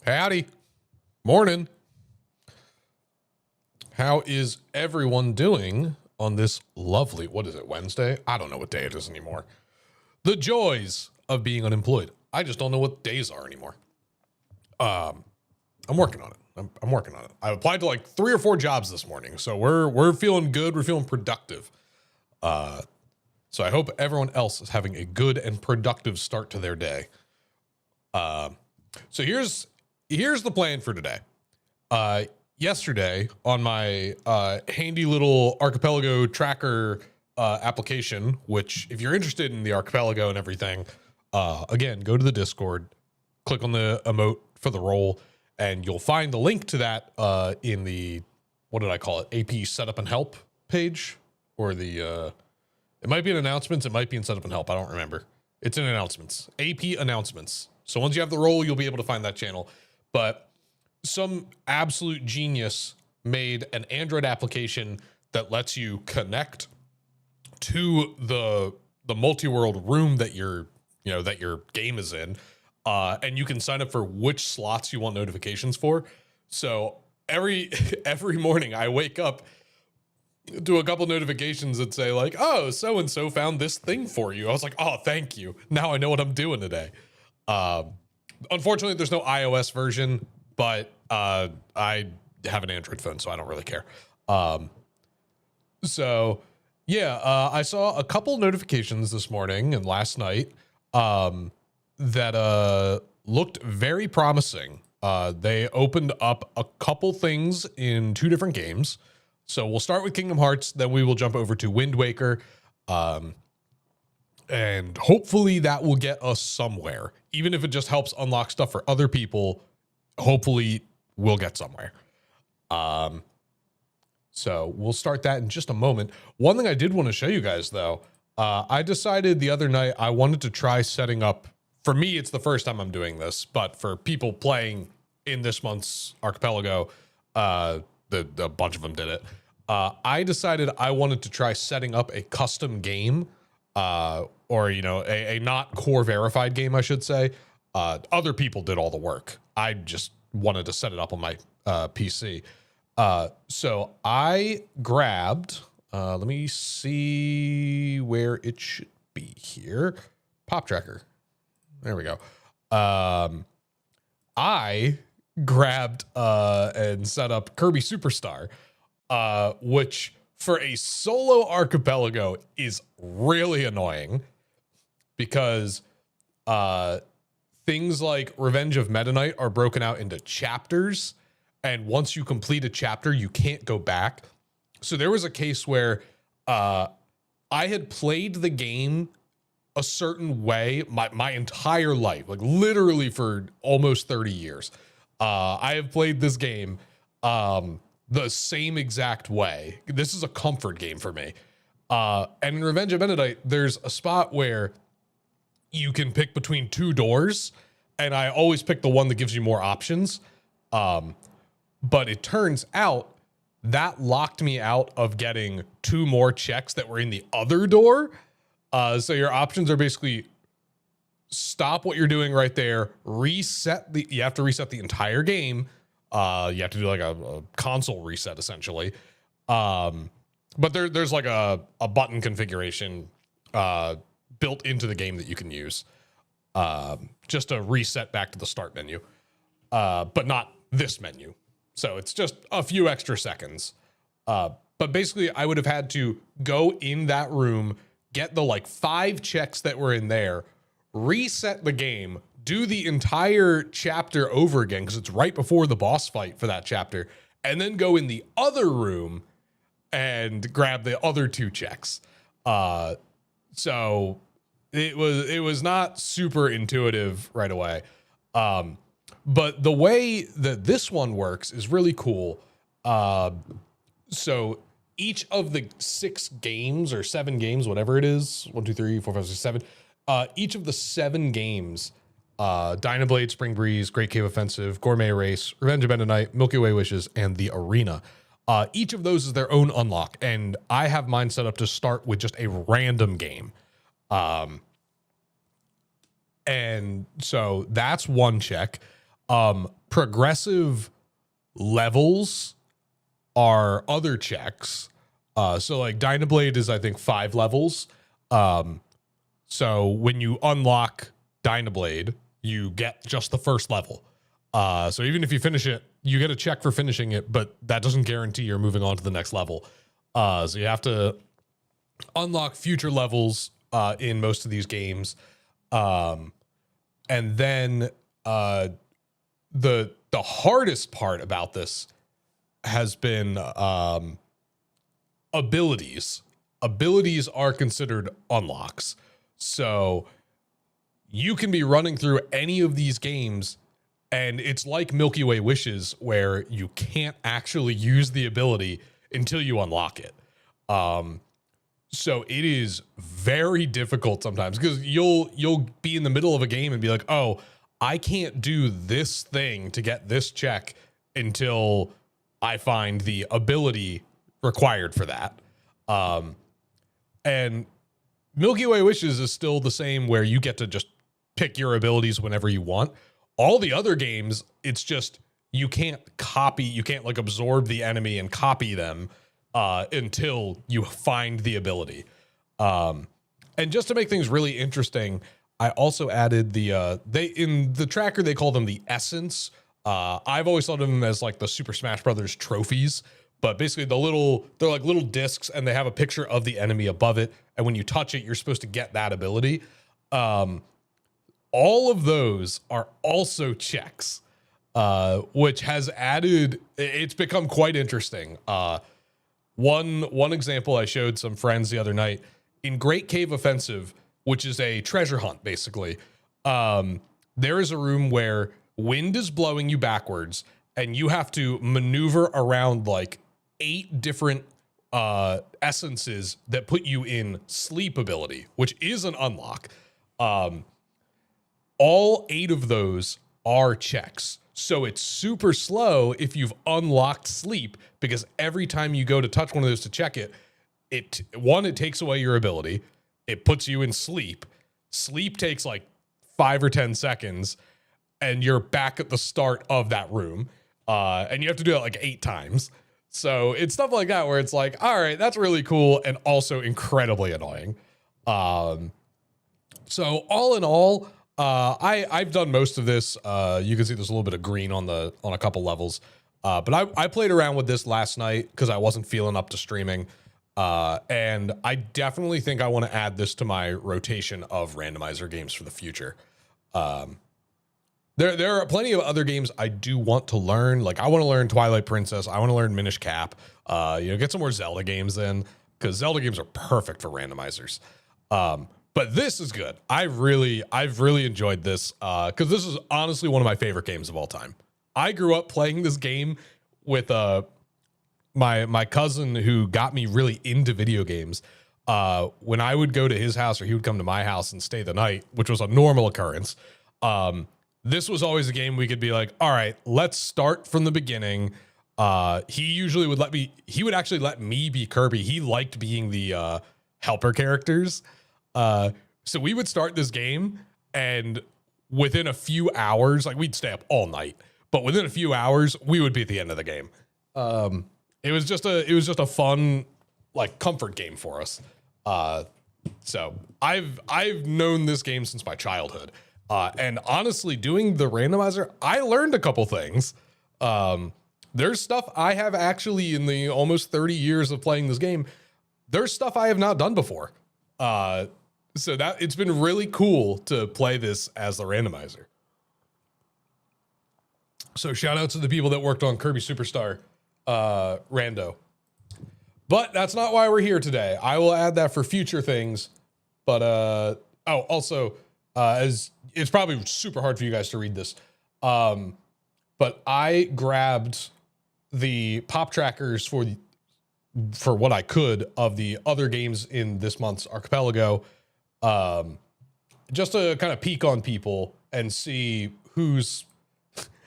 Howdy. Morning. How is everyone doing on this lovely, what is it, Wednesday? I don't know what day it is anymore. The joys of being unemployed. I just don't know what days are anymore. I'm working on it. I'm working on it. I applied to like 3 or 4 jobs this morning, so we're feeling good. We're feeling productive. So I hope everyone else is having a good and productive start to their day. So here's the plan for today. Yesterday on my handy little Archipelago tracker application, which if you're interested in the Archipelago and everything, again, go to the Discord, click on the emote for the role, and you'll find the link to that in the, what did I call it? AP setup and help page, or the, it might be in announcements. It might be in setup and help. I don't remember. It's in announcements, AP announcements. So once you have the role, you'll be able to find that channel. But some absolute genius made an Android application that lets you connect to the multi-world room that your game is in, and you can sign up for which slots you want notifications for. So every morning I wake up to a couple notifications that say like, "Oh, so and so found this thing for you." I was like, "Oh, thank you. Now I know what I'm doing today." Unfortunately, there's no iOS version, but I have an Android phone, so I don't really care. So yeah, I saw a couple notifications this morning and last night that looked very promising. They opened up a couple things in 2 different games. So we'll start with Kingdom Hearts, then we will jump over to Wind Waker. And hopefully that will get us somewhere. Even if it just helps unlock stuff for other people, hopefully we'll get somewhere. So we'll start that in just a moment. One thing I did want to show you guys, though, I decided the other night I wanted to try setting up, for me, it's the first time I'm doing this, but for people playing in this month's Archipelago, a bunch of them did it. I decided I wanted to try setting up a custom game, or, a not core verified game, I should say. Other people did all the work. I just wanted to set it up on my PC. So I grabbed, let me see where it should be here. Pop Tracker. There we go. I grabbed and set up Kirby Superstar, which for a solo Archipelago is really annoying because things like Revenge of Meta Knight are broken out into chapters, and once you complete a chapter, you can't go back. So there was a case where I had played the game a certain way my entire life, like literally for almost 30 years. I have played this game the same exact way. This is a comfort game for me. And in Revenge of Meta Knight, there's a spot where you can pick between 2 doors, and I always pick the one that gives you more options. But it turns out that locked me out of getting 2 more checks that were in the other door. So your options are basically stop what you're doing right there, you have to reset the entire game. You have to do like a console reset essentially. But there's like a button configuration built into the game that you can use just to reset back to the start menu, but not this menu. So it's just a few extra seconds. But basically I would have had to go in that room, get the like 5 checks that were in there, reset the game, do the entire chapter over again because it's right before the boss fight for that chapter, and then go in the other room and grab the other 2 checks. So it was not super intuitive right away. But the way that this one works is really cool. So each of the 6 games or 7 games, whatever it is, 1, 2, 3, 4, 5, 6, 7, each of the 7 games, Dynablade, Spring Breeze, Great Cave Offensive, Gourmet Race, Revenge of Meta Knight, Milky Way Wishes, and The Arena. Each of those is their own unlock, and I have mine set up to start with just a random game. And so that's one check. progressive levels are other checks. So like Dynablade is, I think, 5 levels. So when you unlock Dynablade, you get just the first level. So even if you finish it, you get a check for finishing it, but that doesn't guarantee you're moving on to the next level. So you have to unlock future levels in most of these games. And then the hardest part about this has been abilities. Abilities are considered unlocks. So you can be running through any of these games, and it's like Milky Way Wishes, where you can't actually use the ability until you unlock it. So it is very difficult sometimes, because you'll be in the middle of a game and be like, oh, I can't do this thing to get this check until I find the ability required for that. And Milky Way Wishes is still the same, where you get to just pick your abilities whenever you want. All the other games, it's just you can't like absorb the enemy and copy them until you find the ability. And just to make things really interesting, I also added in the tracker, they call them the essence. I've always thought of them as like the Super Smash Brothers trophies, but basically they're like little discs, and they have a picture of the enemy above it. And when you touch it, you're supposed to get that ability. All of those are also checks, which has it's become quite interesting. One example I showed some friends the other night, in Great Cave Offensive, which is a treasure hunt, basically. There is a room where wind is blowing you backwards, and you have to maneuver around like 8 different essences that put you in sleep ability, which is an unlock. All 8 of those are checks. So it's super slow if you've unlocked sleep, because every time you go to touch one of those to check it, it takes away your ability. It puts you in sleep. Sleep takes like 5 or 10 seconds, and you're back at the start of that room. And you have to do it like 8 times. So it's stuff like that where it's like, all right, that's really cool, and also incredibly annoying. So all in all, I've done most of this. You can see there's a little bit of green on a couple levels. But I played around with this last night because I wasn't feeling up to streaming. And I definitely think I want to add this to my rotation of randomizer games for the future. There are plenty of other games I do want to learn. Like I want to learn Twilight Princess. I want to learn Minish Cap. Get some more Zelda games in, because Zelda games are perfect for randomizers. But this is good. I've really enjoyed this, because this is honestly one of my favorite games of all time. I grew up playing this game with my cousin, who got me really into video games. When I would go to his house, or he would come to my house and stay the night, which was a normal occurrence. This was always a game we could be like, all right, let's start from the beginning. He usually would actually let me be Kirby. He liked being the helper characters. So we would start this game, and within a few hours, like we'd stay up all night, but within a few hours, we would be at the end of the game. It was just a fun, like, comfort game for us. So I've known this game since my childhood. And honestly, doing the randomizer, I learned a couple things. There's stuff I have actually, in the almost 30 years of playing this game, there's stuff I have not done before. So that it's been really cool to play this as the randomizer. So shout out to the people that worked on Kirby Superstar Rando. But that's not why we're here today. I will add that for future things. But also, as it's probably super hard for you guys to read this, but I grabbed the pop trackers for what I could of the other games in this month's Archipelago, just to kind of peek on people and see who's,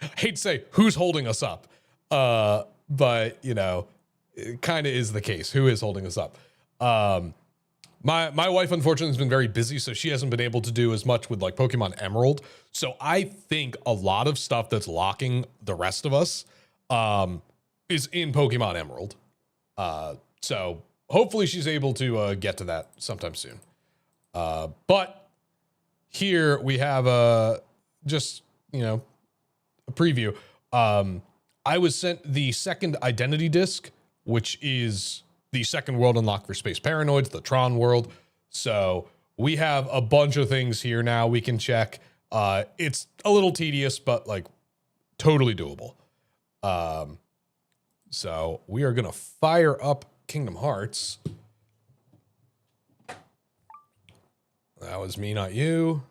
I hate to say who's holding us up, but it kind of is the case. Who is holding us up? My wife unfortunately has been very busy, so she hasn't been able to do as much with like Pokemon Emerald. So I think a lot of stuff that's locking the rest of us is in Pokemon Emerald. So hopefully she's able to get to that sometime soon. But here we have just, you know, a preview. I was sent the second identity disc, which is the second world unlocked for Space Paranoids, the Tron world. So we have a bunch of things here now we can check. It's a little tedious, but like totally doable. So we are going to fire up Kingdom Hearts. That was me, not you.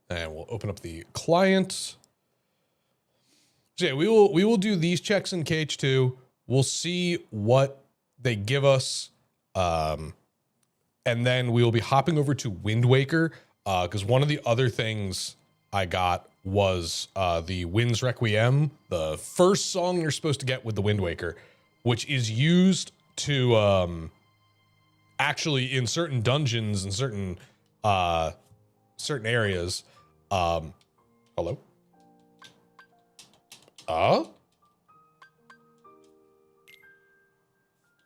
And we'll open up the client. So yeah, we will do these checks in KH2. We'll see what they give us. And then we will be hopping over to Wind Waker. Because one of the other things I got was the Winds Requiem, the first song you're supposed to get with the Wind Waker, which is used to actually in certain dungeons and certain areas. Hello?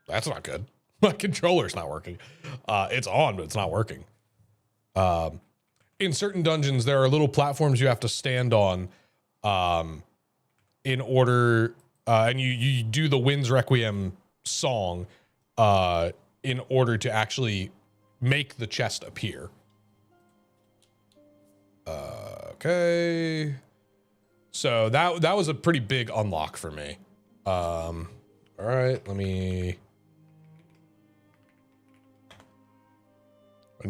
That's not good. My controller's not working. It's on, but it's not working. In certain dungeons, there are little platforms you have to stand on in order, and you do the Winds Requiem song in order to actually make the chest appear. Okay. So that was a pretty big unlock for me. All right, I need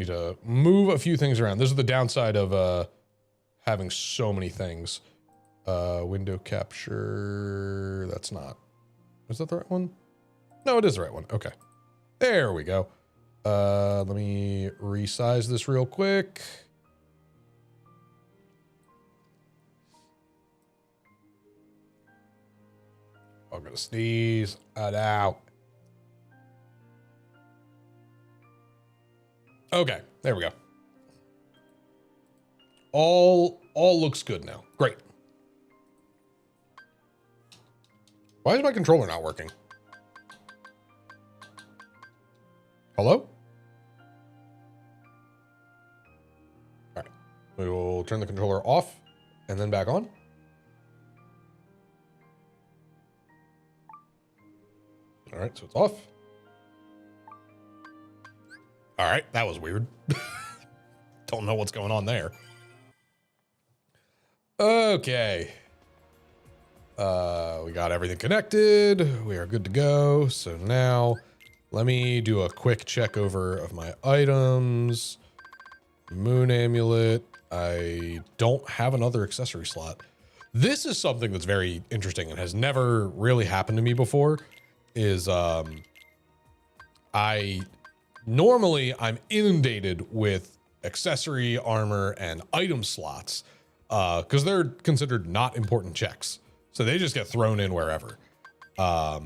to move a few things around. This is the downside of having so many things. Window capture, that's not. Is that the right one? No, it is the right one. Okay. There we go. Let me resize this real quick. I'm gonna sneeze it out. Okay, there we go. All looks good now. Great. Why is my controller not working? Hello? All right, we will turn the controller off and then back on. All right, so it's off. All right, that was weird. Don't know what's going on there. Okay. We got everything connected. We are good to go. So now let me do a quick check over of my items. Moon amulet. I don't have another accessory slot. This is something that's very interesting and has never really happened to me before. Is normally I'm inundated with accessory, armor, and item slots because they're considered not important checks. So they just get thrown in wherever. All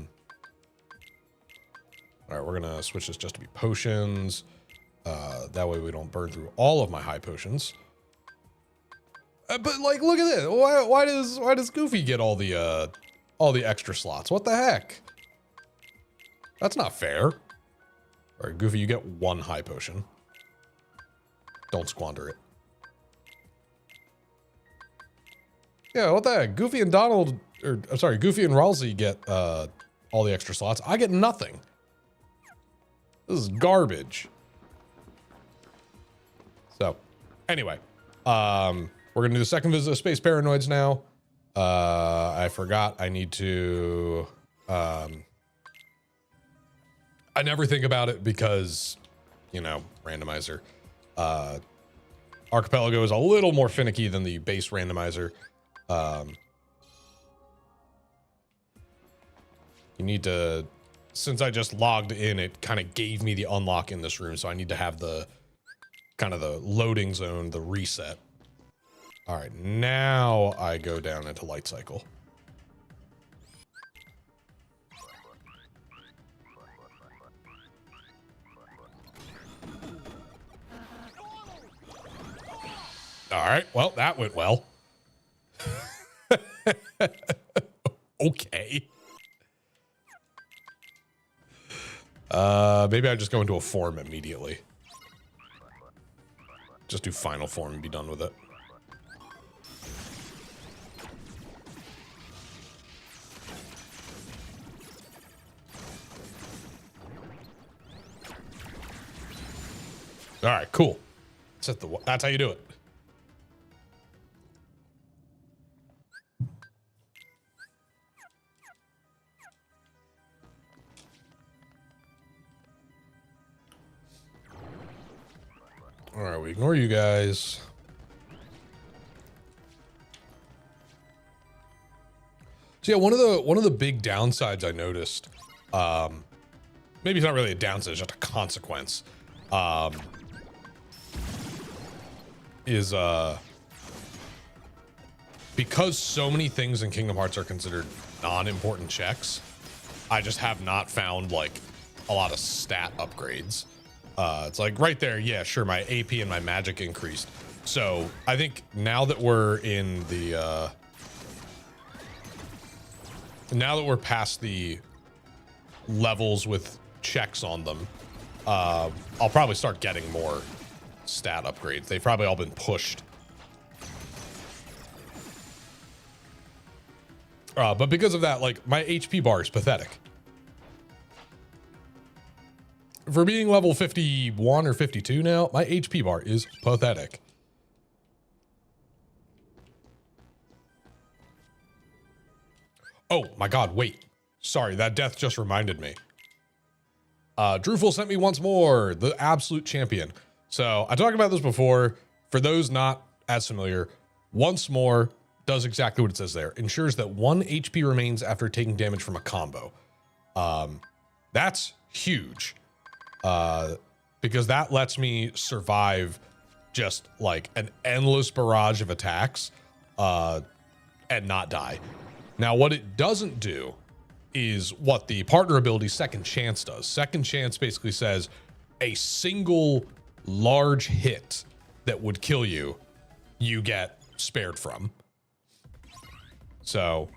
right, we're gonna switch this just to be potions. That way we don't burn through all of my high potions. But like, look at this. Why does Goofy get all the extra slots? What the heck? That's not fair. All right, Goofy, you get one high potion. Don't squander it. Yeah, what the heck? Goofy and Donald, or I'm sorry, Goofy and Ralsei get all the extra slots. I get nothing. This is garbage. So, anyway, we're gonna do the second visit of Space Paranoids now. I forgot I need to. I never think about it because, you know, randomizer. Archipelago is a little more finicky than the base randomizer. You need to, since I just logged in, it kind of gave me the unlock in this room, so I need to have the kind of the loading zone, the reset. All right, now I go down into light cycle. All right. Well, that went well. Okay. Maybe I just go into a form immediately. Just do final form and be done with it. All right, cool. That's how you do it. All right, we ignore you guys. So yeah, one of the big downsides I noticed, maybe it's not really a downside, it's just a consequence, is because so many things in Kingdom Hearts are considered non-important checks, I just have not found like a lot of stat upgrades. It's like right there, yeah, sure, my AP and my magic increased. So I think now that we're in the now that we're past the levels with checks on them, I'll probably start getting more stat upgrades. They've probably all been pushed. But because of that, like, my HP bar is pathetic. For being level 51 or 52 now, my HP bar is pathetic. Oh my god, wait. Sorry, that death just reminded me. Drufel sent me once more, the absolute champion. So I talked about this before. For those not as familiar, once more does exactly what it says there. Ensures that 1 HP remains after taking damage from a combo. That's huge. Because that lets me survive just like an endless barrage of attacks and not die. Now, what it doesn't do is what the partner ability Second Chance does. Second Chance basically says a single large hit that would kill you, you get spared from. So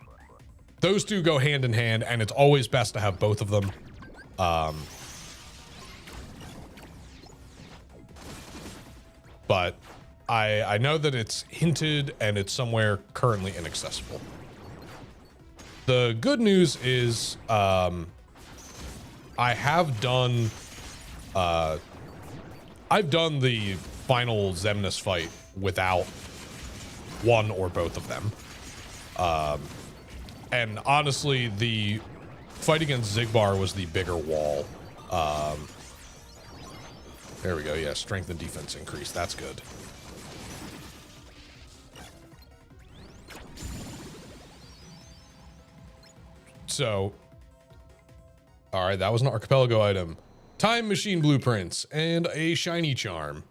those two go hand in hand, and it's always best to have both of them. But I know that it's hinted and it's somewhere currently inaccessible. The good news is I have done I've done the final Xemnas fight without one or both of them. And honestly, the fight against Xigbar was the bigger wall. There we go. Yeah, strength and defense increase. That's good. So, all right, that was an archipelago item. Time machine blueprints and a shiny charm.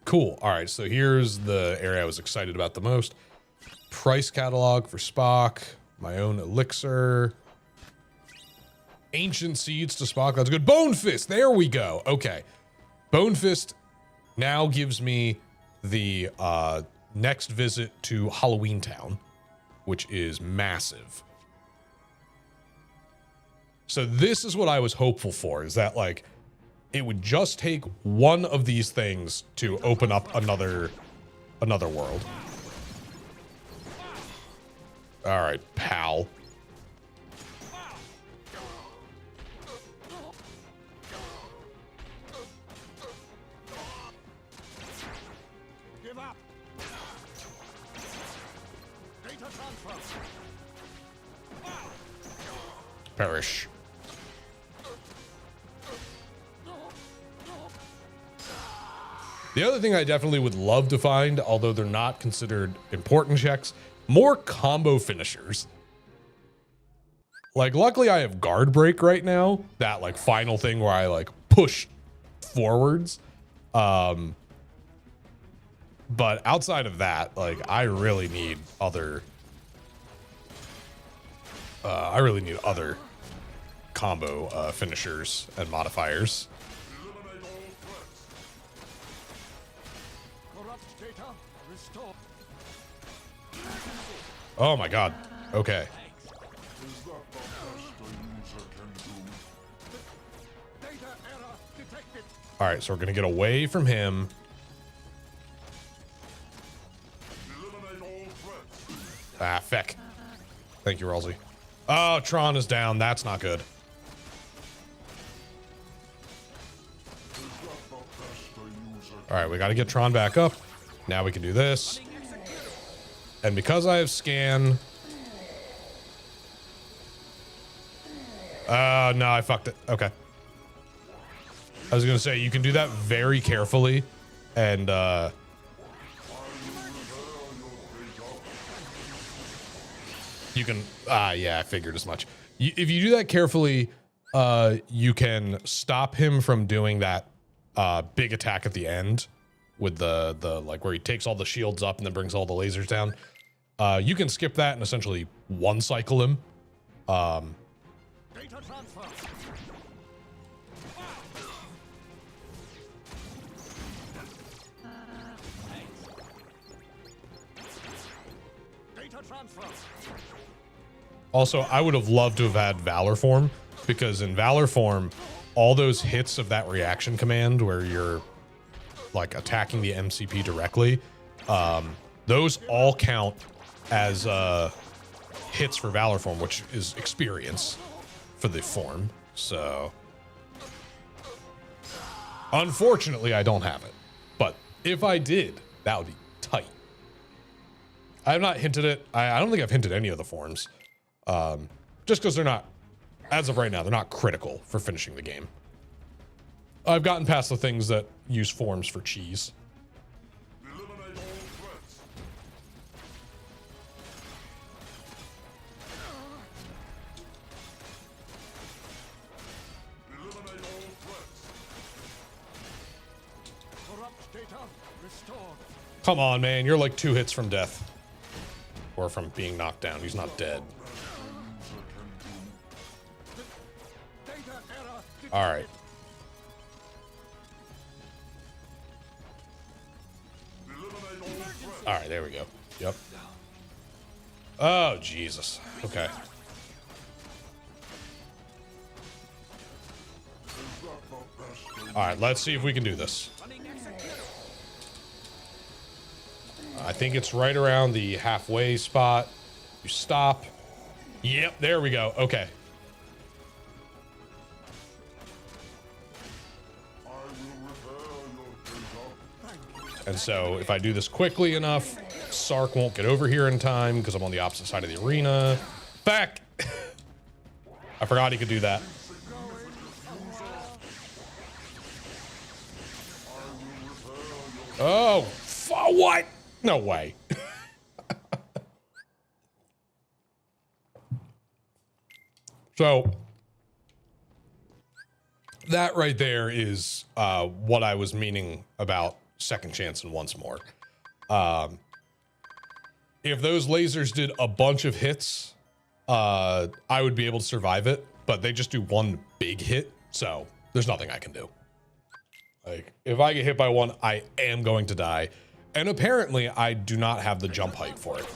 Cool. All right, so here's the area I was excited about the most. Price catalog for Spock. My own elixir. Ancient seeds to Spock. That's good. Bone Fist. There we go. Okay. Bone Fist now gives me the next visit to Halloween Town, which is massive. So this is what I was hopeful for, is that like it would just take one of these things to open up another world. All right, pal. Give up. Data transfer. Perish. The other thing I definitely would love to find, although they're not considered important checks, more combo finishers. Like, luckily I have guard break right now, that like final thing where I like push forwards. But outside of that, like I really need other combo finishers and modifiers. Corrupt data restore. Oh my god. Okay. Is that the best a user can do? Data error detected. All right, so we're gonna get away from him. Eliminate all threats. Ah, feck. Thank you, Ralsei. Oh, Tron is down. That's not good. Is that the best a user All right, we got to get Tron back up. Now we can do this. And because I have scan... no, I fucked it. Okay. I was going to say, you can do that very carefully. And, you can... yeah, I figured as much. If you do that carefully, you can stop him from doing that big attack at the end with the like where he takes all the shields up and then brings all the lasers down. You can skip that and essentially one cycle him. data transfer. Data transfer. Also, I would have loved to have had Valor form, because in Valor form, all those hits of that reaction command where you're like attacking the MCP directly, those all count as hits for Valor form, which is experience for the form. So unfortunately, I don't have it, but if I did, that would be tight. I have not hinted it. I don't think I've hinted any of the forms, just because they're not, as of right now, they're not critical for finishing the game. I've gotten past the things that use forms for cheese. Eliminate all threats. Eliminate all threats. Corrupt data restored. Come on, man. You're like 2 hits from death. Or from being knocked down. He's not dead. Data error detected. All right. Eliminate all threats. All right, there we go. Yep. Oh, Jesus. Okay. Is that the best? All right, let's see if we can do this. I think it's right around the halfway spot. You stop. Yep, there we go. Okay. I will repair your data. And so if I do this quickly enough, Sark won't get over here in time because I'm on the opposite side of the arena. Back! I forgot he could do that. Oh, what? No way. So that right there is what I was meaning about second chance and once more. If those lasers did a bunch of hits, I would be able to survive it, but they just do one big hit, so there's nothing I can do. Like, if I get hit by one, I am going to die. And apparently, I do not have the jump height for it.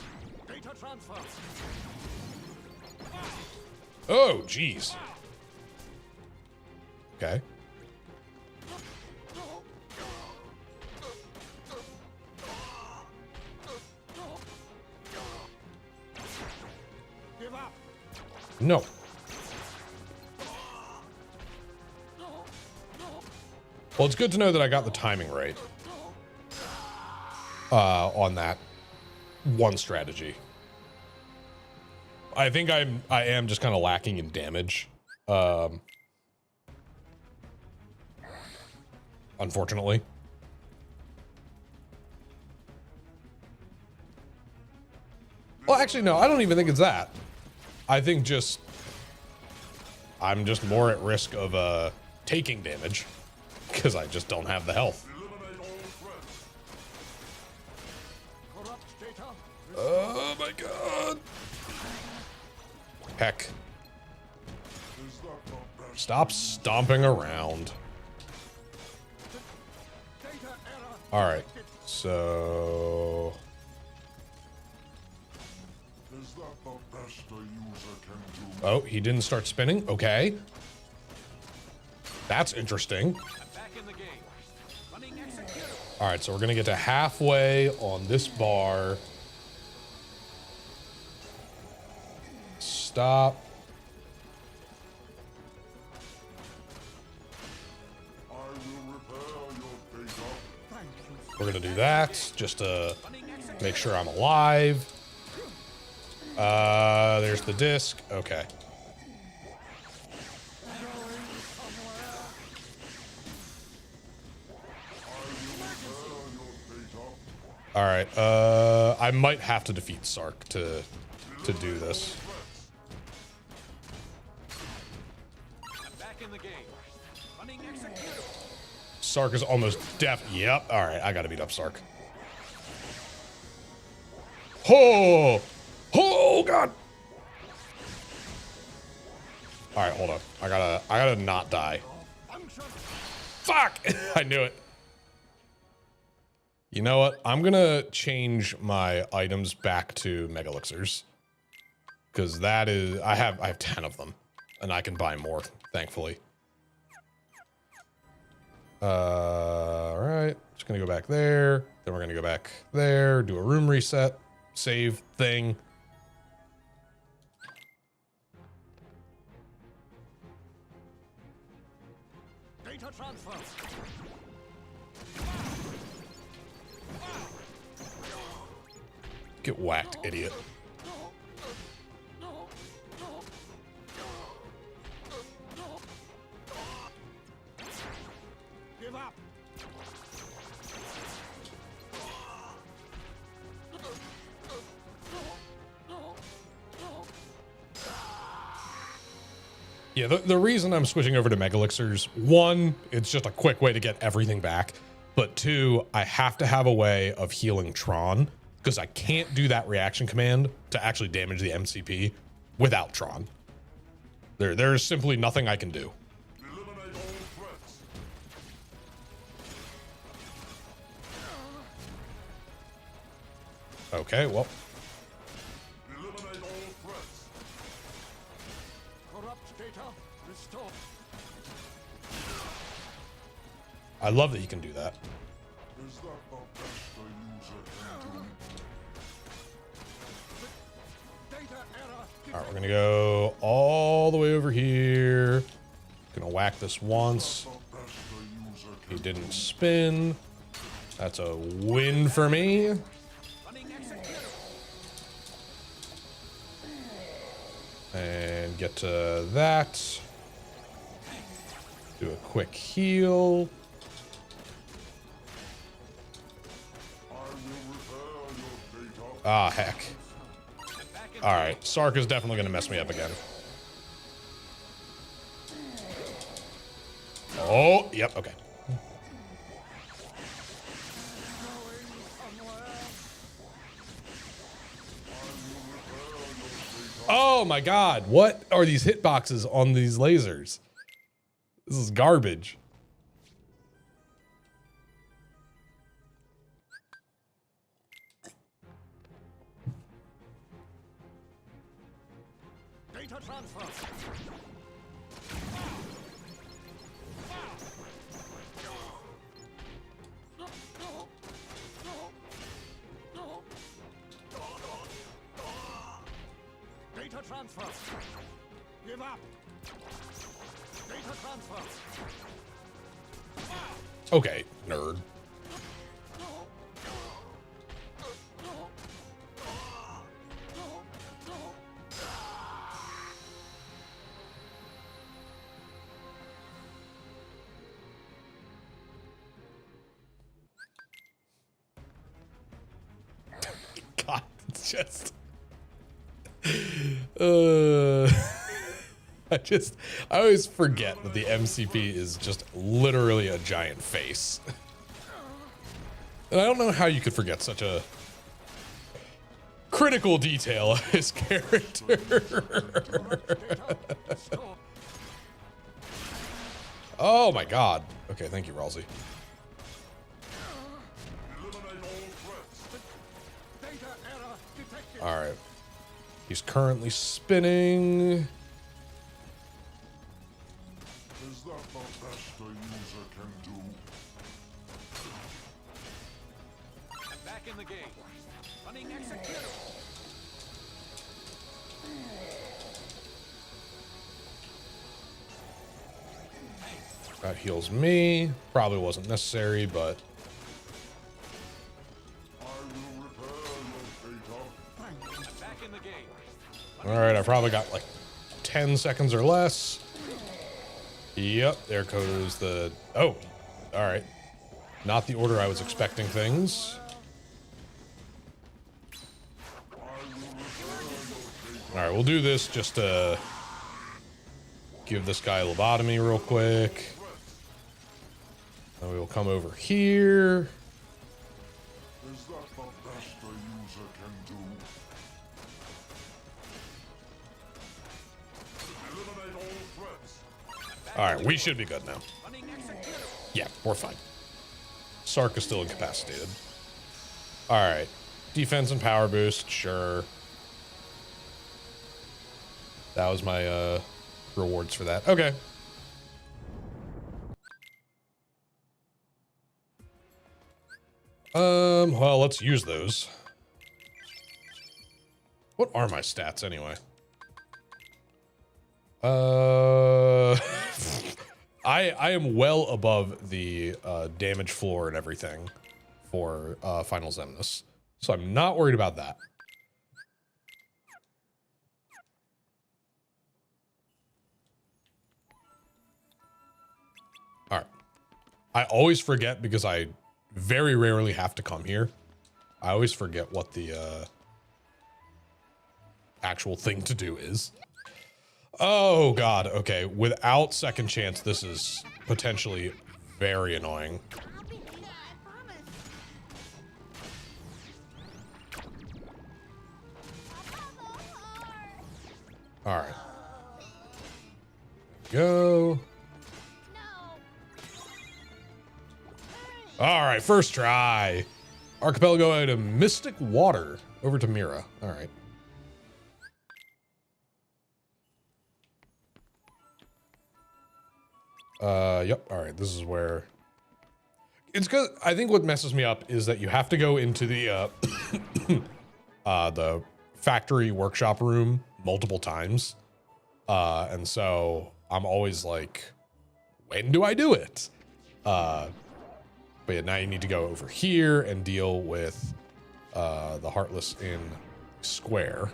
Data transfer. Oh, jeez. Okay. Give up. No. Well, it's good to know that I got the timing right on that one strategy. I think I am just kind of lacking in damage. Unfortunately. Well, actually, no, I don't even think it's that. I think just I'm just more at risk of taking damage because I just don't have the health. Eliminate all threats. Corrupt data. Oh my god. Heck. Is that the best? Stop stomping around. Data error. All right. So Is the best a user can do. Oh, he didn't start spinning. Okay. That's interesting. Back in the game. Running execute. All right, so we're going to get to halfway on this bar. Stop. I will repair your data. Thank you. We're going to do that just to make sure I'm alive. There's the disc. Okay. All right. I might have to defeat Sark to do this. Back in the game. Running execute. Sark is almost deaf. Yep. All right. I got to beat up Sark. Oh! Oh, God. All right. Hold up. I gotta not die. Fuck! I knew it. You know what? I'm gonna change my items back to Mega Elixirs. Because that is, I have 10 of them. And I can buy more, thankfully. Alright. Just gonna go back there. Then we're gonna go back there, do a room reset, save thing. Data transfer. Get whacked, idiot. Give up. Yeah, the reason I'm switching over to Mega Elixirs, one, it's just a quick way to get everything back. But two, I have to have a way of healing Tron, because I can't do that reaction command to actually damage the MCP without Tron. There's simply nothing I can do. Eliminate all threats. Okay, well, Eliminate all threats. Corrupt data. Restore. I love that he can do that. Is that the best a user can do? Data error. All right, we're gonna go all the way over here. Gonna whack this once. The best a user He can didn't spin. That's a win for me. Running execute. And get to that. Do a quick heal. I will repair your data. Ah, heck. All right, Sark is definitely gonna mess me up again. Oh, yep, okay. Oh my God, what are these hitboxes on these lasers? This is garbage. Data transfer. Data transfer. Give up. Data transfer. Okay, nerd. God, it's just... I always forget that the MCP is just literally a giant face. And I don't know how you could forget such a critical detail of his character. Oh my God. Okay, thank you, Ralsei. Eliminate all threats. Data error detected. All right. He's currently spinning. Is that the best a user can do? I'm back in the game. Running executable. That heals me. Probably wasn't necessary, but I will repair your data. I'm back in the game. all right. I probably got like 10 seconds or less. Yep, there goes the... Oh, all right. Not the order I was expecting things. All right, we'll do this just to give this guy a lobotomy real quick. Then we will come over here. Is that the best a user can do? Eliminate all threats. All right, we should be good now. Running executable. Yeah, we're fine. Sark is still incapacitated. All right, defense and power boost, sure. That was my rewards for that. Okay. Well, let's use those. What are my stats anyway? I am well above the damage floor and everything for Final Xemnas, so I'm not worried about that. All right. I always forget because I very rarely have to come here. I always forget what the actual thing to do is. Oh God, okay. Without second chance, this is potentially very annoying. I'll be there, I promise. All right. Go. All right, first try. Archipelago out of Mystic Water over to Mira. All right. Yep. All right. This is where it's good. I think what messes me up is that you have to go into the the factory workshop room multiple times. And so I'm always like, when do I do it? But yeah, now you need to go over here and deal with the Heartless in Square.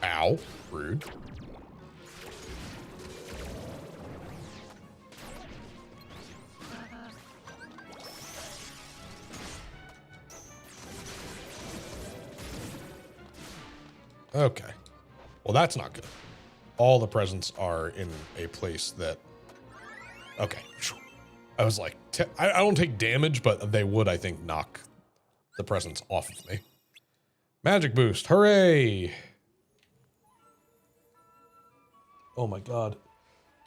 Ow, rude. Okay. Well, that's not good. All the presents are in a place that... Okay. I was like, I don't take damage, but they would, I think, knock the presents off of me. Magic boost. Hooray! Oh my God.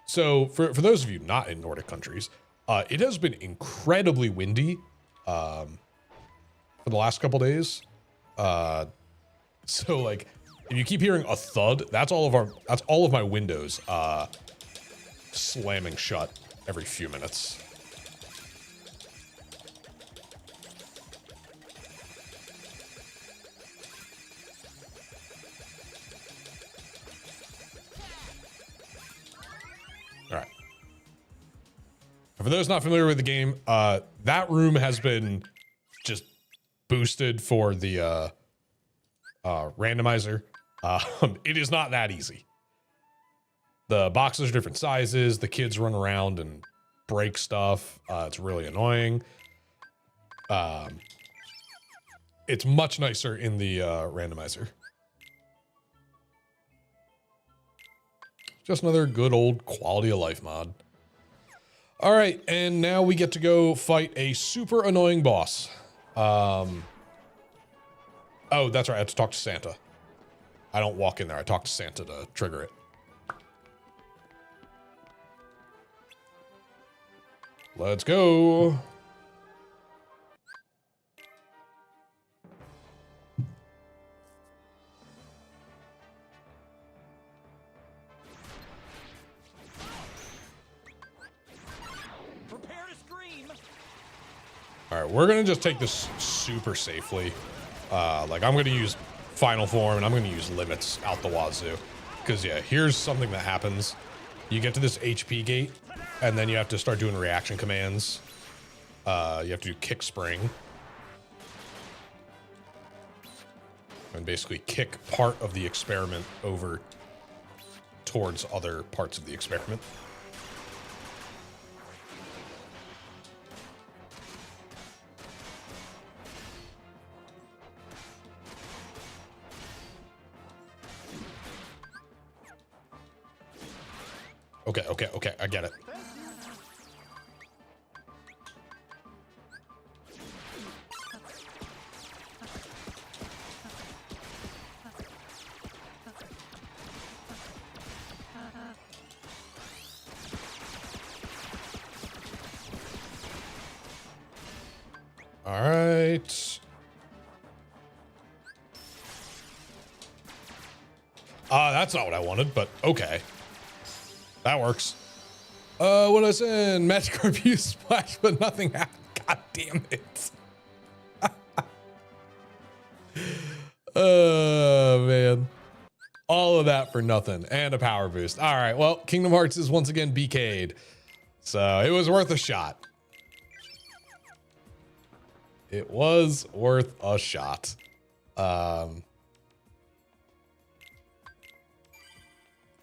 So for those of you not in Nordic countries, it has been incredibly windy for the last couple days. So like, if you keep hearing a thud, that's all of my windows slamming shut every few minutes. All right. For those not familiar with the game, that room has been just boosted for the randomizer. It is not that easy. The boxes are different sizes. The kids run around and break stuff. It's really annoying. It's much nicer in the randomizer. Just another good old quality of life mod. All right, and now we get to go fight a super annoying boss. Oh, that's right. I have to talk to Santa. I don't walk in there. I talk to Santa to trigger it. Let's go. Prepare to scream. All right, we're gonna just take this super safely. Like I'm gonna use final form and I'm gonna use limits out the wazoo. Cause yeah, here's something that happens. You get to this HP gate and then you have to start doing reaction commands. You have to do kick spring. And basically kick part of the experiment over towards other parts of the experiment. Okay, I get it. All right. That's not what I wanted, but okay. That works. What I said, Magikarp used Splash, but nothing happened. God damn it. Oh, man. All of that for nothing. And a power boost. All right, well, Kingdom Hearts is once again BK'd. So it was worth a shot. It was worth a shot.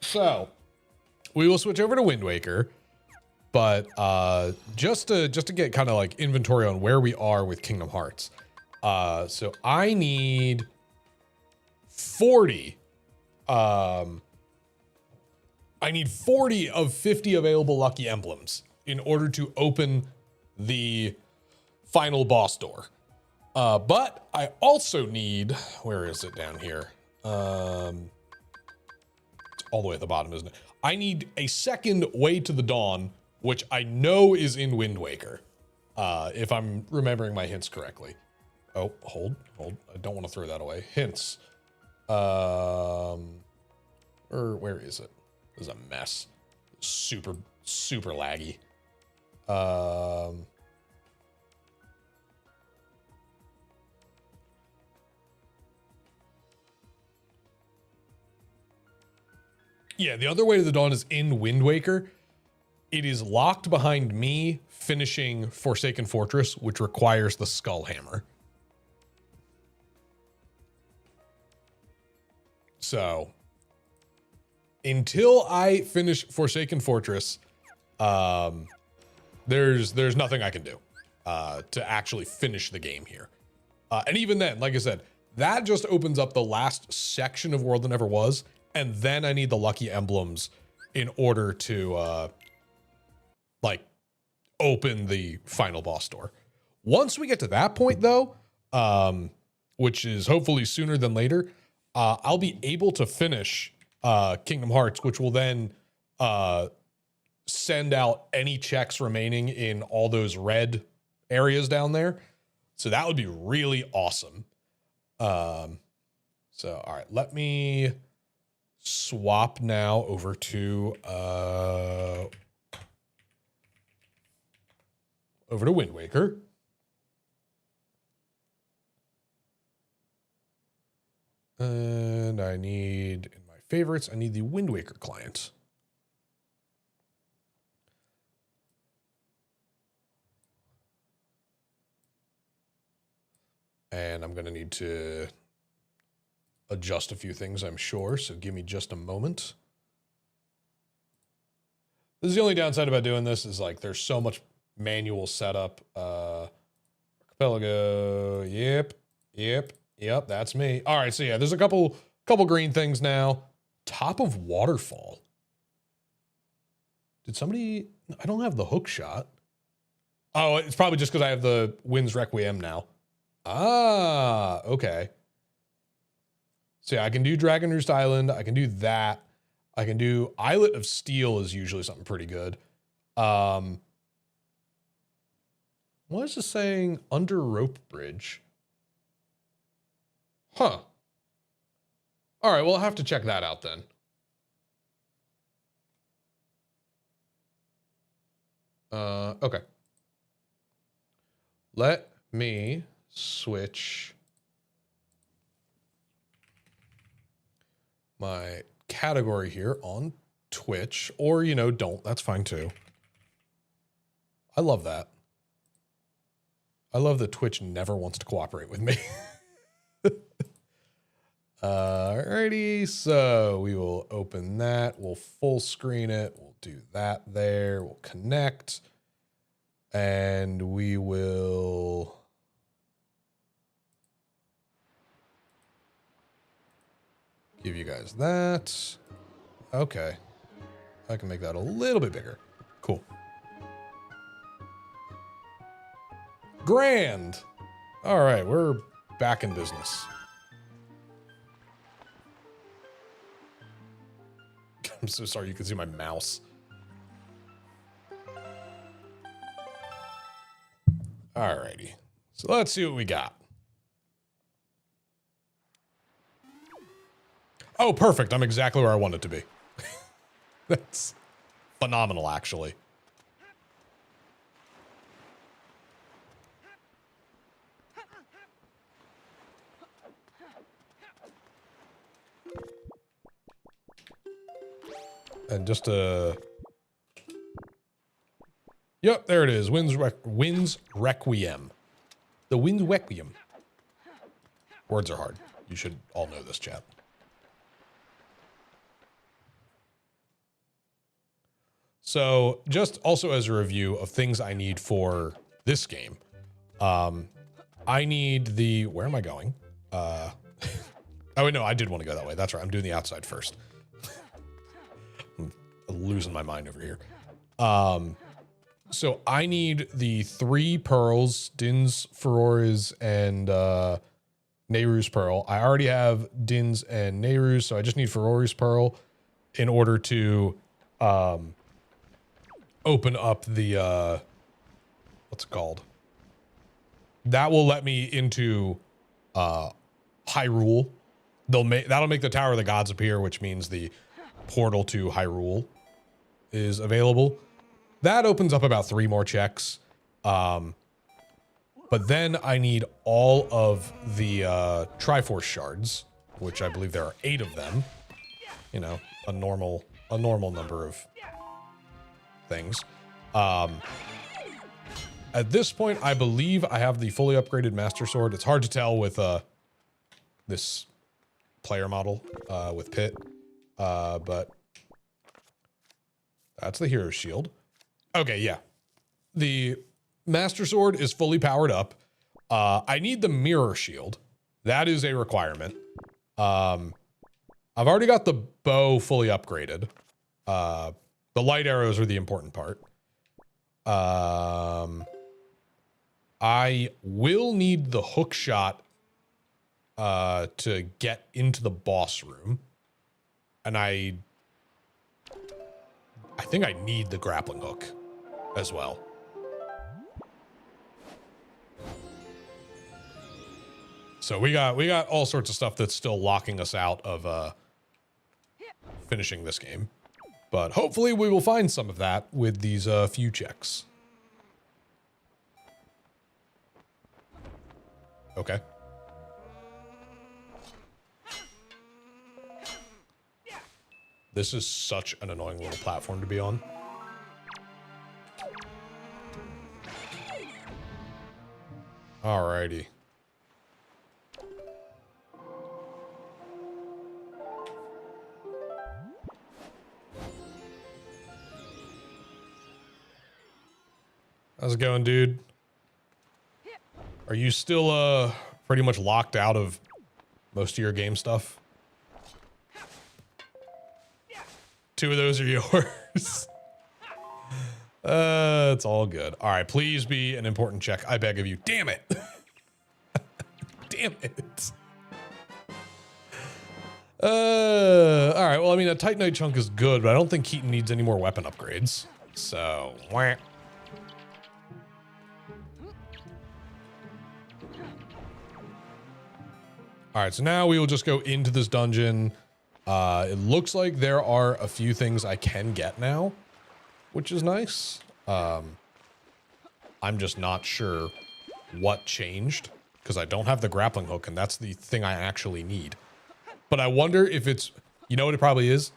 So we will switch over to Wind Waker, but just to get kind of like inventory on where we are with Kingdom Hearts. So I need 40. I need 40 of 50 available lucky emblems in order to open the final boss door. But I also need, where is it down here? It's all the way at the bottom, isn't it? I need a second Way to the Dawn, which I know is in Wind Waker, if I'm remembering my hints correctly. Oh, hold. I don't want to throw that away. Hints. Or where is it? This is a mess. Super laggy. Yeah, the other Way to the Dawn is in Wind Waker. It is locked behind me finishing Forsaken Fortress, which requires the Skull Hammer. So, until I finish Forsaken Fortress, there's nothing I can do to actually finish the game here. And even then, like I said, that just opens up the last section of World That Never Was, and then I need the lucky emblems in order to like open the final boss door. Once we get to that point though, which is hopefully sooner than later, I'll be able to finish Kingdom Hearts, which will then send out any checks remaining in all those red areas down there. So that would be really awesome. So, all right, let me swap now over to Wind Waker. And I need, in my favorites, I need the Wind Waker client. And I'm going to need to adjust a few things, I'm sure. So give me just a moment. This is the only downside about doing this is like there's so much manual setup. Archipelago. Yep, that's me. All right, so yeah, there's a couple green things now. Top of Waterfall. Did somebody, I don't have the hook shot. Oh, it's probably just because I have the Wind's Requiem now. Ah, okay. So yeah, I can do Dragon Roost Island. I can do that. I can do Islet of Steel is usually something pretty good. What is this saying? Under rope bridge. Huh. All right, well, I'll have to check that out then. Okay. Let me switch my category here on Twitch, or, you know, don't. That's fine too. I love that. I love that Twitch never wants to cooperate with me. Alrighty, so we will open that. We'll full screen it. We'll do that there. We'll connect. And we will... give you guys that. Okay. I can make that a little bit bigger. Cool. Grand. All right, we're back in business. I'm so sorry, you can see my mouse. Alrighty. So let's see what we got. Oh, perfect. I'm exactly where I want it to be. That's phenomenal, actually. And just yep, there it is. Winds Requiem. The Winds Requiem. Words are hard. You should all know this, chat. So just also as a review of things I need for this game. I need the, where am I going? Oh, wait, no, I did want to go that way. That's right. I'm doing the outside first. I'm losing my mind over here. So I need the 3 pearls, Din's, Ferora's, and Nehru's pearl. I already have Din's and Nehru's, so I just need Ferora's pearl in order to open up the what's it called? That will let me into Hyrule. That'll make the Tower of the Gods appear, which means the portal to Hyrule is available. That opens up about 3 more checks. But then I need all of the Triforce shards, which I believe there are 8 of them. You know, a normal number of things. At this point, I believe I have the fully upgraded Master Sword. It's hard to tell with this player model with Pit, but that's the Hero Shield. Okay, yeah. The Master Sword is fully powered up. I need the Mirror Shield. That is a requirement. I've already got the bow fully upgraded. The light arrows are the important part. I will need the hook shot to get into the boss room. And I think I need the grappling hook as well. So we got all sorts of stuff that's still locking us out of finishing this game. But hopefully we will find some of that with these few checks. Okay. This is such an annoying little platform to be on. Alrighty. How's it going, dude? Are you still pretty much locked out of most of your game stuff? 2 of those are yours. It's all good. All right, please be an important check. I beg of you. Damn it. Damn it. All right, well, I mean, a Titanite chunk is good, but I don't think Keaton needs any more weapon upgrades. So, wah. All right, so now we will just go into this dungeon. It looks like there are a few things I can get now, which is nice. I'm just not sure what changed because I don't have the grappling hook, and that's the thing I actually need. But I wonder if it's, you know what it probably is?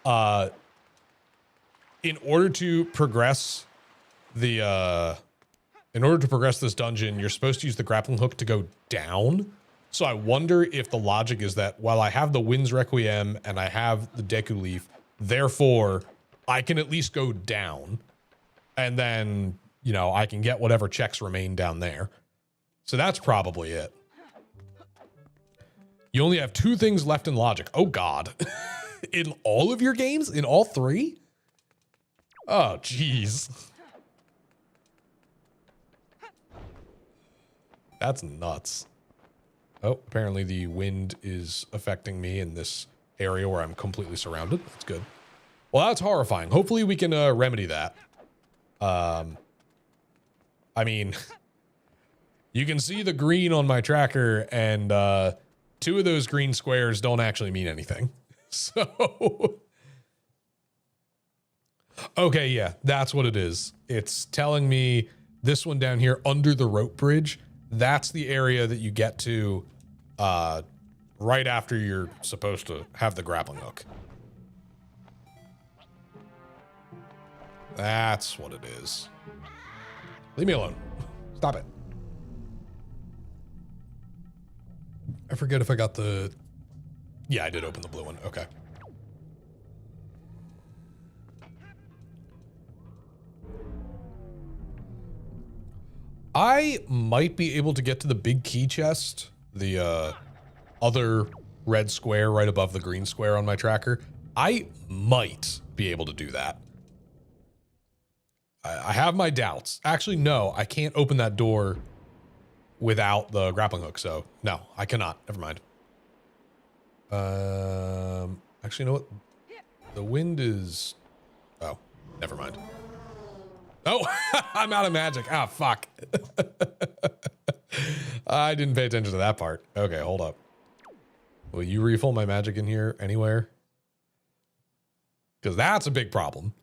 In order to progress the, in order to progress this dungeon, you're supposed to use the grappling hook to go down. So I wonder if the logic is that while I have the Winds Requiem and I have the Deku Leaf, therefore I can at least go down and then, you know, I can get whatever checks remain down there. So that's probably it. You only have 2 things left in logic. Oh God. In all of your games? In all 3? Oh, jeez. That's nuts. Oh, apparently the wind is affecting me in this area where I'm completely surrounded. That's good. Well, that's horrifying. Hopefully we can remedy that. I mean, you can see the green on my tracker, and 2 of those green squares don't actually mean anything. So, okay, yeah, that's what it is. It's telling me this one down here under the rope bridge, that's the area that you get to right after you're supposed to have the grappling hook. That's what it is. Leave me alone. Stop it. I forget if I got the... Yeah, I did open the blue one. Okay. I might be able to get to the big key chest, the other red square right above the green square on my tracker. I might be able to do that. I have my doubts. Actually, no, I can't open that door without the grappling hook, so no, I cannot. Never mind. Actually, you know what? The wind is... Oh, never mind. Oh, I'm out of magic. Ah, fuck. I didn't pay attention to that part. Okay, hold up. Will you refill my magic in here anywhere? Because that's a big problem.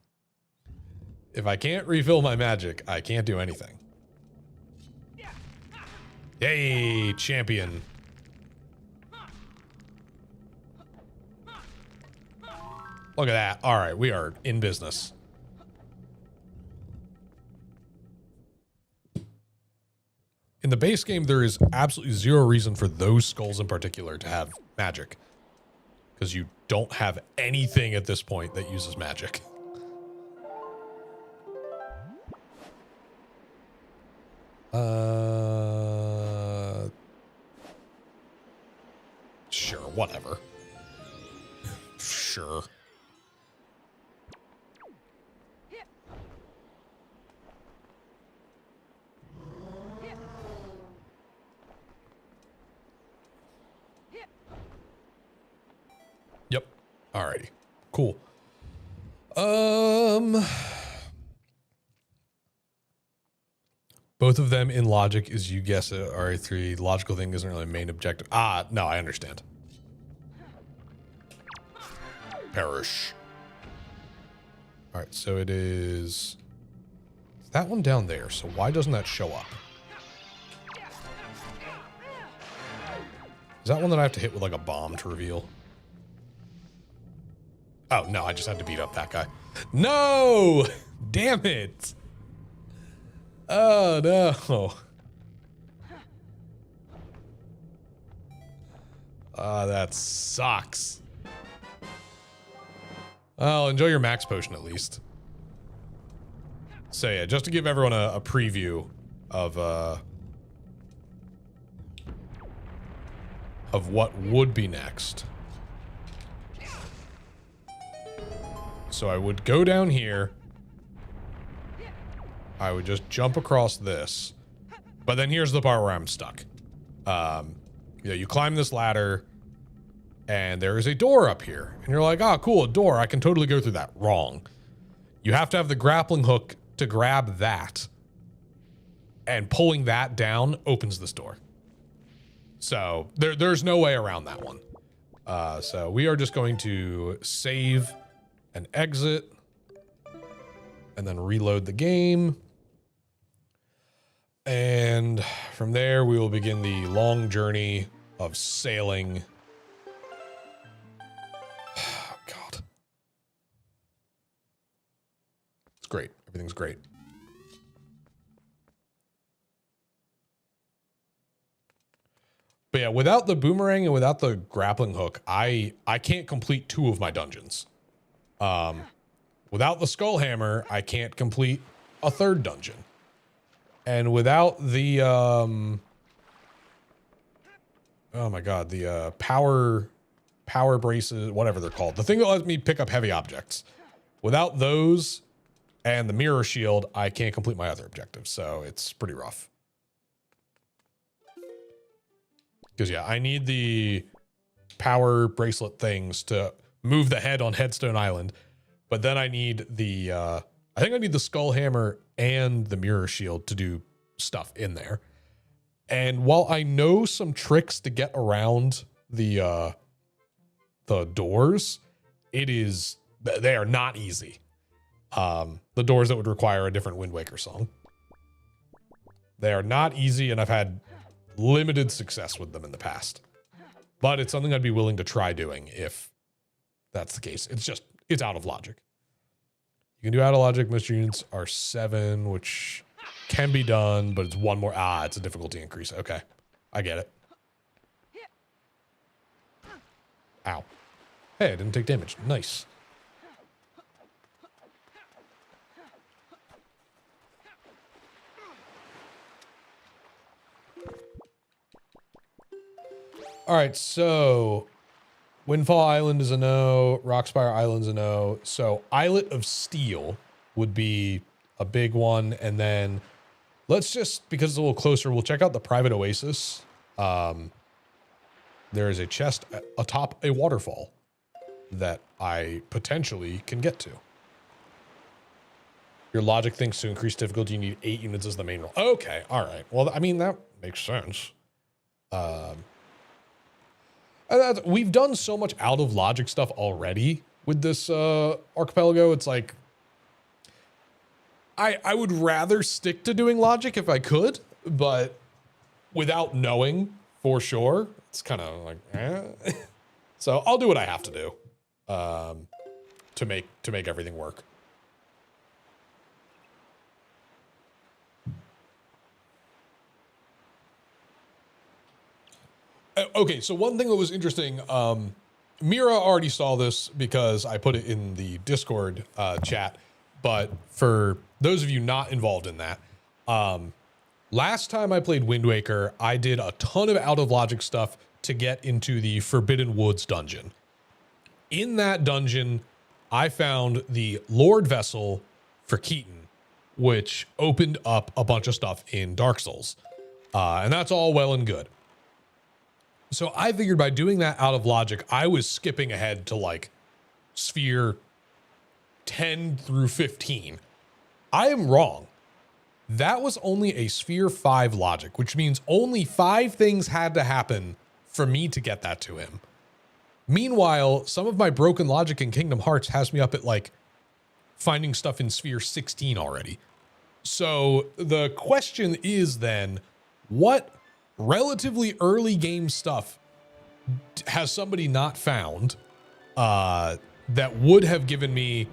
If I can't refill my magic, I can't do anything. Yay, champion. Look at that. All right, we are in business. In the base game, there is absolutely zero reason for those skulls in particular to have magic. Because you don't have anything at this point that uses magic. Sure, whatever. Sure. Yep. Alrighty. Cool. Both of them in logic is you guess it, RA3. Logical thing isn't really a main objective. Ah, no, I understand. Perish. All right, so it is that one down there. So why doesn't that show up? Is that one that I have to hit with like a bomb to reveal? Oh, no, I just had to beat up that guy. No! Damn it. Oh, no. Oh, that sucks. Well, enjoy your max potion at least. So yeah, just to give everyone a preview of what would be next. So I would go down here. I would just jump across this. But then here's the part where I'm stuck. You know, you climb this ladder and there is a door up here. And you're like, oh, cool, a door. I can totally go through that. Wrong. You have to have the grappling hook to grab that. And pulling that down opens this door. So there's no way around that one. So we are just going to save and exit and then reload the game. And from there, we will begin the long journey of sailing. God. It's great. Everything's great. But yeah, without the boomerang and without the grappling hook, I can't complete 2 of my dungeons. Without the skull hammer, I can't complete a 3rd dungeon. And without the oh my god, the power braces, whatever they're called, the thing that lets me pick up heavy objects. Without those and the mirror shield, I can't complete my other objectives. So it's pretty rough. Because, yeah, I need the power bracelet things to move the head on Headstone Island. But then I need the, I think I need the skull hammer and the mirror shield to do stuff in there. And while I know some tricks to get around the doors, they are not easy. The doors that would require a different Wind Waker song. They are not easy, and I've had limited success with them in the past, but it's something I'd be willing to try doing if that's the case. It's out of logic. You can do out of logic. Most units are 7, which can be done, but it's 1 more. It's a difficulty increase. Okay. I get it. Ow. Hey, I didn't take damage. Nice. All right, so Windfall Island is a no. Rockspire Island's a no. So Islet of Steel would be a big one. And then let's just, because it's a little closer, we'll check out the Private Oasis. There is a chest atop a waterfall that I potentially can get to. Your logic thinks to increase difficulty, you need 8 units as the main roll. Okay, all right. Well, I mean, that makes sense. We've done so much out of logic stuff already with this archipelago. It's like I would rather stick to doing logic if I could, but without knowing for sure, it's kind of like So I'll do what I have to do to make everything work. Okay, so one thing that was interesting, Mira already saw this because I put it in the Discord chat, but for those of you not involved in that, last time I played Wind Waker, I did a ton of out of logic stuff to get into the Forbidden Woods dungeon. In that dungeon, I found the Lord Vessel for Keaton, which opened up a bunch of stuff in Dark Souls. And that's all well and good. So I figured by doing that out of logic, I was skipping ahead to like sphere 10 through 15. I am wrong. That was only a sphere 5 logic, which means only 5 things had to happen for me to get that to him. Meanwhile, some of my broken logic in Kingdom Hearts has me up at like finding stuff in sphere 16 already. So the question is then, what relatively early game stuff has somebody not found that would have given me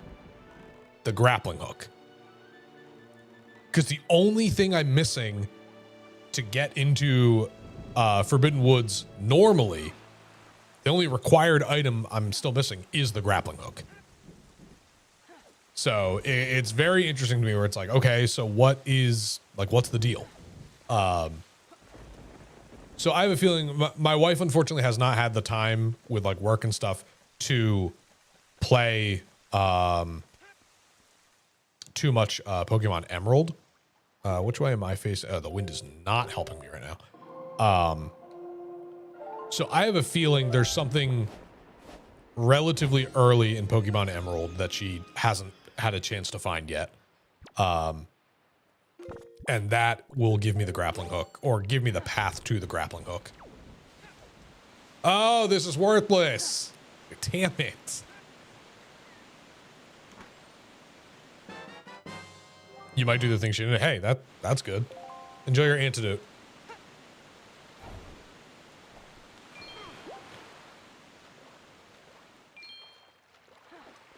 the grappling hook? Because the only thing I'm missing to get into Forbidden Woods normally, the only required item I'm still missing is the grappling hook. So it's very interesting to me where it's like, okay, so what's the deal? So I have a feeling my wife, unfortunately, has not had the time with like work and stuff to play too much Pokemon Emerald. Which way am I facing? Oh, the wind is not helping me right now. So I have a feeling there's something relatively early in Pokemon Emerald that she hasn't had a chance to find yet. And that will give me the grappling hook, or give me the path to the grappling hook. Oh, this is worthless. Damn it. You might do the thing she did. Hey, that's good. Enjoy your antidote.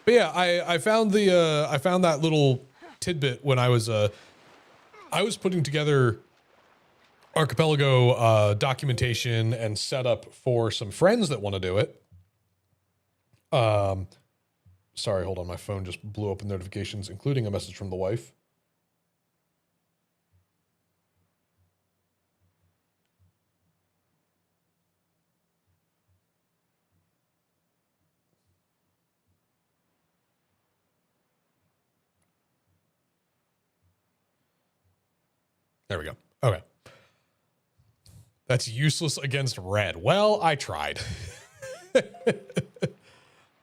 But yeah, I found that little tidbit when I was putting together Archipelago documentation and setup for some friends that want to do it. Sorry, hold on, my phone just blew up in notifications, including a message from the wife. There we go. Okay. That's useless against red. Well, I tried.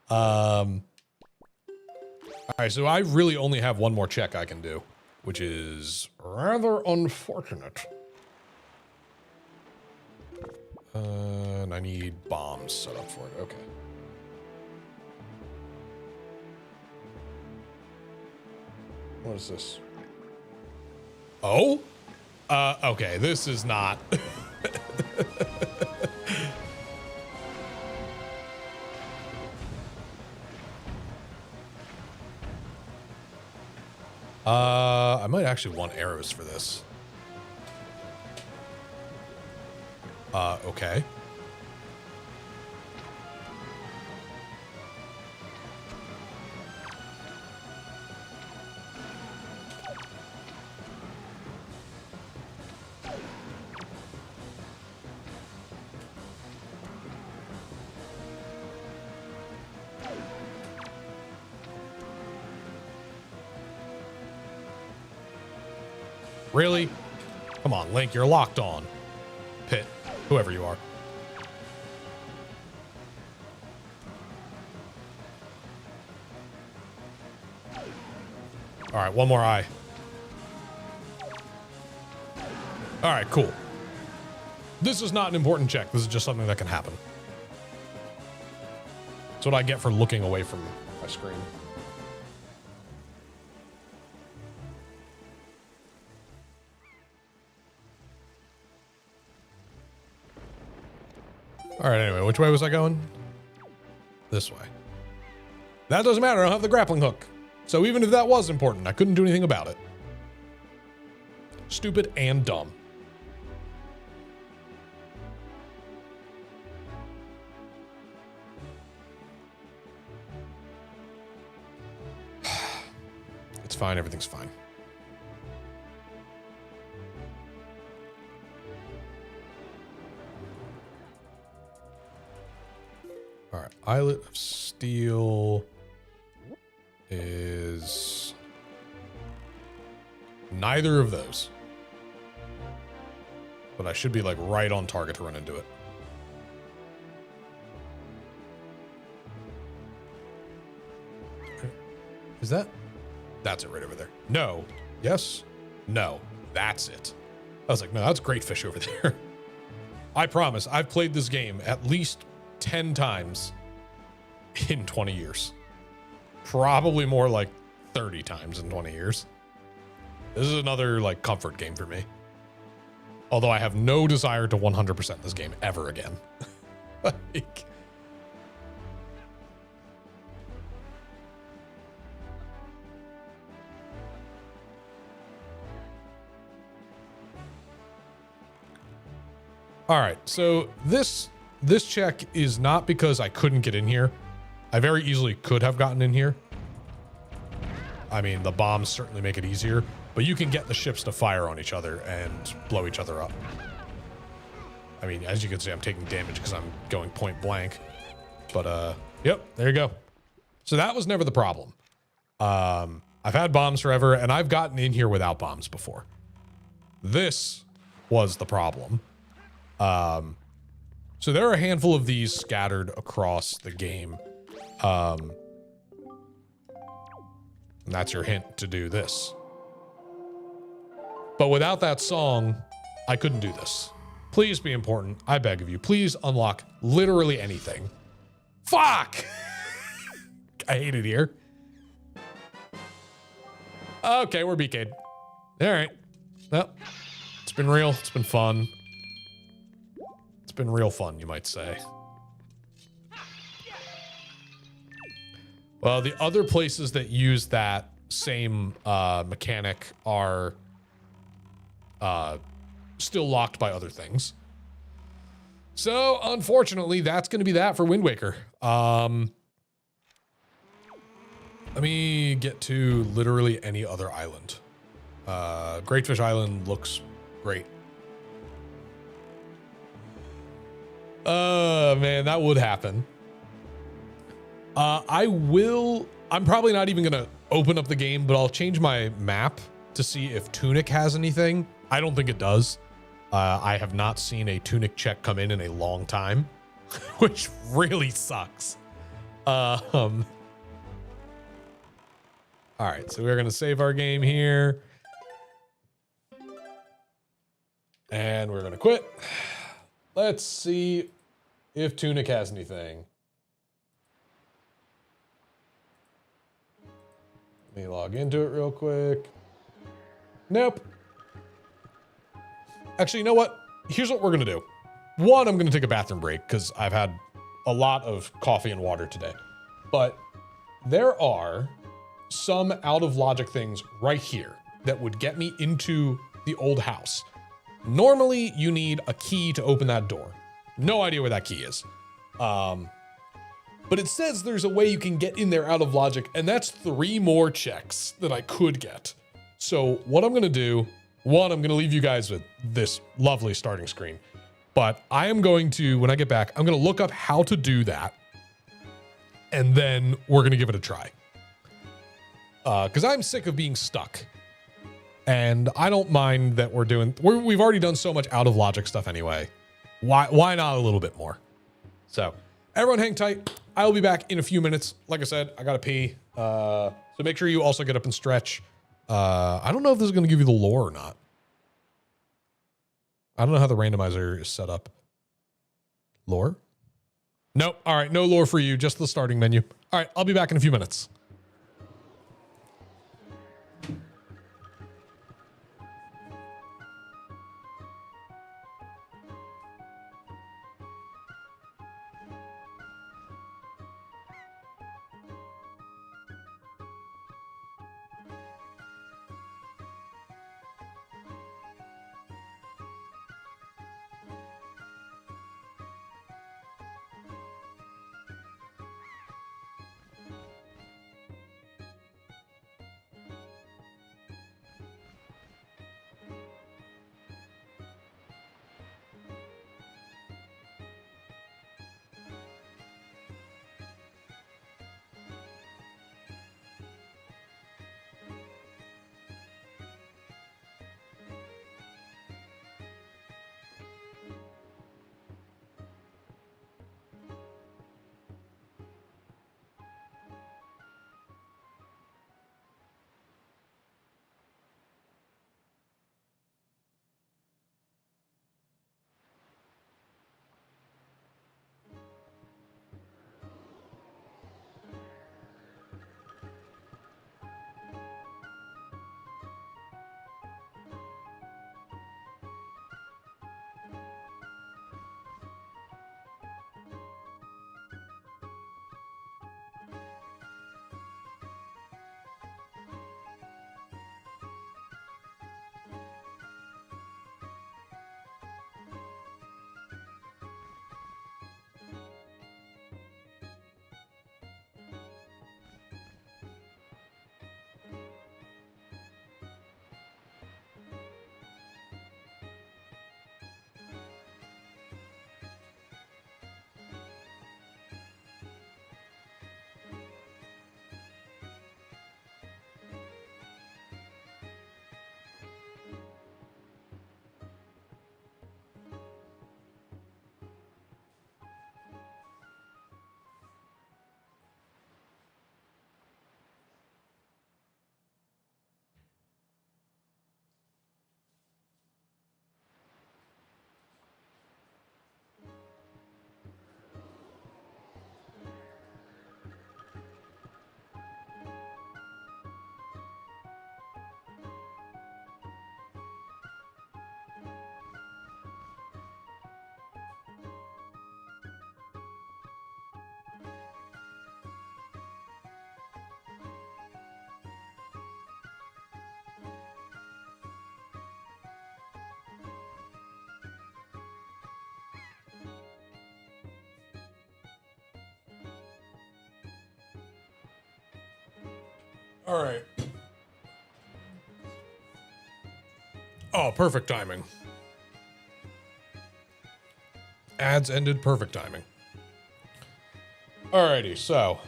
All right, so I really only have one more check I can do, which is rather unfortunate. And I need bombs set up for it. Okay. What is this? Oh? Okay, this is not. I might actually want arrows for this. Okay. Really? Come on, Link, you're locked on. Pit, whoever you are. All right, one more eye. All right, cool. This is not an important check. This is just something that can happen. That's what I get for looking away from my screen. All right, anyway, which way was I going? This way. That doesn't matter. I don't have the grappling hook. So even if that was important, I couldn't do anything about it. Stupid and dumb. It's fine. Everything's fine. All right, Islet of Steel is neither of those. But I should be like right on target to run into it. Is that? That's it right over there. No. Yes. No. That's it. I was like, no, that's great fish over there. I promise, I've played this game at least 10 times in 20 years. Probably more like 30 times in 20 years. This is another like comfort game for me. Although I have no desire to 100% this game ever again. Like, all right, so this check is not because I couldn't get in here. I very easily could have gotten in here. I mean, the bombs certainly make it easier, but you can get the ships to fire on each other and blow each other up. I mean, as you can see, I'm taking damage because I'm going point blank. But, yep, there you go. So that was never the problem. I've had bombs forever, and I've gotten in here without bombs before. This was the problem. So there are a handful of these scattered across the game. And that's your hint to do this. But without that song, I couldn't do this. Please be important. I beg of you. Please unlock literally anything. Fuck! I hate it here. Okay, we're BK'd. All right. Well, it's been real. It's been fun. It's been real fun, you might say. Well, the other places that use that same mechanic are still locked by other things. So, unfortunately, that's going to be that for Wind Waker. Let me get to literally any other island. Great Fish Island looks great. Man, that would happen. I'm probably not even going to open up the game, but I'll change my map to see if Tunic has anything. I don't think it does. I have not seen a Tunic check come in a long time, which really sucks. All right, so we're going to save our game here. And we're going to quit. Let's see if Tunic has anything. Let me log into it real quick. Nope. Actually, you know what? Here's what we're going to do. One, I'm going to take a bathroom break because I've had a lot of coffee and water today. But there are some out of logic things right here that would get me into the old house. Normally, you need a key to open that door. No idea where that key is. But it says there's a way you can get in there out of logic, and that's 3 more checks that I could get. So what I'm going to do, one, I'm going to leave you guys with this lovely starting screen. But I am going to, when I get back, I'm going to look up how to do that. And then we're going to give it a try. Because I'm sick of being stuck. And I don't mind that we've already done so much out of logic stuff anyway. Why not a little bit more? So everyone hang tight. I will be back in a few minutes. Like I said, I gotta pee. So make sure you also get up and stretch. I don't know if this is gonna give you the lore or not. I don't know how the randomizer is set up. Lore? Nope. All right, no lore for you, just the starting menu. All right, I'll be back in a few minutes. All right. Oh, perfect timing. Ads ended, perfect timing. Alrighty, so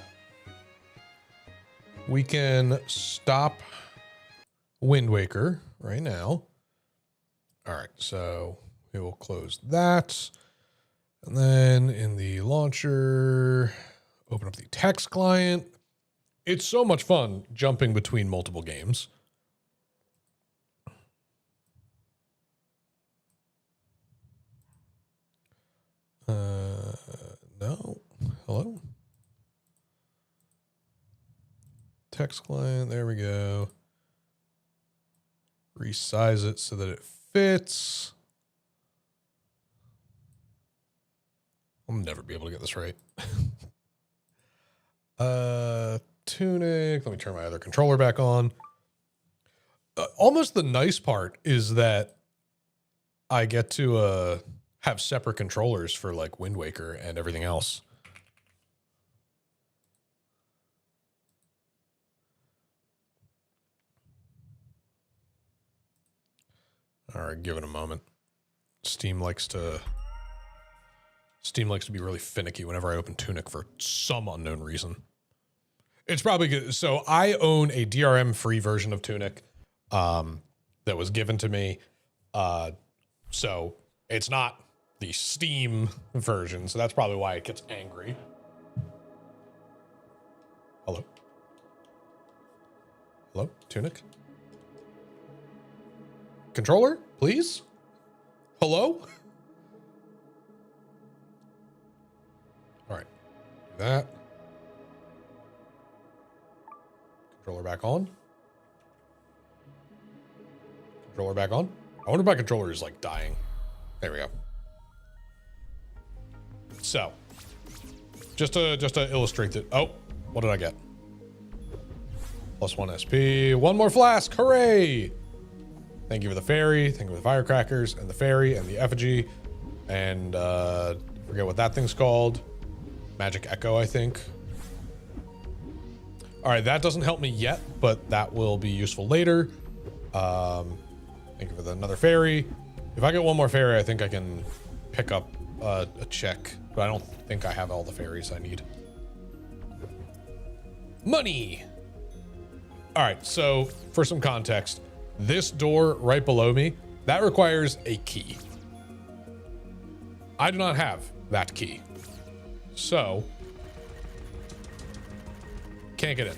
we can stop Wind Waker right now. All right, so we will close that. And then in the launcher, open up the text client. It's so much fun jumping between multiple games. No. Hello? Text client. There we go. Resize it so that it fits. I'll never be able to get this right. Tunic. Let me turn my other controller back on. Almost the nice part is that I get to have separate controllers for like Wind Waker and everything else. All right, give it a moment. Steam likes to be really finicky whenever I open Tunic for some unknown reason. It's probably good. So I own a DRM free version of Tunic that was given to me. So it's not the Steam version. So that's probably why it gets angry. Hello? Hello? Tunic? Controller, please? Hello? All right. Do that. Controller back on. Controller back on. I wonder if my controller is like dying. There we go. So, just to illustrate that. Oh, what did I get? +1 SP. One more flask. Hooray! Thank you for the fairy. Thank you for the firecrackers and the fairy and the effigy. And forget what that thing's called. Magic Echo, I think. All right, that doesn't help me yet, but that will be useful later. Thank you for another fairy. If I get one more fairy, I think I can pick up a check, but I don't think I have all the fairies I need. Money. All right, so for some context, this door right below me, that requires a key. I do not have that key. So, can't get in.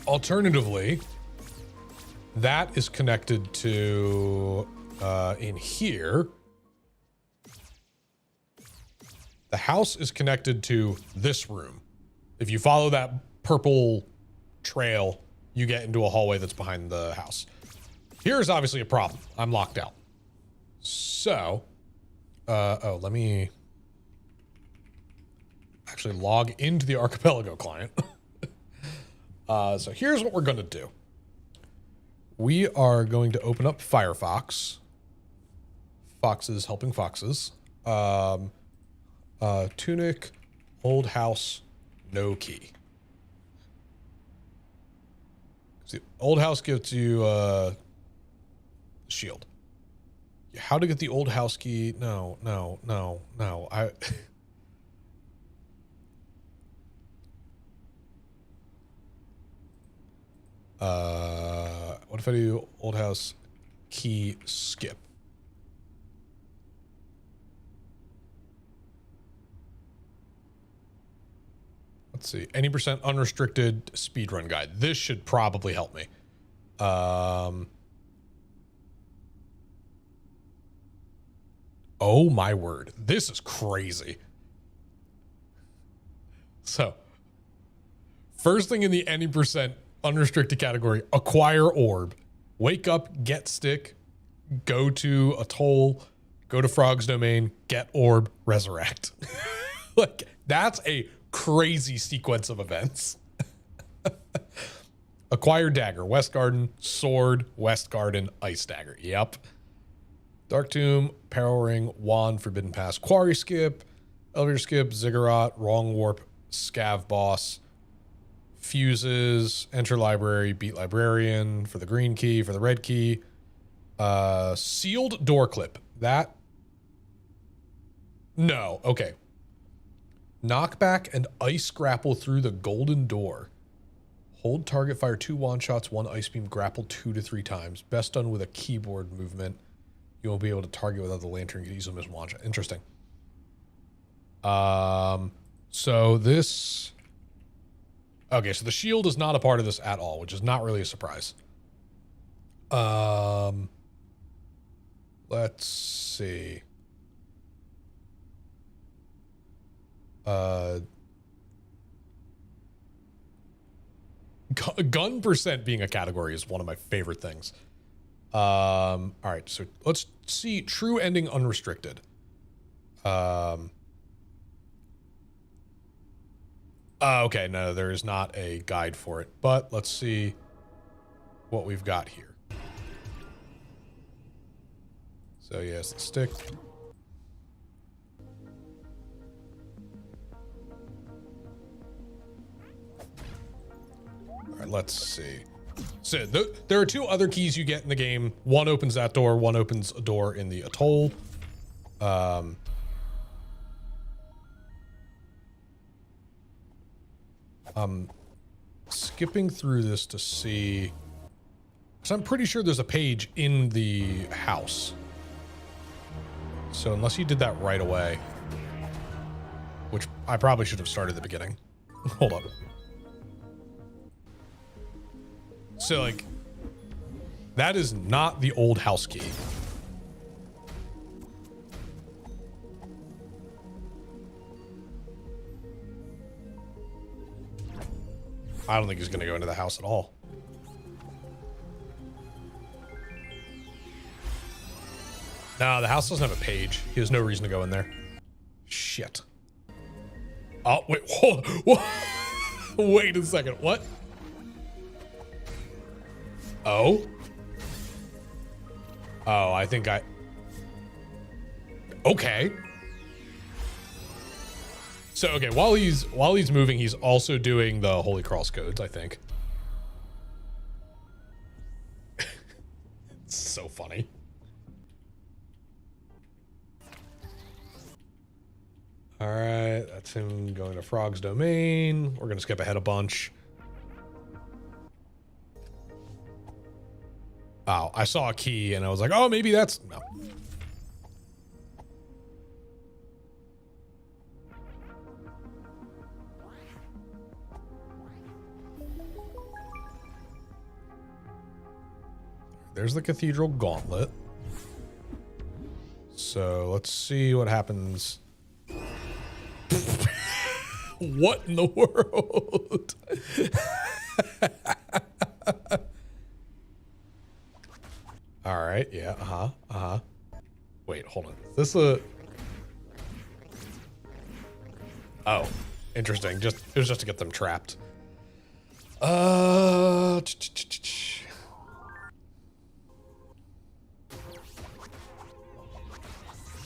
Alternatively, that is connected to in here. The house is connected to this room. If you follow that purple trail, you get into a hallway that's behind the house. Here's obviously a problem. I'm locked out. So, oh, let me actually log into the Archipelago client. So here's what we're going to do. We are going to open up Firefox. Foxes helping foxes. Tunic, old house, no key. The old house gives you shield. How to get the old house key? No. What if I do old house key skip? Let's see. Any percent unrestricted speedrun guide. This should probably help me. Oh my word. This is crazy. So, first thing in the any percent unrestricted category, acquire orb. Wake up, get stick, go to atoll, go to frog's domain, get orb, resurrect. Like, that's a crazy sequence of events. Acquire dagger, West Garden, sword, West Garden, ice dagger. Yep. Dark Tomb, Peril Ring, Wand, Forbidden Pass, Quarry Skip, Elevator Skip, Ziggurat, Wrong Warp, Scav Boss, Fuses, enter library, beat librarian for the green key, for the red key. Sealed door clip. That. No. Okay. Knockback and ice grapple through the golden door. Hold target, fire 2 wand shots, 1 ice beam, grapple 2 to 3 times. Best done with a keyboard movement. You won't be able to target without the lantern. You can easily miss wand shot. Interesting. So this... Okay, so the shield is not a part of this at all, which is not really a surprise. Let's see. Gun percent being a category is one of my favorite things. All right, so let's see. True ending unrestricted. Okay, no, there is not a guide for it, but let's see what we've got here. So yes, the stick. All right, let's see. So there are 2 other keys you get in the game. One opens that door, one opens a door in the atoll. I'm skipping through this to see, because I'm pretty sure there's a page in the house. So unless you did that right away, which I probably should have started at the beginning. Hold up. So like, that is not the old house key. I don't think he's going to go into the house at all. No, the house doesn't have a page. He has no reason to go in there. Shit. Oh, wait. Whoa. Wait a second. What? Oh? Oh, I think I... Okay. So, okay, while he's moving, he's also doing the Holy Cross codes, I think. It's so funny. All right, that's him going to Frog's domain. We're going to skip ahead a bunch. Oh, I saw a key and I was like, oh, maybe that's... No. There's the Cathedral Gauntlet. So let's see what happens. What in the world? All right. Yeah. Wait, hold on. Is this a... Oh, interesting. It was just to get them trapped.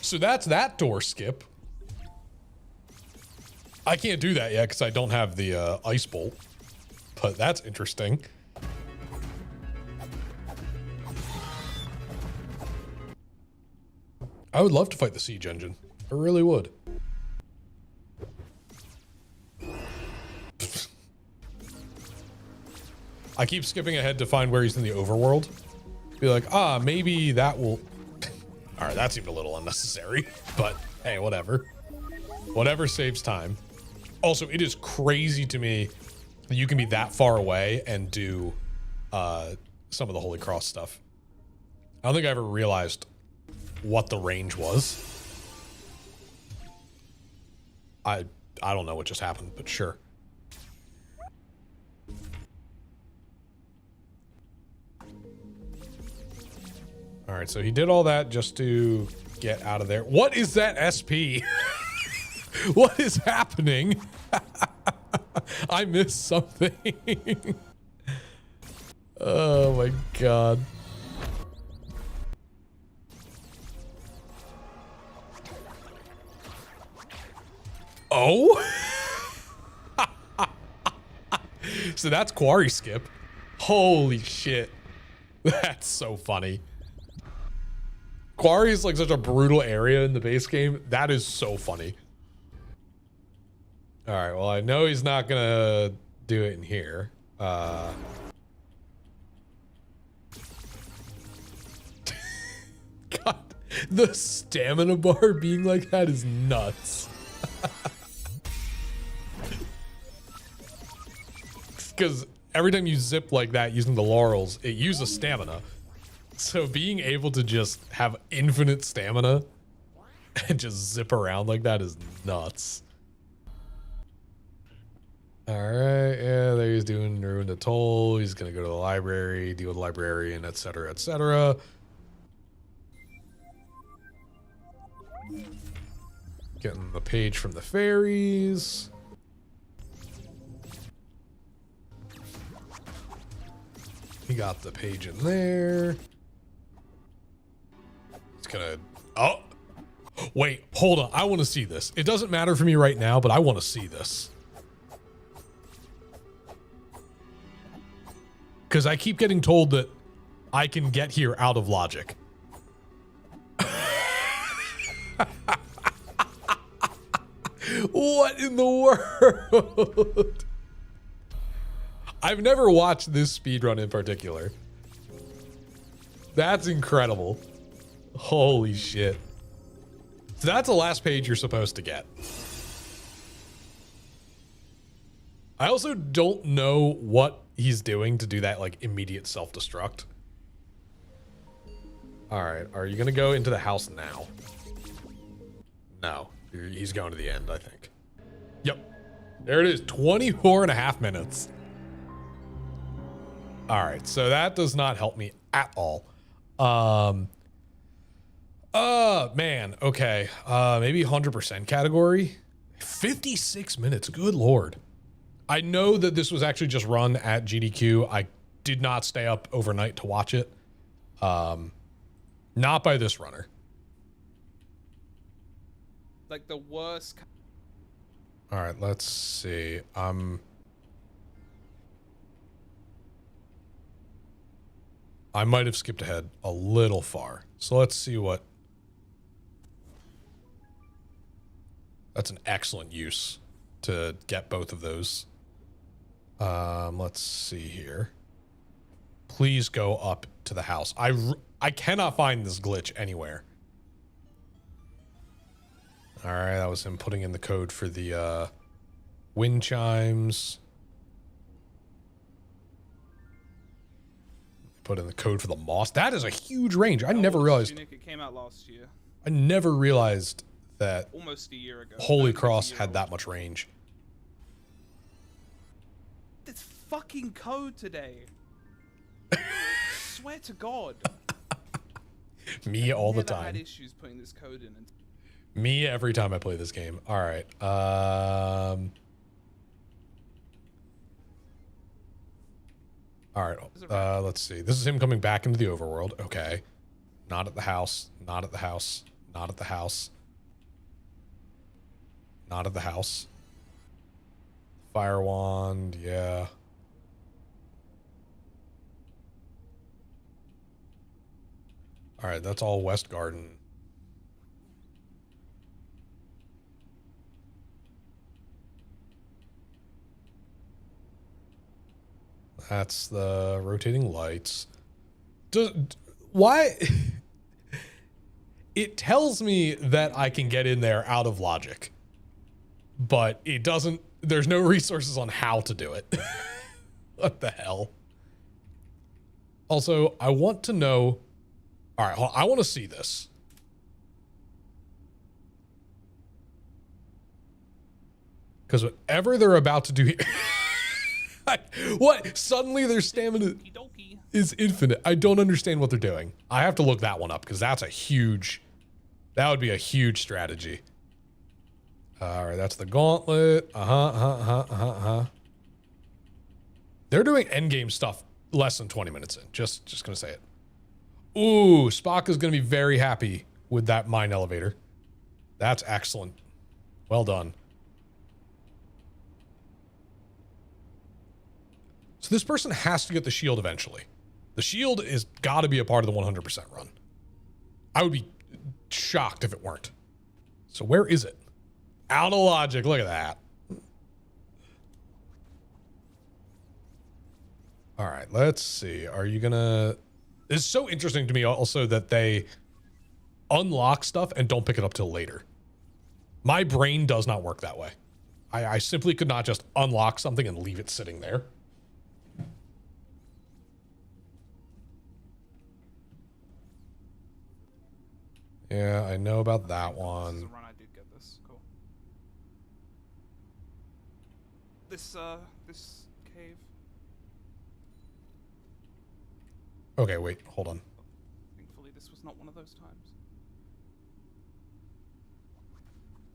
So that's that door skip. I can't do that yet because I don't have the ice bolt, but that's interesting. I would love to fight the siege engine. I really would. I keep skipping ahead to find where he's in the overworld. Be like, maybe that will... All right, that seemed a little unnecessary, but hey, whatever. Whatever saves time. Also, it is crazy to me that you can be that far away and do some of the Holy Cross stuff. I don't think I ever realized what the range was. I don't know what just happened, but sure. All right, so he did all that just to get out of there. What is that SP? What is happening? I missed something. Oh my God. Oh? So that's quarry skip. Holy shit. That's so funny. Quarry is like such a brutal area in the base game. That is so funny. All right, well, I know he's not gonna do it in here. God, the stamina bar being like that is nuts. Because every time you zip like that using the laurels, it uses stamina. So being able to just have infinite stamina and just zip around like that is nuts. All right, yeah, there he's doing Ruin the Toll. He's gonna go to the library, deal with the librarian, etc., etc. Getting the page from the fairies. He got the page in there. It's gonna, oh, wait, hold on. I want to see this. It doesn't matter for me right now, but I want to see this. Because I keep getting told that I can get here out of logic. What in the world? I've never watched this speedrun in particular. That's incredible. Holy shit. So that's the last page you're supposed to get. I also don't know what he's doing to do that like immediate self-destruct. All right, are you gonna go into the house now? No, he's going to the end, I think. Yep, there it is, 24.5 minutes. All right, so that does not help me at all. Man, okay, maybe 100% category. 56 minutes, good Lord. I know that this was actually just run at GDQ. I did not stay up overnight to watch it. Not by this runner. Like the worst. All right, let's see. I might have skipped ahead a little far. So let's see what. That's an excellent use to get both of those. Let's see here. Please go up to the house. I cannot find this glitch anywhere. All right, that was him putting in the code for the wind chimes. Put in the code for the moss. That is a huge range. I never realized. It came out last year. I never realized that Almost a year ago. Holy Cross had that much range. It's fucking code today. Swear to God. Me all the Never had time. issues putting this code in. Me every time I play this game. All right. All right. Let's see. This is him coming back into the overworld. Okay. Not at the house. Not at the house. Not at the house. Not at the house. Fire wand. Yeah. All right. That's all West Garden. That's the rotating lights. Why? It tells me that I can get in there out of logic, but it doesn't. There's no resources on how to do it. What the hell? Also, I want to know. All right, I want to see this. Because whatever they're about to do here. What? Suddenly their stamina is infinite. I don't understand what they're doing. I have to look that one up because that's a huge, that would be a huge strategy. All right, that's the gauntlet. They're doing endgame stuff less than 20 minutes in. Just gonna say it. Ooh, Spock is gonna be very happy with that mine elevator. That's excellent. Well done. So this person has to get the shield eventually. The shield is got to be a part of the 100% run. I would be shocked if it weren't. So where is it? Out of logic. Look at that. All right, let's see. Are you gonna... It's so interesting to me also that they unlock stuff and don't pick it up till later. My brain does not work that way. I simply could not just unlock something and leave it sitting there. Yeah, I know about that This is one. the run I did get this. Cool. This cave. Okay, wait, hold on. Thankfully, this was not one of those times.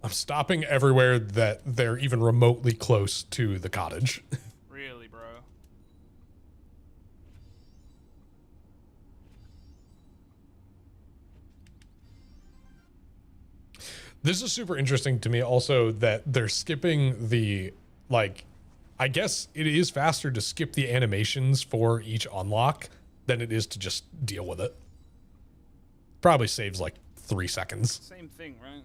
I'm stopping everywhere that they're even remotely close to the cottage. Really, bro. This is super interesting to me also that they're skipping the, like, I guess it is faster to skip the animations for each unlock than it is to just deal with it. Probably saves like 3 seconds. Same thing, right?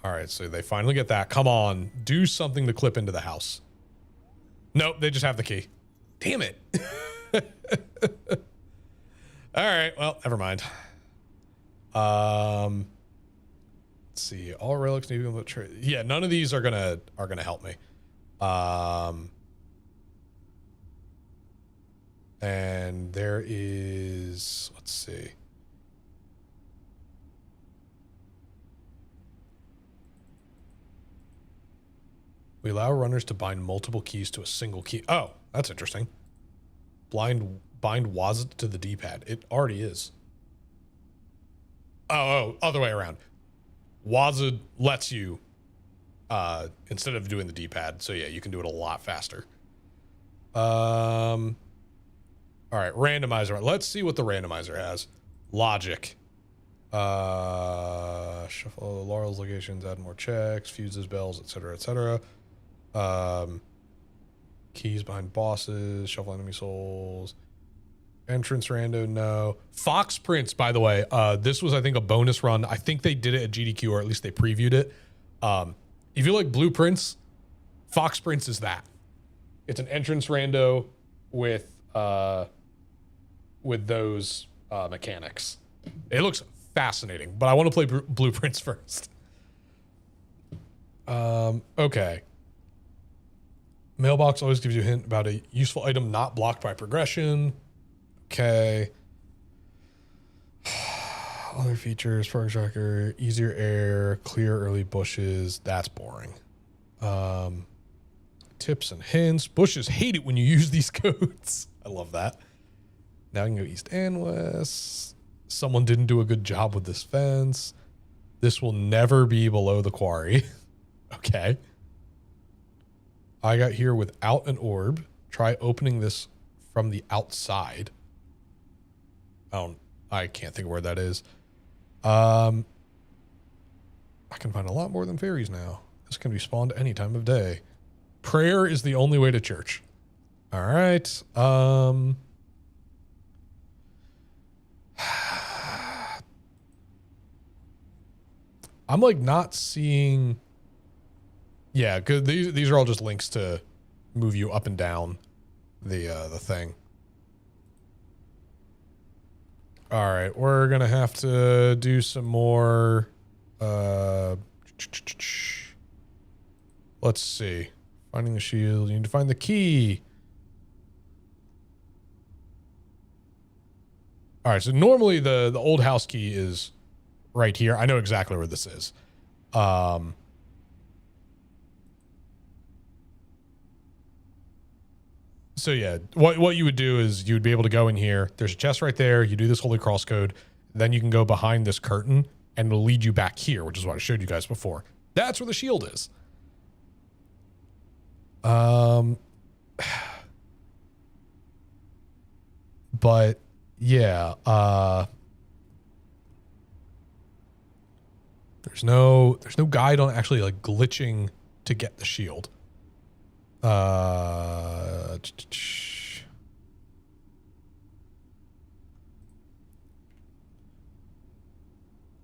All right, so they finally get that. Come on, do something to clip into the house. Nope, they just have the key. Damn it. All right, well, never mind. Let's see. All relics need to be yeah, none of these are gonna help me. And there is, let's see. We allow runners to bind multiple keys to a single key. Oh, that's interesting. Bind WASD to the D-pad. It already is. Oh, other way around. WASD lets you, instead of doing the D-pad. So yeah, you can do it a lot faster. All right, randomizer. Let's see what the randomizer has. Logic. Shuffle Laurel's locations, add more checks, fuses, bells, etc., etc. Keys behind bosses, shuffle enemy souls. Entrance rando, no. Fox Prince, by the way, this was, I think, a bonus run. I think they did it at GDQ, or at least they previewed it. If you like Blueprints, Fox Prince is that. It's an entrance rando with those mechanics. It looks fascinating, but I want to play Blueprints first. Okay. Mailbox always gives you a hint about a useful item not blocked by progression. Okay. Other features, progress tracker, easier air, clear early bushes. That's boring. Tips and hints. Bushes hate it when you use these codes. I love that. Now I can go east and west. Someone didn't do a good job with this fence. This will never be below the quarry. Okay. I got here without an orb. Try opening this from the outside. I can't think of where that is. I can find a lot more than fairies now. This can be spawned any time of day. Prayer is the only way to church. All right. I'm like not seeing. Yeah, good. These are all just links to move you up and down the thing. All right, we're gonna have to do some more. Let's see. Finding the shield. You need to find the key. All right, so normally the old house key is right here. I know exactly where this is. So yeah, what you would do is you would be able to go in here. There's a chest right there. You do this Holy Cross code. Then you can go behind this curtain and it'll lead you back here, which is what I showed you guys before. That's where the shield is. But yeah, there's no guide on actually like glitching to get the shield.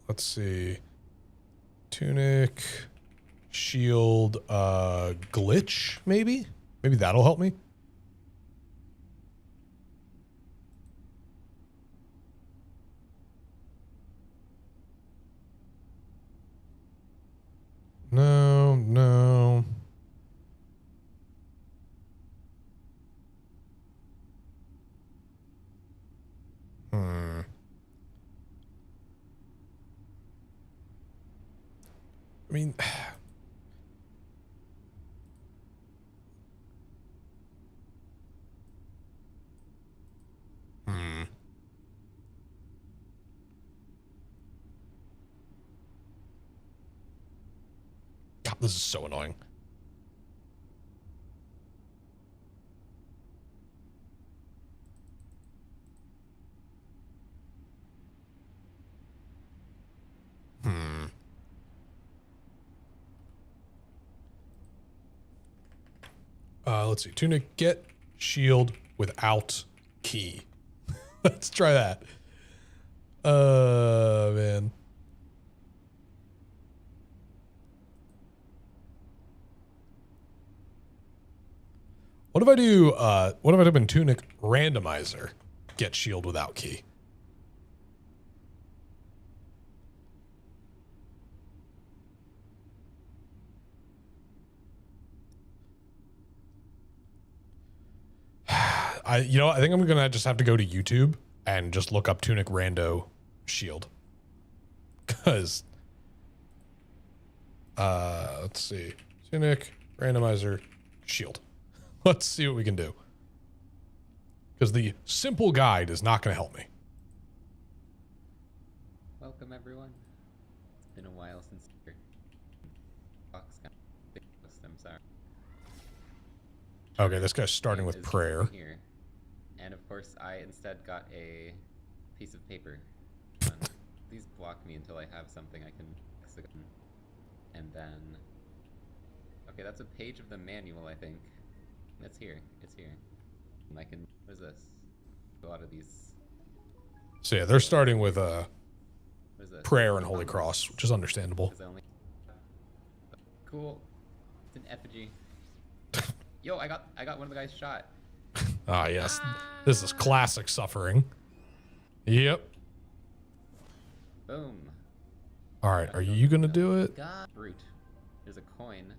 Let's see. Tunic, shield, glitch, maybe? Maybe that'll help me. No, no. I mean, God, this is so annoying. Let's see. Tunic, get shield without key. Let's try that. Man. What if I do, what if I type in Tunic randomizer, get shield without key? You know, I think I'm gonna just have to go to YouTube and just look up Tunic Rando Shield. Cause let's see. Tunic Randomizer Shield. Let's see what we can do. Because the simple guide is not gonna help me. Welcome everyone. It's been a while since your box got big. I'm sorry. Okay, this guy's starting with prayer. Here. And of course, I instead got a piece of paper. Please block me until I have something I can hexagon. And then, okay, that's a page of the manual, I think. It's here. It's here. And I can. What is this? A lot of these. So yeah, they're starting with What is this? prayer and Holy Cross, which is understandable. Cool. It's an effigy. Yo, I got one of the guys shot. Ah, yes. This is classic suffering. Yep. Boom. All right, are you gonna do it? God. Brute. There's a coin.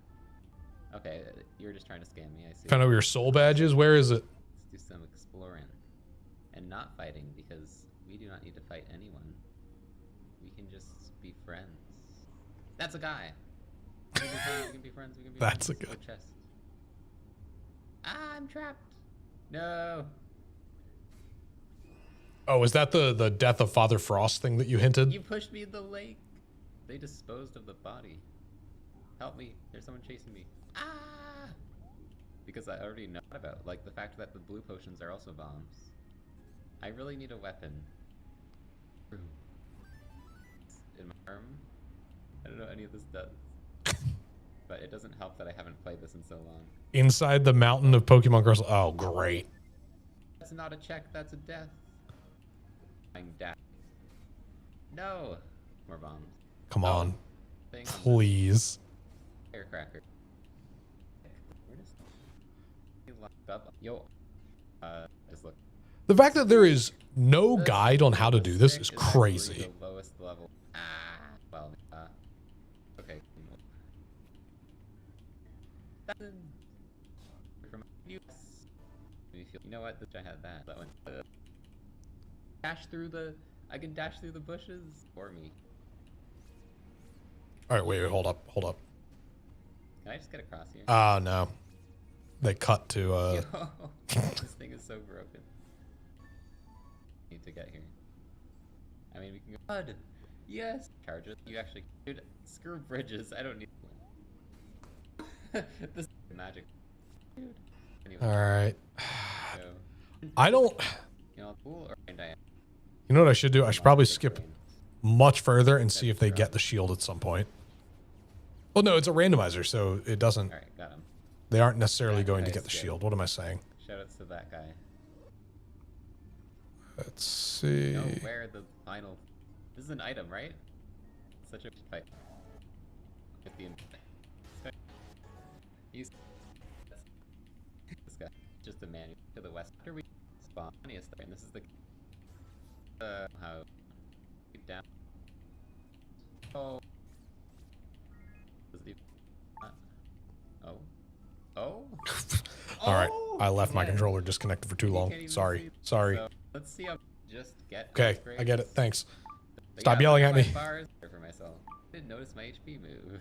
Okay, you're just trying to scam me, I see. Find out where your soul badge is. Where is it? Let's do some exploring. And not fighting, because we do not need to fight anyone. We can just be friends. That's a guy! We can be friends, we can be friends, we can be That's friends. a guy. Chest. Ah, I'm trapped! No! Oh, is that the death of Father Frost thing that you hinted? You pushed me in the lake! They disposed of the body. Help me, there's someone chasing me. Ah! Because I already know about, like, the fact that the blue potions are also bombs. I really need a weapon. In my arm? I don't know what any of this does. But it doesn't help that I haven't played this in so long. Inside the mountain of Pokemon Crystal. Oh, great. That's not a check, that's a death. I'm dead. No! More bombs. Come on. Thing. Please. Firecracker. Where does he locked up? Yo. Just look. The fact that there is no guide on how to do this is Stick actually crazy. the lowest level. Ah. Well. Okay. From you know what? I had that. That one. Dash through the. I can dash through the bushes for me. All right, wait, hold up. Can I just get across here? Oh, no. They cut to, Yo, this thing is so broken. Need to get here. I mean, we can go. God, yes. Charge it. You actually, dude. Screw bridges. I don't need one. This is magic. Dude. Anyway, all right. so, I don't, you know, cool or Diana. you know what I should do? I should probably skip much further and see if they get the shield at some point. Well, no, it's a randomizer, so it doesn't, All right, got him. They aren't necessarily That going to guy's get the good. shield. What am I saying? Shoutouts to that guy. Let's see. No, where the final. This is an item, right? Such a fight. With the. He's. This guy. Just a man to the west. After we spawn, and this is the. How. Deep down. Oh. Oh. Oh. All right. Oh! I left my Yeah. controller disconnected for too You long. can't even Sorry. see- Sorry. So, let's see how just get. Okay. upgrades. I get it. Thanks. But Stop yeah, yelling at me. 5 bars for myself. I didn't notice my HP move.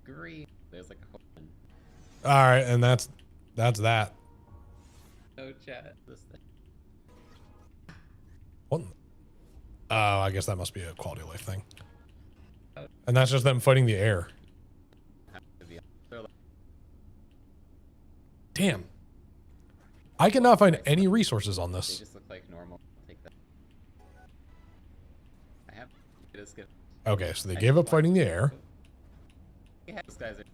Green. There's like a whole one. All right. And that's that. No chat. This thing. What? Oh, I guess that must be a quality of life thing. And that's just them fighting the air. Have to be- they're like- Damn. I cannot find any resources on They this. just look like normal. I'll take that. I have to just skip. Okay, so they gave up fighting the air. Yeah, those guys are.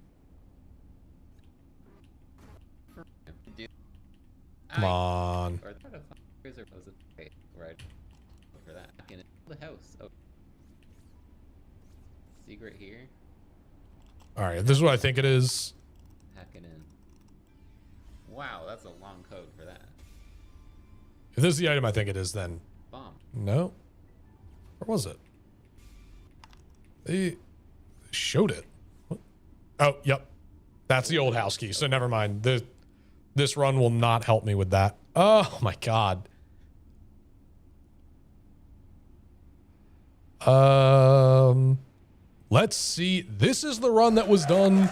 Dude. Come on. Or they're the fuckers or was it? Okay, right. For that. In the house. Oh. Secret here. All right, this is what I think it is. Hacking in. Wow, that's a long code for that. If this is the item I think it is, then Bomb. no. Where was it? They showed it. What? Oh, yep. That's the old house key. So never mind. This run will not help me with that. Oh my god. Let's see. This is the run that was done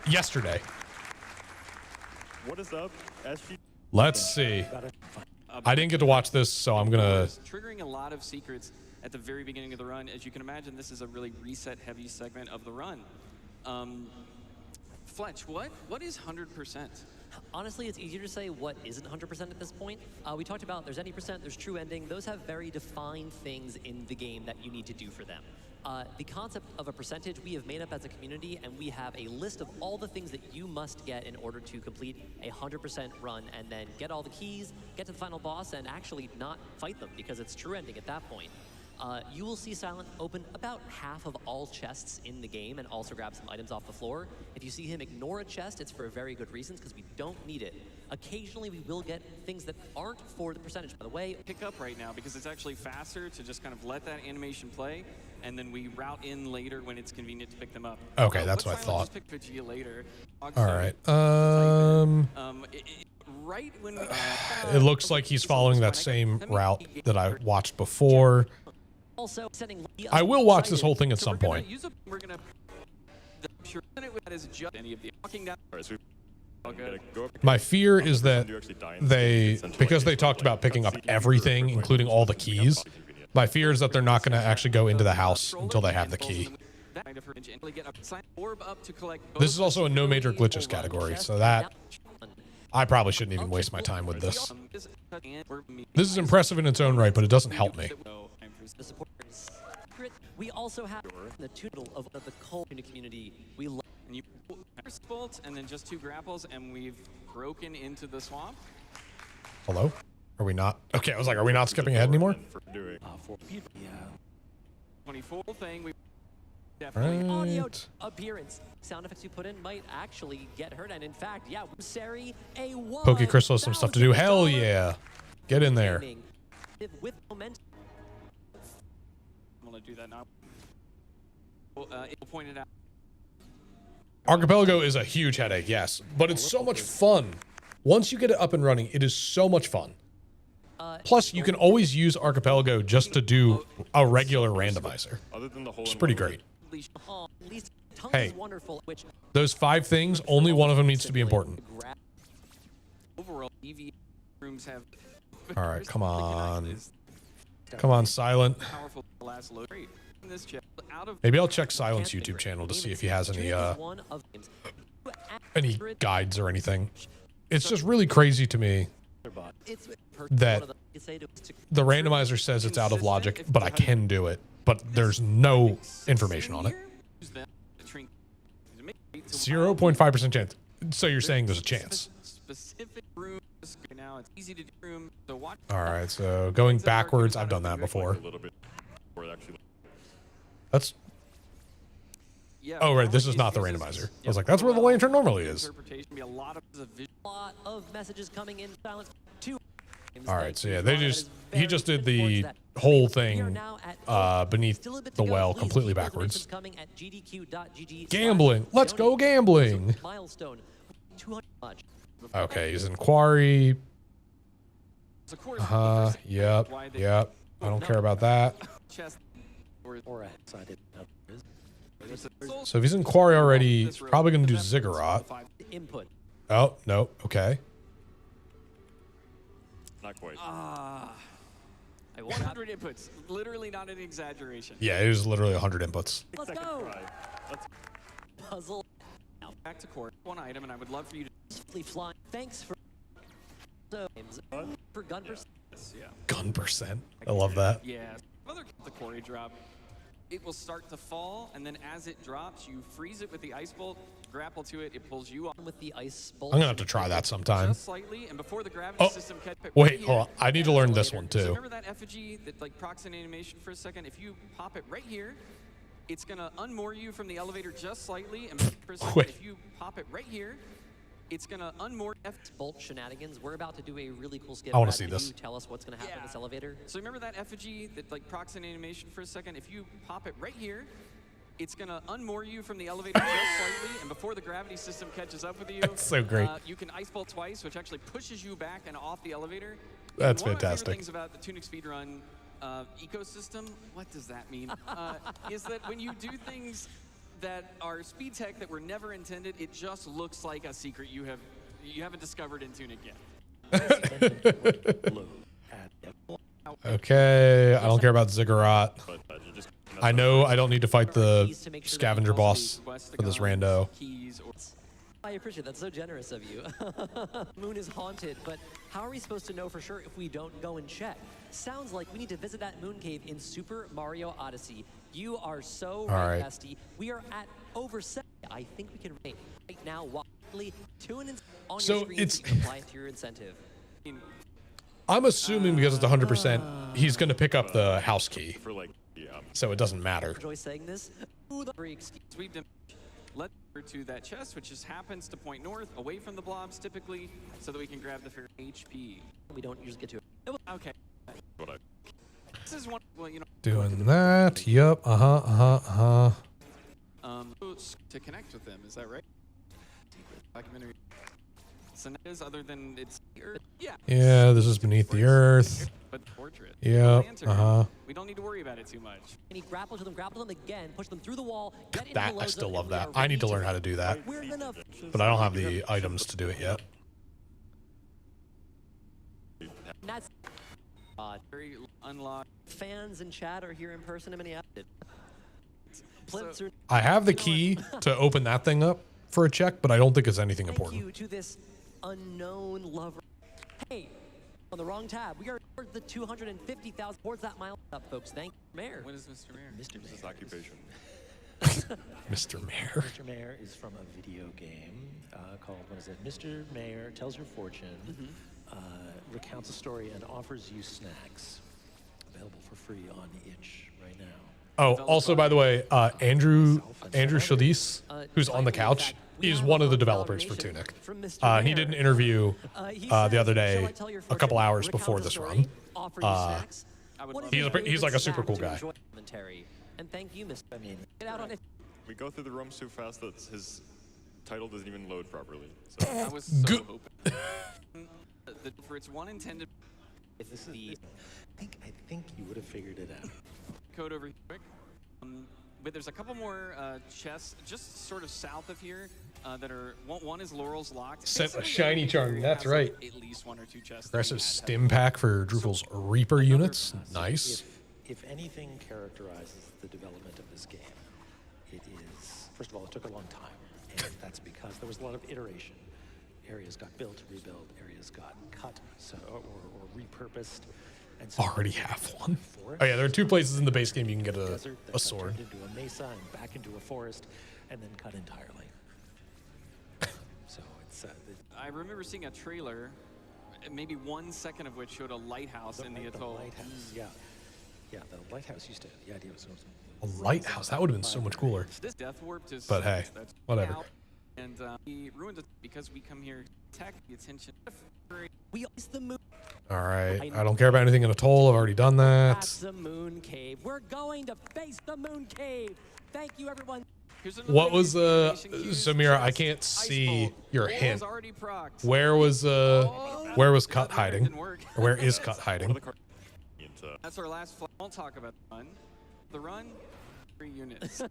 yesterday. What is up, SG? Let's see. I didn't get to watch this, so I'm gonna. Triggering a lot of secrets at the very beginning of the run. As you can imagine, this is a really reset-heavy segment of the run. Fletch, what is 100%? Honestly, it's easier to say what isn't 100% at this point. We talked about there's any percent, there's true ending. Those have very defined things in the game that you need to do for them. The concept of a percentage we have made up as a community, and we have a list of all the things that you must get in order to complete a 100% run, and then get all the keys, get to the final boss, and actually not fight them because it's true ending at that point. You will see Silent open about half of all chests in the game and also grab some items off the floor. If you see him ignore a chest, it's for very good reasons because we don't need it. Occasionally we will get things that aren't for the percentage, by the way. Pick up right now because it's actually faster to just kind of let that animation play, and then we route in later when it's convenient to pick them up. Okay, that's what I Silent thought. Just pick Vegeta later. All right. Right when we, It looks like he's following that same route that I watched before. Also, sending I will watch this whole thing at some point. We're gonna the pure that is just any of the walking down. Alright, so All good. go up. My fear is that You actually die in this game, they, essentially, because they like, talked about picking up cutscene everything, or, like, including all the keys, probably convenient. my fear is that they're not going to actually go into the house until they have the key. This is also a no major glitches category, so that I probably shouldn't even waste my time with this. This is impressive in its own right, but it doesn't help me. the supporters. We also have the tunnel of the coal community. We love. And you bolts and then just 2 grapples, and we've broken into the swamp. Hello? Are we not? Okay, I was like, are we not skipping ahead anymore? For doing. 24 thing. We definitely. Audio Right. appearance. Sound effects you put in might actually get hurt, and in fact, yeah, Sari a one. Poke Crystal has some stuff to do. Hell yeah. Get in there. With momentum. I'm gonna do that now. Well, it'll point it out. Archipelago is a huge headache, yes, but it's so much fun. Once you get it up and running, it is so much fun. Plus, you can always use Archipelago just to do a regular randomizer. Other than the whole. It's pretty great. At least tongue Hey. is wonderful, which Those 5 things, only one of them needs to be important. Overall, EV rooms have. All right, come on. Come on, Silent. Powerful last load. Great. This chip out of Maybe I'll check Silent's YouTube channel to see if he has any guides or anything. It's just really crazy to me that the randomizer says it's out of logic, but I can do it, but there's no information on it. Use them to 0.5% chance. So you're saying there's a chance. Specific room. Now it's easy to do room. So watch. All right, so going backwards, I've done that before. A little bit. Or actually, That's Yeah. oh right, this is not the uses- randomizer. I Yep. was like, that's where the lantern normally is. Interpretation be a lot of Messages coming in silence. Two. All right, so yeah, he just did the whole thing beneath the well completely backwards. Gambling, let's go gambling. Milestone. 200 much. Okay, he's in quarry. Of course, Yep. I don't care about that. chest Or a sided. So if he's in quarry already, he's probably gonna do ziggurat. Input. Oh no, okay. not quite. Ah. I will not. 100 inputs. Literally not an exaggeration. Yeah, it was literally 100 inputs. Let's Second go. try. Let's Puzzle. Back to court. One item, and I would love for you to. Swiftly flying. Thanks for. So, for gun percent. Yeah. Gun percent. I love that. Yeah. Other the quarry drop. It will start to fall, and then as it drops, you freeze it with the ice bolt, grapple to it, it pulls you up With the ice bolt. I'm gonna have to try that sometime. just slightly, and before the gravity Oh, system catch it wait, right here, hold on. I need to learn this later. one, So too. remember that effigy that like procs an animation for a second? If you pop it right here, it's gonna unmoor you from the elevator just slightly, and for a second, Wait. if you pop it right here, it's gonna unmoor Bolt shenanigans. We're about to do a really cool skit. I wanna Brad, see can this. you tell us what's going to happen in this elevator? So remember that effigy that like procs an animation for a second? If you pop it right here, it's gonna unmoor you from the elevator just slightly, and before the gravity system catches up with you, That's so great. You can ice bolt twice, which actually pushes you back and off the elevator. That's One of my fantastic. favorite things about the Tunic speedrun ecosystem, what does that mean? Is that when you do things that are speed tech that were never intended, it just looks like a secret you haven't discovered in Tunic yet. Okay, I don't care about ziggurat. but you're just. I know I don't need to fight the scavenger boss for this rando. Keys or I appreciate that. So generous of you. Moon is haunted, but how are we supposed to know for sure if we don't go and check? Sounds like we need to visit that moon cave in Super Mario Odyssey. You are so right, right. Bestie. We are at over 70. I think we can rate right now. Wildly tune in on So your screen it's- so you can apply it to your incentive. I'm assuming because it's 100%, he's gonna pick up the house key, For like, yeah. so it doesn't matter. Enjoy saying this. Ooh, the freaks. sweep them. Let her to that chest, which just happens to point north, away from the blobs typically, so that we can grab the fair HP. We don't usually get to it. Okay. What I. This is one. Well, you know. Doing that. Yep. To connect with them, is that right? Documentary. So that is other than it's yeah. Yeah, this is beneath the earth. But the portrait. Yep, Lantern, We don't need to worry about it too much. And he grapple to them again, push them through the wall. Get into That the I low still zone, love and we that. are I need ready to learn how to do that, We're gonna but I don't have the items to do it yet. and that's Very unlocked. fans in chat are here in person in Minneapolis. Plimps are I have the key to open that thing up for a check, but I don't think it's anything thank important. you to this unknown lover. Hey, on the wrong tab. We are towards the 250,000 towards that mile up, folks. Thank you, Mayor. What is Mr. Mayor? This is occupation. Mr. Mayor. Mr. Mayor is from a video game called, what is it? Mr. Mayor Tells Your Fortune, recounts a story and offers you snacks. Available for free on itch right now. Oh, also, by the way, Andrew Shadis, who's on the couch, is one of the developers for Tunic. He did an interview the other day, a couple hours before this run. He's like a super cool guy. And thank you, Mr. I mean, Get out on it. We go through the rooms too fast that his title doesn't even load properly. So I was so Good. hoping. For its one intended this is I think you would have figured it out. code over here quick. But there's a couple more chests just sort of south of here that are one is Laurel's locked. Set Some a of the shiny areas charm, here that's has, like, right. At least one or two chests. that Aggressive we had stim pack for Drupal's Reaper units. Nice. If anything characterizes the development of this game, it is, first of all, it took a long time, and that's because there was a lot of iteration. Areas got built, rebuilt, areas got cut, so or repurposed. And so Already have one. forest, Oh yeah, there are two places in the base game you can get desert that a got sword. turned into a mesa and back into a forest, and then cut entirely. said. I remember seeing a trailer, maybe 1 second of which showed a lighthouse in the atoll. lighthouse, yeah. Yeah, the lighthouse used to, the idea was A lighthouse. That would have been so much cooler. This death warp just. But hey, that's whatever. out. And he ruined it because we come here to attack the attention. We use the moon. All right. I don't care about anything in a toll. I've already done That's that. the moon cave. We're going to face the moon cave. Thank you, everyone. What was Samira? I can't see your hint. Where was Cut hiding? Or where is Cut hiding? That's our last flight. Won't talk about the run. The run, 3 units.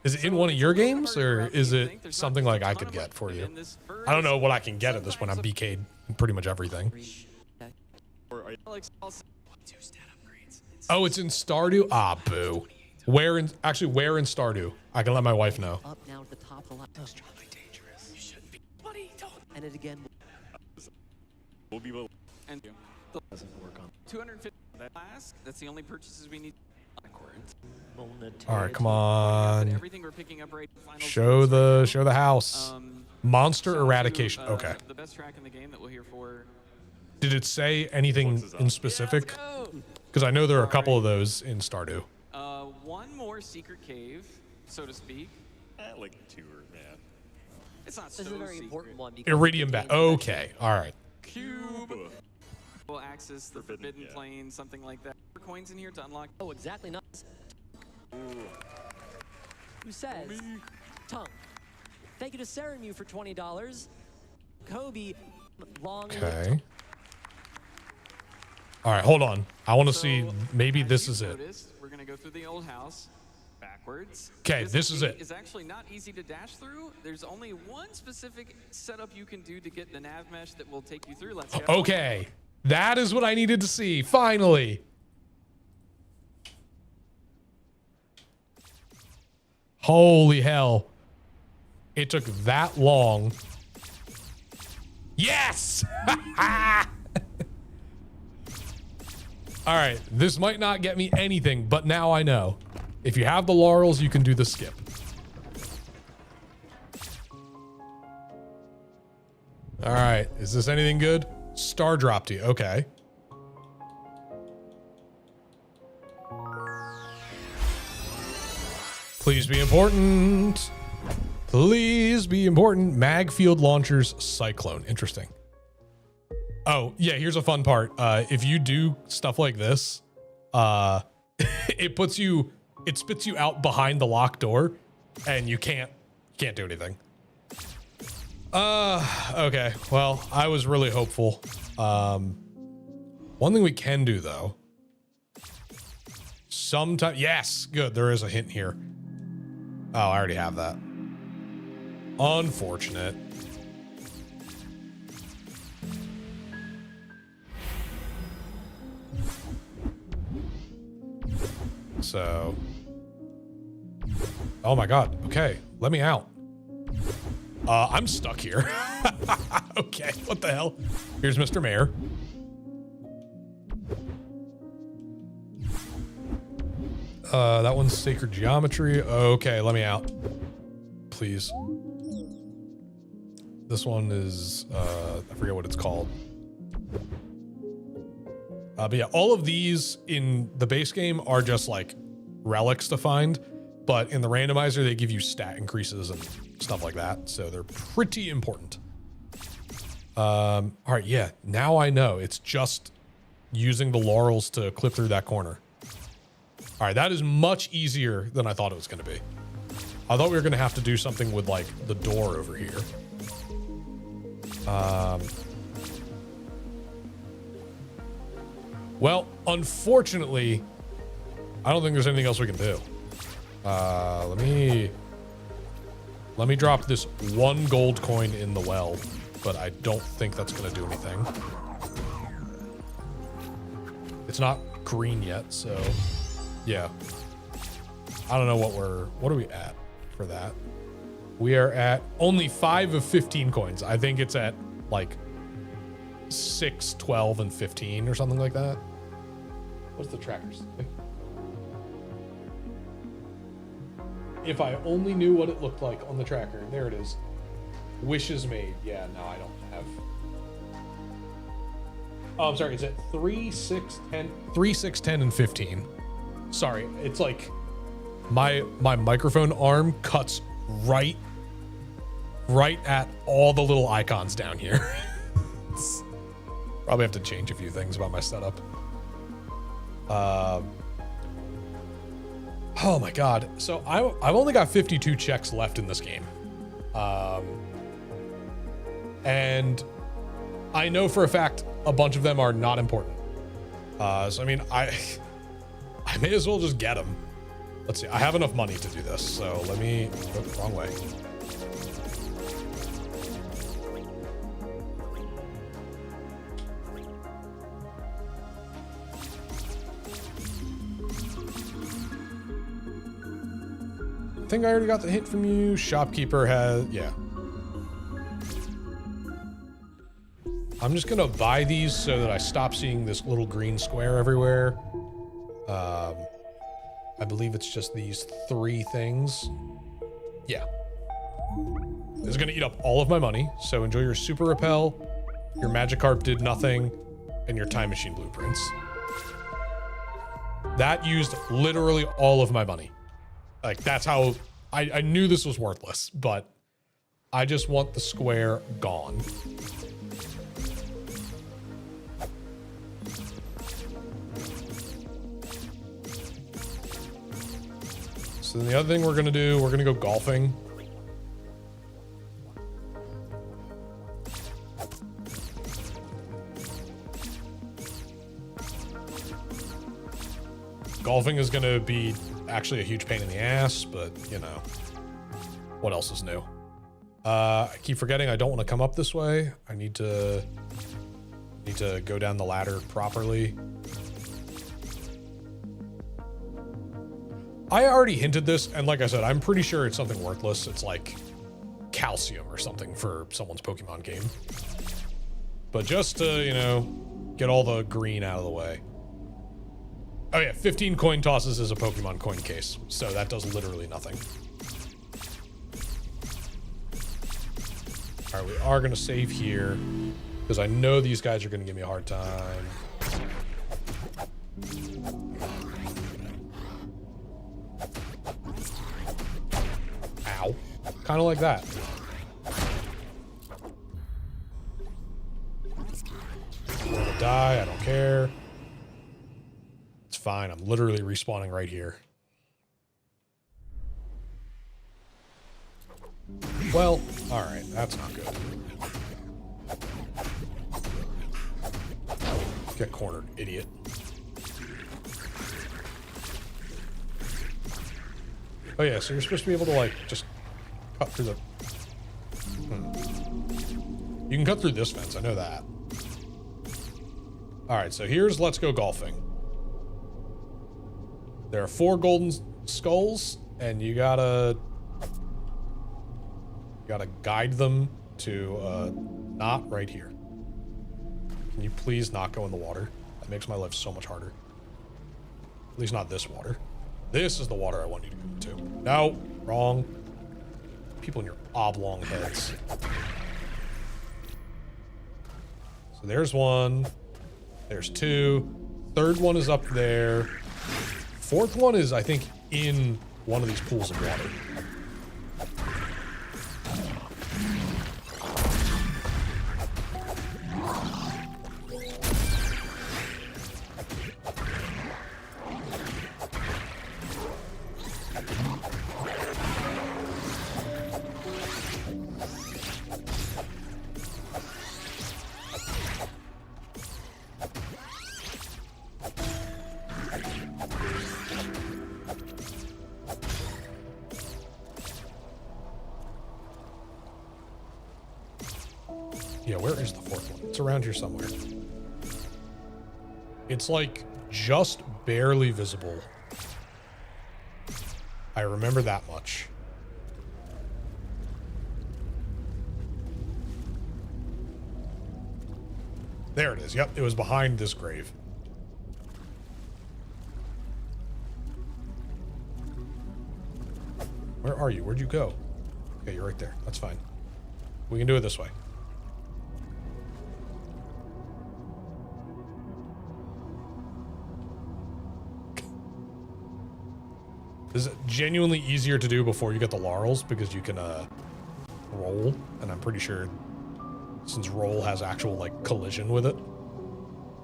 Is it in one of your games, or is it something like I could get for you? I don't know what I can get at this point. I'm BK'd in pretty much everything. Oh, it's in Stardew? Ah, boo. Where in Stardew? I can let my wife know. Up now to the top of the left. That's probably dangerous. You shouldn't be. Buddy, don't. And it again. We'll be able. And doesn't work on 250. That's the only purchases we need. All right, come on. Everything we're picking up right. Show the house. Monster eradication. Okay. The best track in the game that we'll hear for. Did it say anything in specific? Because I know there are a couple of those in Stardew. One more secret cave, so to speak. Like 2 or yeah. It's not This so is a very secret. important one. Iridium bat. Okay. All right. Cube. Will access the forbidden plane, something like that. Coins in here to unlock. Oh, exactly. Not. Who says? Tongue. Thank you to Saramu for $20. Kobe, long. Okay. All right, hold on. I want to see. Maybe this is it. We're gonna go through the old house backwards. Okay, this is it. It's actually not easy to dash through. There's only one specific setup you can do to get the nav mesh that will take you through. Let's go. Okay, that is what I needed to see. Finally. Holy hell. It took that long. Yes! All right, this might not get me anything, but now I know. If you have the laurels, you can do the skip. All right, is this anything good? Star drop to you, okay. Please be important. Please be important. Mag field launchers, Cyclone. Interesting. Oh, yeah, here's a fun part. If you do stuff like this, it spits you out behind the locked door and you can't do anything. Okay. Well, I was really hopeful. One thing we can do though. Yes, good. There is a hint here. Oh, I already have that. Unfortunate. So, oh my God. Okay, let me out. I'm stuck here. Okay, what the hell? Here's Mr. Mayor. That one's sacred geometry. Okay, let me out. Please. This one is, I forget what it's called. But yeah, all of these in the base game are just like relics to find, but in the randomizer, they give you stat increases and stuff like that. So they're pretty important. All right, yeah, now I know. It's just using the laurels to clip through that corner. All right, that is much easier than I thought it was going to be. I thought we were going to have to do something with like the door over here. Well, unfortunately, I don't think there's anything else we can do. Let me drop this 1 gold coin in the well, but I don't think that's going to do anything. It's not green yet, so yeah. I don't know what are we at for that? We are at only 5 of 15 coins. I think it's at like 6, 12, and 15 or something like that. What's the trackers? If I only knew what it looked like on the tracker. There it is. Wishes made. Yeah, no, I don't have. Oh, I'm sorry. Is it 3, 6, 10? 3, 6, 10, and 15. Sorry, it's like my microphone arm cuts right at all the little icons down here. Probably have to change a few things about my setup. Oh my god. So I've only got 52 checks left in this game. And I know for a fact a bunch of them are not important. So I mean, I may as well just get them. Let's see. I have enough money to do this, so let me. Oh, wrong way. I think I already got the hint from you. Shopkeeper has, yeah. I'm just gonna buy these so that I stop seeing this little green square everywhere. I believe it's just these 3 things. Yeah. This is gonna eat up all of my money, so enjoy your super repel, your Magikarp did nothing, and your time machine blueprints. That used literally all of my money. Like, that's how I knew this was worthless, but I just want the square gone. So then the other thing we're gonna do, we're gonna go golfing. Golfing is gonna be actually a huge pain in the ass, but you know, what else is new? I keep forgetting I don't want to come up this way. I need to go down the ladder properly. I already hinted this, and like I said, I'm pretty sure it's something worthless. It's like calcium or something for someone's Pokemon game. But just to, you know, get all the green out of the way. Oh yeah, 15 coin tosses is a Pokemon coin case, so that does literally nothing. All right, we are gonna save here because I know these guys are gonna give me a hard time. Ow, kind of like that. I'm gonna die, I don't care. It's fine, I'm literally respawning right here. Well, all right, that's not good. Get cornered, idiot. Oh yeah, so you're supposed to be able to like just cut through the... You can cut through this fence, I know that. All right, so here's Let's Go Golfing. There are 4 golden skulls, and you gotta guide them to a knot right here. Can you please not go in the water? That makes my life so much harder. At least not this water. This is the water I want you to go into. No, wrong. People in your oblong heads. So there's 1. There's 2. 3rd one is up there. 4th one is, I think, in one of these pools of water. Yeah, where is the 4th one? It's around here somewhere. It's like just barely visible. I remember that much. There it is. Yep, it was behind this grave. Where are you? Where'd you go? Okay, you're right there. That's fine. We can do it this way. This is genuinely easier to do before you get the laurels because you can roll, and I'm pretty sure since roll has actual like collision with it,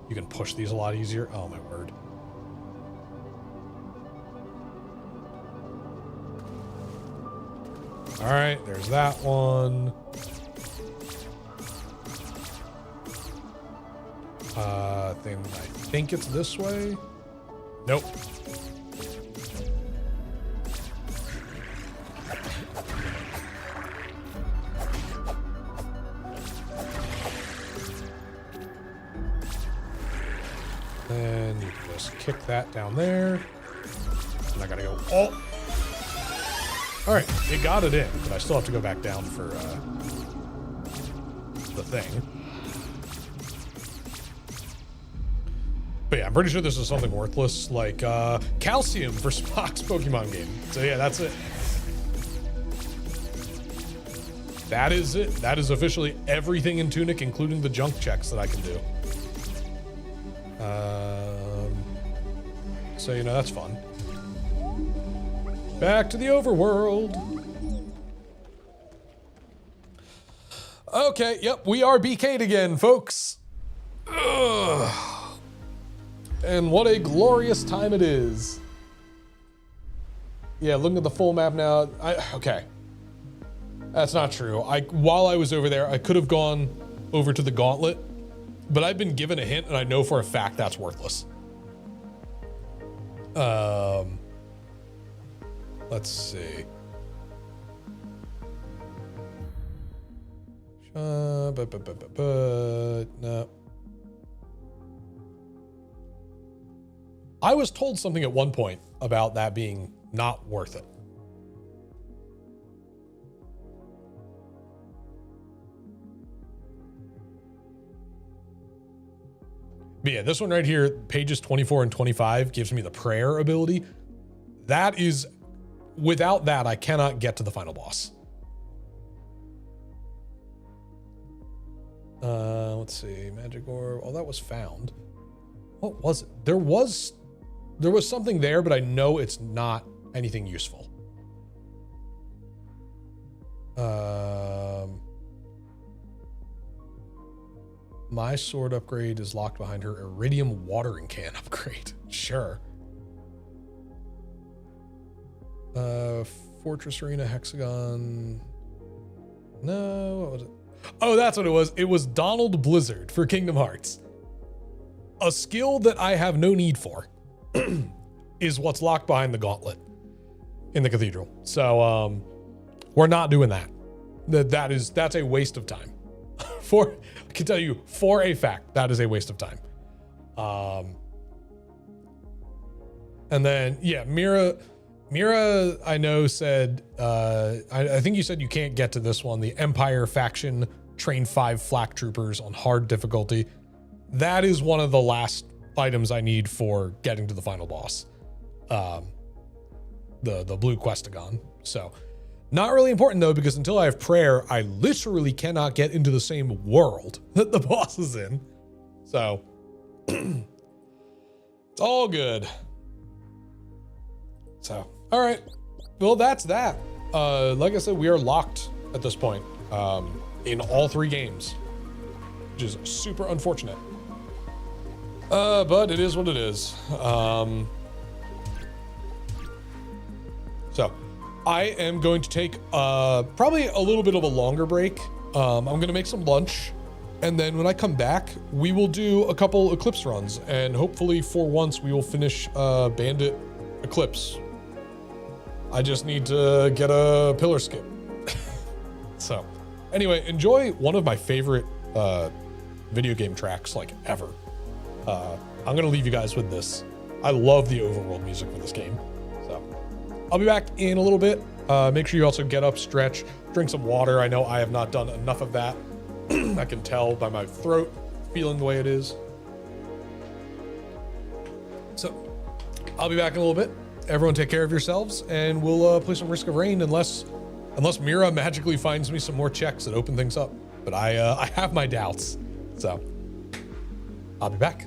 you can push these a lot easier. Oh my word. All right, there's that one. Then I think it's this way. Nope. Then you can just kick that down there. And I gotta go. Oh! All right, it got it in, but I still have to go back down for the thing. But yeah, I'm pretty sure this is something worthless, like calcium for Spock's Pokemon game. So yeah, that's it. That is it. That is officially everything in Tunic, including the junk checks that I can do. So, you know, that's fun. Back to the overworld. Okay, yep, we are BK'd again, folks. Ugh. And what a glorious time it is. Yeah, looking at the full map now. Okay. That's not true. While I was over there, I could have gone over to the gauntlet, but I've been given a hint and I know for a fact that's worthless. Let's see. No. I was told something at one point about that being not worth it. But yeah, this one right here, pages 24 and 25, gives me the prayer ability. That is, without that, I cannot get to the final boss. Let's see, magic orb. Oh, that was found. What was it? There was something there, but I know it's not anything useful. My sword upgrade is locked behind her iridium watering can upgrade. Sure. Fortress Arena Hexagon. No, what was it? Oh, that's what it was. It was Donald Blizzard for Kingdom Hearts. A skill that I have no need for is what's locked behind the gauntlet in the cathedral. So we're not doing that. That's a waste of time. I can tell you for a fact that is a waste of time. And then yeah, Mira, I know said, I think you said you can't get to this one. The Empire faction train 5 flak troopers on hard difficulty. That is one of the last items I need for getting to the final boss. The blue Questagon. So not really important though, because until I have prayer, I literally cannot get into the same world that the boss is in. So it's all good. So, all right. Well, that's that. Like I said, we are locked at this point in all 3 games, which is super unfortunate. But it is what it is. So I am going to take probably a little bit of a longer break. I'm going to make some lunch. And then when I come back, we will do a couple Eclipse runs. And hopefully for once, we will finish Bandit Eclipse. I just need to get a pillar skip. So anyway, enjoy one of my favorite video game tracks like ever. I'm gonna leave you guys with this. I love the overworld music for this game. So I'll be back in a little bit. Make sure you also get up, stretch, drink some water. I know I have not done enough of that. I can tell by my throat feeling the way it is. So I'll be back in a little bit. Everyone take care of yourselves, and we'll play some Risk of Rain unless Unless Mira magically finds me some more checks that open things up. But I have my doubts. So I'll be back.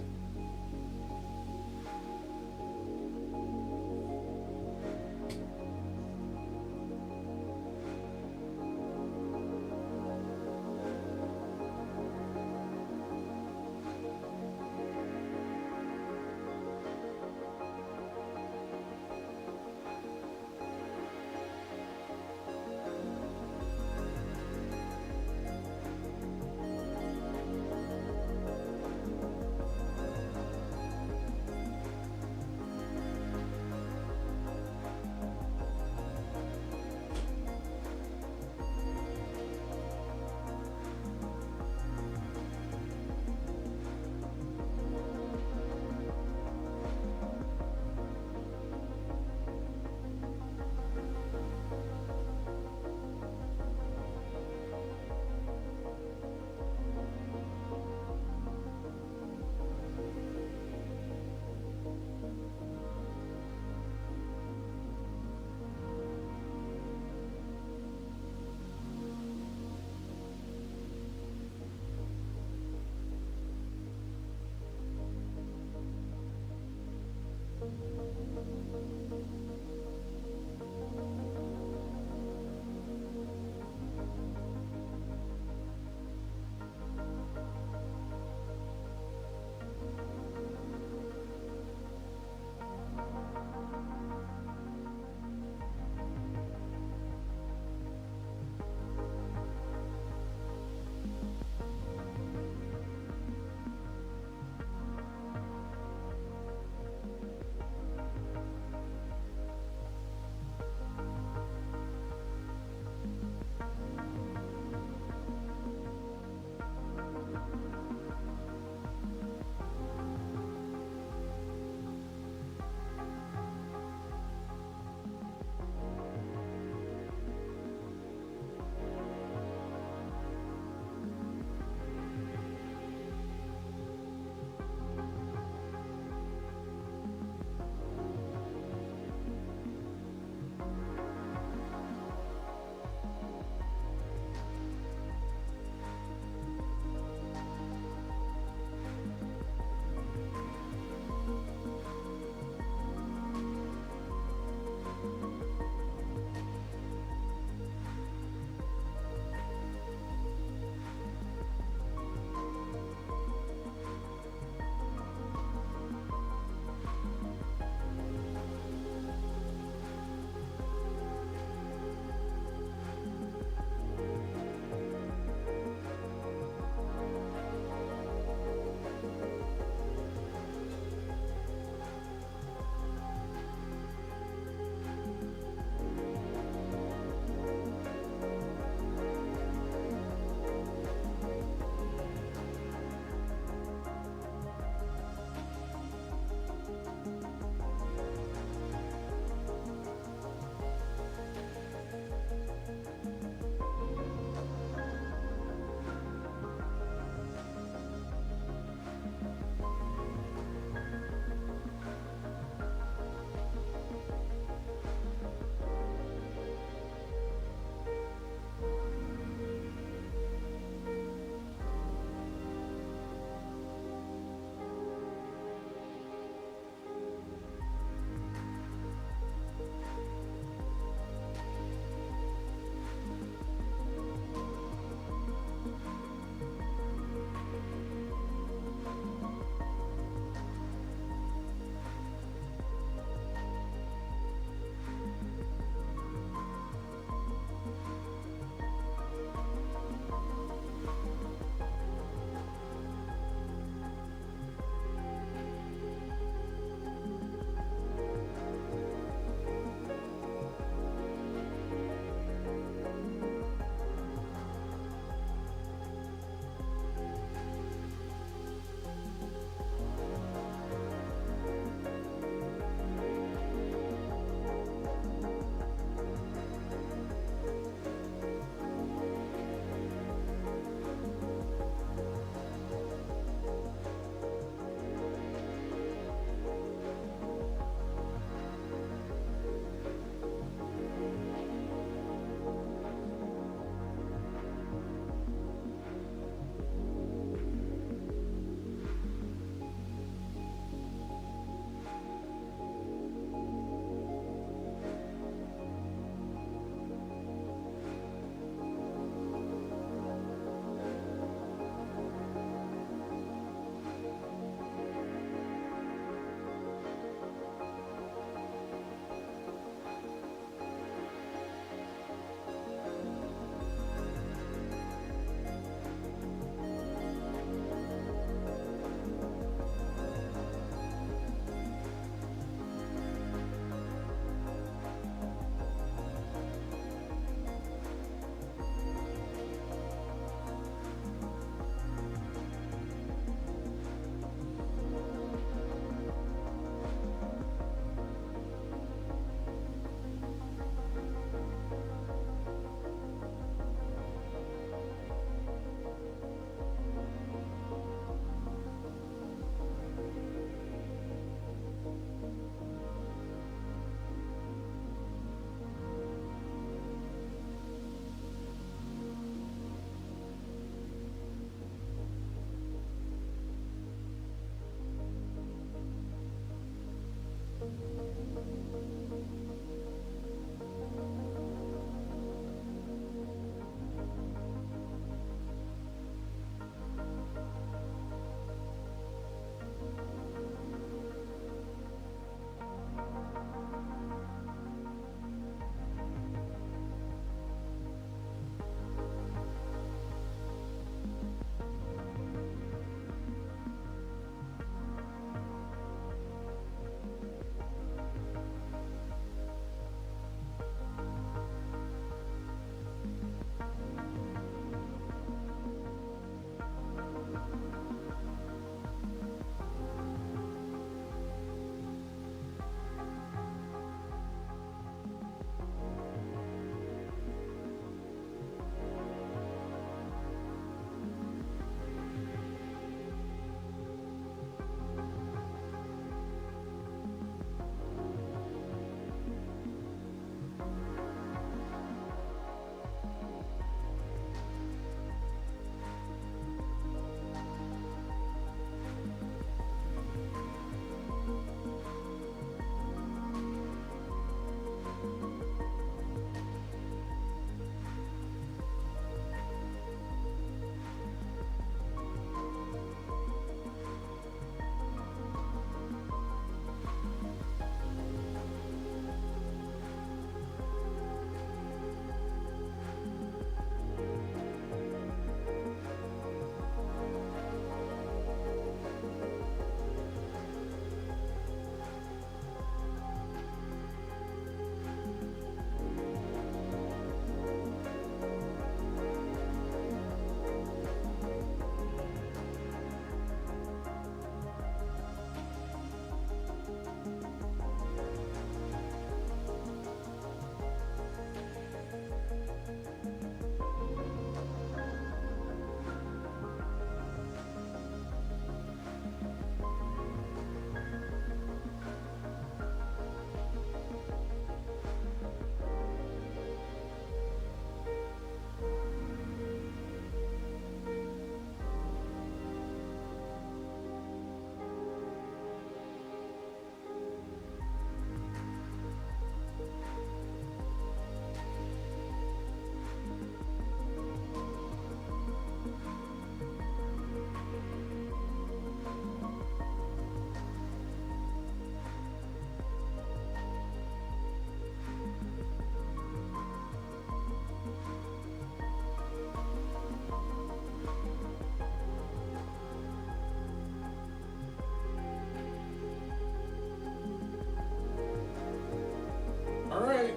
All right,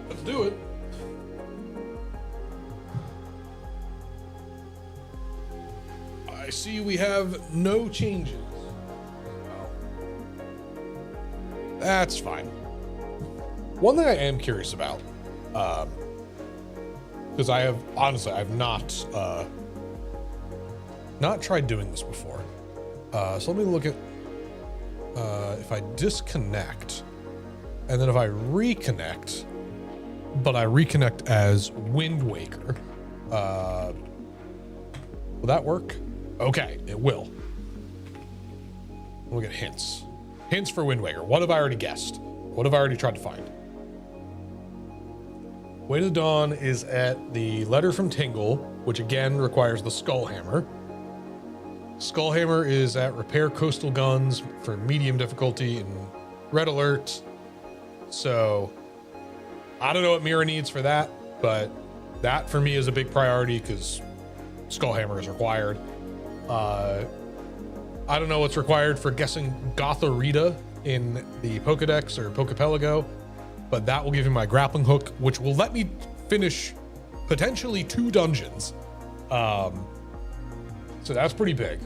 let's do it. I see we have no changes. That's fine. One thing I am curious about, because I've not tried doing this before. So let me look at if I disconnect, and then if I reconnect, but I reconnect as Wind Waker, will that work? Okay, it will. Look at hints. Hints for Wind Waker. What have I already guessed? What have I already tried to find? Way to the Dawn is at the letter from Tingle, which again requires the Skullhammer. Skullhammer is at Repair Coastal Guns for medium difficulty and Red Alert. So I don't know what Mira needs for that, but that for me is a big priority because Skullhammer is required. I don't know what's required for guessing Gotharita in the Pokedex or Pokepelago, but that will give me my grappling hook, which will let me finish potentially 2 dungeons. So that's pretty big.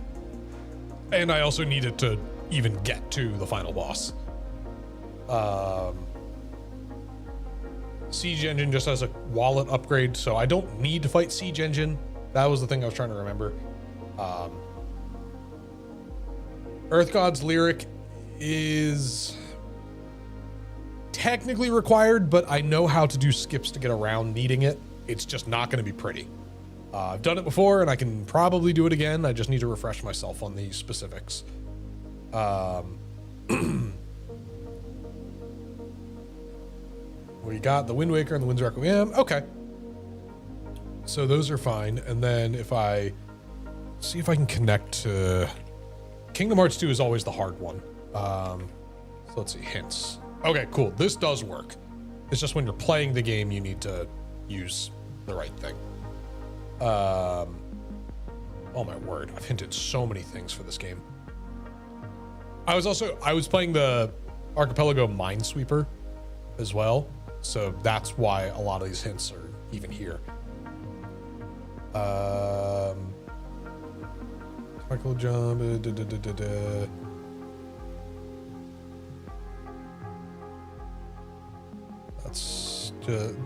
And I also need it to even get to the final boss. Siege Engine just has a wallet upgrade, so I don't need to fight Siege Engine. That was the thing I was trying to remember. Earth God's Lyric is technically required, but I know how to do skips to get around needing it. It's just not going to be pretty. I've done it before and I can probably do it again. I just need to refresh myself on the specifics. We got the Wind Waker and the Wind's Requiem. Okay. So those are fine. And then if I see if I can connect to Kingdom Hearts 2 is always the hard one. So let's see, hints. Okay, cool. This does work. It's just when you're playing the game, you need to use the right thing. Oh my word. I've hinted so many things for this game. I was playing the Archipelago Minesweeper as well. So that's why a lot of these hints are even here. Michael jump.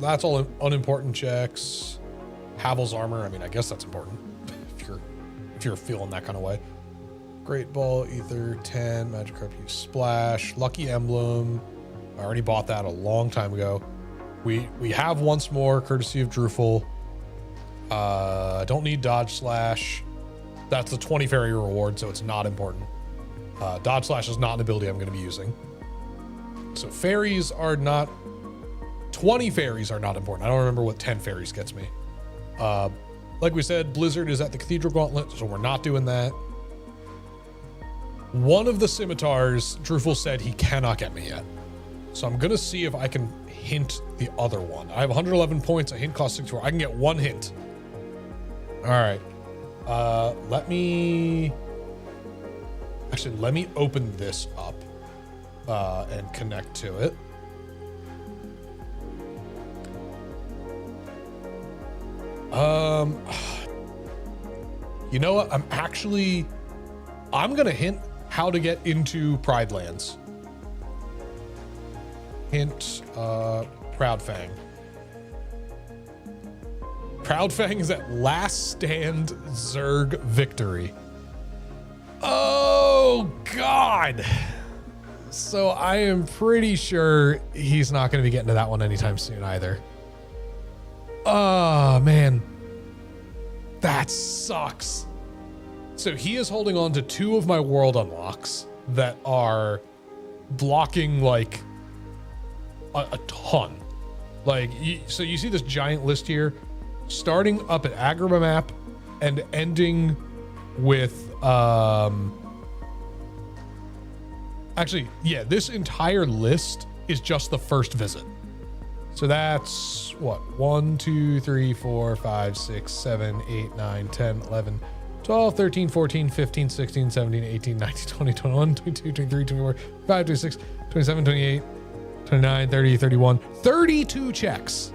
That's all unimportant checks. Havel's armor. I mean, I guess that's important if you're feeling that kind of way. Great Ball, Ether 10, Magikarp use Splash, Lucky Emblem. I already bought that a long time ago. We have once more, courtesy of Drufel. Don't need Dodge Slash. That's the 20 fairy reward, so it's not important. Dodge Slash is not an ability I'm going to be using. So fairies are not... 20 fairies are not important. I don't remember what 10 fairies gets me. Like we said, Blizzard is at the Cathedral Gauntlet, so we're not doing that. One of the scimitars, Drufel said he cannot get me yet. So I'm going to see if I can hint the other one. I have 111 points. A hint costs 64. I can get one hint. All right. Let me open this up and connect to it. You know what? I'm gonna hint how to get into Pride Lands. Hint, Proudfang. Proudfang is at last stand Zerg victory. Oh God. So I am pretty sure he's not going to be getting to that one anytime soon either. Oh man. That sucks. So he is holding on to 2 of my world unlocks that are blocking like a ton. Like, so you see this giant list here, starting up at Agrabah map and ending with, actually, yeah, this entire list is just the first visit. So that's what? 1, 2, 3, 4, 5, 6, 7, 8, 9, 10, 11, 12, 13, 14, 15, 16, 17, 18, 19, 20, 21, 22, 23, 24, 25, 26, 27, 28, 29, 30, 31, 32 checks.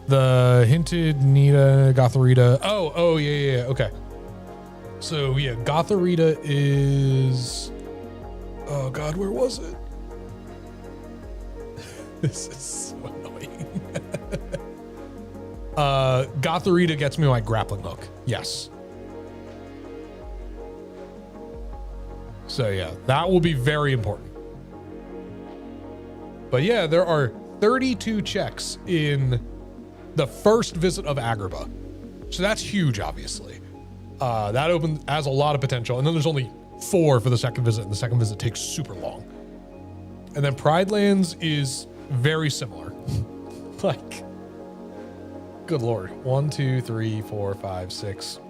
The hinted Nita, Gotharita. Oh, yeah, okay. So yeah, Gotharita is, oh God, where was it? This is so annoying. Gotharita gets me my grappling hook. Yes. So yeah, that will be very important. But yeah, there are 32 checks in the first visit of Agrabah. So that's huge, obviously. That has a lot of potential. And then there's only 4 for the second visit, and the second visit takes super long. And then Pride Lands is very similar. Like, good Lord. 1, 2, 3, 4, 5, 6,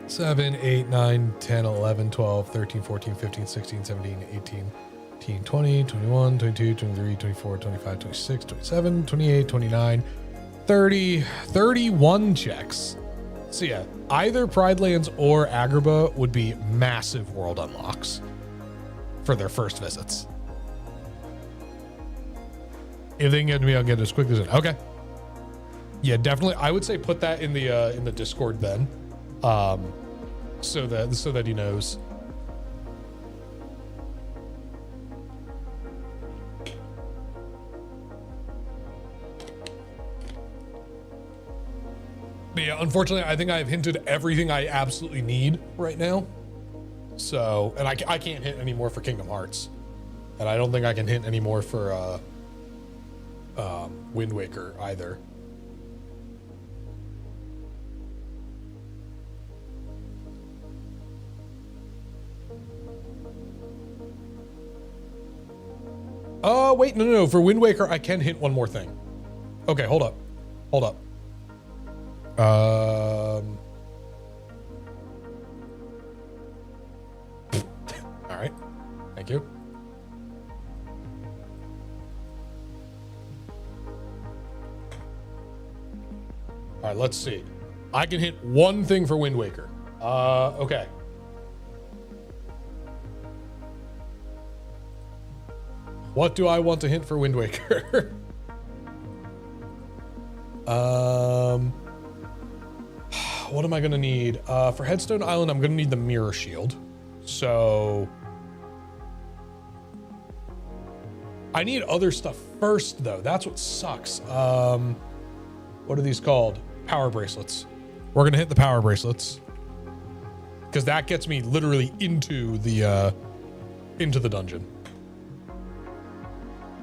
7, 8, 9, 10, 11, 12, 13, 14, 15, 16, 17, 18, 19, 20, 21, 22, 23, 24, 25, 26, 27, 28, 29, 30, 31 checks. So yeah, either Pride Lands or Agrabah would be massive world unlocks for their first visits. If they can get to me, I'll get it as quick as it. Okay. Yeah, definitely. I would say put that in the Discord then, so that he knows. But yeah, unfortunately, I think I've hinted everything I absolutely need right now. So, and I can't hint anymore for Kingdom Hearts, and I don't think I can hint anymore for Wind Waker either. Wait, no. For Wind Waker, I can hint one more thing. Okay, hold up. All right. Thank you. All right, let's see. I can hint one thing for Wind Waker. Okay. What do I want to hint for Wind Waker? What am I gonna need? For Headstone Island, I'm gonna need the Mirror Shield. So I need other stuff first, though. That's what sucks. What are these called? Power bracelets. We're gonna hit the power bracelets because that gets me literally into the dungeon.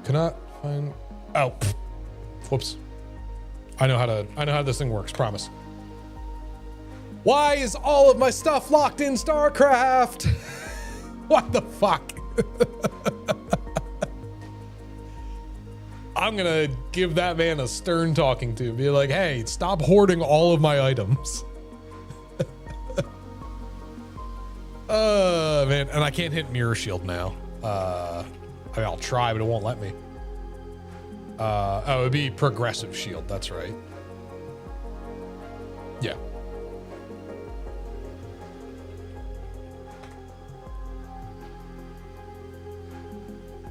Cannot find. Oh, whoops. I know how this thing works. Promise. Why is all of my stuff locked in StarCraft? What the fuck? I'm gonna give that man a stern talking to. Be like, hey, stop hoarding all of my items. Man, and I can't hit Mirror Shield now. I mean, I'll try, but it won't let me. Oh, it'd be Progressive Shield. That's right. Yeah.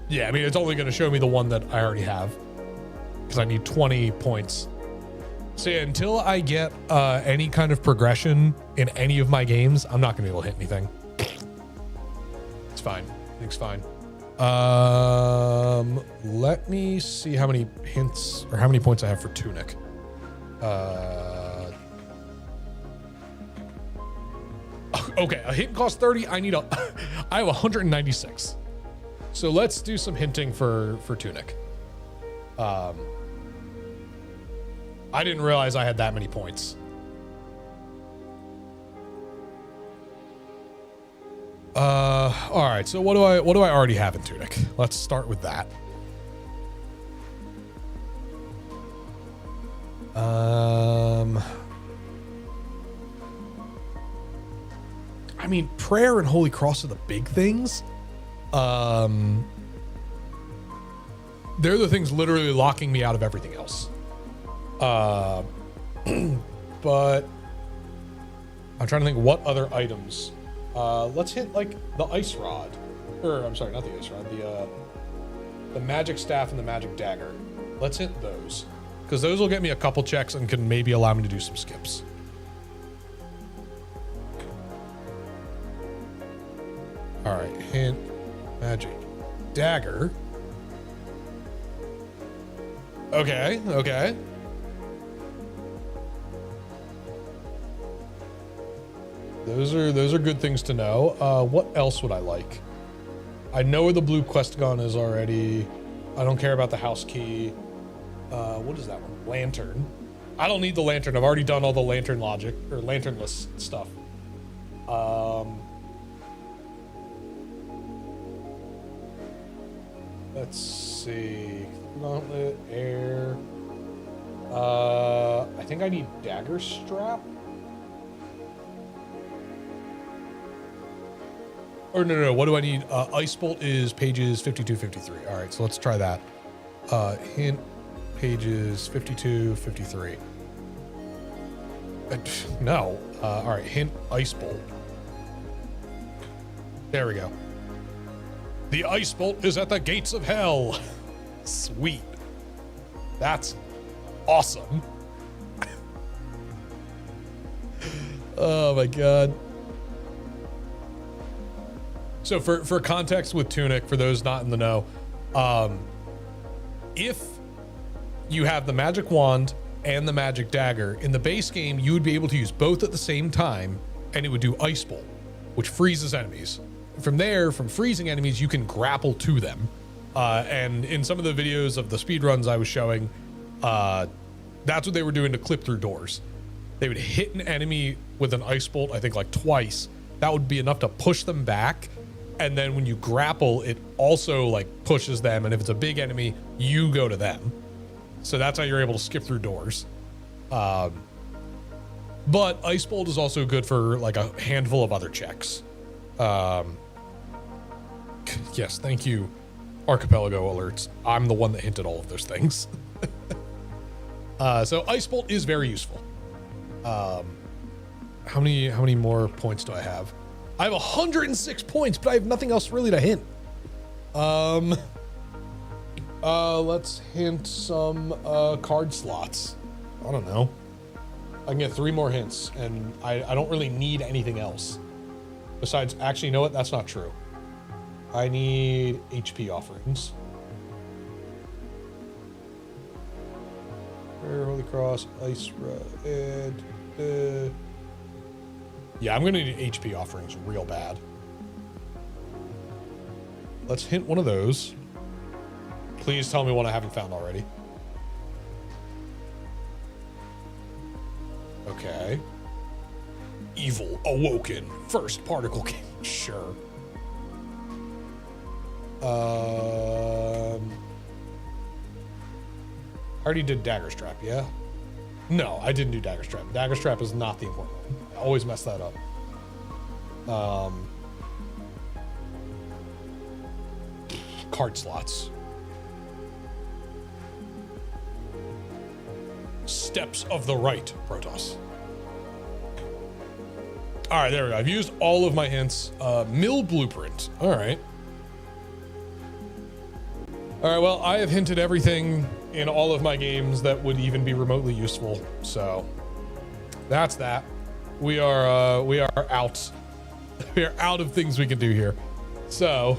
Yeah, I mean, it's only going to show me the one that I already have because I need 20 points. So yeah, until I get any kind of progression in any of my games, I'm not going to be able to hit anything. It's fine. Everything's fine. Let me see how many hints or how many points I have for Tunic. Okay, a hint costs 30. I have 196. So let's do some hinting for Tunic. I didn't realize I had that many points. All right. So what do I already have in Tunic? Let's start with that. I mean, Prayer and Holy Cross are the big things. They're the things literally locking me out of everything else. But I'm trying to think what other items. Let's hit like the Ice Rod, or I'm sorry, not the Ice Rod, the Magic Staff and the Magic Dagger. Let's hit those because those will get me a couple checks and can maybe allow me to do some skips. All right, hint Magic Dagger. Okay. Those are good things to know. What else would I like? I know where the blue quest gun is already. I don't care about the house key. What is that one? Lantern. I don't need the lantern. I've already done all the lantern logic or lanternless stuff. Let's see. Gauntlet, air. I think I need dagger strap. Or no. What do I need? Ice Bolt is pages 52, 53. All right, so let's try that. Hint pages 52, 53. No. All right, hint Ice Bolt. There we go. The Ice Bolt is at the gates of hell. Sweet. That's awesome. Oh my god. So for context with Tunic, for those not in the know, if you have the Magic Wand and the Magic Dagger, in the base game, you would be able to use both at the same time, and it would do Ice Bolt, which freezes enemies. From there, from freezing enemies, you can grapple to them. And in some of the videos of the speedruns I was showing, that's what they were doing to clip through doors. They would hit an enemy with an Ice Bolt, I think like twice. That would be enough to push them back. And then when you grapple, it also like pushes them. And if it's a big enemy, you go to them. So that's how you're able to skip through doors. But Ice Bolt is also good for like a handful of other checks. Yes, thank you, Archipelago Alerts. I'm the one that hinted all of those things. So Ice Bolt is very useful. How many more points do I have? I have 106 points, but I have nothing else really to hint. Let's hint some card slots. I don't know. I can get 3 more hints, and I don't really need anything else. Besides, actually, you know what? That's not true. I need HP offerings. Holy Cross, Ice Red. Yeah, I'm gonna need HP offerings real bad. Let's hint one of those. Please tell me one I haven't found already. Okay. Evil Awoken. First particle game. Sure. I already did Dagger Strap, yeah? No, I didn't do Dagger Strap. Dagger Strap is not the important one. I always mess that up. Card slots. Steps of the Right, Protoss. All right, there we go. I've used all of my hints. Mill Blueprint. All right. All right, well, I have hinted everything in all of my games that would even be remotely useful. So that's that. We are out. We are out of things we can do here. So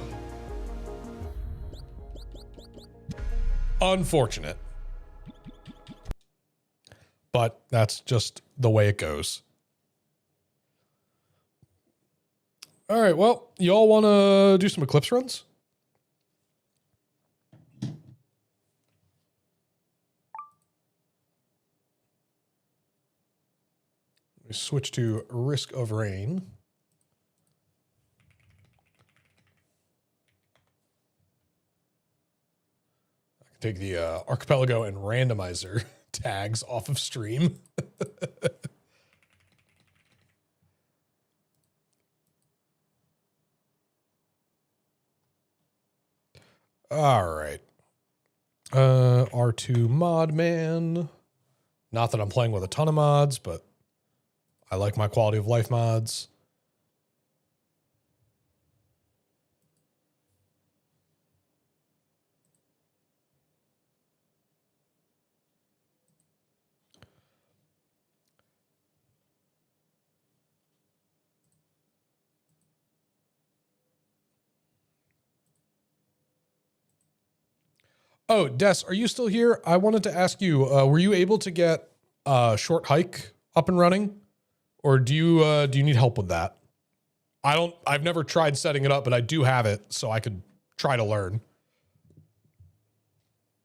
unfortunate. But that's just the way it goes. All right, well, y'all want to do some Eclipse runs? We switch to Risk of Rain. I can take the Archipelago and Randomizer tags off of stream. All right. R2 Mod Man. Not that I'm playing with a ton of mods, but I like my quality of life mods. Oh, Des, are you still here? I wanted to ask you, were you able to get Short Hike up and running? Or do you need help with that? I've never tried setting it up, but I do have it, so I could try to learn.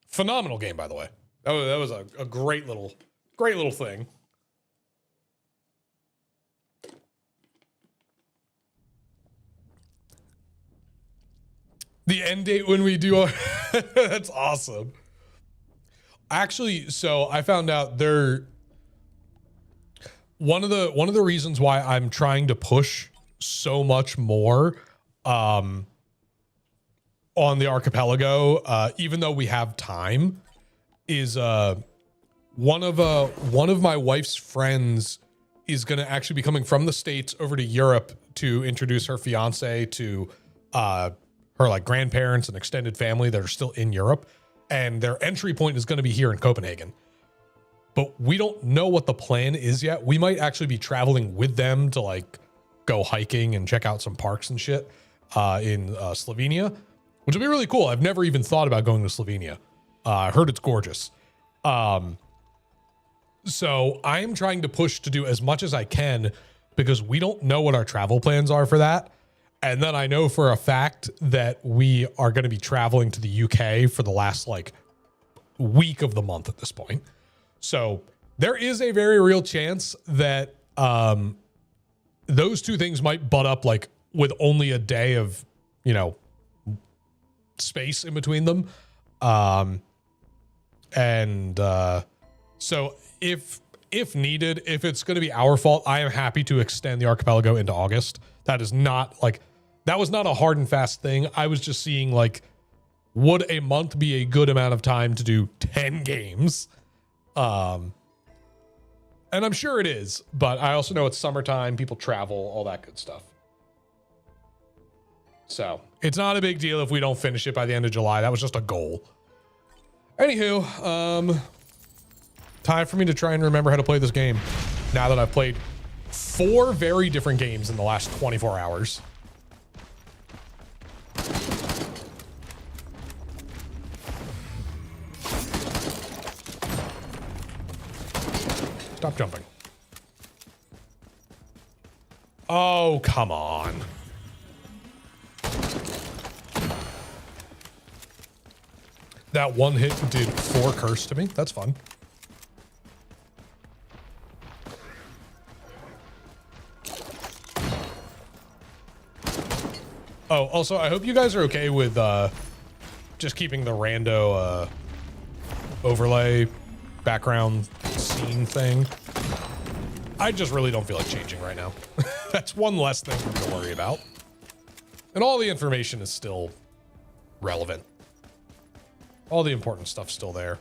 Phenomenal game, by the way. That was a great little thing. The end date when we do that's awesome. Actually, so I found out one of the reasons why I'm trying to push so much more on the Archipelago, even though we have time, is one of my wife's friends is going to actually be coming from the States over to Europe to introduce her fiance to her like grandparents and extended family that are still in Europe, and their entry point is going to be here in Copenhagen. But we don't know what the plan is yet. We might actually be traveling with them to like go hiking and check out some parks and shit in Slovenia, which will be really cool. I've never even thought about going to Slovenia. I heard it's gorgeous. So I'm trying to push to do as much as I can because we don't know what our travel plans are for that. And then I know for a fact that we are going to be traveling to the UK for the last like week of the month at this point. So there is a very real chance that those two things might butt up like with only a day of you know, space in between them. So if needed, if it's going to be our fault, I am happy to extend the archipelago into August. That is not like, that was not a hard and fast thing. I was just seeing like, would a month be a good amount of time to do 10 games? And I'm sure it is, but I also know it's summertime, people travel, all that good stuff. So it's not a big deal if we don't finish it by the end of July. That was just a goal. Anywho, time for me to try and remember how to play this game now that I've played 4 very different games in the last 24 hours. Stop jumping. Oh, come on. That one hit did 4 curse to me. That's fun. Oh, also, I hope you guys are okay with just keeping the rando overlay background scene thing. I just really don't feel like changing right now. That's one less thing to worry about. And all the information is still relevant. All the important stuff's still there.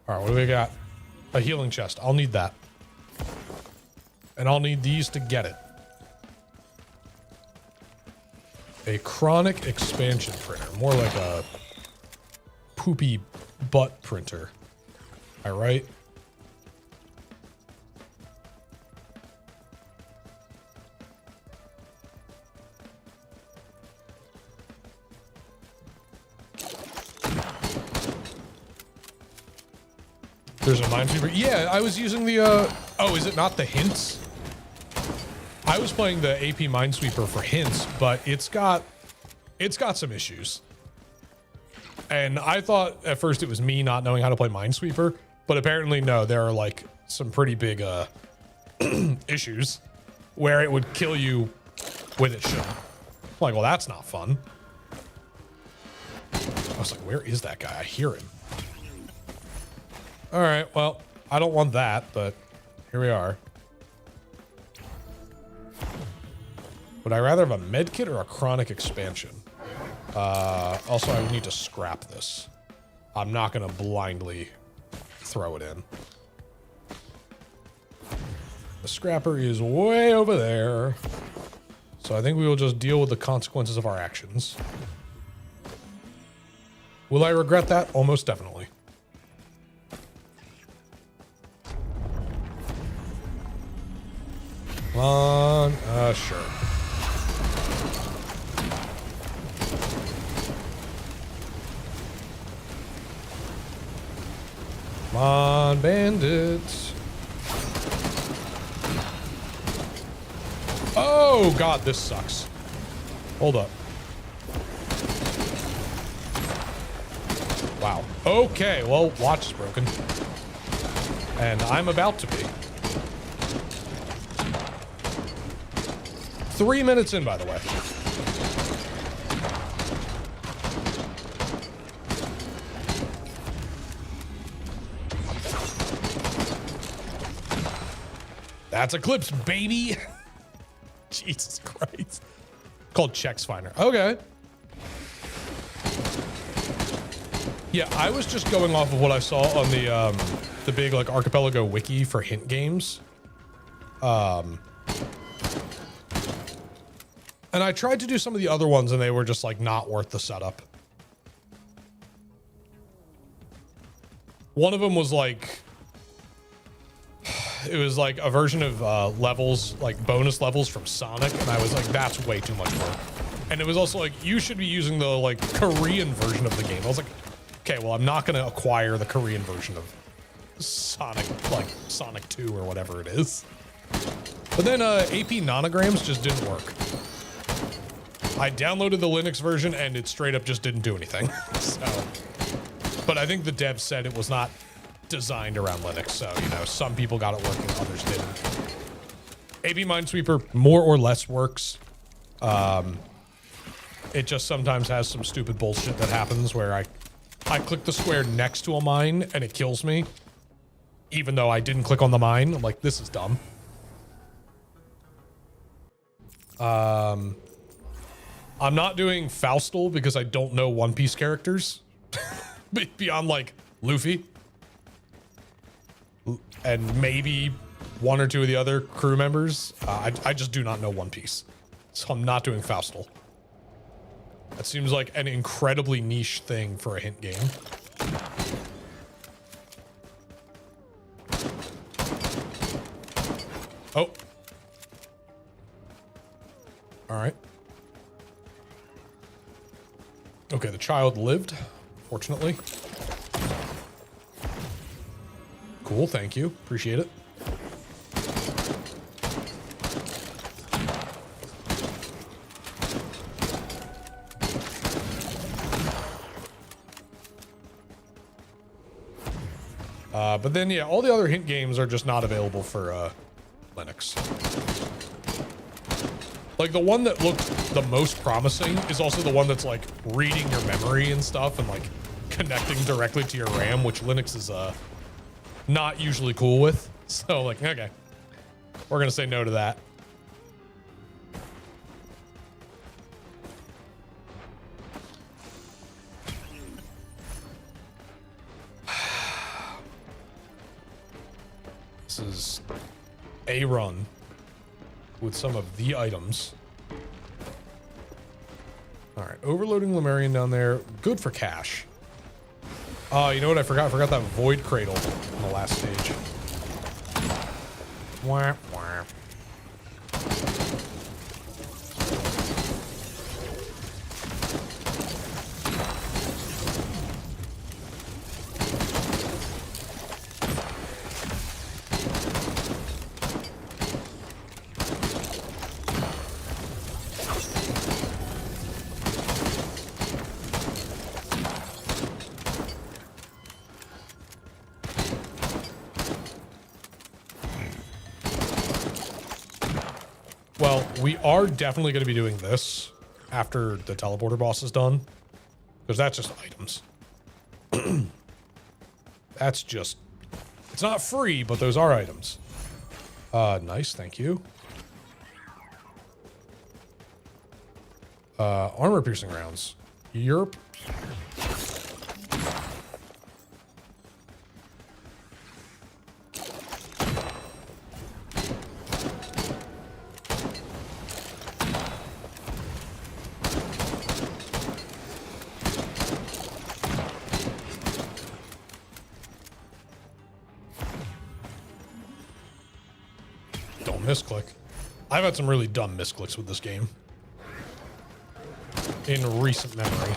All right, what do we got? A healing chest. I'll need that. And I'll need these to get it. A chronic expansion printer. More like a poopy butt printer. All right. There's a Minesweeper. Yeah, I was using the, oh, is it not the hints? I was playing the AP Minesweeper for hints, but it's got some issues. And I thought at first it was me not knowing how to play Minesweeper, but apparently no, there are like some pretty big, issues where it would kill you when it shouldn't. I'm like, well, that's not fun. I was like, where is that guy? I hear him. All right, well, I don't want that, but here we are. Would I rather have a med kit or a chronic expansion? Also, I would need to scrap this. I'm not going to blindly throw it in. The scrapper is way over there. So I think we will just deal with the consequences of our actions. Will I regret that? Almost definitely. Come on. Sure. Come on, bandits. Oh, God, this sucks. Hold up. Wow. Okay, well, watch is broken. And I'm about to be. 3 minutes in, by the way. That's Eclipse, baby. Jesus Christ. Called Checks Finder. Okay. Yeah, I was just going off of what I saw on the big like Archipelago wiki for hint games. And I tried to do some of the other ones and they were just like not worth the setup. One of them was like, it was like a version of levels, like bonus levels from Sonic. And I was like, that's way too much work. And it was also like, you should be using the like Korean version of the game. I was like, okay, well, I'm not going to acquire the Korean version of Sonic, like Sonic 2 or whatever it is. But then AP Nonograms just didn't work. I downloaded the Linux version and it straight up just didn't do anything. So, but I think the devs said it was not designed around Linux. So, you know, some people got it working, others didn't. AB Minesweeper more or less works. It just sometimes has some stupid bullshit that happens where I click the square next to a mine and it kills me, even though I didn't click on the mine. I'm like, this is dumb. I'm not doing Faustal because I don't know One Piece characters beyond like Luffy and maybe one or two of the other crew members. I just do not know One Piece, so I'm not doing Faustal. That seems like an incredibly niche thing for a hint game. Oh. All right. Okay, the child lived, fortunately. Cool, thank you. Appreciate it. But then, yeah, all the other hint games are just not available for Linux. Like, the one that looked the most promising is also the one that's, like, reading your memory and stuff and, like, connecting directly to your RAM, which Linux is not usually cool with. So, like, okay. We're going to say no to that. This is a run with some of the items. All right, overloading Lemurian down there. Good for cash. You know what I forgot? I forgot that void cradle in the last stage. Wah, wah. Well, we are definitely going to be doing this after the teleporter boss is done, because that's just items. That's just, it's not free, but those are items. Nice, thank you. Armor piercing rounds. Yerp. Misclick. I've had some really dumb misclicks with this game in recent memory.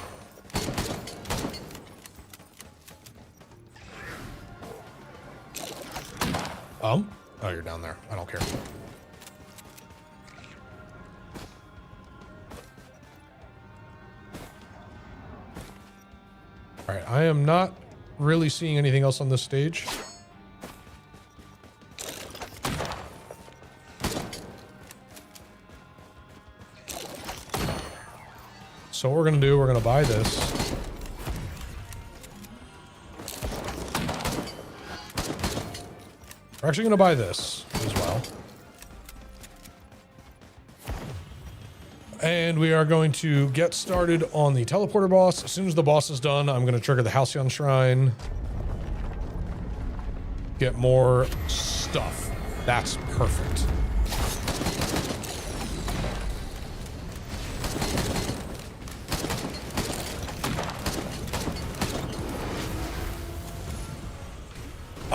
Oh, you're down there. I don't care. All right, I am not really seeing anything else on this stage. So what we're going to do, we're going to buy this. We're actually going to buy this as well. And we are going to get started on the teleporter boss. As soon as the boss is done, I'm going to trigger the Halcyon Shrine. Get more stuff. That's perfect.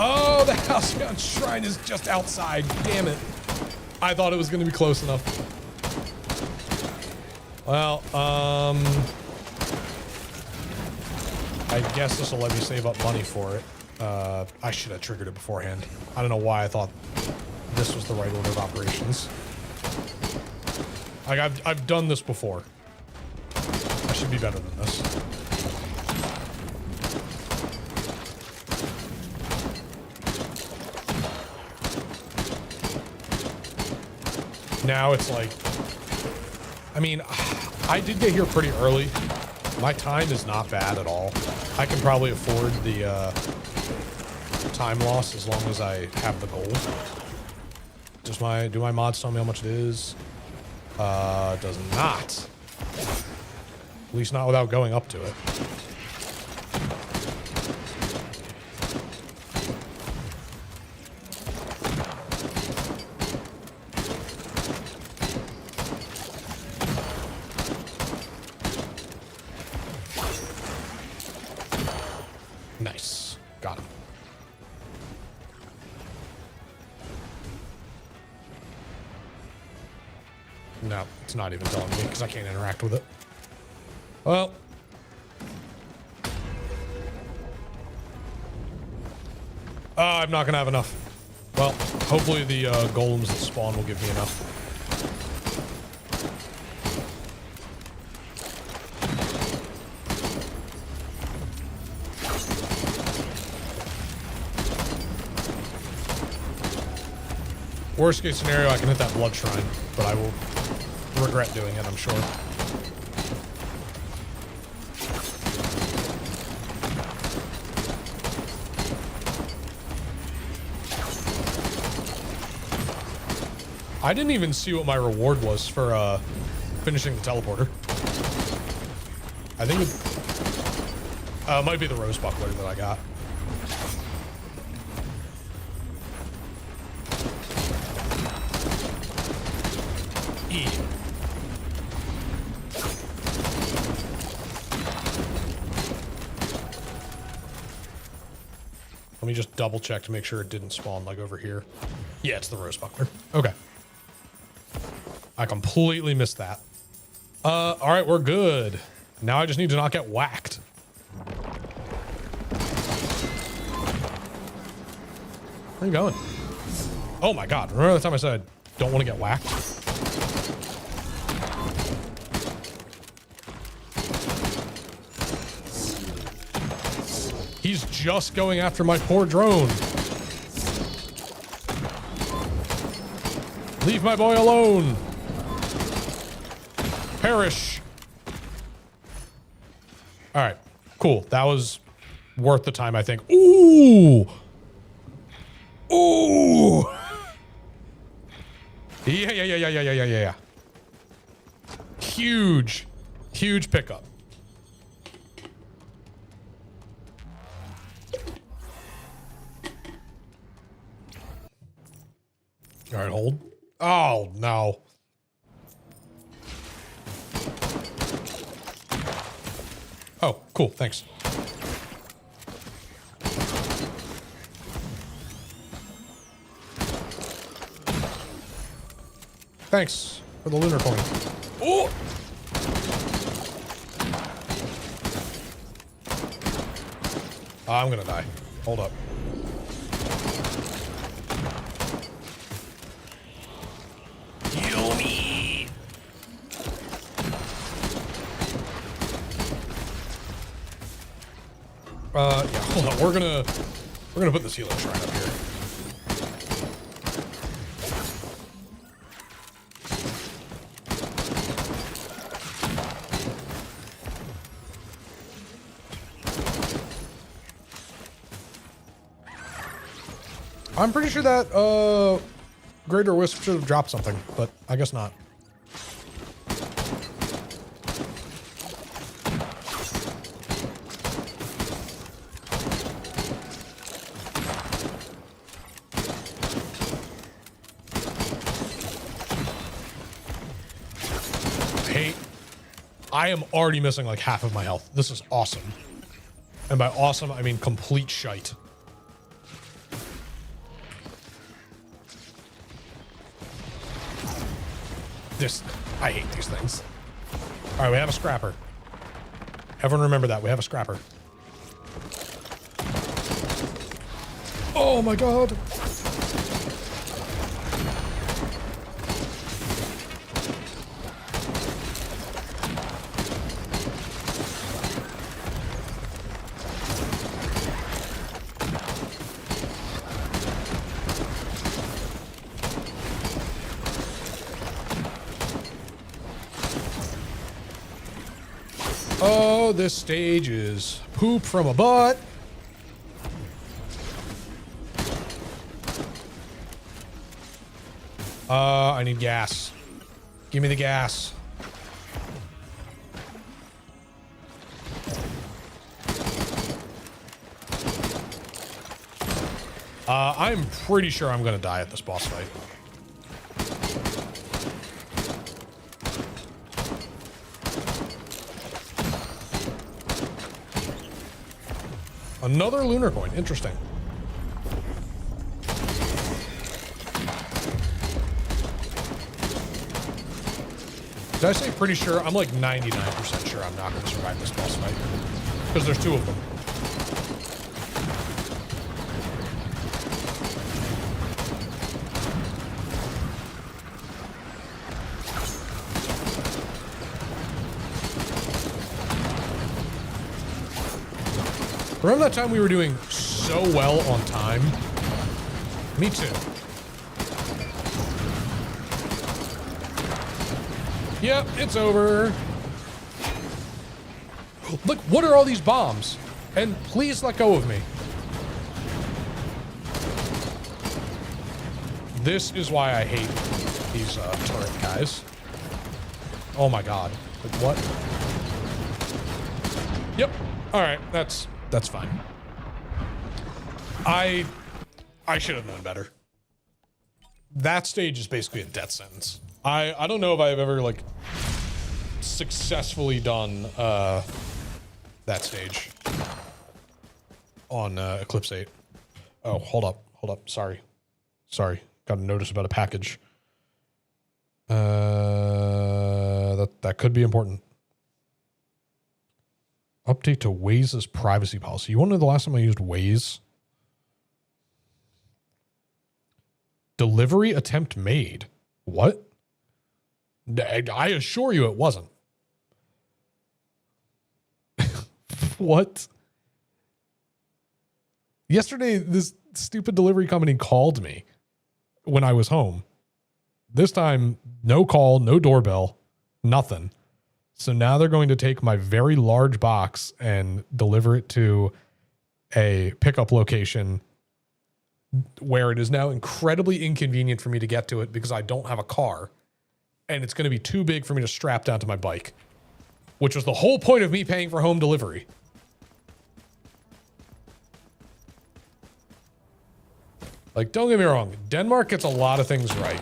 Oh, the Halcyon Shrine is just outside. Damn it. I thought it was going to be close enough. Well, I guess this will let me save up money for it. I should have triggered it beforehand. I don't know why I thought this was the right order of operations. Like, I've done this before. I should be better than this. Now it's like, I mean, I did get here pretty early. My time is not bad at all. I can probably afford the time loss as long as I have the gold. Do my mods tell me how much it is? Does not. At least not without going up to it. Nice. Got him. No, it's not even telling me because I can't interact with it. Well. I'm not going to have enough. Well, hopefully the golems that spawn will give me enough. Worst case scenario, I can hit that blood shrine, but I will regret doing it, I'm sure. I didn't even see what my reward was for finishing the teleporter. I think it might be the rose buckler that I got. E. Let me just double check to make sure it didn't spawn like over here. Yeah, it's the rose buckler. Okay. I completely missed that. All right, we're good. Now I just need to not get whacked. Where are you going? Oh my God. Remember the time I said I don't want to get whacked? He's just going after my poor drone. Leave my boy alone. Perish. All right, cool. That was worth the time, I think. Ooh. Ooh. Yeah. Huge pickup. All right, hold. Oh, no. Oh, cool. Thanks. Thanks for the lunar coin. Oh! I'm gonna die. Hold up. Heal me! Yeah, hold on. We're gonna put this healing shrine up here. I'm pretty sure that Greater Wisp should have dropped something, but I guess not. I am already missing like half of my health. This is awesome. And by awesome, I mean complete shite. I hate these things. All right, we have a scrapper. Everyone remember that. We have a scrapper. Oh my God. Oh, this stage is poop from a butt. I need gas. Give me the gas. I'm pretty sure I'm gonna die at this boss fight. Another lunar coin. Interesting. Did I say pretty sure? I'm like 99% sure I'm not going to survive this boss fight. Because there's two of them. Remember that time we were doing so well on time? Me too. Yep, it's over. Look, what are all these bombs? And please let go of me. This is why I hate these turret guys. Oh my god. Like, what? Yep. All right, that's fine. I should have known better. That stage is basically a death sentence. I don't know if I've ever like successfully done that stage on Eclipse 8. Oh, hold up. Sorry. Got a notice about a package. That could be important. Update to Waze's privacy policy. You want to know the last time I used Waze? Delivery attempt made. What? I assure you it wasn't. What? Yesterday, this stupid delivery company called me when I was home. This time, no call, no doorbell, nothing. So now they're going to take my very large box and deliver it to a pickup location where it is now incredibly inconvenient for me to get to it because I don't have a car. And it's going to be too big for me to strap down to my bike, which was the whole point of me paying for home delivery. Like, don't get me wrong. Denmark gets a lot of things right,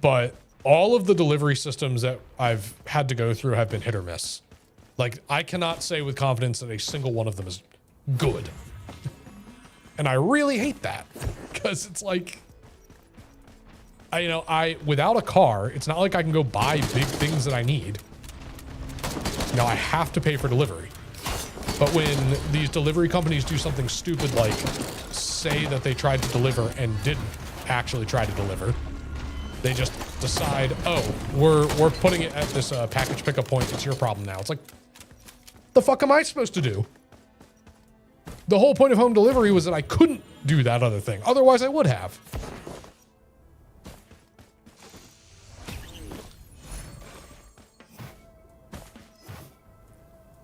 but all of the delivery systems that I've had to go through have been hit or miss. Like, I cannot say with confidence that a single one of them is good. And I really hate that because it's like, without a car, it's not like I can go buy big things that I need. I have to pay for delivery. But when these delivery companies do something stupid like say that they tried to deliver and didn't actually try to deliver, they just decide, oh, we're putting it at this package pickup point. It's your problem now. It's like, the fuck am I supposed to do? The whole point of home delivery was that I couldn't do that other thing. Otherwise, I would have.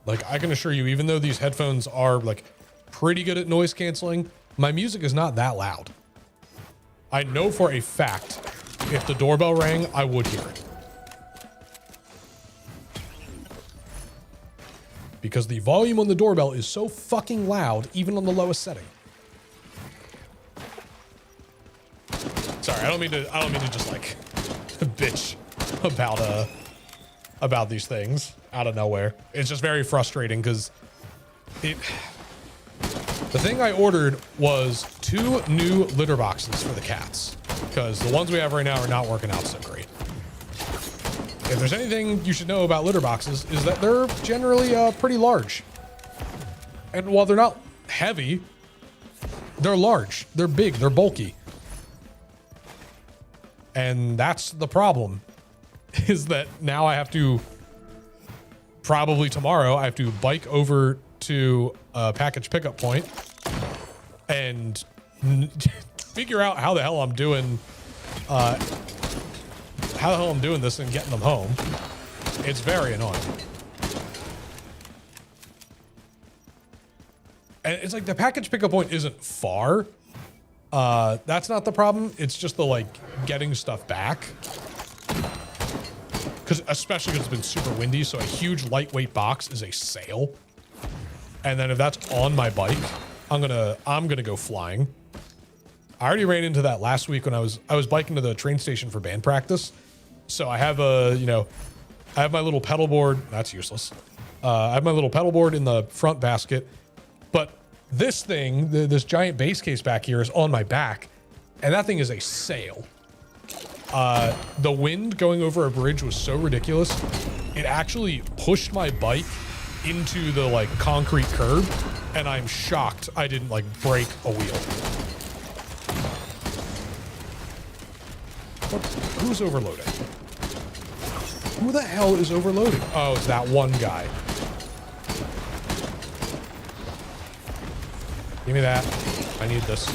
Like, I can assure you, even though these headphones are like pretty good at noise canceling, my music is not that loud. I know for a fact, if the doorbell rang, I would hear it. Because the volume on the doorbell is so fucking loud, even on the lowest setting. Sorry, I don't mean to just like bitch about these things out of nowhere. It's just very frustrating because the thing I ordered was 2 new litter boxes for the cats because the ones we have right now are not working out so great. If there's anything you should know about litter boxes is that they're generally pretty large. And while they're not heavy, they're large, they're big, they're bulky. And that's the problem, is that now I have to, probably tomorrow, I have to bike over to a package pickup point and figure out how the hell I'm doing this and getting them home. It's very annoying. And it's like the package pickup point isn't far. That's not the problem. It's just the like getting stuff back. Especially because it's been super windy, so a huge lightweight box is a sail. And then if that's on my bike, I'm gonna go flying. I already ran into that last week when I was biking to the train station for band practice. So I have I have my little pedal board. That's useless. I have my little pedal board in the front basket, but this thing, this giant base case back here, is on my back, and that thing is a sail. The wind going over a bridge was so ridiculous, it actually pushed my bike into the like concrete curb, and I'm shocked I didn't like break a wheel. Who's overloading? Who the hell is overloading? Oh, it's that one guy. Give me that. I need this.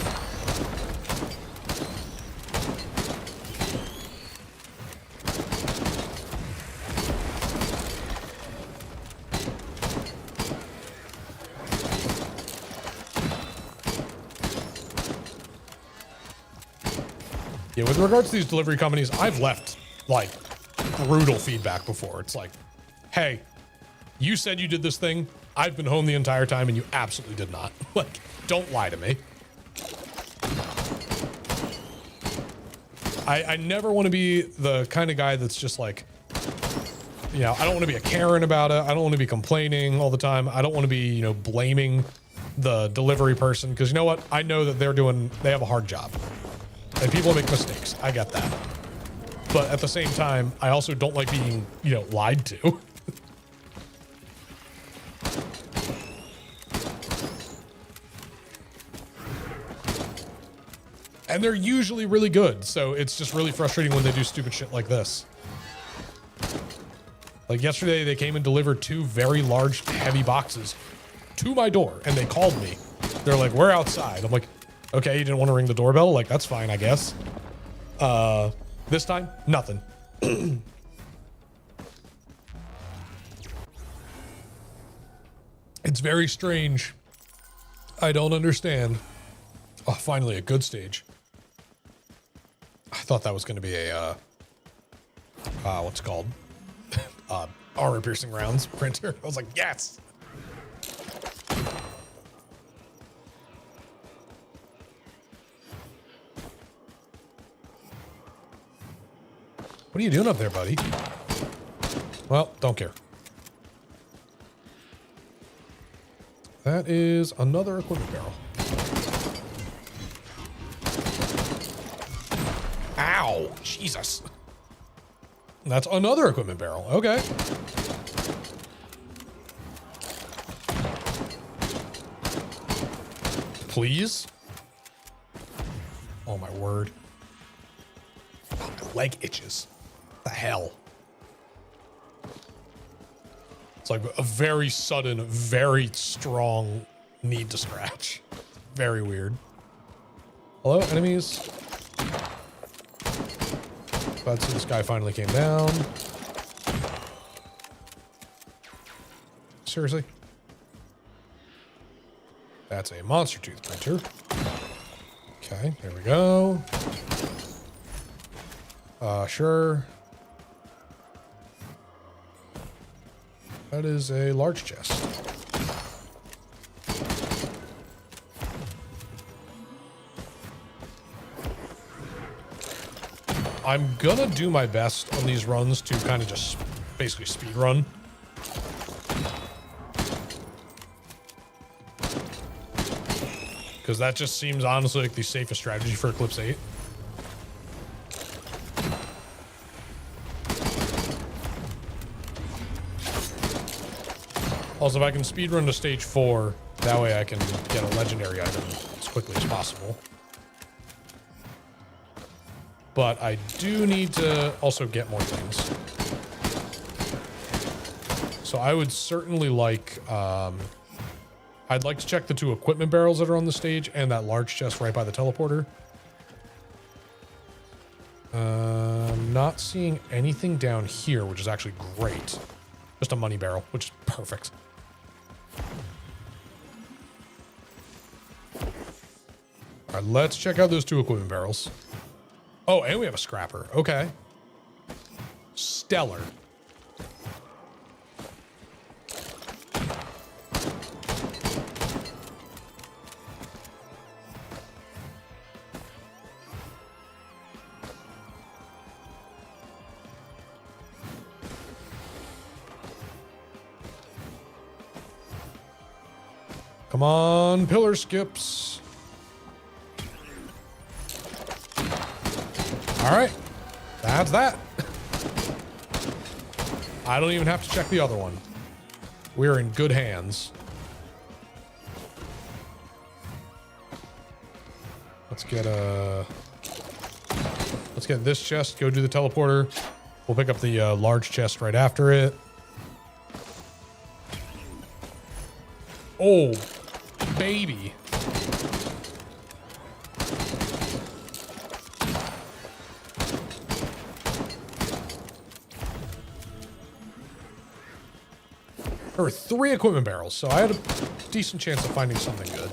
Yeah, with regards to these delivery companies, I've left like brutal feedback before. It's like, hey, you said you did this thing. I've been home the entire time and you absolutely did not. Like, don't lie to me. I never want to be the kind of guy that's just like, you know, I don't want to be a Karen about it. I don't want to be complaining all the time. I don't want to be, you know, blaming the delivery person, because you know what? I know that they have a hard job. And people make mistakes. I get that. But at the same time, I also don't like being, you know, lied to. And they're usually really good. So it's just really frustrating when they do stupid shit like this. Like yesterday, they came and delivered 2 very large, heavy boxes to my door. And they called me. They're like, we're outside. I'm like, okay, you didn't want to ring the doorbell? Like, that's fine, I guess. This time, nothing. It's very strange. I don't understand. Oh, finally, a good stage. I thought that was going to be a, what's it called? Armor piercing rounds printer. I was like, yes. What are you doing up there, buddy? Well, don't care. That is another equipment barrel. Ow, Jesus. That's another equipment barrel. Okay. Please? Oh, my word. Oh, my leg itches. The hell? It's like a very sudden, very strong need to scratch. Very weird. Hello, enemies? Glad to see this guy finally came down. Seriously? That's a monster tooth printer. Okay, there we go. Sure. That is a large chest. I'm gonna do my best on these runs to kind of just basically speed run. Because that just seems honestly like the safest strategy for Eclipse 8. Also, if I can speedrun to stage 4, that way I can get a legendary item as quickly as possible. But I do need to also get more things. So I would certainly like, I'd like to check the 2 equipment barrels that are on the stage and that large chest right by the teleporter. Not seeing anything down here, which is actually great. Just a money barrel, which is perfect. All right, let's check out those 2 equipment barrels. Oh, and we have a scrapper. Okay. Stellar. Come on, pillar skips. All right, that's that. I don't even have to check the other one. We're in good hands. Let's get this chest, go do the teleporter. We'll pick up the large chest right after it. Oh, baby. There were 3 equipment barrels, so I had a decent chance of finding something good.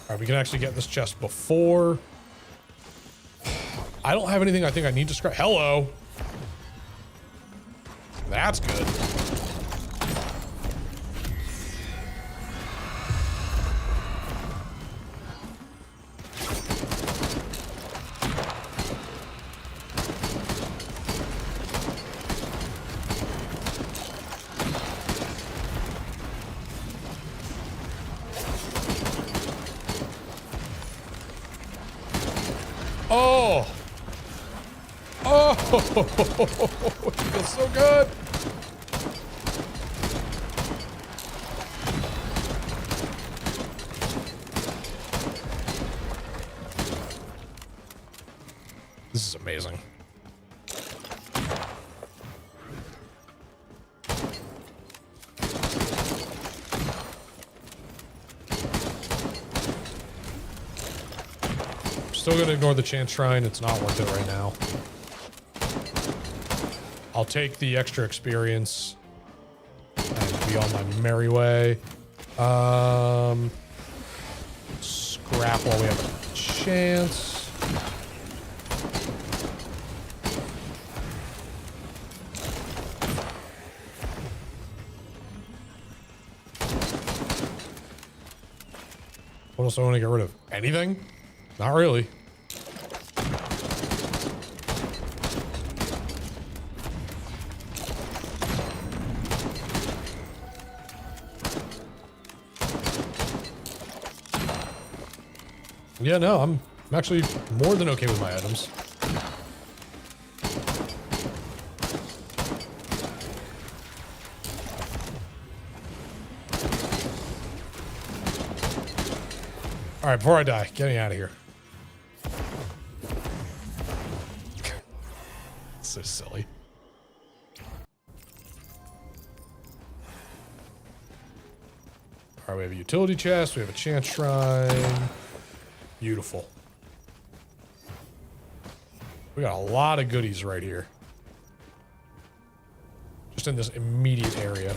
All right, we can actually get this chest before. I don't have anything I think I need to scrap. Hello. That's good. Oh. Oh, it feels so good. This is amazing. Still gonna ignore the chance shrine. It's not worth it right now. I'll take the extra experience and be on my merry way. Scrap while we have a chance. What else do I want to get rid of? Anything? Not really. Yeah, no, I'm actually more than okay with my items. All right, before I die, get me out of here. So silly. All right, we have a utility chest. We have a chance shrine. Beautiful. We got a lot of goodies right here. Just in this immediate area.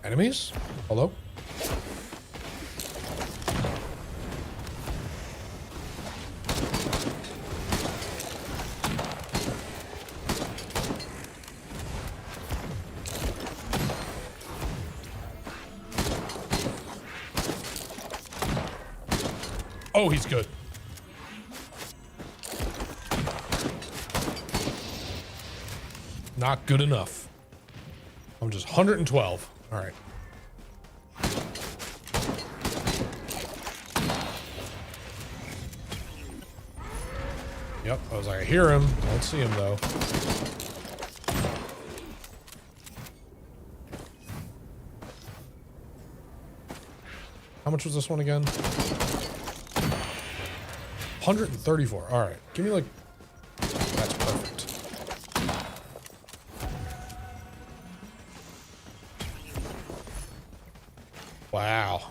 Enemies? Hello? Oh, he's good. Not good enough. I'm just 112. All right. Yep, I was like, I hear him. I don't see him, though. How much was this one again? 134. All right. Give me, like... That's perfect. Wow.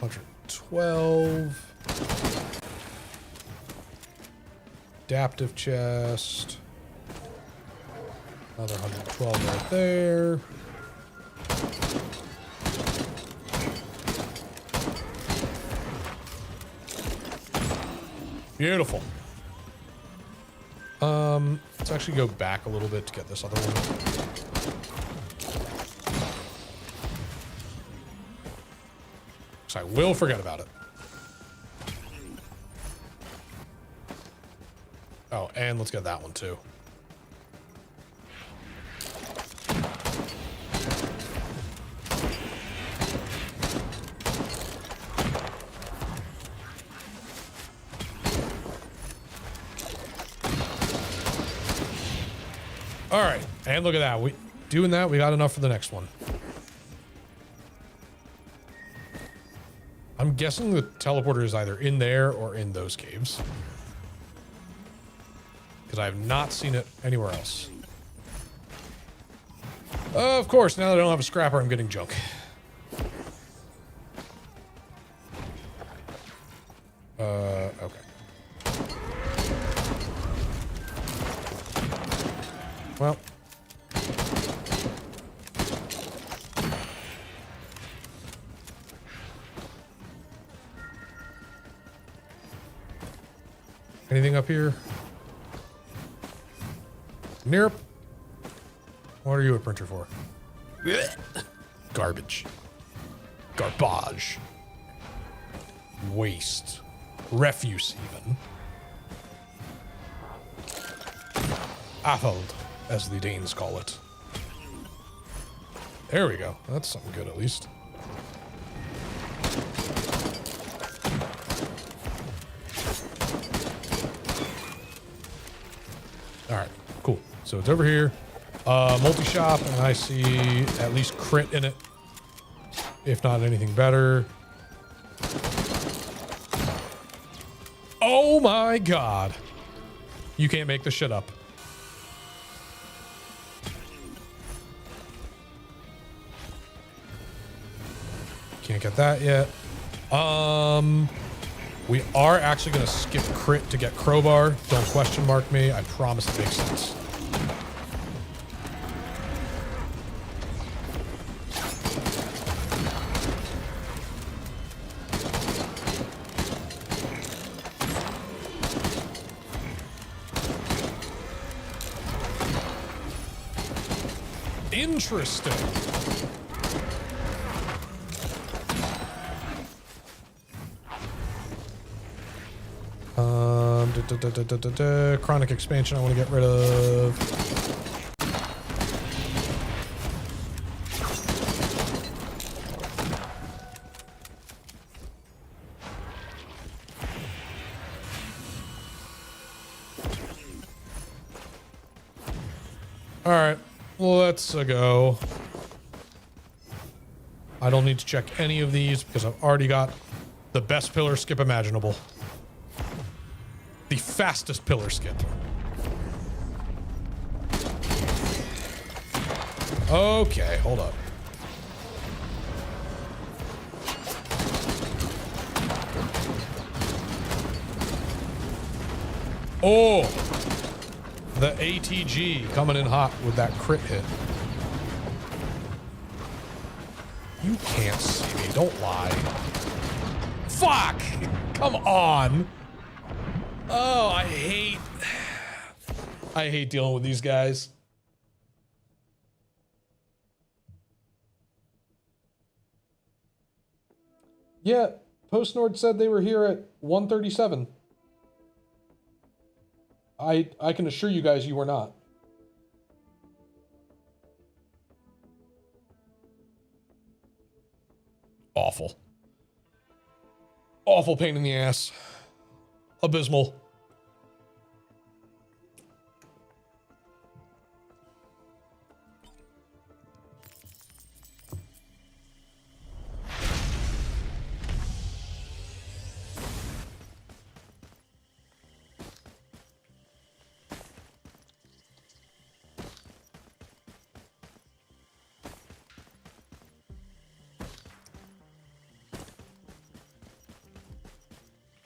112. Adaptive chest. Another 112 right there. Beautiful. Let's actually go back a little bit to get this other one. So I will forget about it. Oh, and let's get that one too. All right, and look at that. We got enough for the next one. I'm guessing the teleporter is either in there or in those caves, because I have not seen it anywhere else. Of course, now that I don't have a scrapper, I'm getting junk. Okay. Well. Anything up here? Nope. What are you a printer for? Garbage. Garbage. Waste. Refuse, even. Affeld, as the Danes call it. There we go. That's something good, at least. All right, cool. So it's over here. Multi-shop, and I see at least crit in it. If not anything better. Oh my god. You can't make this shit up. Can't get that yet. We are actually going to skip crit to get crowbar. Don't question mark me. I promise it makes sense. Interesting. Chronic expansion I want to get rid of. All right, let's go. I don't need to check any of these because I've already got the best pillar skip imaginable. The fastest pillar skip. Okay, hold up. Oh, the ATG coming in hot with that crit hit. You can't see me, don't lie. Fuck! Come on! Oh, I hate dealing with these guys. Yeah, PostNord said they were here at 1:37. I can assure you guys you were not. Awful. Awful pain in the ass. Abysmal.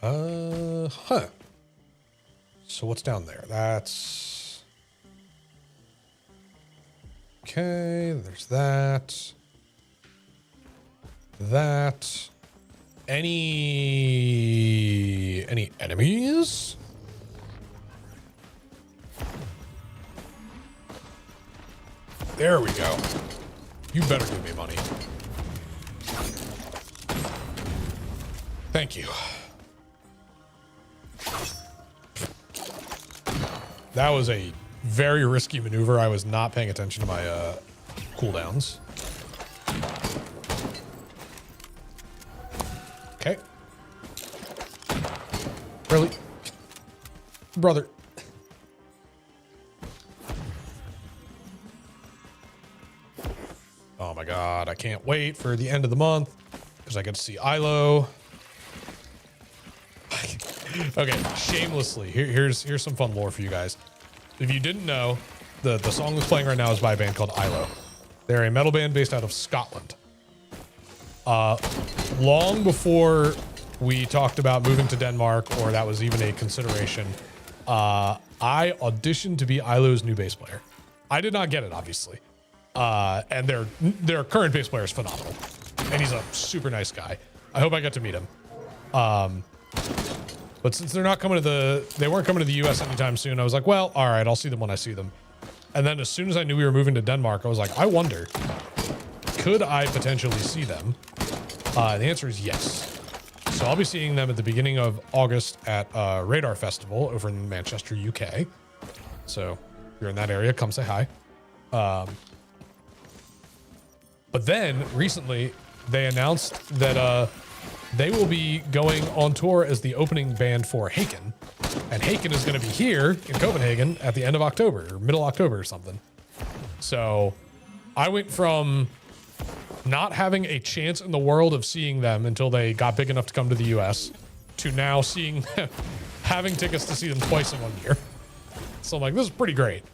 Huh. So what's down there? That's... Okay, there's that. That. Any enemies? There we go. You better give me money. Thank you. That was a very risky maneuver. I was not paying attention to my cooldowns. Okay. Really? Brother. Oh my god, I can't wait for the end of the month because I get to see ILO. Okay, shamelessly, here's some fun lore for you guys. If you didn't know, the song that's playing right now is by a band called ILO. They're a metal band based out of Scotland. Long before we talked about moving to Denmark, or that was even a consideration, I auditioned to be ILO's new bass player. I did not get it, obviously. And their current bass player is phenomenal. And he's a super nice guy. I hope I get to meet him. But since they weren't coming to the US anytime soon, I was like, well, all right, I'll see them when I see them. And then as soon as I knew we were moving to Denmark, I was like, I wonder, could I potentially see them? The answer is yes. So I'll be seeing them at the beginning of August at Radar Festival over in Manchester, UK. So if you're in that area, come say hi. But then recently they announced that they will be going on tour as the opening band for Haken. And Haken is going to be here in Copenhagen at the end of October or middle October or something. So I went from not having a chance in the world of seeing them until they got big enough to come to the US to now seeing them, having tickets to see them twice in 1 year. So I'm like, this is pretty great.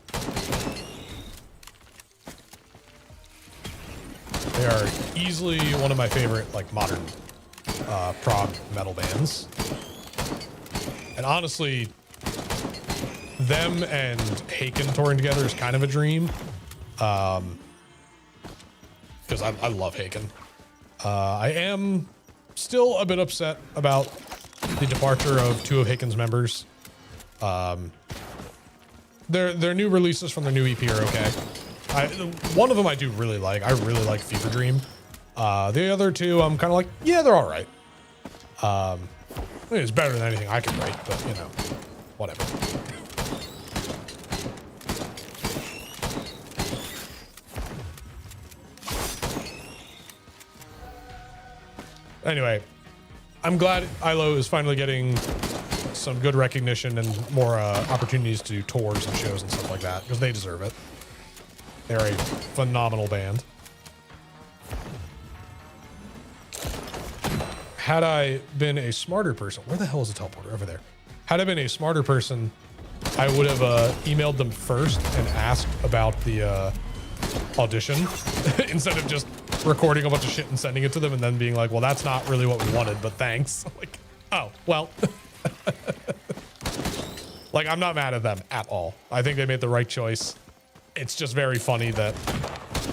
They are easily one of my favorite, like, modern prog metal bands. And honestly, them and Haken touring together is kind of a dream. Because I love Haken. I am still a bit upset about the departure of two of Haken's members. Their new releases from their new EP are okay. One of them I do really like. I really like Fever Dream. The other two, I'm kind of like, yeah, they're all right. I mean, it's better than anything I can write, but you know, whatever. Anyway, I'm glad ILO is finally getting some good recognition and more opportunities to do tours and shows and stuff like that, because they deserve it. They're a phenomenal band. Had I been a smarter person, where the hell is the teleporter? Over there. Had I been a smarter person, I would have emailed them first and asked about the audition instead of just recording a bunch of shit and sending it to them and then being like, well, that's not really what we wanted, but thanks. Like, oh, well. Like, I'm not mad at them at all. I think they made the right choice. It's just very funny that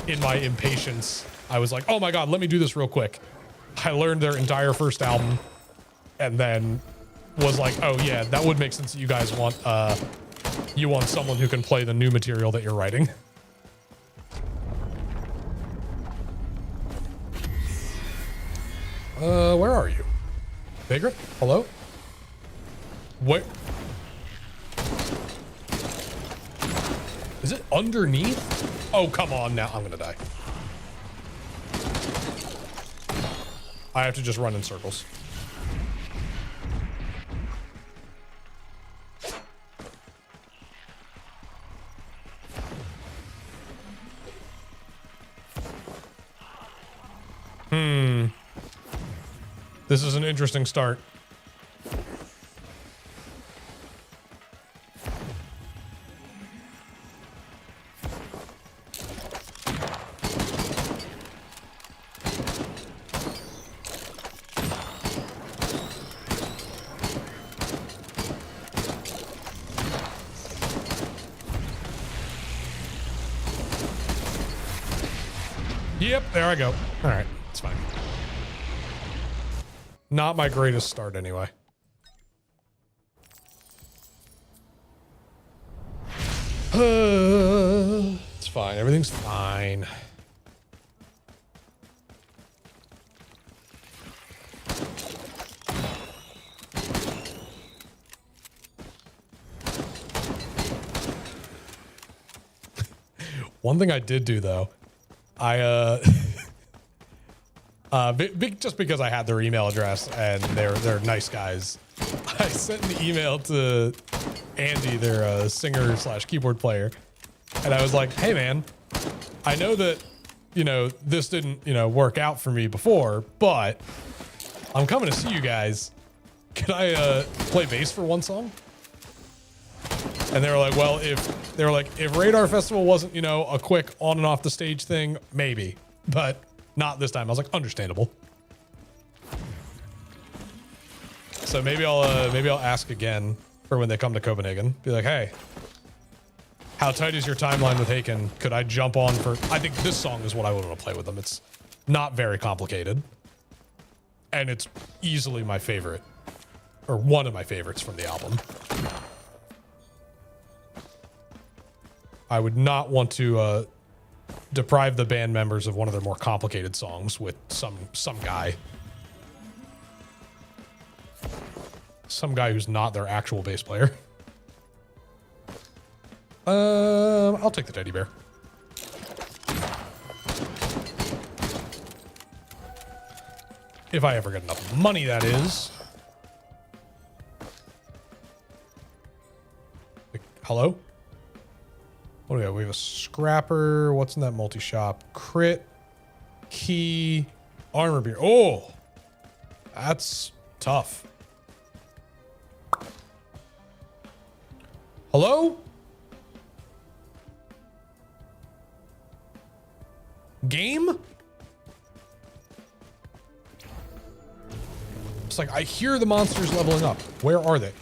in my impatience, I was like, oh my God, let me do this real quick. I learned their entire first album and then was like, oh yeah, that would make sense that you guys want, you want someone who can play the new material that you're writing. Where are you? Vagrant? Hello? Where? Is it underneath? Oh, come on now. I'm gonna die. I have to just run in circles. This is an interesting start. Yep, there I go. All right, it's fine. Not my greatest start anyway. It's fine. Everything's fine. One thing I did do though, I just because I had their email address and they're nice guys, I sent an email to Andy, their singer / keyboard player, and I was like, "Hey man, I know that this didn't work out for me before, but I'm coming to see you guys. Could I play bass for one song?" And they were like, "Well, if Radar Festival wasn't a quick on and off the stage thing, maybe, but not this time." I was like, "Understandable." So maybe I'll ask again for when they come to Copenhagen. Be like, "Hey, how tight is your timeline with Haken? Could I jump on for?" I think this song is what I would want to play with them. It's not very complicated, and it's easily my favorite, or one of my favorites from the album. I would not want to deprive the band members of one of their more complicated songs with some guy. Some guy who's not their actual bass player. I'll take the teddy bear. If I ever get enough money, that is. Hello? What do we have? We have a scrapper. What's in that multi-shop? Crit, key, armor beer. Oh, that's tough. Hello? Game? It's like I hear the monsters leveling up. Where are they?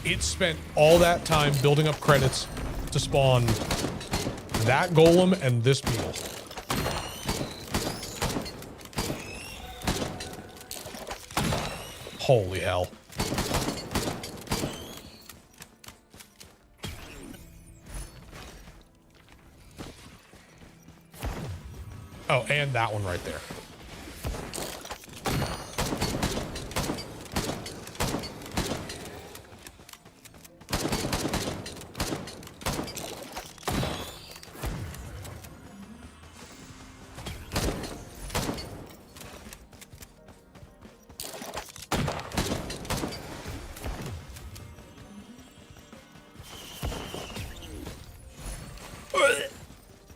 It spent all that time building up credits to spawn that golem and this beetle. Holy hell. Oh, and that one right there.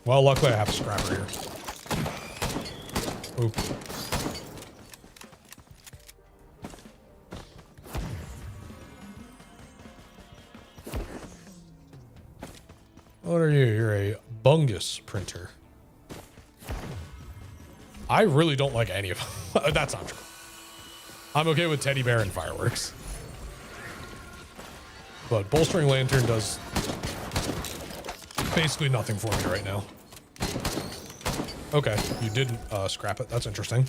Well, luckily I have a scrapper here. Oop. What are you? You're a bungus printer. I really don't like any of them. That's not true. I'm okay with teddy bear and fireworks. But bolstering lantern does basically nothing for me right now. Okay, you didn't scrap it. That's interesting.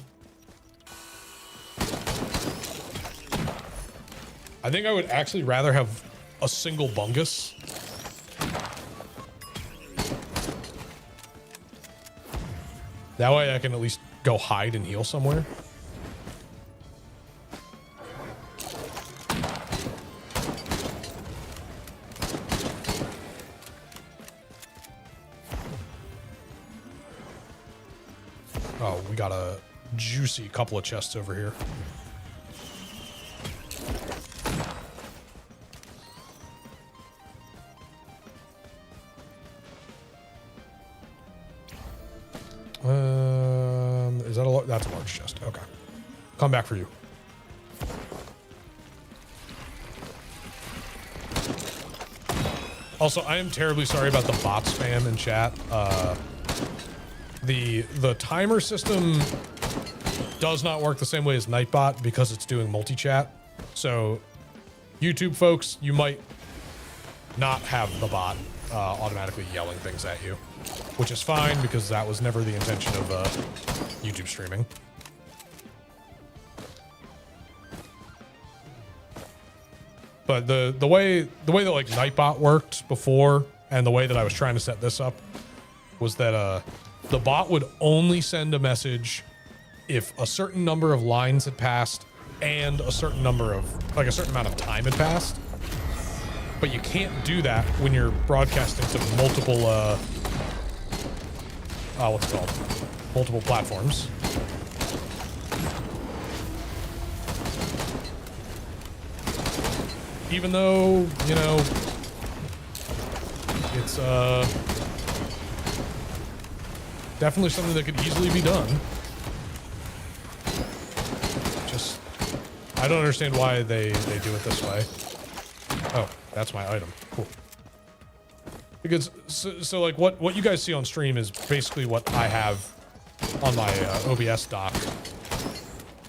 I think I would actually rather have a single bungus. That way I can at least go hide and heal somewhere. Oh, we got a juicy couple of chests over here. Is that a that's a large chest? Okay, come back for you. Also, I am terribly sorry about the bot spam in chat. The timer system does not work the same way as Nightbot because it's doing multi-chat. So YouTube folks, you might not have the bot automatically yelling things at you, which is fine because that was never the intention of YouTube streaming. But the way that like Nightbot worked before, and the way that I was trying to set this up, was that the bot would only send a message if a certain number of lines had passed and a certain number of, like, a certain amount of time had passed. But you can't do that when you're broadcasting to multiple, what's it called? Multiple platforms. Even though, you know, it's, definitely something that could easily be done. Just, I don't understand why they do it this way. Oh, that's my item. Cool. Because, so like, what you guys see on stream is basically what I have on my OBS dock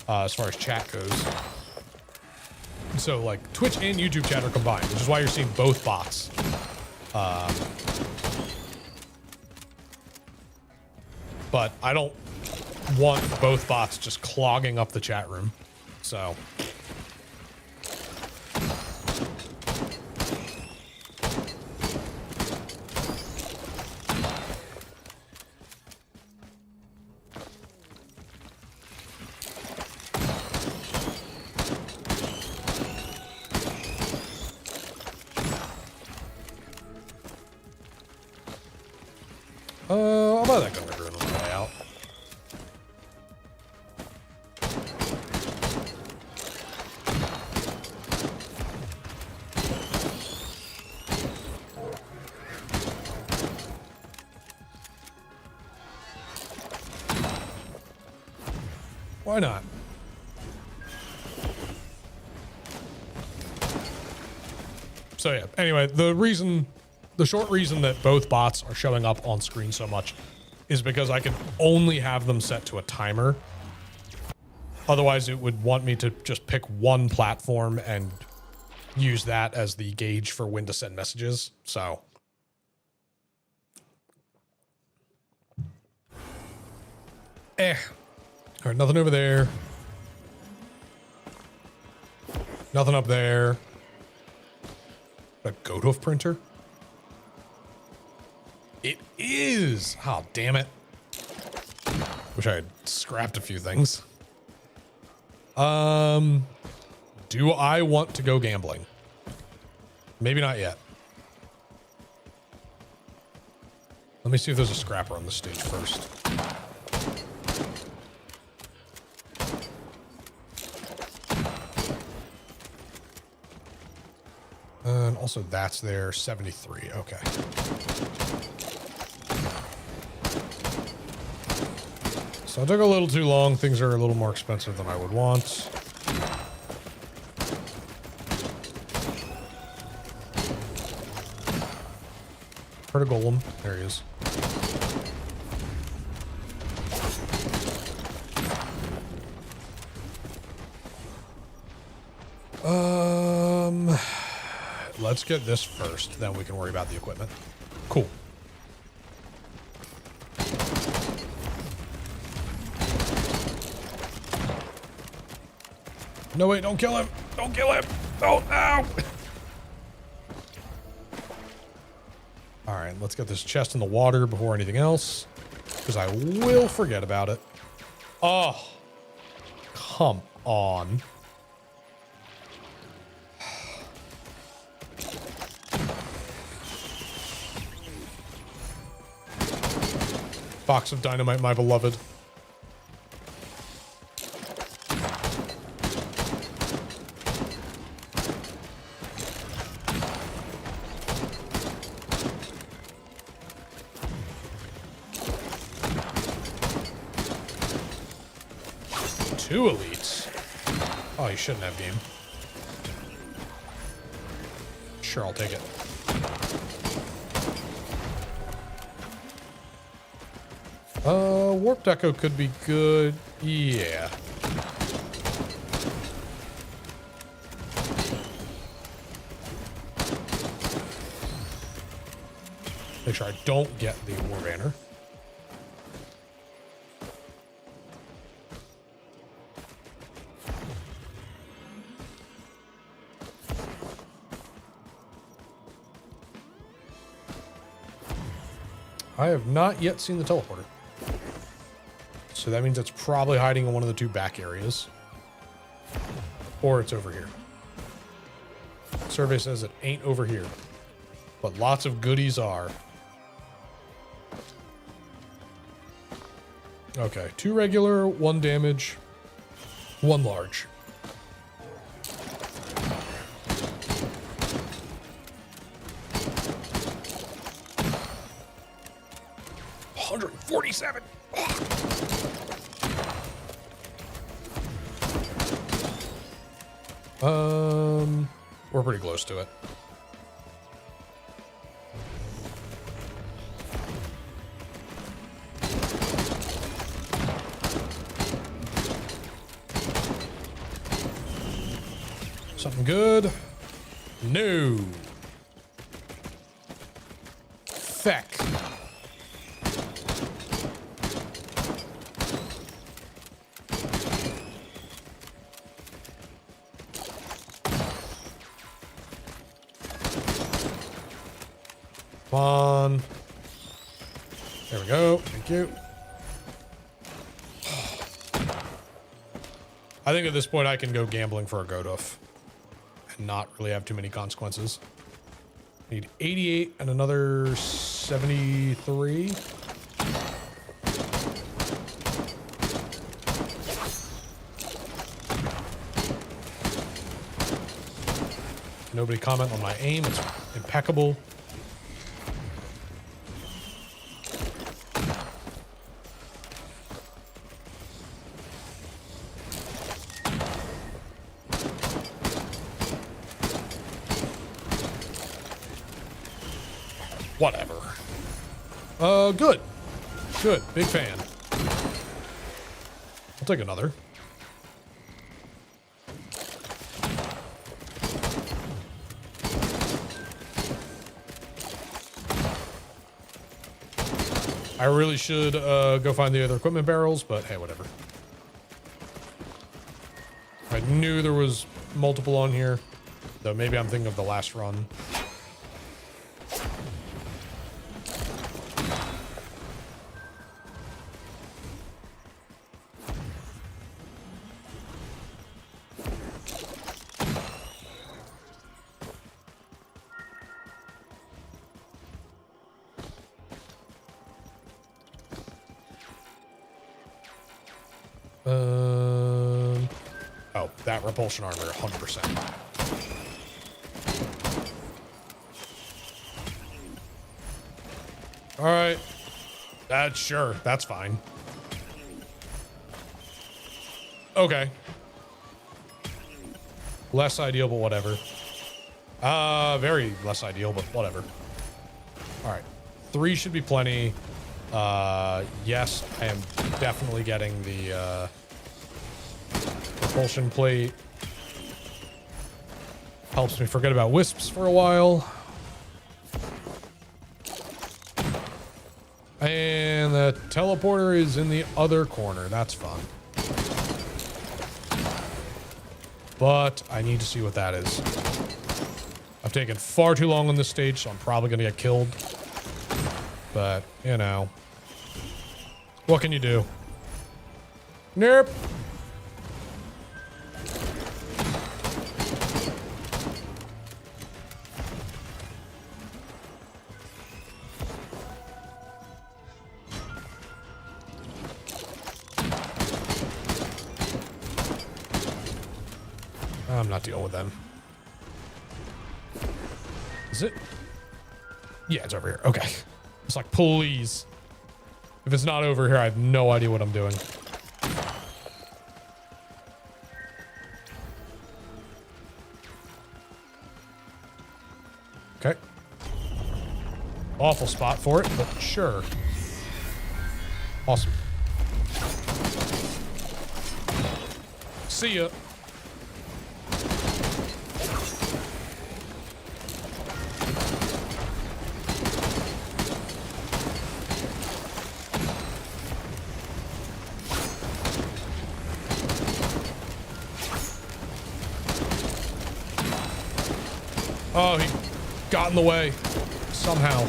as far as chat goes. So, like, Twitch and YouTube chat are combined, which is why you're seeing both bots. But I don't want both bots just clogging up the chat room. So... I'll buy that gun on the way out. Why not? So yeah, anyway, the short reason that both bots are showing up on screen so much is because I can only have them set to a timer. Otherwise, it would want me to just pick one platform and use that as the gauge for when to send messages. So... All right, nothing over there. Nothing up there. A Godov printer? It is! Oh, damn it. Wish I had scrapped a few things. Do I want to go gambling? Maybe not yet. Let me see if there's a scrapper on the stage first. And also that's there, 73, okay. So it took a little too long. Things are a little more expensive than I would want. Heard a golem. There he is. Let's get this first, then we can worry about the equipment. Cool. No, wait, don't kill him. Don't kill him. Don't, no. All right, let's get this chest in the water before anything else, because I will forget about it. Oh, come on. Box of dynamite, my beloved. Two elites. Oh, you shouldn't have game. Sure, I'll take it. Warp Deco could be good. Yeah. Make sure I don't get the war banner. I have not yet seen the teleporter. So that means it's probably hiding in one of the two back areas. Or it's over here. Survey says it ain't over here. But lots of goodies are. Okay, 2 regular, 1 damage, 1 large. $147. We're pretty close to it. Something good? No. Feck. Come on. There we go. Thank you. I think at this point I can go gambling for a Godoof and not really have too many consequences. Need 88 and another 73. Nobody comment on my aim. It's impeccable. Whatever. Good. Good. Big fan. I'll take another. I really should go find the other equipment barrels, but hey, whatever. I knew there was multiple on here, though maybe I'm thinking of the last run. Oh, that repulsion armor, 100%. All right. Sure, that's fine. Okay. Less ideal, but whatever. Very less ideal, but whatever. All right. 3 should be plenty. Yes, I am definitely getting the propulsion plate. Helps me forget about wisps for a while. And the teleporter is in the other corner. That's fun. But I need to see what that is. I've taken far too long on this stage, so I'm probably going to get killed. But, you know. What can you do? Nope. I'm not dealing with them. Is it? Yeah, it's over here. Okay. It's like, please. If it's not over here, I have no idea what I'm doing. Okay. Awful spot for it, but sure. Awesome. See ya. Oh, he got in the way somehow.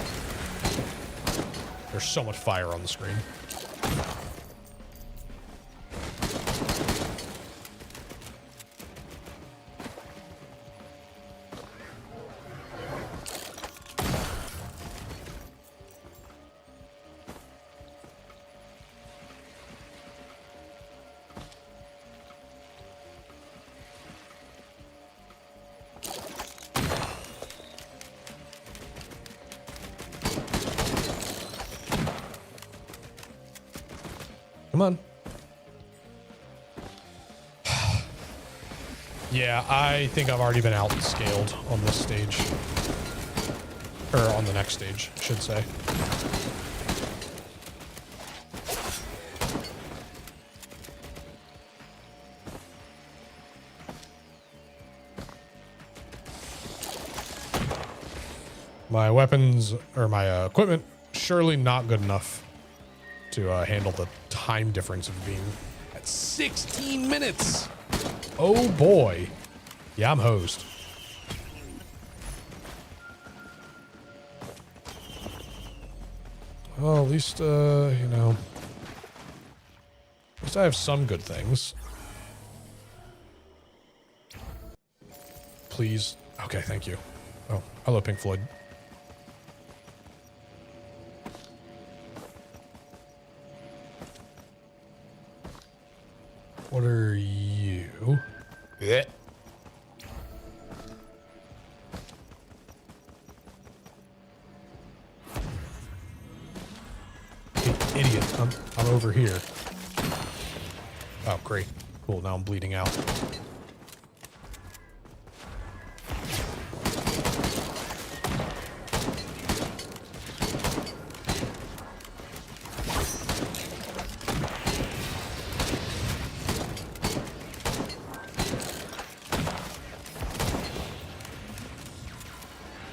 There's so much fire on the screen. Come on. Yeah, I think I've already been outscaled on this stage. Or on the next stage, I should say. My weapons, or my equipment, surely not good enough to handle the time difference of being at 16 minutes. Oh boy. Yeah, I'm hosed. Well, at least, you know, at least I have some good things. Please. Okay, thank you. Oh, hello, Pink Floyd. What are you? Yeah. Idiot. I'm over here. Oh, great. Cool. Now I'm bleeding out.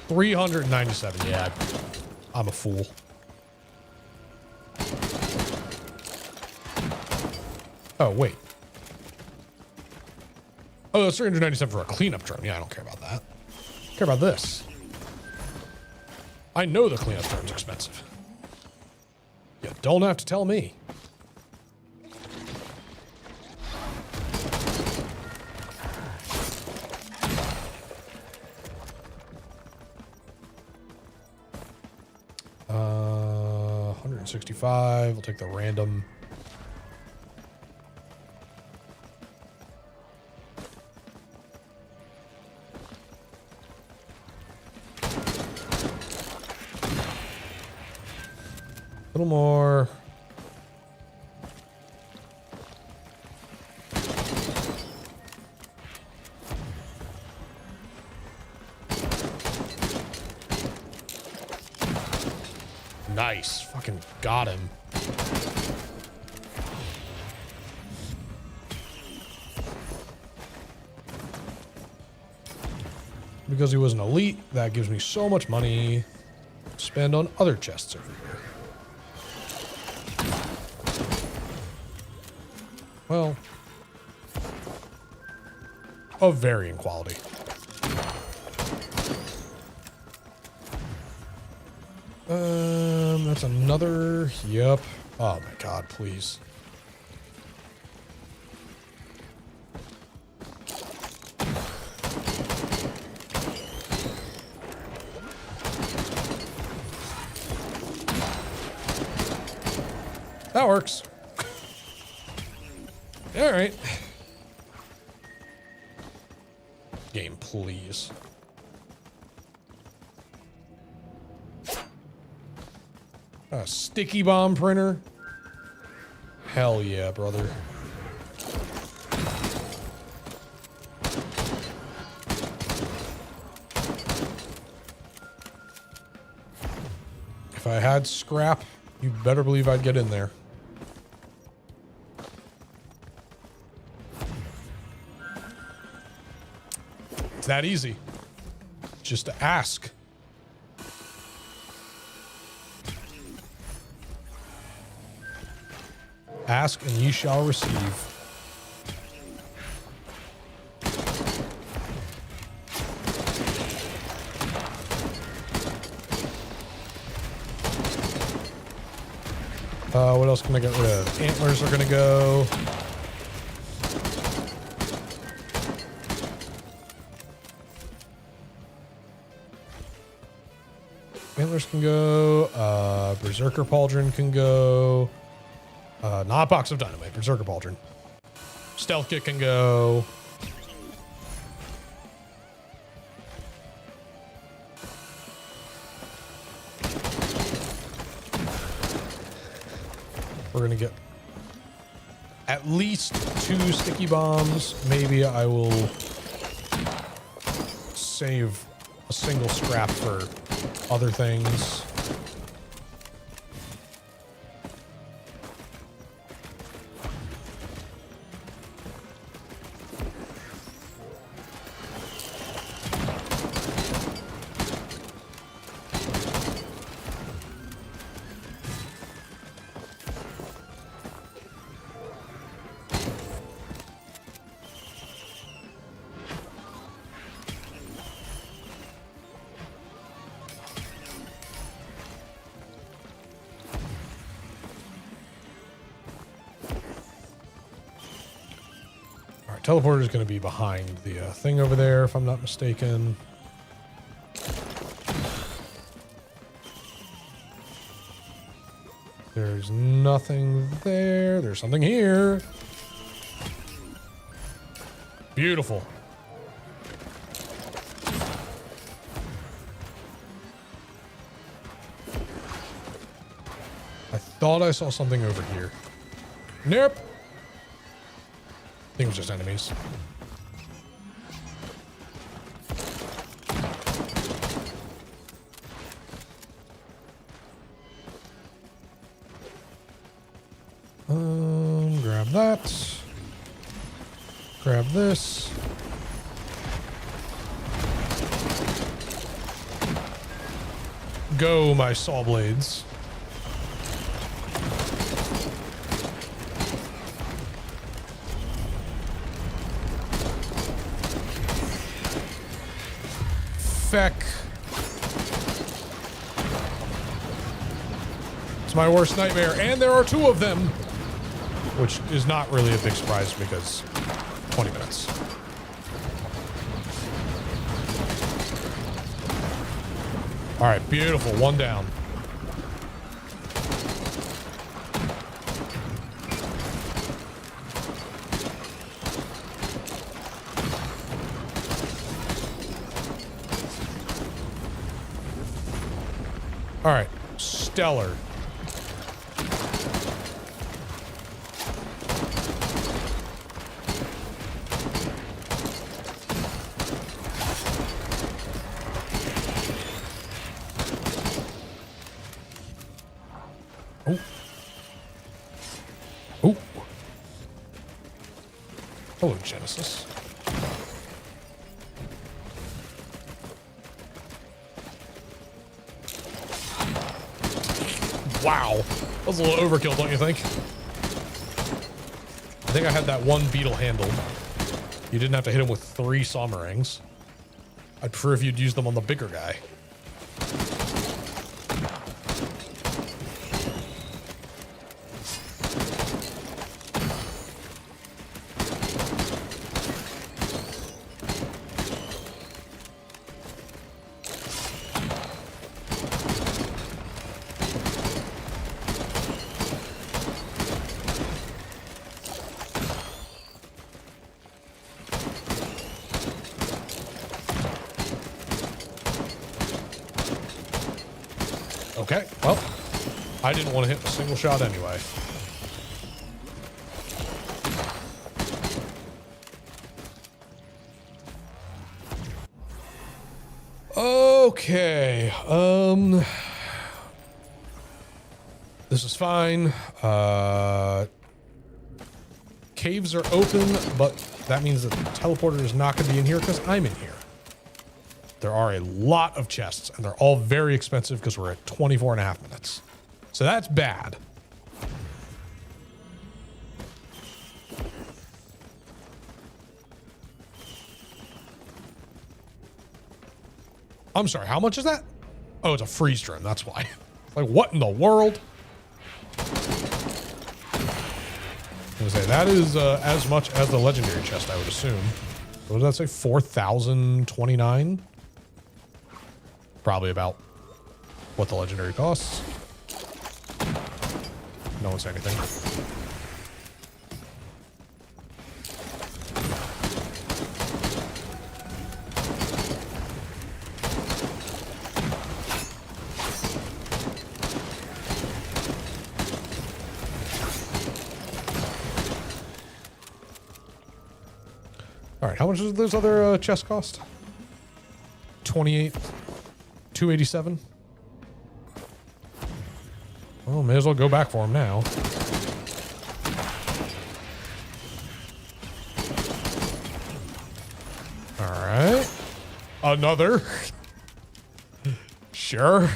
$397. Yeah, I'm a fool. Oh, wait. Oh, that's $397 for a cleanup drone. Yeah, I don't care about that. I care about this. I know the cleanup drone's expensive. You don't have to tell me. $165. I'll take the random. A little more. Nice. Fucking got him. Because he was an elite, that gives me so much money to spend on other chests over here. Well, of varying quality. That's another. Yep. Oh my God, please. That works. All right. Game, please. A sticky bomb printer? Hell yeah, brother. If I had scrap, you better believe I'd get in there. It's that easy. Just to ask. Ask and ye shall receive. What else can I get rid of? Antlers are gonna go. Antlers can go. Berserker Pauldron can go. Not Box of Dynamite. Berserker Pauldron. Stealth Kit can go. We're gonna get at least 2 sticky bombs. Maybe I will save a single scrap for other things. Teleporter is going to be behind the thing over there, if I'm not mistaken. There's nothing there. There's something here. Beautiful. I thought I saw something over here. Nope. I think it was just enemies. Grab that. Grab this. Go, my saw blades. Feck. It's my worst nightmare, and there are 2 of them, which is not really a big surprise because 20 minutes. All right, beautiful. 1 down. All right, stellar. Oh. Oh. Hello, Genesis. Wow. That was a little overkill, don't you think? I think I had that one beetle handled. You didn't have to hit him with 3 Sommerangs. I'd prefer if you'd use them on the bigger guy. Okay, well, I didn't want to hit a single shot anyway. Okay, this is fine. Caves are open, but that means that the teleporter is not going to be in here because I'm in here. There are a lot of chests, and they're all very expensive because we're at 24.5 minutes. So that's bad. I'm sorry, how much is that? Oh, it's a freeze drum, that's why. Like, what in the world? I was gonna say, that is as much as the legendary chest, I would assume. What did that say? 4,029? Probably about what the legendary costs. No one said anything. All right, how much does those other chests cost? 28, 287. Well, may as well go back for them now. All right, another. Sure.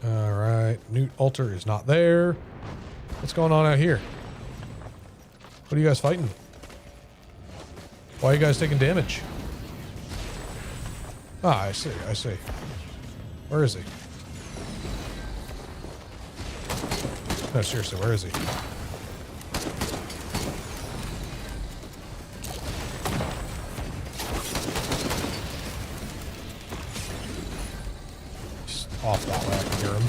All right, Newt Altar is not there. What's going on out here? What are you guys fighting? Why are you guys taking damage? Ah, I see, I see. Where is he? No, seriously, where is he? Just off that way, I can hear him.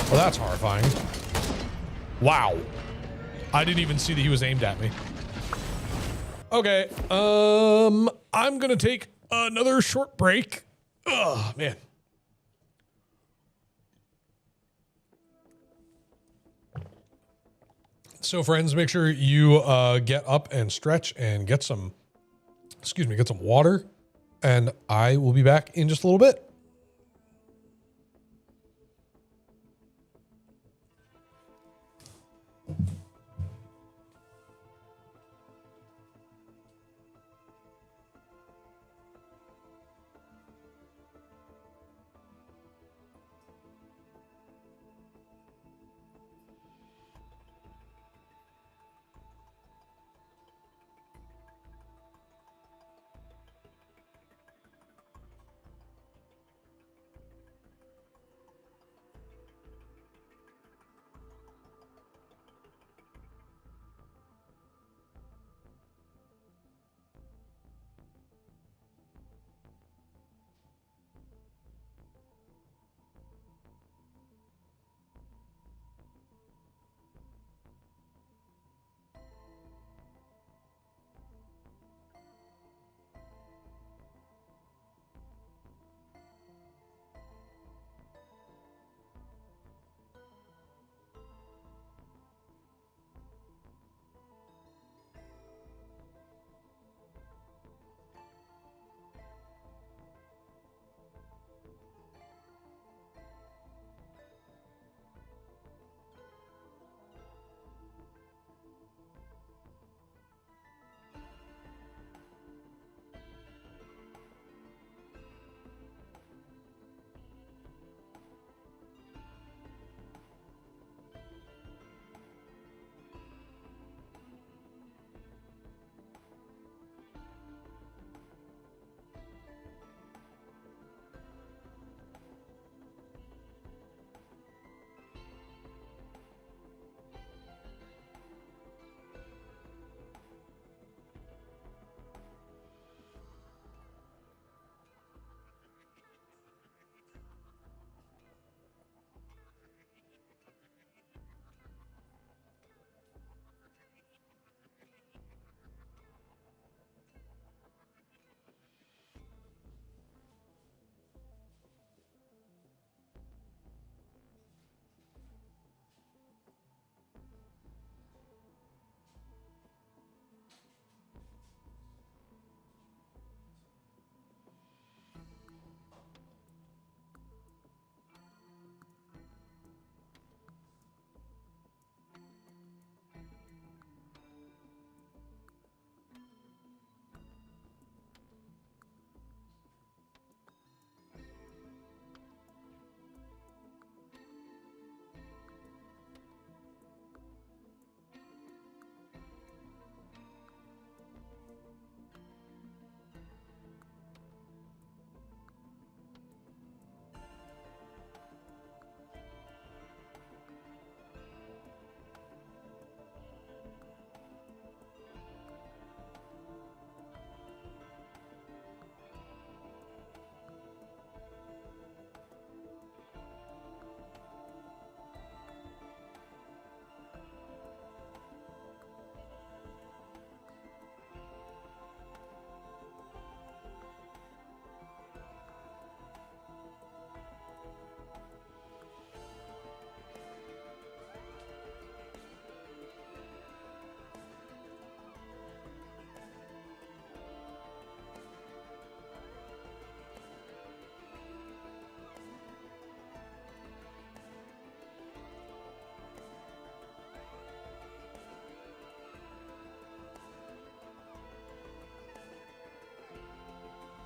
Well, that's horrifying. Wow. I didn't even see that he was aimed at me. Okay, I'm gonna take another short break. Oh, man. So friends, make sure you get up and stretch and get some, get some water. And I will be back in just a little bit.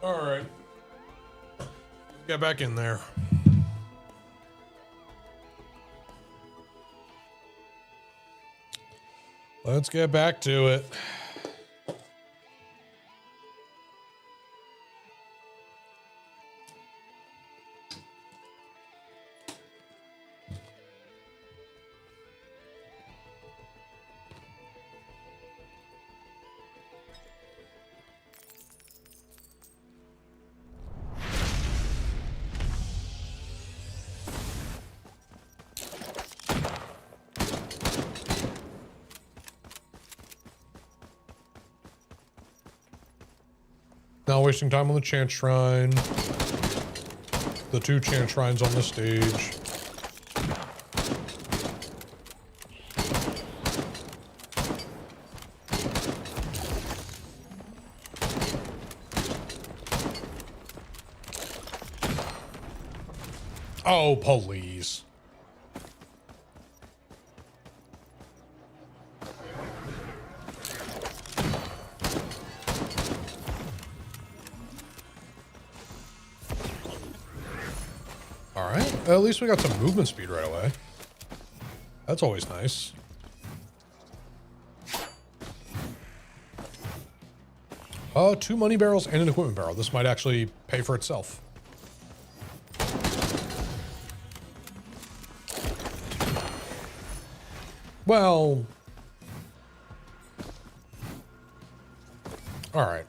All right. Get back in there. Let's get back to it. Not wasting time on the chant shrine. The 2 chant shrines on the stage. Oh, please. All right. At least we got some movement speed right away. That's always nice. Two money barrels and an equipment barrel. This might actually pay for itself. Well, all right.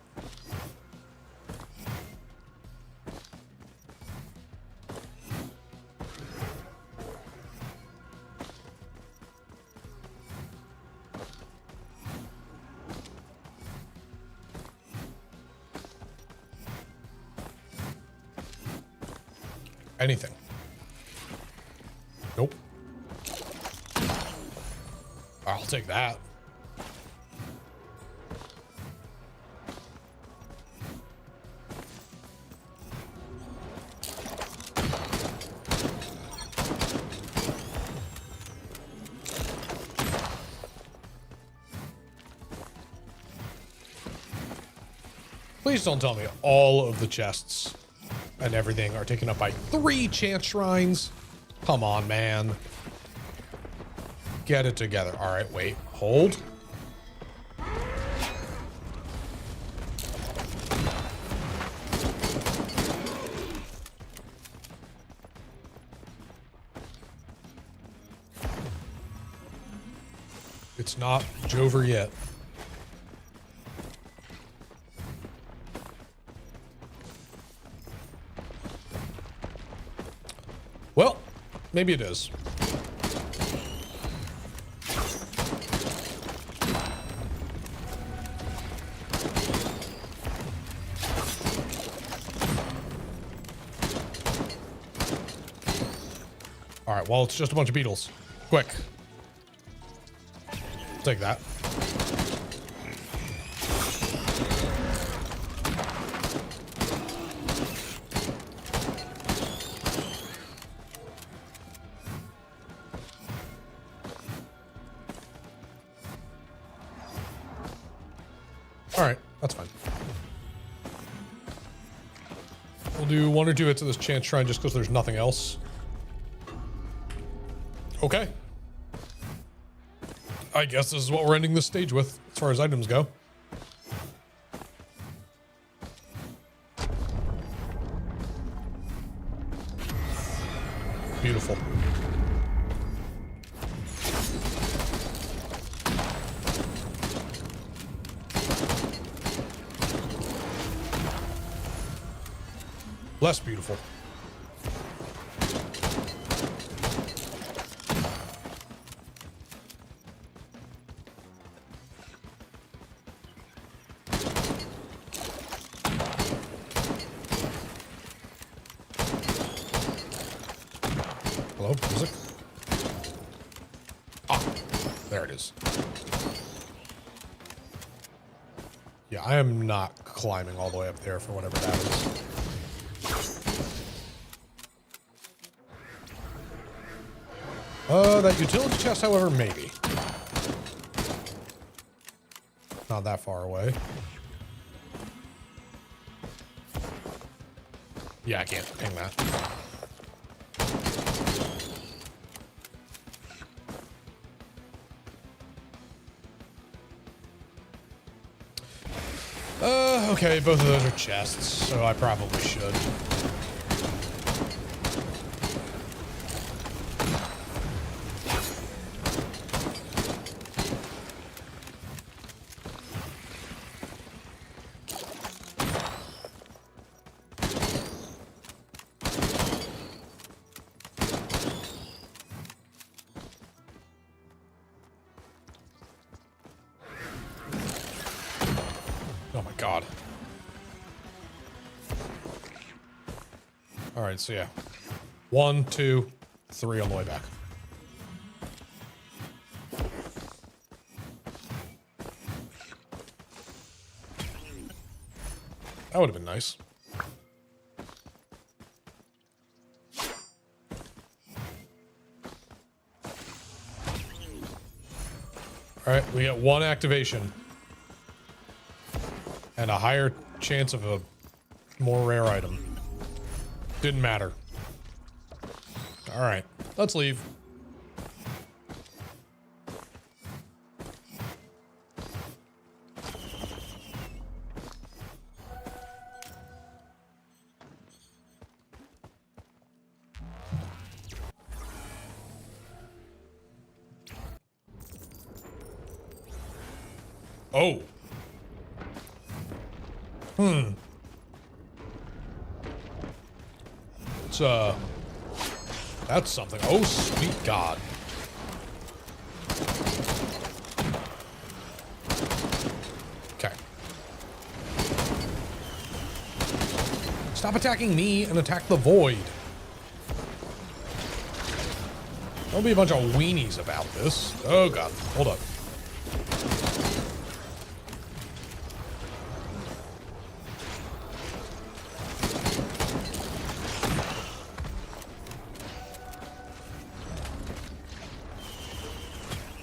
Anything. Nope. I'll take that. Please don't tell me all of the chests and everything are taken up by 3 chant shrines. Come on, man. Get it together. All right, wait, hold. It's not Jover yet. Well, maybe it is. All right, well, it's just a bunch of beetles. Quick. Take that. All right, that's fine. We'll do 1 or 2 hits of this chant shrine just because there's nothing else. Okay. I guess this is what we're ending this stage with, as far as items go. Beautiful. Less beautiful. Hello, music? Ah, there it is. Yeah, I am not climbing all the way up there for whatever that is. That utility chest, however, maybe. Not that far away. Yeah, I can't ping that. Okay, both of those are chests, so I probably should. Oh my god. Alright, so yeah. 1, 2, 3 on the way back. That would have been nice. Alright, we get 1 activation. And a higher chance of a more rare item. Didn't matter. Alright, let's leave. Oh. It's, that's something. Oh, sweet God. Okay. Stop attacking me and attack the void. Don't be a bunch of weenies about this. Oh, God. Hold up.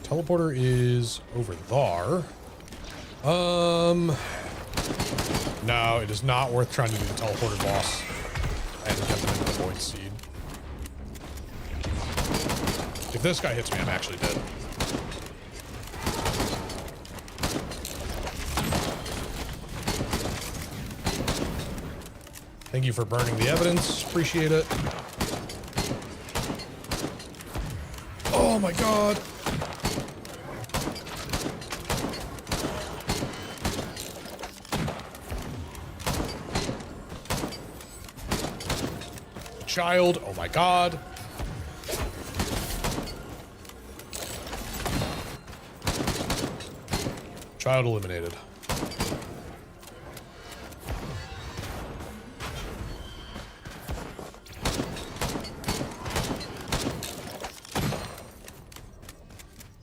Teleporter is over there. No, it is not worth trying to do the teleporter boss and get them into the void seed. If this guy hits me, I'm actually dead. Thank you for burning the evidence. Appreciate it. Oh my God. Child, oh my God. Child eliminated.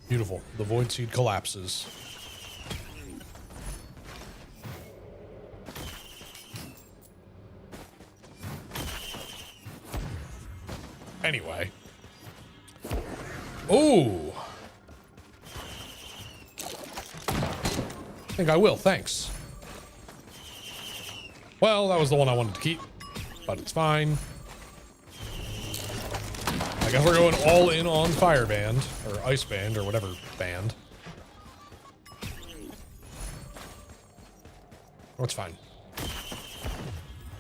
Beautiful. The void seed collapses. Anyway. Oh. I think I will, thanks. Well, that was the one I wanted to keep, but it's fine. I guess we're going all in on Fire Band, or Ice Band, or whatever band. That's fine.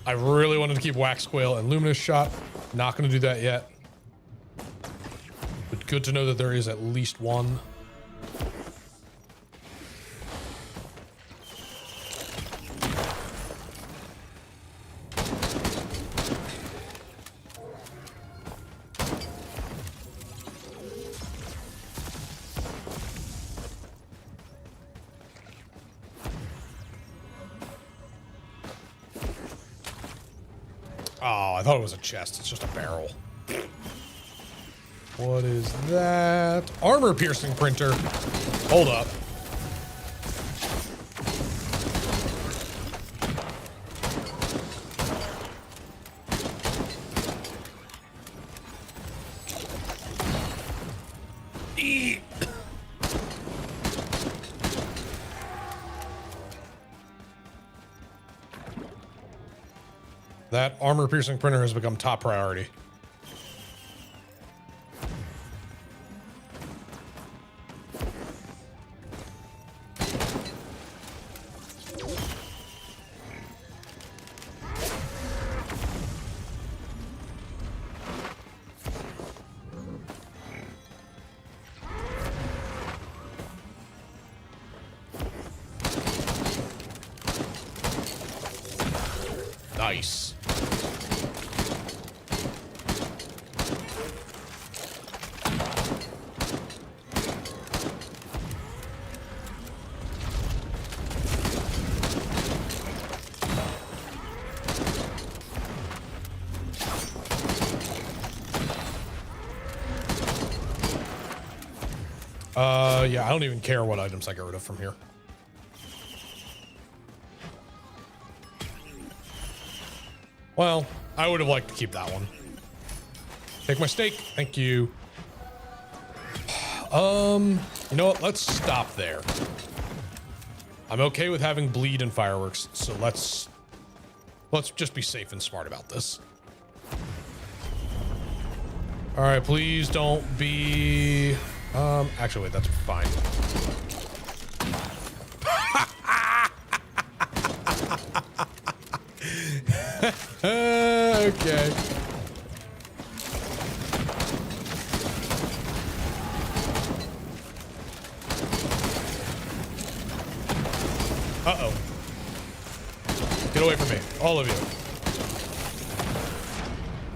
I really wanted to keep Wax Quail and Luminous Shot. Not going to do that yet. But good to know that there is at least one. Oh, I thought it was a chest. It's just a barrel. What is that? Armor piercing printer. Hold up. Eek. That armor-piercing printer has become top priority. Nice. Yeah, I don't even care what items I get rid of from here. Well, I would have liked to keep that one. Take my steak. Thank you. You know what? Let's stop there. I'm okay with having bleed and fireworks, so let's just be safe and smart about this. All right, please don't be... actually, wait, that's fine. Okay. Uh-oh. Get away from me, all of you.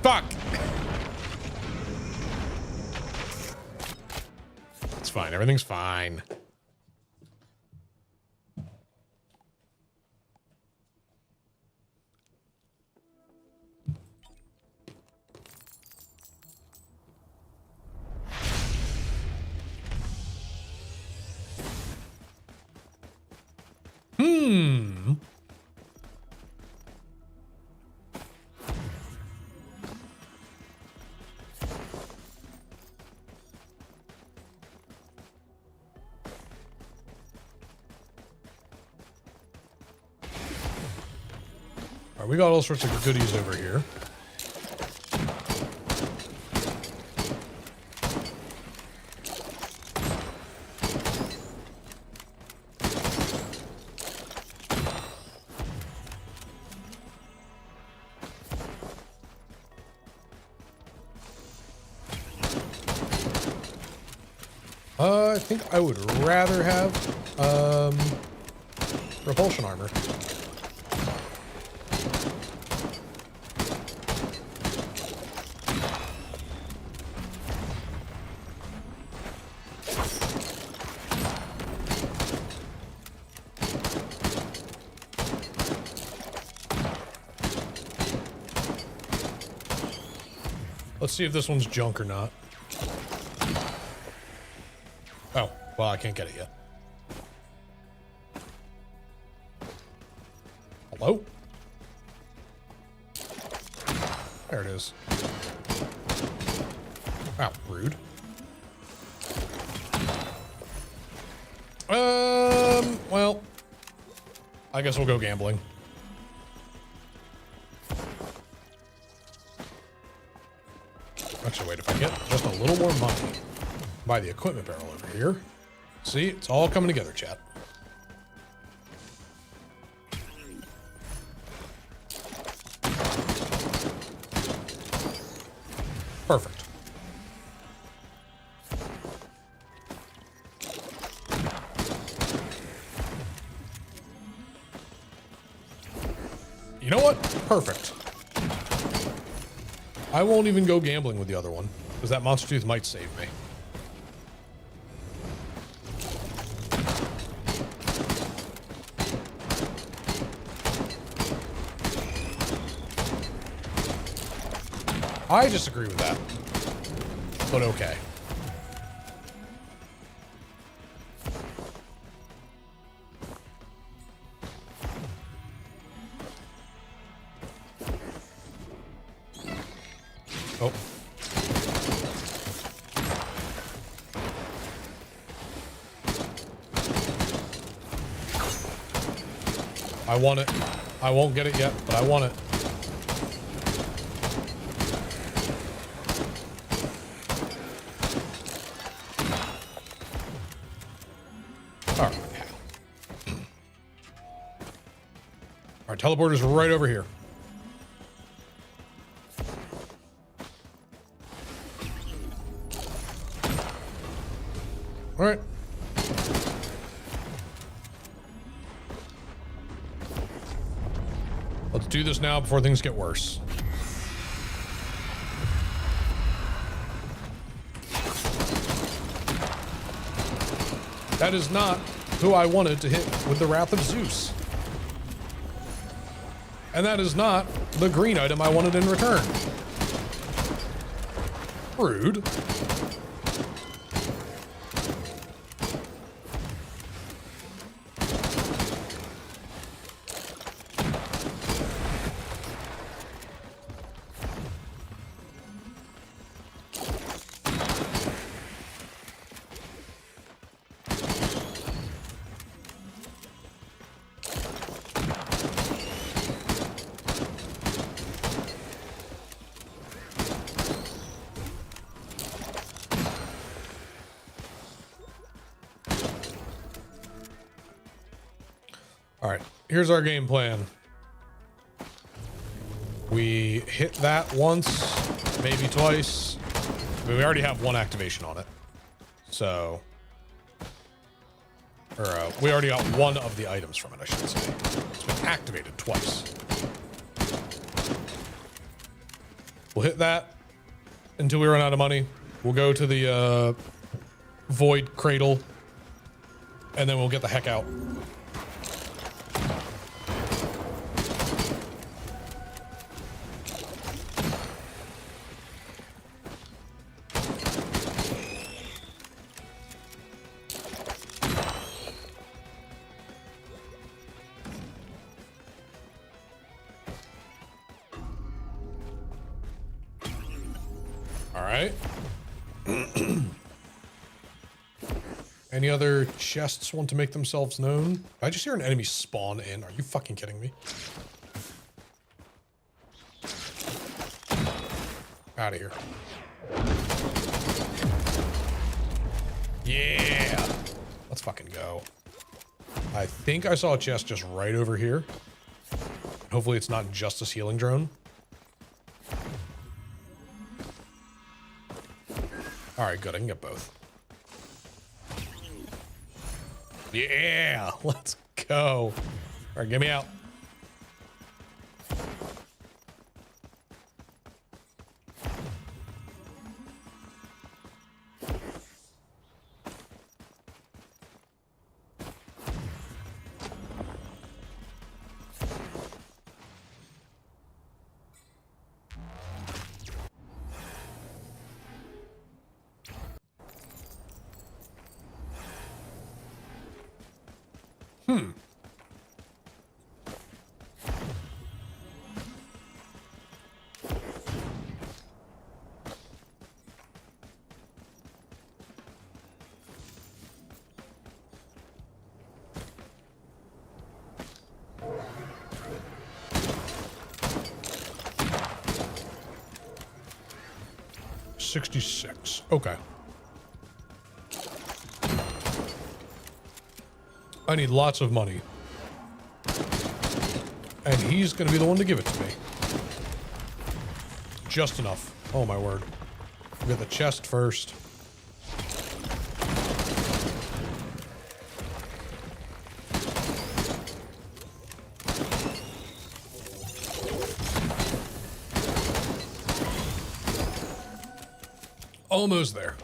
Fuck! It's fine, everything's fine. All right, we got all sorts of goodies over here. I think I would rather have repulsion armor. Let's see if this one's junk or not. Oh, well, I can't get it yet. Hello? There it is. Wow, rude. Well, I guess we'll go gambling. Actually, wait, if I get just a little more money, buy the equipment barrel over here. See, it's all coming together, chat. Perfect. You know what? Perfect. I won't even go gambling with the other one, because that monster tooth might save me. I disagree with that, but okay. Oh. I want it. I won't get it yet, but I want it. All right. Our teleporter's right over here. All right. Let's do this now before things get worse. That is not who I wanted to hit with the Wrath of Zeus. And that is not the green item I wanted in return. Rude. All right, here's our game plan. We hit that once, maybe twice. I mean, we already have one activation on it. So, we already got one of the items from it, I should say. It's been activated twice. We'll hit that until we run out of money. We'll go to the Void Cradle, and then we'll get the heck out. Any other chests want to make themselves known? Did I just hear an enemy spawn in? Are you fucking kidding me? Out of here. Yeah. Let's fucking go. I think I saw a chest just right over here. Hopefully it's not just a healing drone. All right, good. I can get both. Yeah, let's go. All right, get me out. Hmm. $66. Okay. I need lots of money. And he's going to be the one to give it to me. Just enough. Oh, my word. We'll get the chest first. Almost there.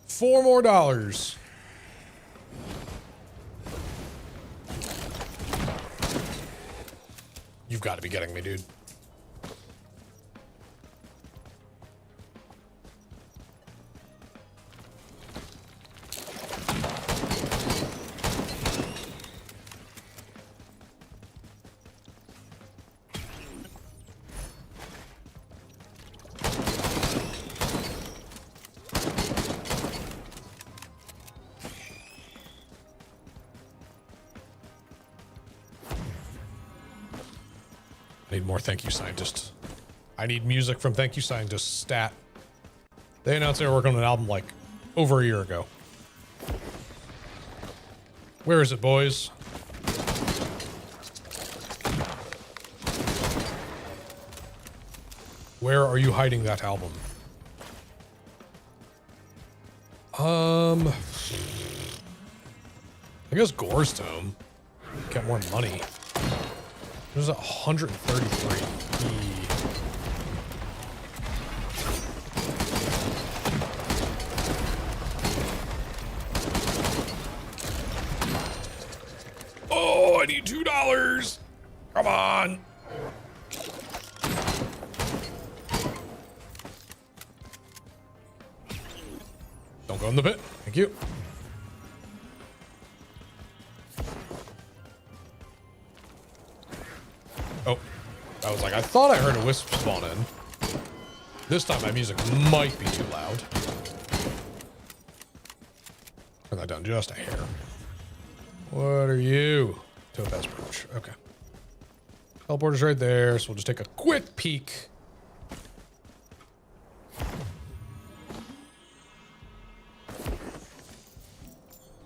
$4 more. You've got to be kidding me, dude. I need more thank you scientists. I need music from thank you scientists stat. They announced they were working on an album like over a year ago. Where is it, boys? Where are you hiding that album? I guess Gore's Tome. Get more money. There's 133. Oh, I need $2. Come on. Don't go in the pit. Thank you. Oh, I was like, I thought I heard a wisp spawn in. This time my music might be too loud. Turn that down just a hair. What are you? Topaz Brooch. Okay. Teleporter's right there, so we'll just take a quick peek.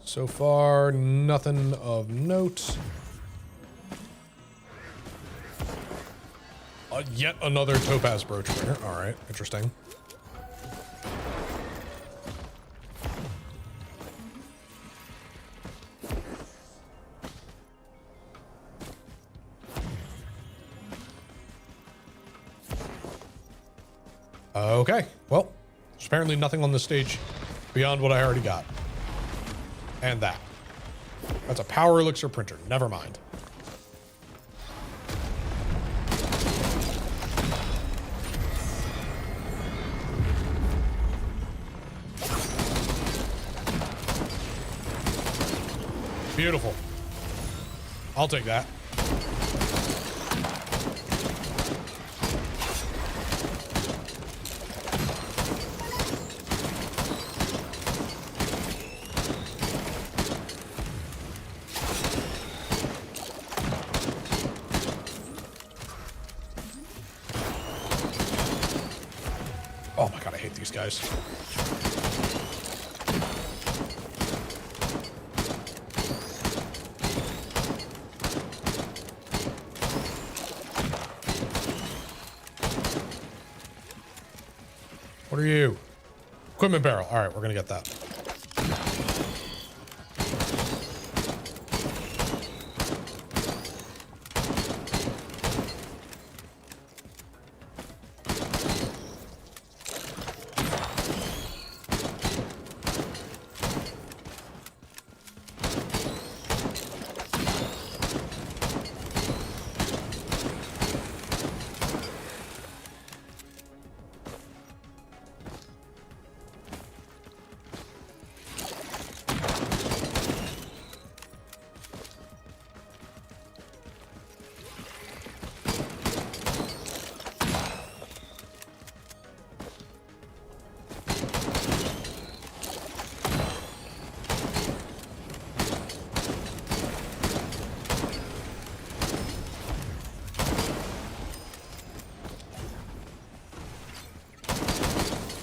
So far, nothing of note. Yet another Topaz Brooch winner. All right, interesting. Okay, well, there's apparently nothing on this stage beyond what I already got. And that. That's a power elixir printer. Never mind. Beautiful. I'll take that. Oh my god, I hate these guys. What are you? Equipment barrel. All right, we're gonna get that.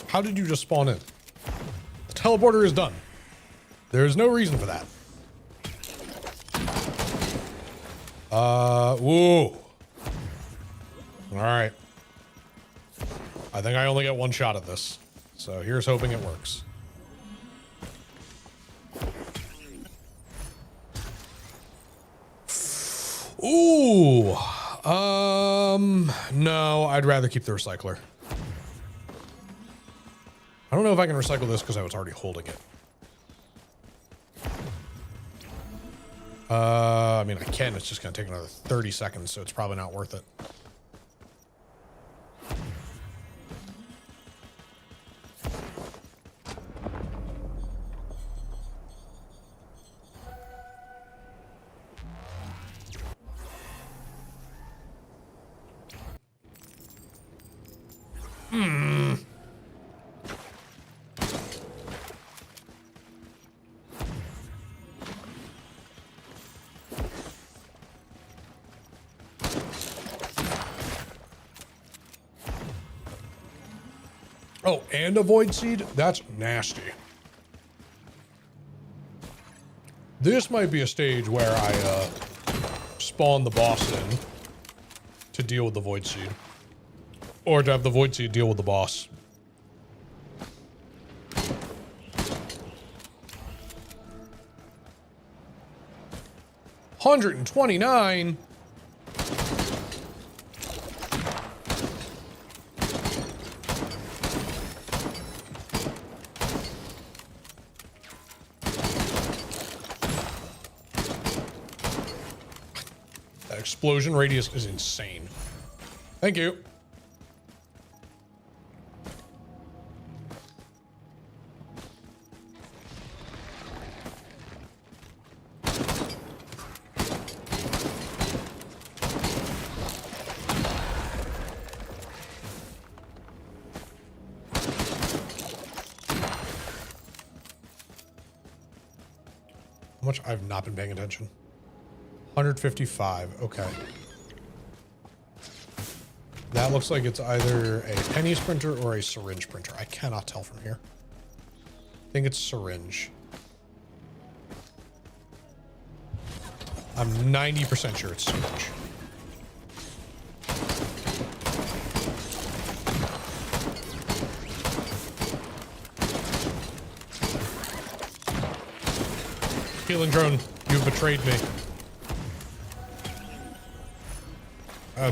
How did you just spawn in? The teleporter is done. There is no reason for that. Whoa. All right. I think I only get one shot at this. So here's hoping it works. Ooh. No, I'd rather keep the recycler. I don't know if I can recycle this because I was already holding it. I mean, I can. It's just going to take another 30 seconds, so it's probably not worth it. Oh, and a void seed? That's nasty. This might be a stage where I spawn the boss in to deal with the void seed. Or to have the void seed deal with the boss. $129. That explosion radius is insane. Thank you. How much? I've not been paying attention. 155. Okay. That looks like it's either a penny sprinter or a syringe printer. I cannot tell from here. I think it's syringe. I'm 90% sure it's syringe. Healing drone, you've betrayed me.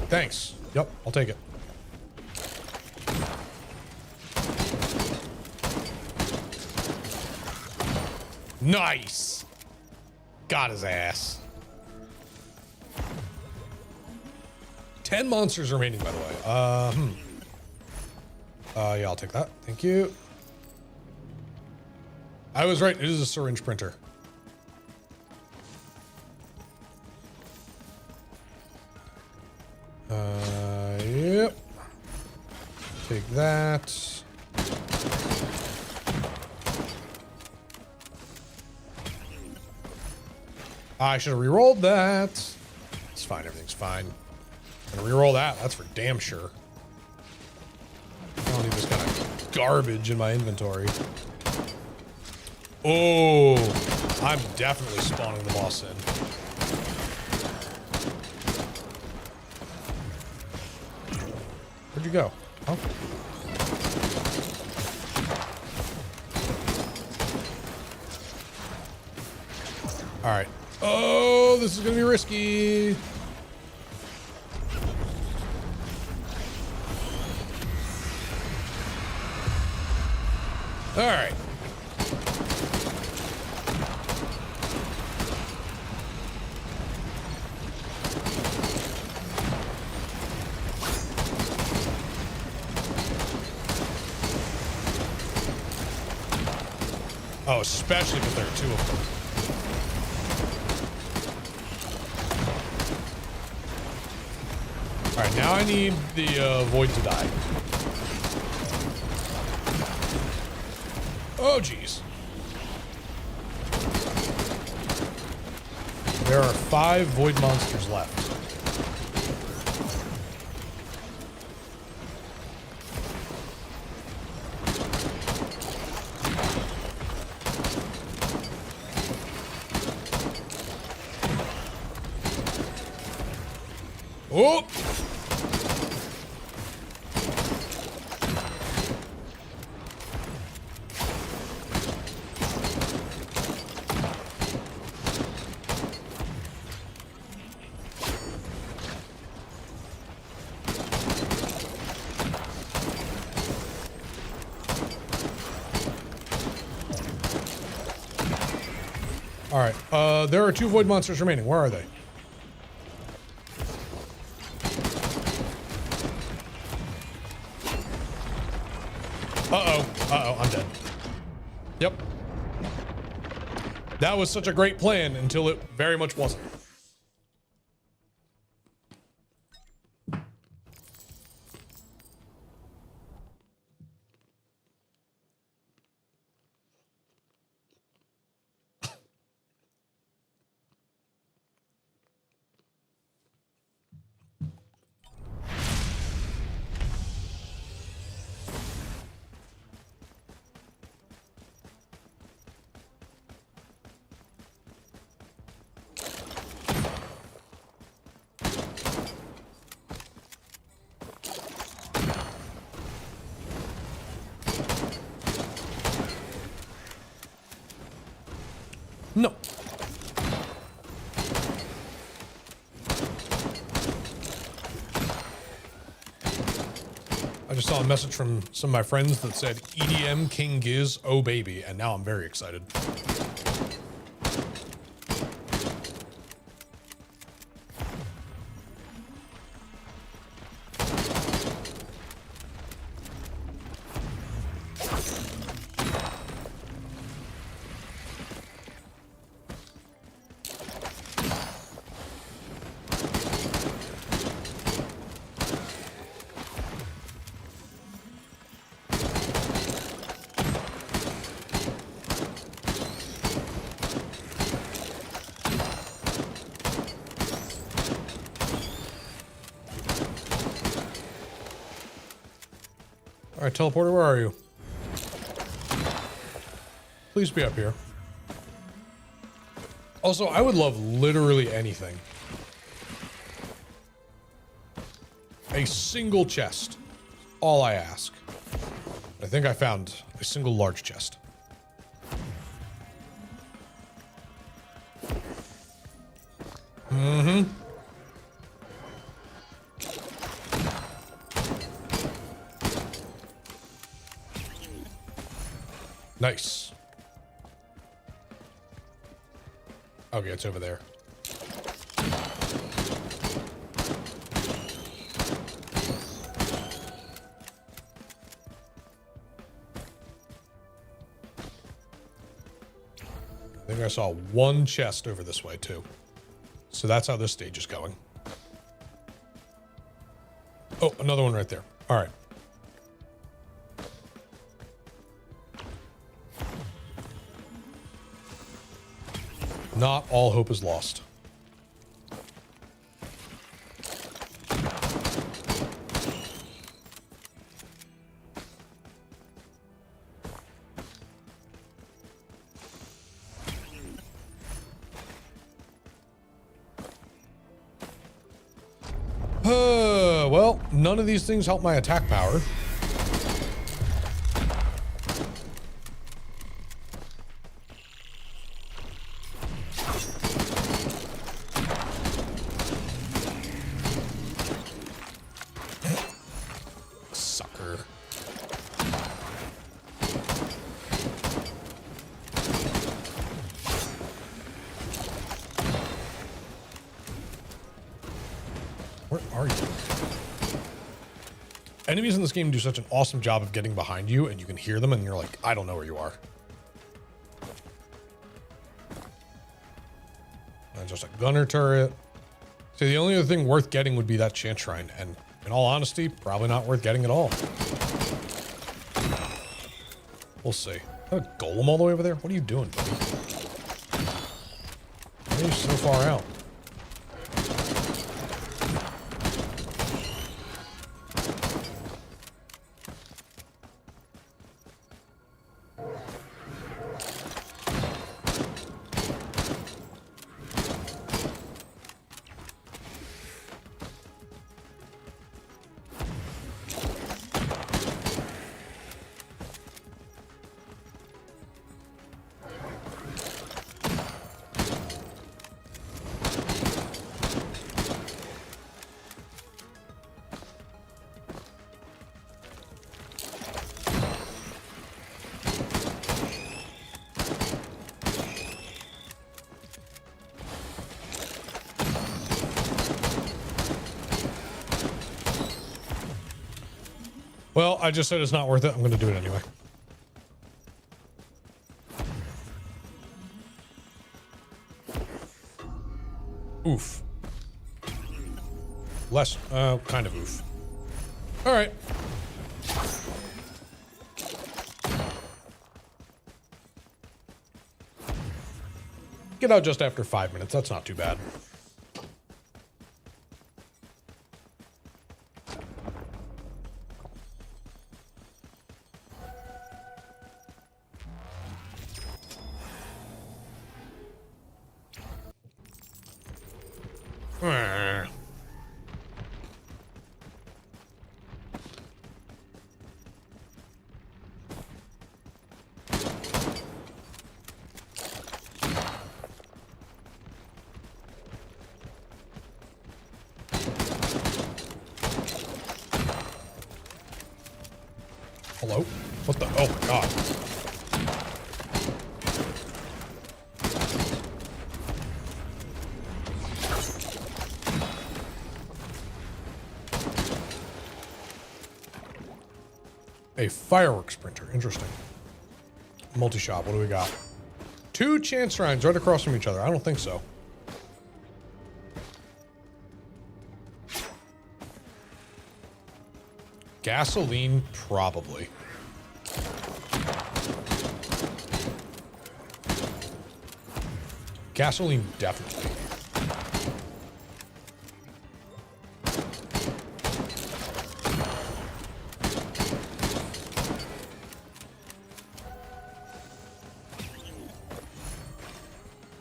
Thanks. Yep, I'll take it. Nice. Got his ass. 10 monsters remaining, by the way. Yeah, I'll take that. Thank you. I was right. It is a syringe printer. Yep. Take that. I should have re-rolled that. It's fine. Everything's fine. I'm gonna re-roll that. That's for damn sure. I don't need this kind of garbage in my inventory. Oh, I'm definitely spawning the boss in. Where'd you go? Oh. All right. Oh, this is gonna be risky. All right. Oh, especially if there are two of them. All right, now I need the void to die. Oh, geez. There are 5 void monsters left. Oh! All right, there are 2 void monsters remaining. Where are they? Uh-oh, I'm dead. Yep. That was such a great plan until it very much wasn't. just saw a message from some of my friends that said EDM King Giz, oh baby, and now I'm very excited. All right, teleporter, where are you? Please be up here. Also, I would love literally anything. A single chest. All I ask. I think I found a single large chest. Mm-hmm. Nice. Okay, it's over there. I think I saw one chest over this way too. So that's how this stage is going. Oh, another one right there. All right. Not all hope is lost. Well, none of these things help my attack power. Sucker. Where are you? Enemies in this game do such an awesome job of getting behind you, and you can hear them, and you're like, I don't know where you are. And just a gunner turret. See, the only other thing worth getting would be that chant shrine, and in all honesty, probably not worth getting at all. We'll see. A golem all the way over there? What are you doing, buddy? Why are you so far out? Well, I just said it's not worth it. I'm going to do it anyway. Oof. Less, kind of oof. All right. Get out just after 5 minutes. That's not too bad. Hello? What the? Oh my god. A fireworks printer. Interesting. Multi-shop. What do we got? 2 chance rounds right across from each other. I don't think so. Gasoline, probably. Gasoline, definitely.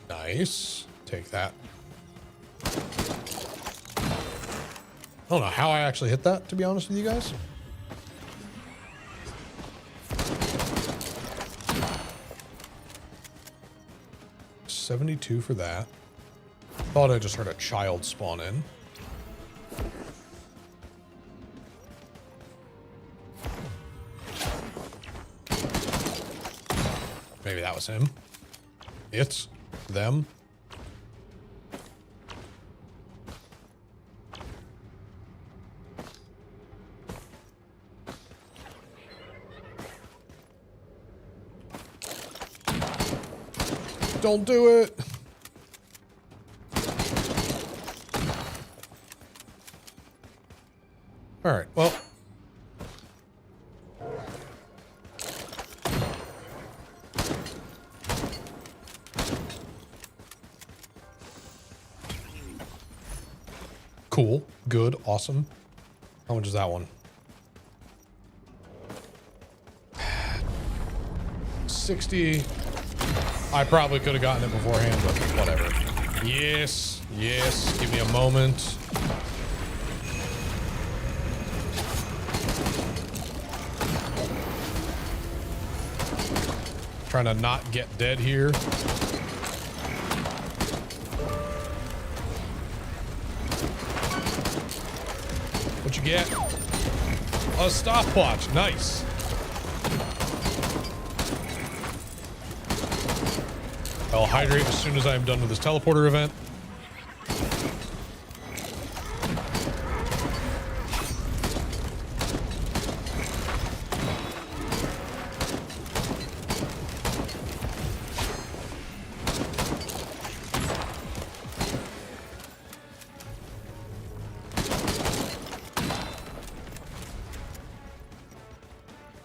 Nice. Take that. I don't know how I actually hit that, to be honest with you guys. $72 for that. Thought I just heard a child spawn in. Maybe that was him. It's them. Don't do it. All right, well. Cool, good, awesome. How much is that one? 60. I probably could have gotten it beforehand, but whatever. Yes, yes, give me a moment. Trying to not get dead here. What you get? A stopwatch, nice. I'll hydrate as soon as I'm done with this teleporter event.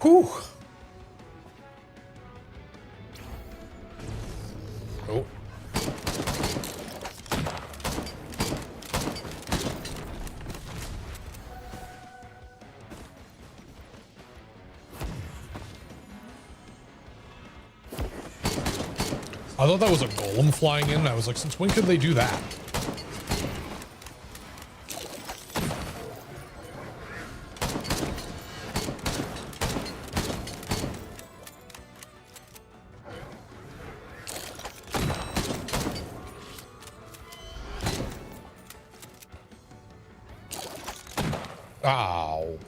Whew. Oh. I thought that was a golem flying in. I was like, since when could they do that? Ow.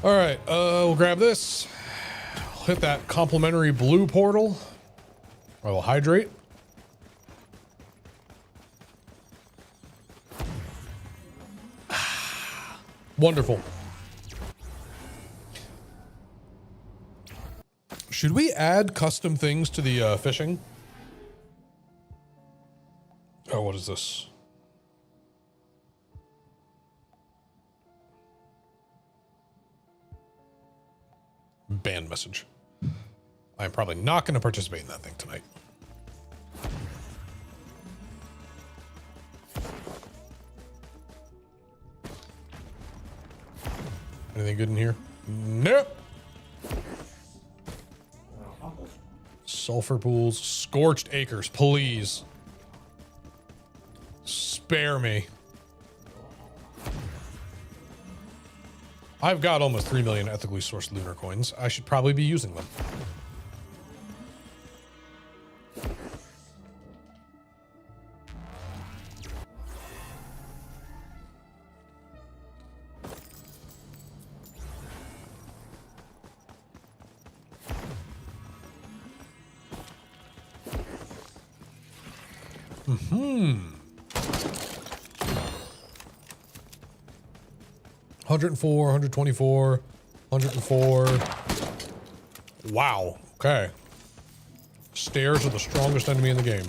All right, we'll grab this. I'll hit that complimentary blue portal. I will hydrate. Wonderful. Should we add custom things to the fishing? Oh, what is this? Ban message. I'm probably not going to participate in that thing tonight. Anything good in here? Nope. Sulfur pools, scorched acres, please. Spare me. I've got almost 3 million ethically sourced lunar coins. I should probably be using them. Mm-hmm. 104, 124, 104. Wow. Okay. Stairs are the strongest enemy in the game.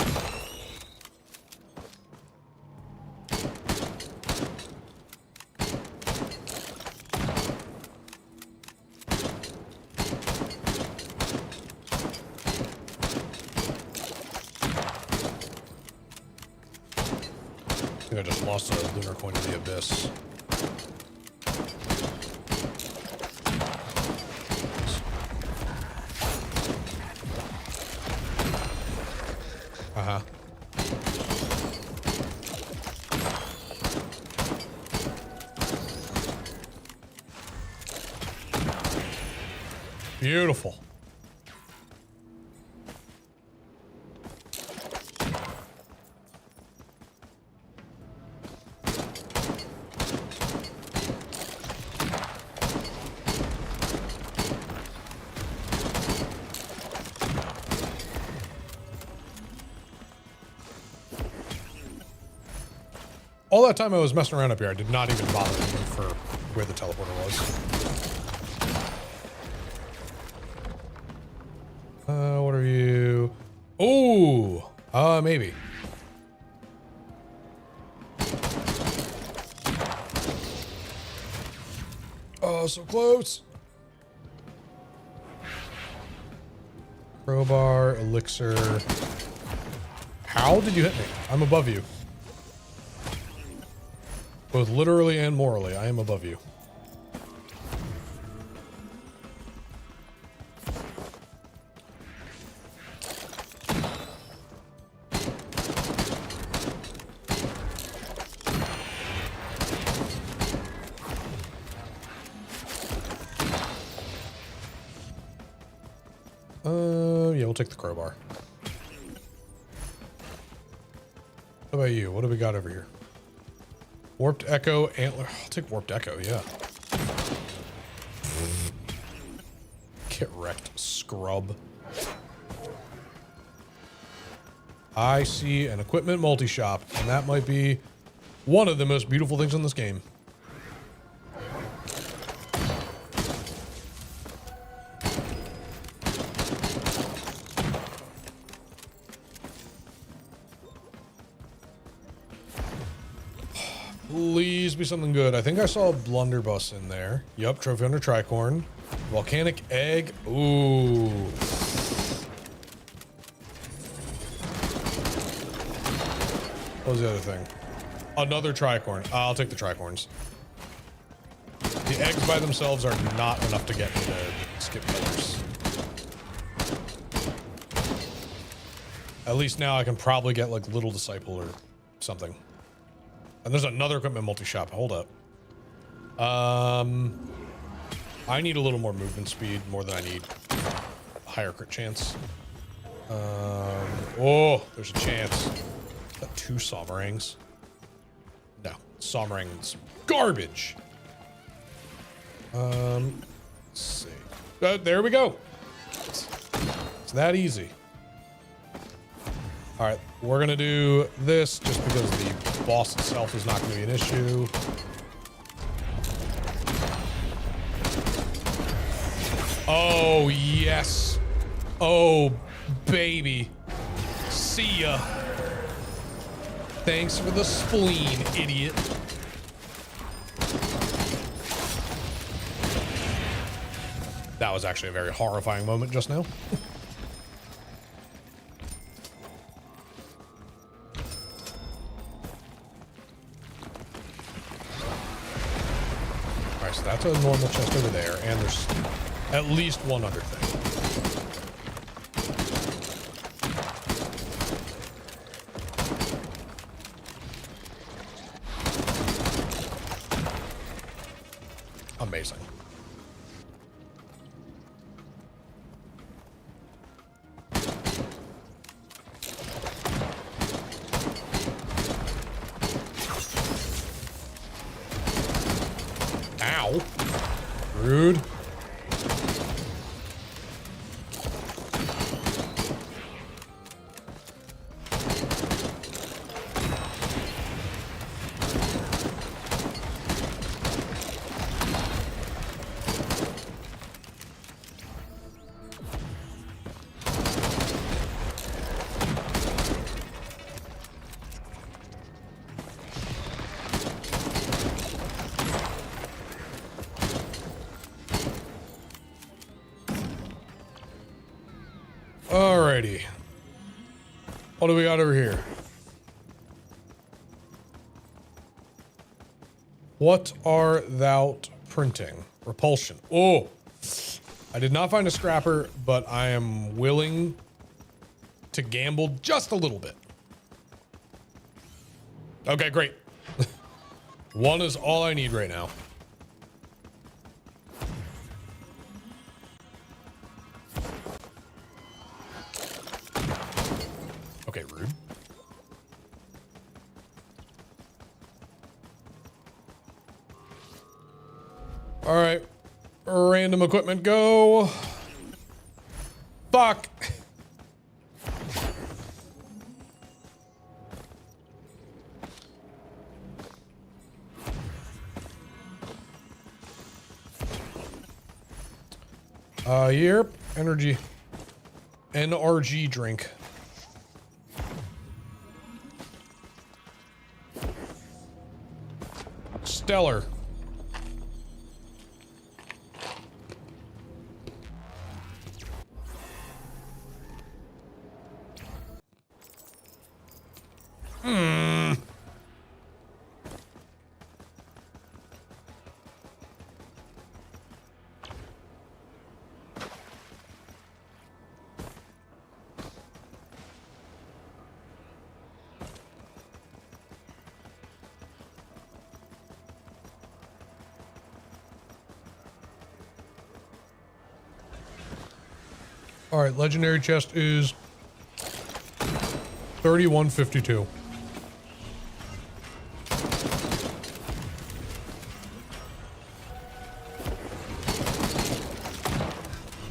I think I just lost a lunar coin to the abyss. Uh-huh. Beautiful. All that time I was messing around up here, I did not even bother looking for where the teleporter was. What are you? Oh, maybe. Oh, so close. Crowbar, elixir. How did you hit me? I'm above you. Both literally and morally, I am above you. Yeah, we'll take the crowbar. How about you? What do we got over here? Warped Echo, Antler. I'll take Warped Echo, yeah. Get wrecked, scrub. I see an equipment multi-shop, and that might be one of the most beautiful things in this game. Please be something good. I think I saw a blunderbuss in there. Yup, trophy under tricorn. Volcanic egg. Ooh. What was the other thing? Another tricorn. I'll take the tricorns. The eggs by themselves are not enough to get me to skip pillars. At least now I can probably get like Little Disciple or something. And there's another equipment multi-shop. Hold up. I need a little more movement speed, more than I need higher crit chance. Oh, there's a chance. Got 2 Somarangs. No, Somarang's garbage. Let's see. There we go. It's that easy. All right, we're gonna do this just because the boss itself is not gonna be an issue. Oh, yes. Oh, baby. See ya. Thanks for the spleen, idiot. That was actually a very horrifying moment just now. Alright, so that's a normal chest over there, and there's at least one other thing. Amazing. Ow. Rude. Alrighty. What do we got over here? What are thou printing? Repulsion. Oh, I did not find a scrapper, but I am willing to gamble just a little bit. Okay, great. One is all I need right now. Okay, rude. All right, random equipment go. Fuck. Yep, energy. NRG drink. Stellar. All right, legendary chest is 3152.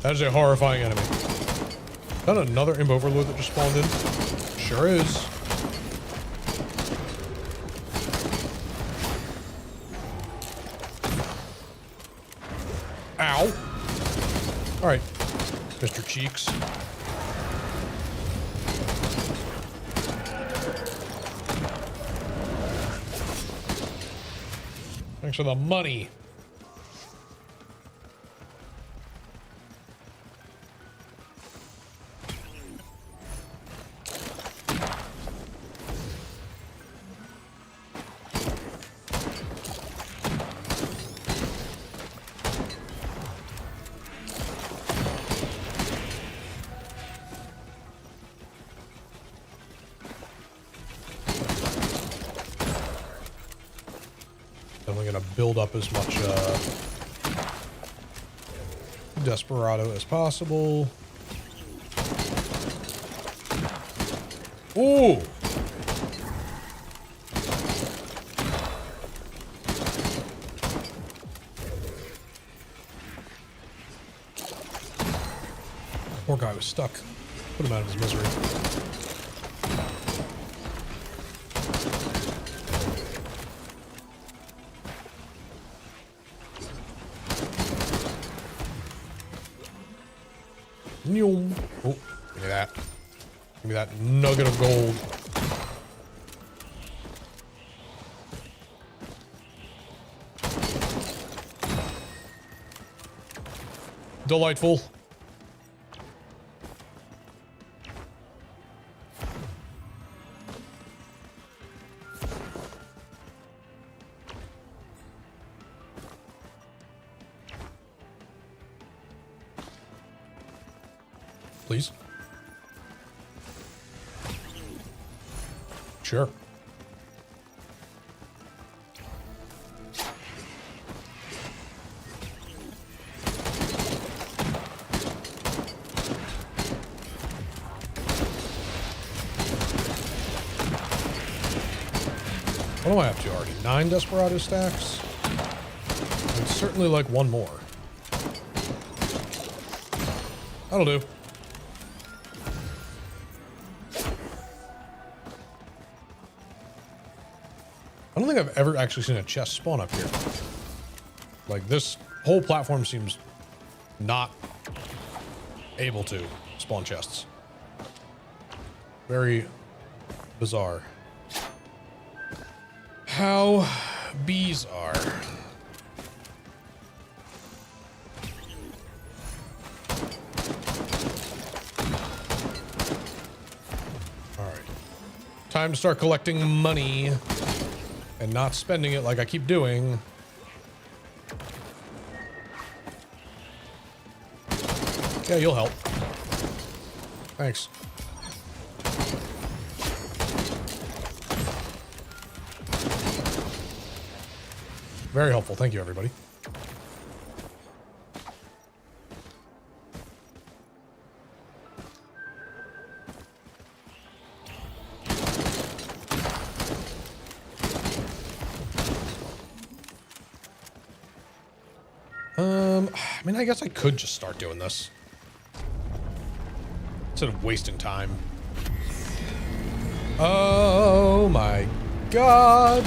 That is a horrifying enemy. Is that another imp overlord that just spawned in? Sure is. Ow. All right, Mr. Cheeks. Thanks for the money. Then we're gonna build up as much Desperado as possible. Ooh! Poor guy was stuck. Put him out of his misery. Oh, give me that. Give me that nugget of gold. Delightful. Please. Sure. What am I up to already? 9 Desperado stacks? I'd certainly like one more. That'll do. I don't think I've ever actually seen a chest spawn up here. Like, this whole platform seems not able to spawn chests. Very bizarre. How bees are. Time to start collecting money and not spending it like I keep doing. Yeah, you'll help. Thanks. Very helpful. Thank you, everybody. I mean, I guess I could just start doing this instead of wasting time. Oh my God.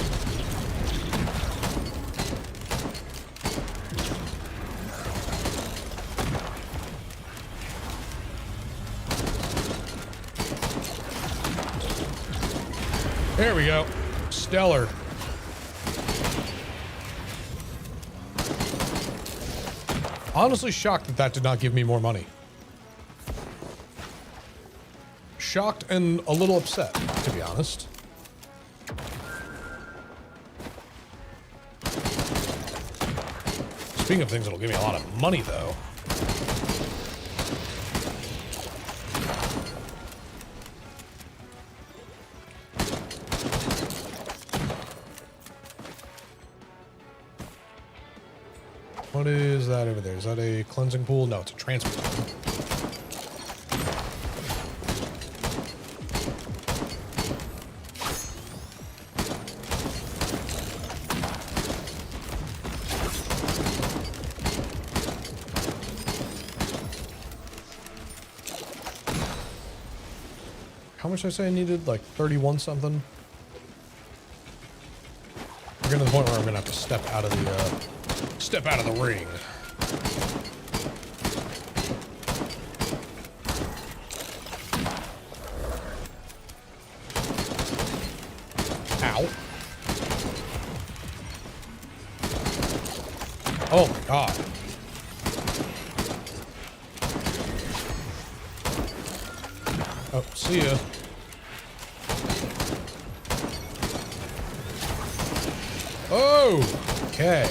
There we go. Stellar. Honestly shocked that that did not give me more money. Shocked and a little upset, to be honest. Speaking of things that'll give me a lot of money, though. What is that over there? Is that a cleansing pool? No, it's a transfer pool. How much did I say I needed? Like 31 something? We're getting to the point where I'm gonna have to step out of the ring. Ow. Oh my God. Oh, see ya. Oh, okay.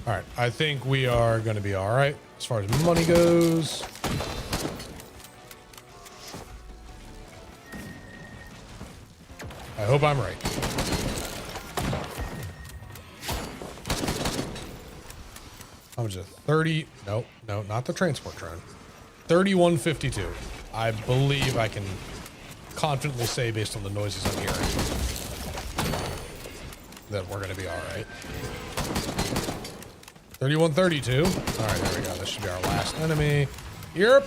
All right, I think we are going to be all right as far as money goes. I hope I'm right. How much is it? 30? No, not the transport drone. 3152. I believe I can confidently say, based on the noises I'm hearing, that we're going to be all right. 3132. All right, there we go. This should be our last enemy. Yep.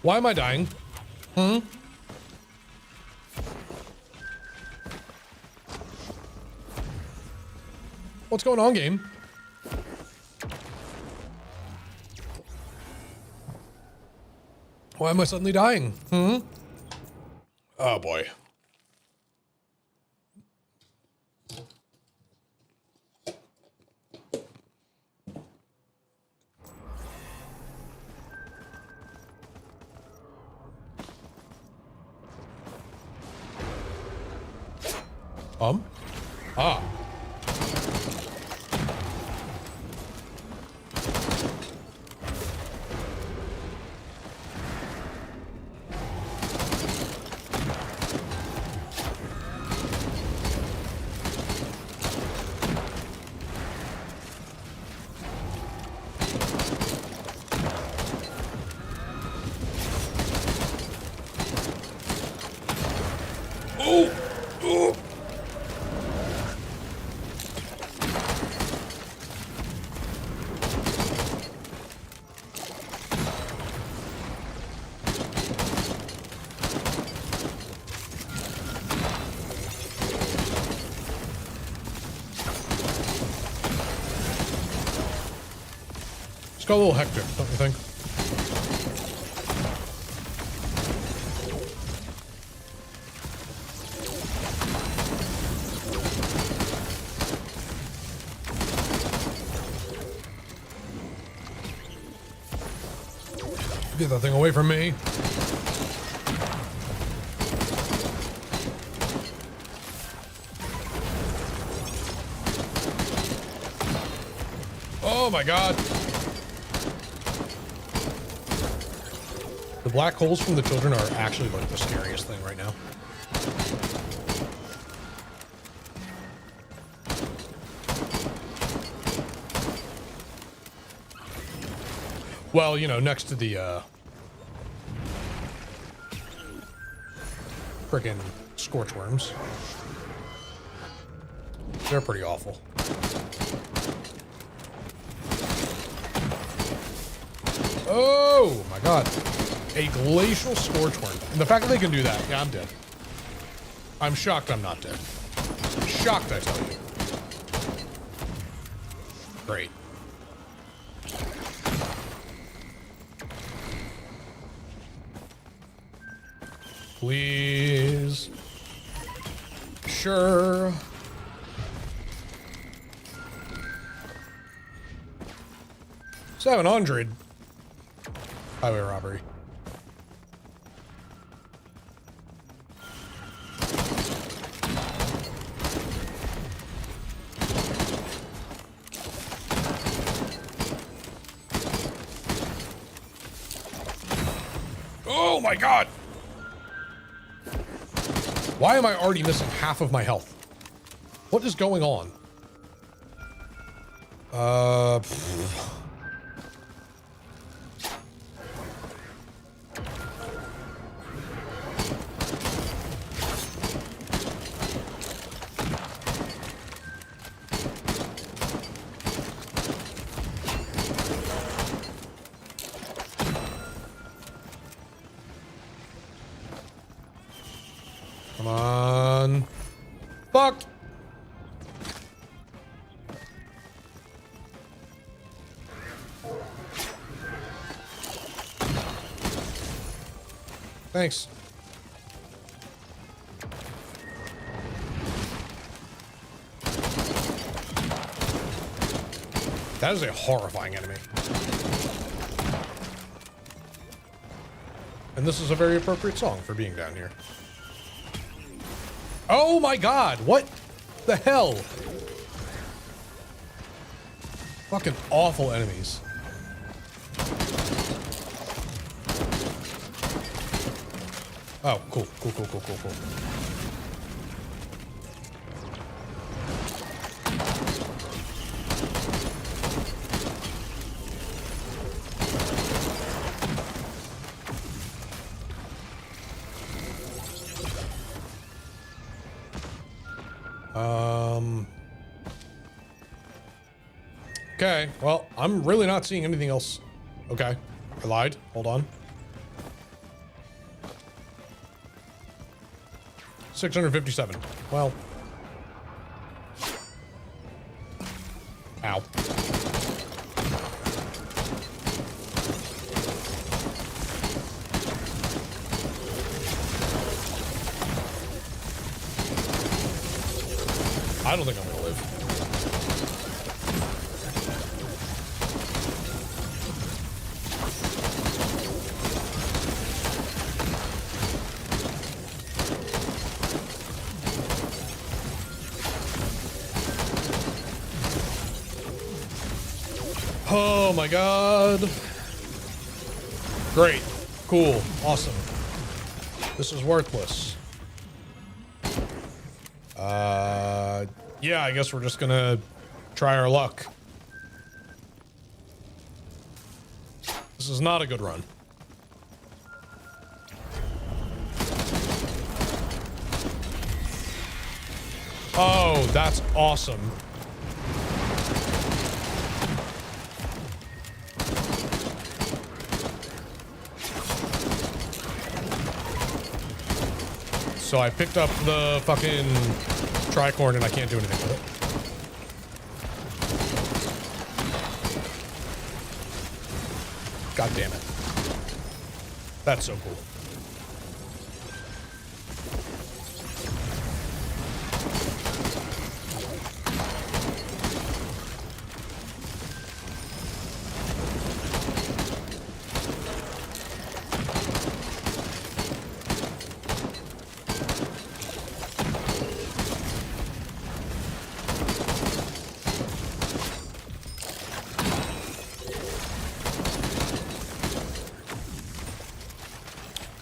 Why am I dying? What's going on, game? Why am I suddenly dying? Oh boy. Ah. It's got a little hectic, don't you think? Get that thing away from me. Oh my god. The black holes from the children are actually like the scariest thing right now. Well, you know, next to the frickin' scorchworms. They're pretty awful. Oh my god. A glacial scorchworm. And the fact that they can do that, yeah, I'm dead. I'm shocked I'm not dead. Shocked, I tell you. Great. Please. Sure. $700. Highway robbery. Oh my god! Why am I already missing half of my health? What is going on? Come on. Fuck! Thanks. That is a horrifying enemy. And this is a very appropriate song for being down here. Oh my god, what the hell? Fucking awful enemies. Oh, cool. Okay, well, I'm really not seeing anything else. Okay, I lied. Hold on. 657. Well. Ow. I don't think I'm gonna live. Oh my god. Great. Cool. Awesome. This is worthless. Yeah, I guess we're just gonna try our luck. This is not a good run. Oh, that's awesome. So I picked up the fucking tricorn and I can't do anything with God damn it. That's so cool.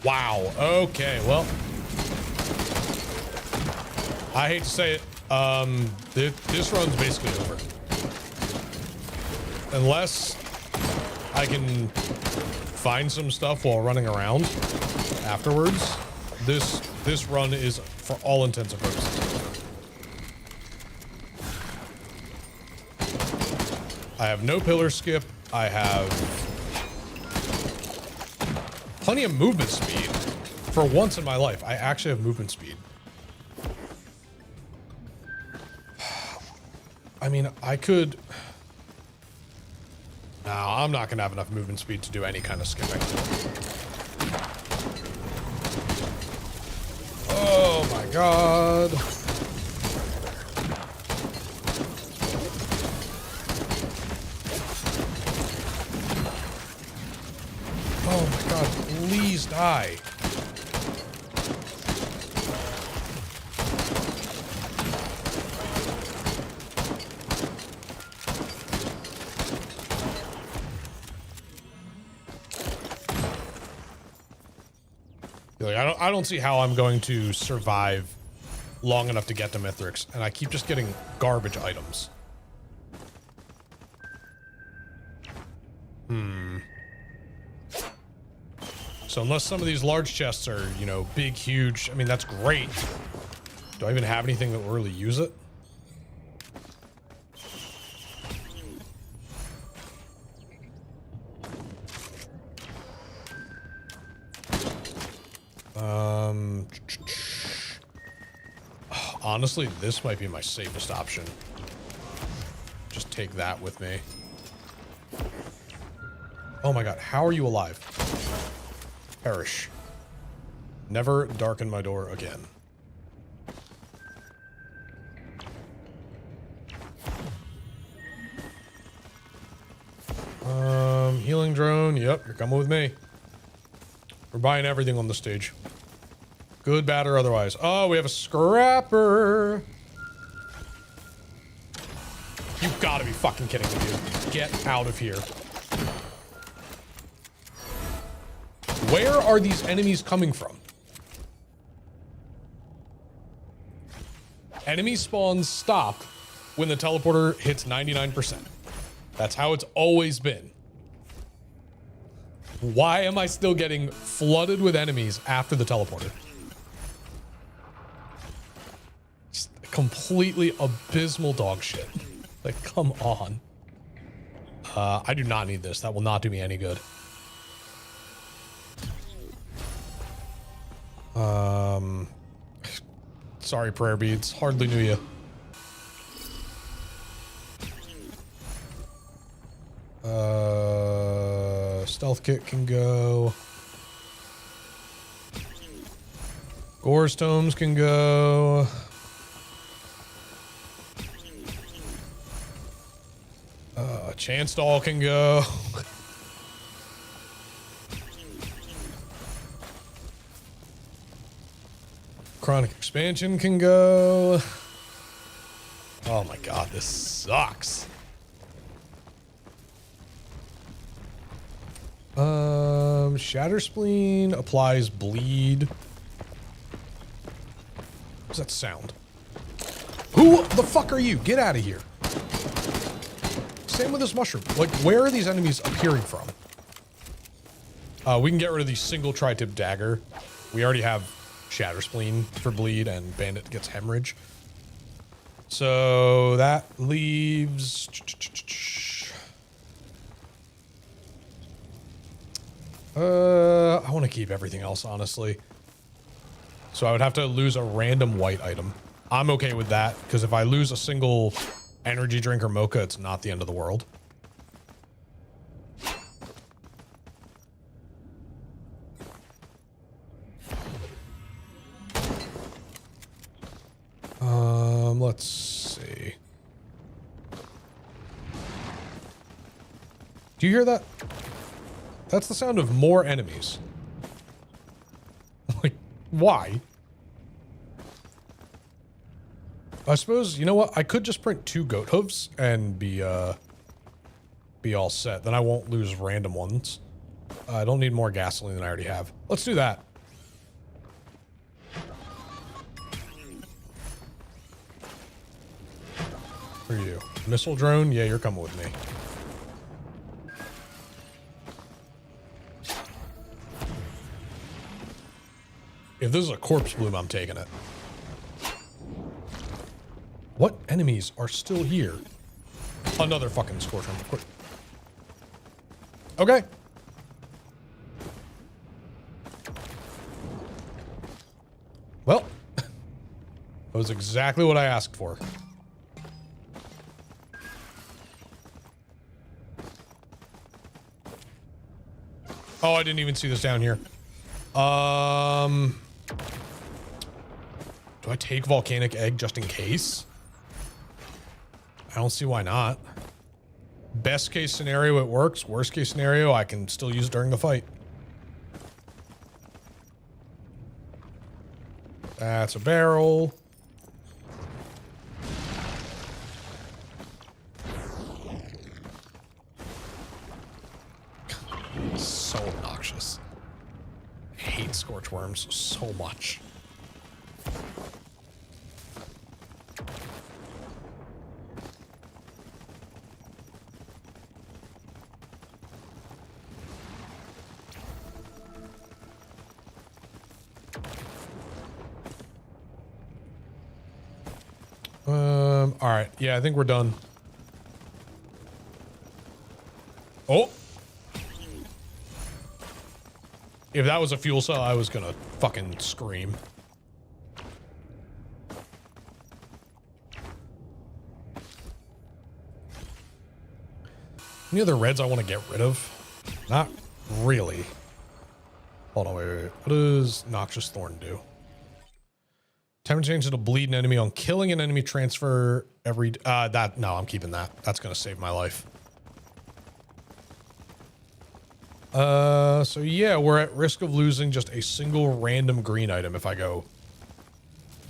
Wow. Okay. Well, I hate to say it. This run's basically over. Unless I can find some stuff while running around afterwards, this run is, for all intents and purposes, over. I have no pillar skip. I have plenty of movement speed. For once in my life, I actually have movement speed. I mean, I could... No, I'm not going to have enough movement speed to do any kind of skipping. Oh my god. Oh my god, please die. Like, I don't see how I'm going to survive long enough to get to Mithrix, and I keep just getting garbage items. So unless some of these large chests are, you know, big, huge, I mean, that's great. Do I even have anything that will really use it? Honestly, this might be my safest option. Just take that with me. Oh my god, how are you alive? Perish. Never darken my door again. Healing drone. Yep, you're coming with me. We're buying everything on the stage. Good, bad, or otherwise. Oh, we have a scrapper. You've got to be fucking kidding me, dude. Get out of here. Where are these enemies coming from? Enemy spawns stop when the teleporter hits 99%. That's how it's always been. Why am I still getting flooded with enemies after the teleporter? Just completely abysmal dog shit. Like, come on. I do not need this. That will not do me any good. Sorry, prayer beads. Hardly knew you. Stealth kit can go. Gore's tomes can go. Chance doll can go. Chronic expansion can go. Oh my god, this sucks. Shatter Spleen applies bleed. What does that sound? Who the fuck are you? Get out of here. Same with this mushroom. Like, where are these enemies appearing from? We can get rid of the single tri-tip dagger. We already have Shatter Spleen for bleed, and Bandit gets hemorrhage. So that leaves... I want to keep everything else, honestly. So I would have to lose a random white item. I'm okay with that, because if I lose a single energy drink or mocha, it's not the end of the world. Let's see. Do you hear that? That's the sound of more enemies. Like, why? I suppose, you know what? I could just print 2 goat hooves and be all set. Then I won't lose random ones. I don't need more gasoline than I already have. Let's do that. Who are you? Missile drone? Yeah, you're coming with me. If this is a corpse bloom, I'm taking it. What enemies are still here? Another fucking scorpion. Okay. Well, that was exactly what I asked for. Oh, I didn't even see this down here. Do I take volcanic egg just in case? I don't see why not. Best case scenario, it works. Worst case scenario, I can still use during the fight. That's a barrel. So obnoxious. I hate scorch worms so much. All right. Yeah, I think we're done. Oh. If that was a fuel cell, I was gonna fucking scream. Any other reds I want to get rid of? Not really. Hold on, wait. What does Noxious Thorn do? Time change to bleed an enemy on killing an enemy, transfer every no, I'm keeping that. That's gonna save my life. So yeah, we're at risk of losing just a single random green item if I go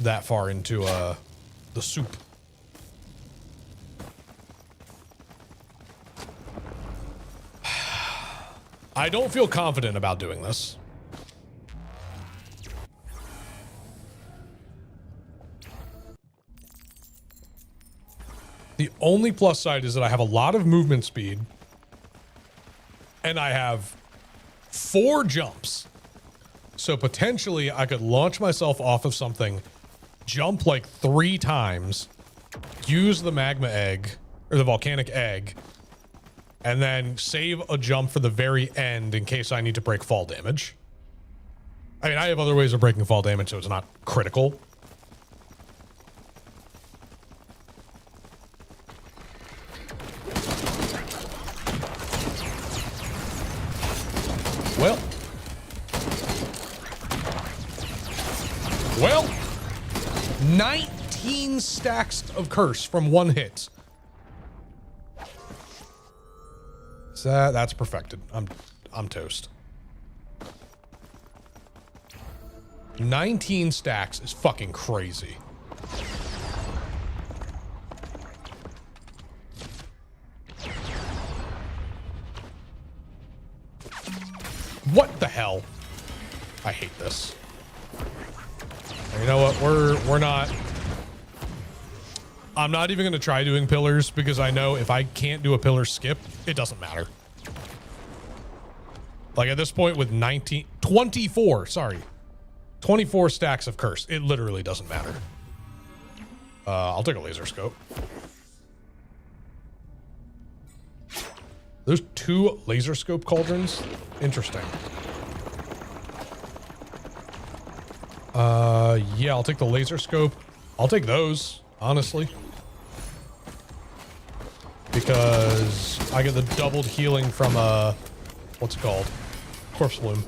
that far into the soup. I don't feel confident about doing this. The only plus side is that I have a lot of movement speed and I have 4 jumps. So potentially I could launch myself off of something, jump like 3 times, use the magma egg or the volcanic egg, and then save a jump for the very end in case I need to break fall damage. I mean, I have other ways of breaking fall damage, so it's not critical. Well, 19 stacks of curse from 1 hit. So that's perfected. I'm toast. 19 stacks is fucking crazy. What the hell? I hate this. You know what? We're not. I'm not even going to try doing pillars because I know if I can't do a pillar skip, it doesn't matter. Like at this point with 24 stacks of curse, it literally doesn't matter. I'll take a laser scope. Those 2 laser scope cauldrons, interesting. Yeah, I'll take the laser scope. I'll take those, honestly. Because I get the doubled healing from, what's it called? Corpse Bloom.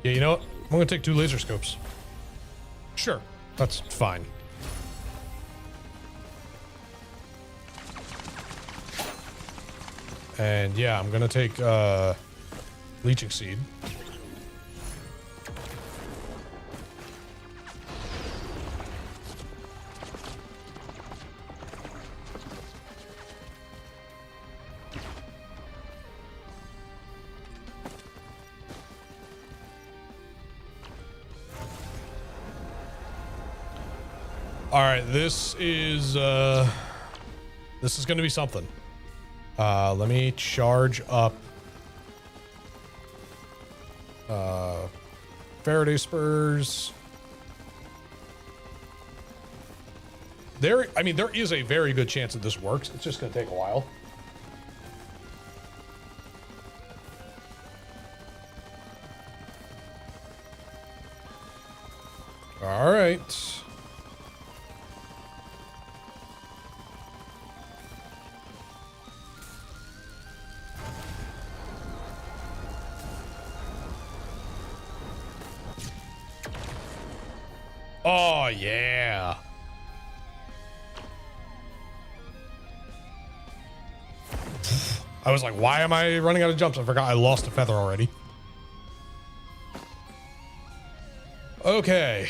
Yeah, you know what? I'm gonna take 2 laser scopes. Sure, that's fine. And yeah, I'm gonna take leeching seed. All right, this is gonna be something. Let me charge up Faraday spurs. I mean, there is a very good chance that this works. It's just gonna take a while. All right. Oh, yeah. I was like, why am I running out of jumps? I forgot I lost a feather already. Okay.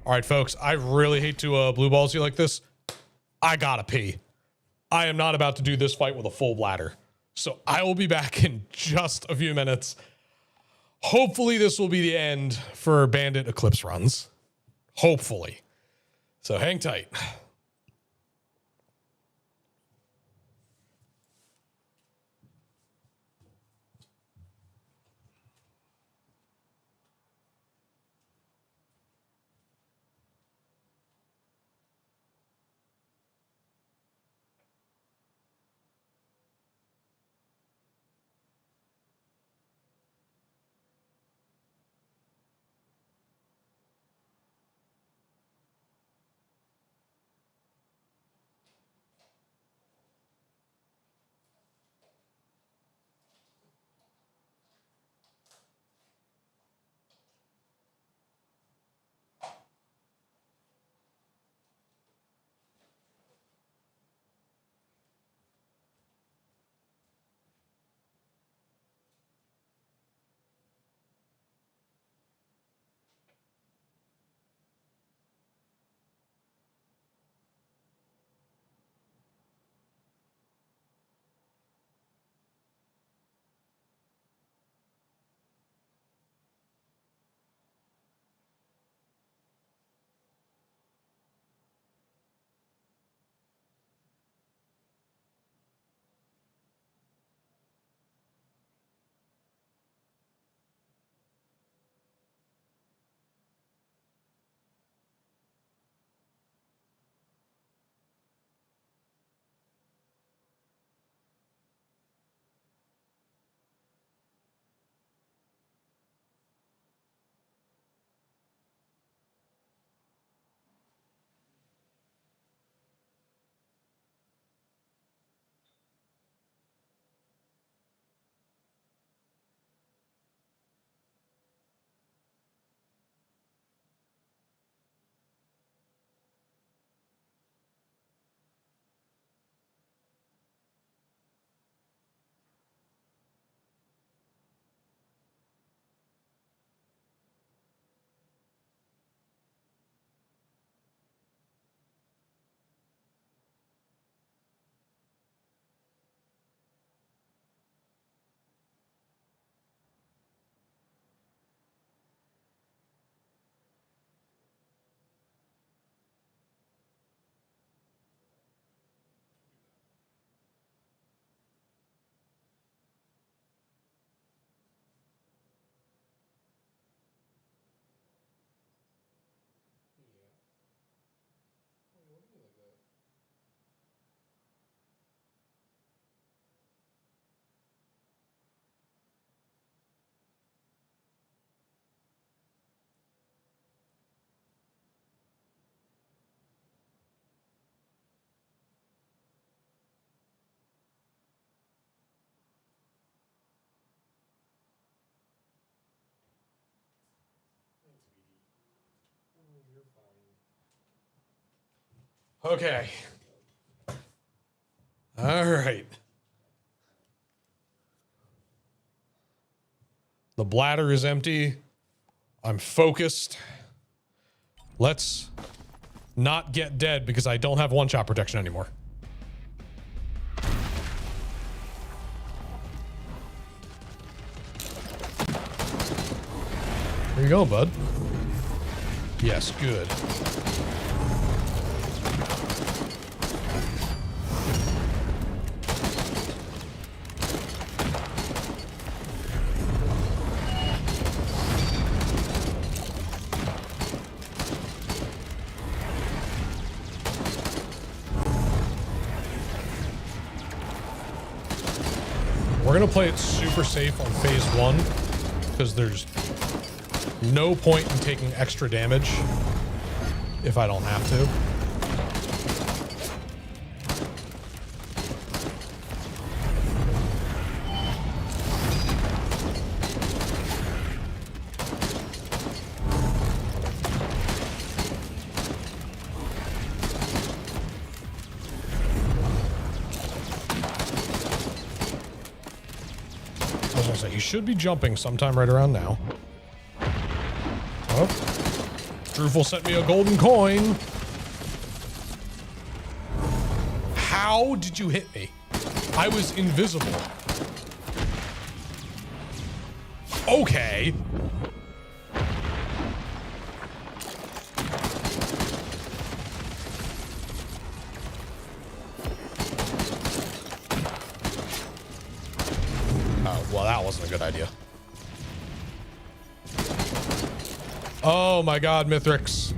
All right, folks, I really hate to blue balls you like this. I gotta pee. I am not about to do this fight with a full bladder. So I will be back in just a few minutes. Hopefully this will be the end for Bandit Eclipse runs. Hopefully. So hang tight. Okay. All right. The bladder is empty. I'm focused. Let's not get dead because I don't have one-shot protection anymore. There you go, bud. Yes, good. We're gonna play it super safe on phase 1 because there's no point in taking extra damage if I don't have to. I was gonna say, he should be jumping sometime right around now. Oh, Drufel sent me a golden coin. How did you hit me? I was invisible. Okay. Oh, well, that wasn't a good idea. Oh my god, Mithrix.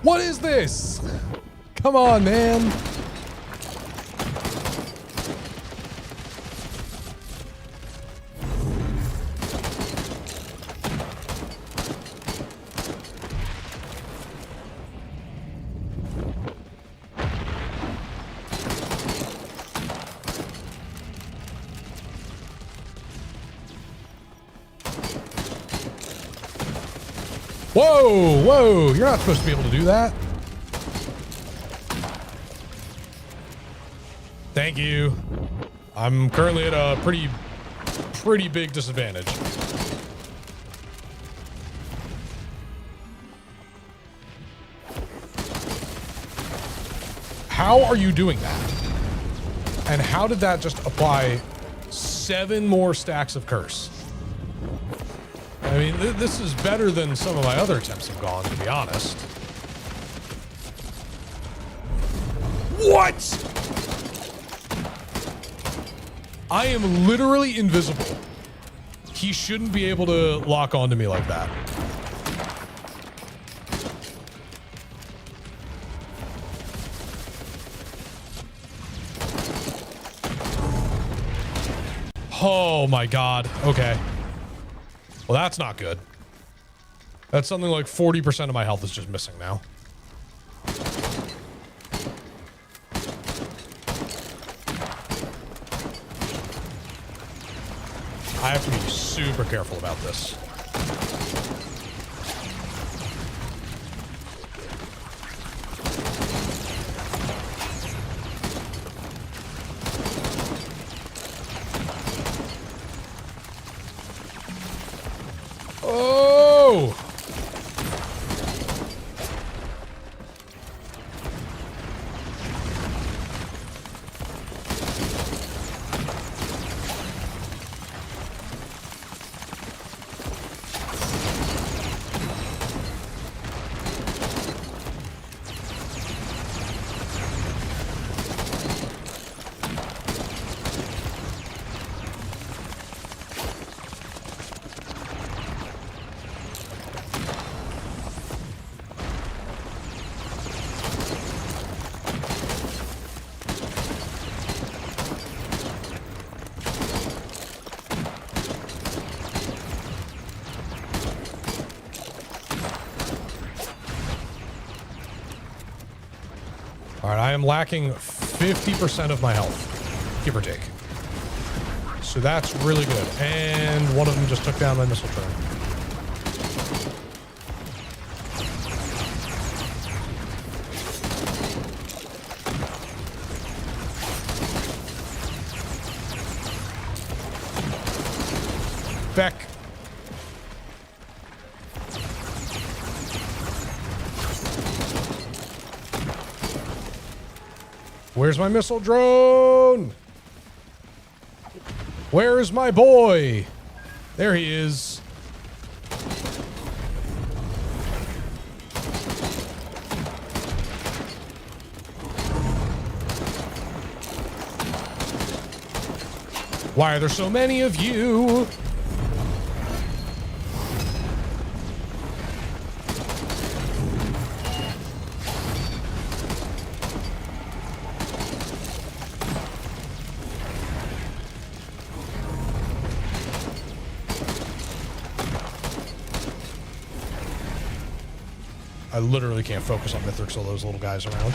What is this? Come on, man. Whoa, whoa, you're not supposed to be able to do that. Thank you. I'm currently at a pretty big disadvantage. How are you doing that? And how did that just apply 7 more stacks of curse? I mean, this is better than some of my other attempts have gone, to be honest. What? I am literally invisible. He shouldn't be able to lock onto me like that. Oh my god. Okay. Well, that's not good. That's something like 40% of my health is just missing now. I have to be super careful about this. Oh! All right, I am lacking 50% of my health, give or take. So that's really good. And one of them just took down my missile turret. Beck. Where's my missile drone? Where is my boy? There he is. Why are there so many of you? I literally can't focus on Mithrix all those little guys around.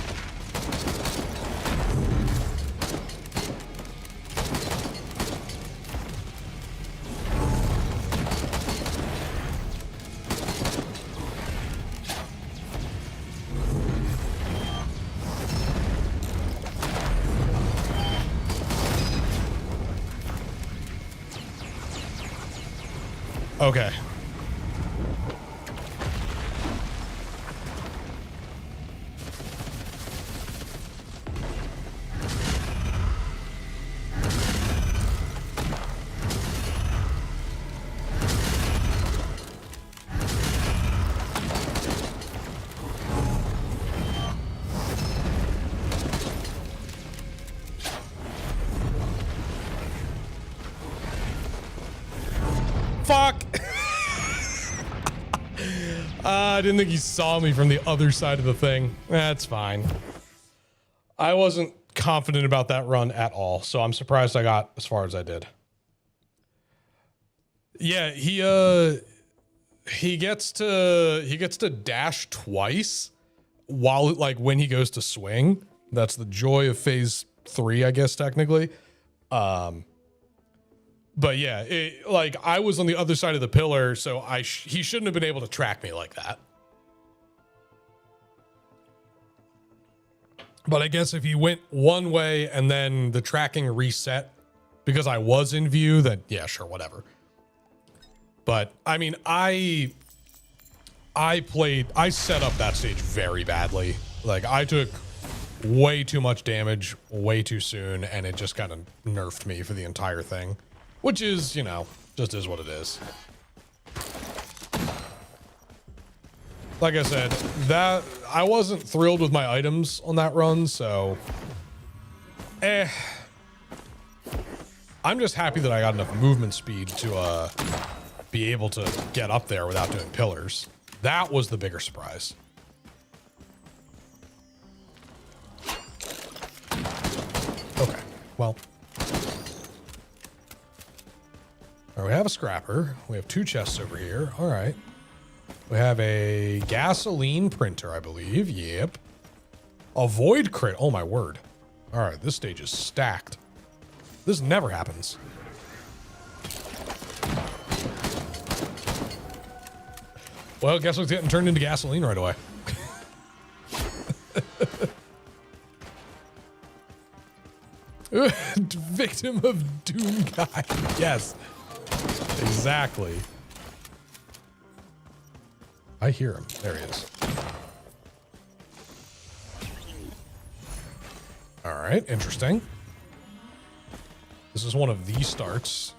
Okay. Fuck! I didn't think he saw me from the other side of the thing. That's fine. I wasn't confident about that run at all, so I'm surprised I got as far as I did. Yeah, he gets to dash twice while, like, when he goes to swing. That's the joy of phase 3, I guess, technically. But yeah, like, I was on the other side of the pillar, so he shouldn't have been able to track me like that. But I guess if he went one way and then the tracking reset because I was in view, then yeah, sure, whatever. But I mean, I set up that stage very badly. Like, I took way too much damage way too soon, and it just kind of nerfed me for the entire thing. Which is, you know, just is what it is. Like I said, that I wasn't thrilled with my items on that run, so I'm just happy that I got enough movement speed to be able to get up there without doing pillars. That was the bigger surprise. Okay, well. All right, we have a scrapper. We have 2 chests over here. All right. We have a gasoline printer, I believe. Yep. A void crit. Oh, my word. All right, this stage is stacked. This never happens. Well, guess what's getting turned into gasoline right away. Victim of Doom guy. Yes. Exactly. I hear him. There he is. All right, interesting. This is one of these starts.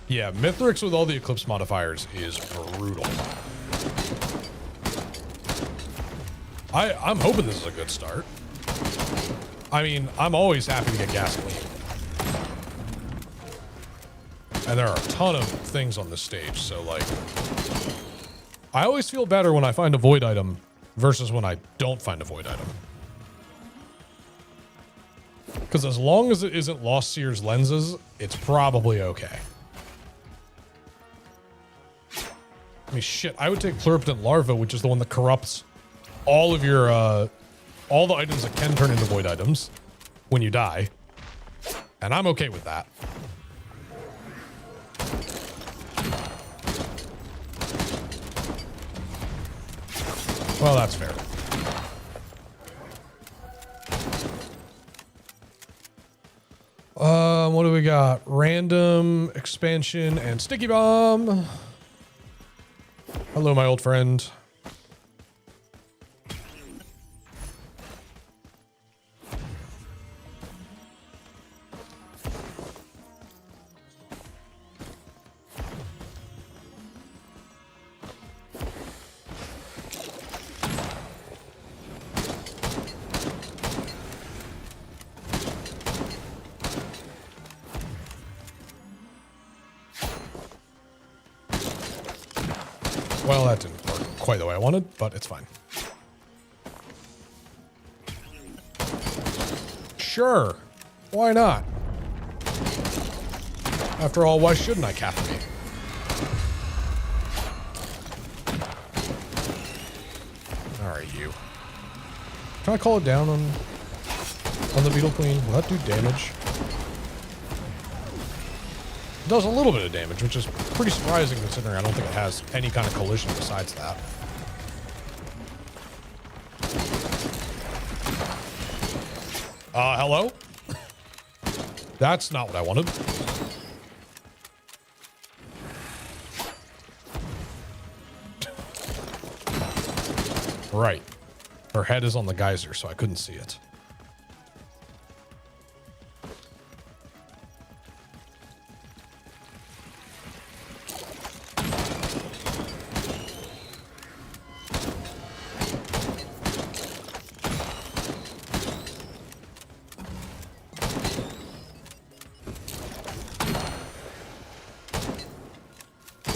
Yeah, Mithrix with all the Eclipse modifiers is brutal. I'm hoping this is a good start. I mean, I'm always happy to get gasoline. And there are a ton of things on this stage, so, like, I always feel better when I find a void item versus when I don't find a void item. Because as long as it isn't Lost Seer's lenses, it's probably okay. I mean, shit, I would take Pluriptant Larva, which is the one that corrupts all of your, all the items that can turn into void items when you die. And I'm okay with that. Well, that's fair. What do we got? Random expansion and sticky bomb. Hello, my old friend. Well, that didn't work quite the way I wanted, but it's fine. Sure. Why not? After all, why shouldn't I caffeinate? Alright, you. Can I call it down on the Beetle Queen? Will that do damage? It does a little bit of damage, which is pretty surprising considering I don't think it has any kind of collision besides that. Hello? That's not what I wanted. Right. Her head is on the geyser, so I couldn't see it.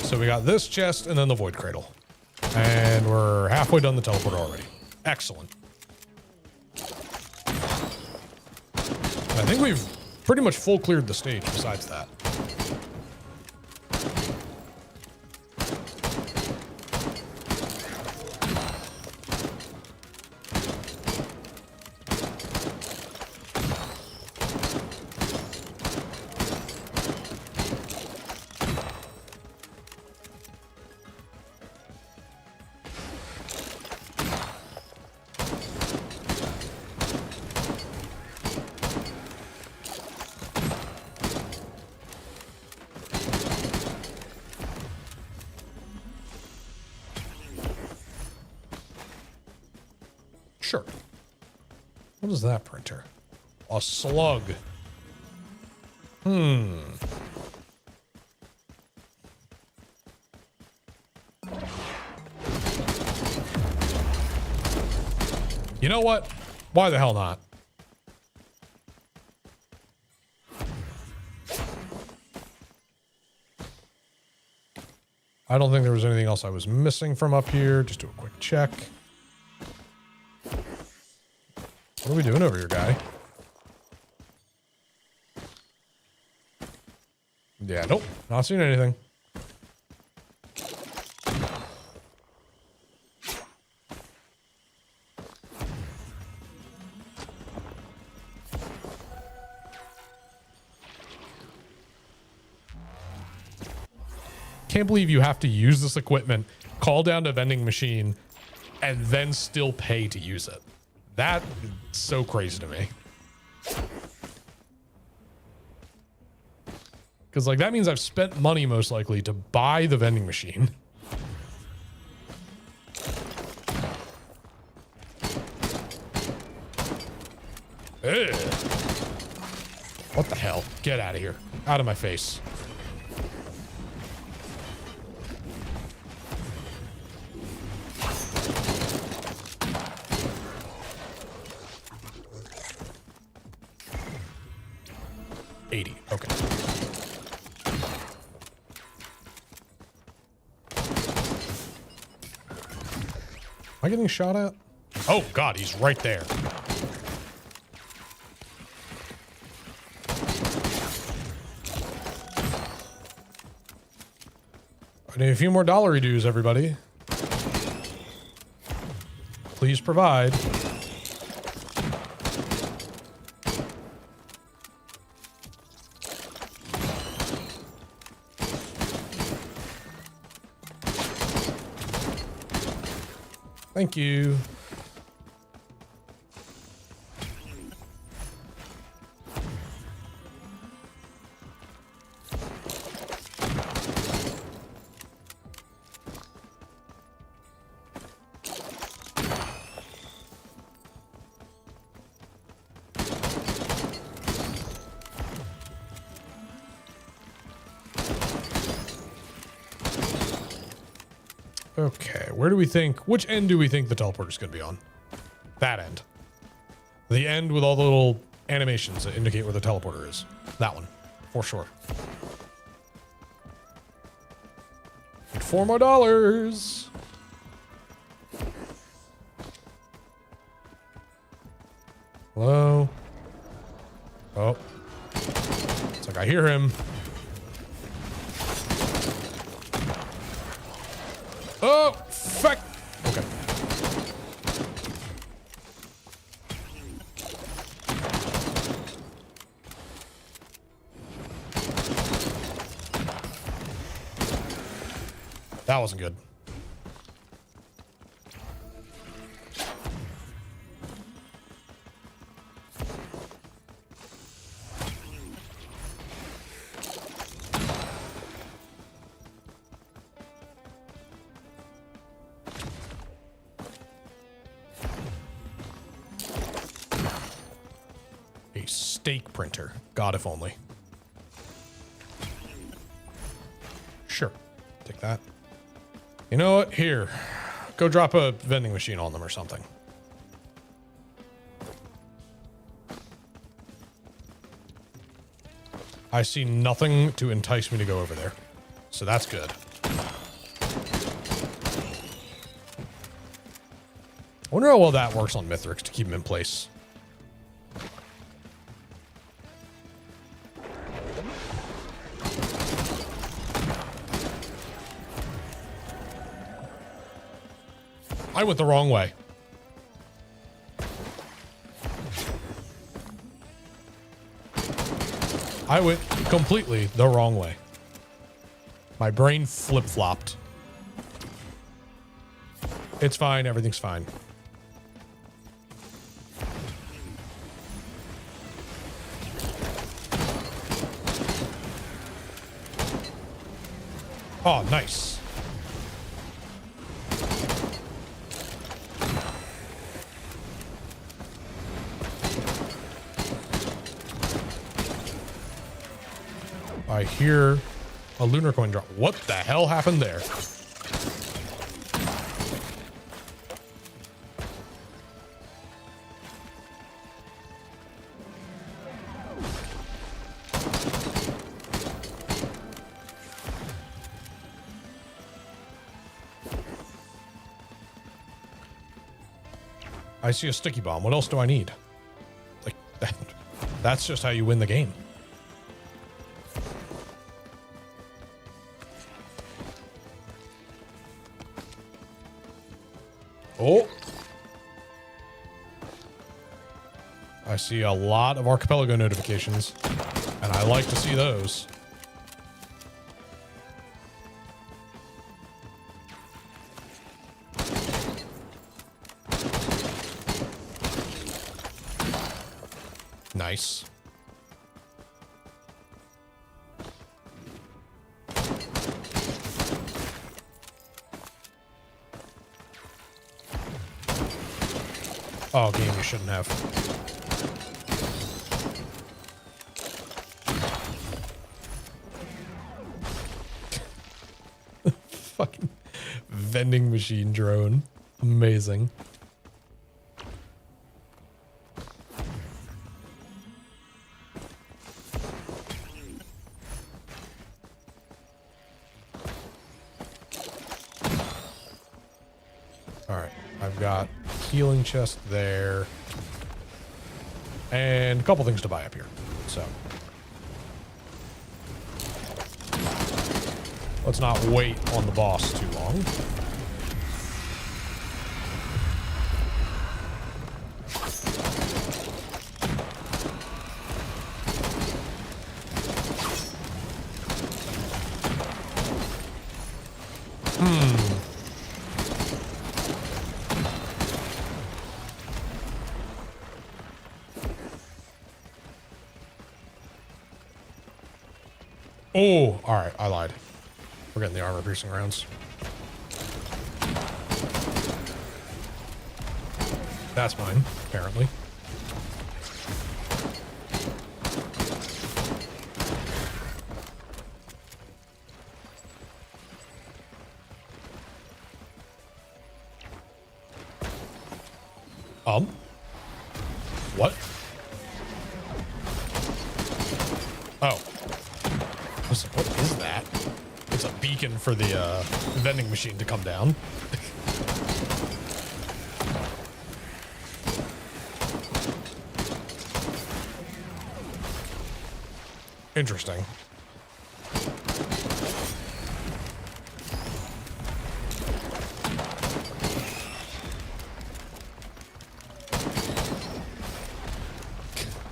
So we got this chest and then the Void Cradle. And we're halfway done the teleporter already. Excellent. I think we've pretty much full cleared the stage besides that. Sure. What is that printer? A slug. You know what? Why the hell not? I don't think there was anything else I was missing from up here. Just do a quick check. What are we doing over here, guy? Yeah, nope. Not seeing anything. Can't believe you have to use this equipment, call down to vending machine, and then still pay to use it. That is so crazy to me. Because, like, that means I've spent money, most likely, to buy the vending machine. Ugh. What the hell? Get out of here. Out of my face. Okay. Am I getting shot at? Oh God, he's right there. We need a few more dollary dues, everybody. Please provide. Thank you. Okay, where do we think, which end do we think the teleporter's going to be on? That end. The end with all the little animations that indicate where the teleporter is. That one, for sure. Need $4 more. Hello? Oh. It's like I hear him. Oh, fuck. Okay. That wasn't good. Steak printer. God, if only. Sure. Take that. You know what? Here. Go drop a vending machine on them or something. I see nothing to entice me to go over there. So that's good. I wonder how well that works on Mithrix to keep them in place. I went the wrong way. I went completely the wrong way. My brain flip-flopped. It's fine. Everything's fine. Oh, nice. I hear a lunar coin drop. What the hell happened there? I see a sticky bomb. What else do I need? Like that's just how you win the game. Oh. I see a lot of archipelago notifications, and I like to see those. Nice. Oh, game, you shouldn't have. Fucking vending machine drone. Amazing. All right, I've got healing chest there and a couple things to buy up here. So Let's not wait on the boss too long. Oh, all right. I lied. We're getting the armor piercing rounds. That's mine, apparently. What? Oh. What is that? It's a beacon for the vending machine to come down. Interesting.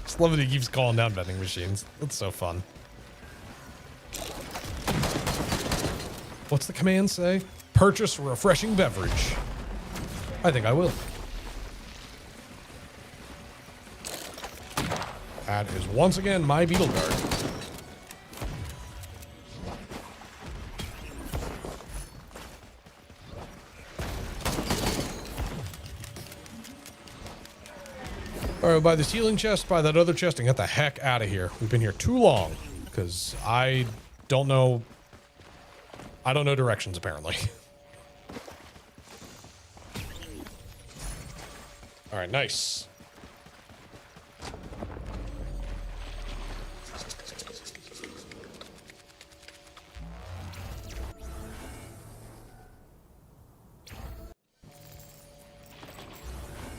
Just love that he keeps calling down vending machines. That's so fun. What's the command say? Purchase a refreshing beverage. I think I will. That is once again my beetle guard. All right, buy this healing chest, buy that other chest, and get the heck out of here. We've been here too long because I don't know directions, apparently. All right, nice.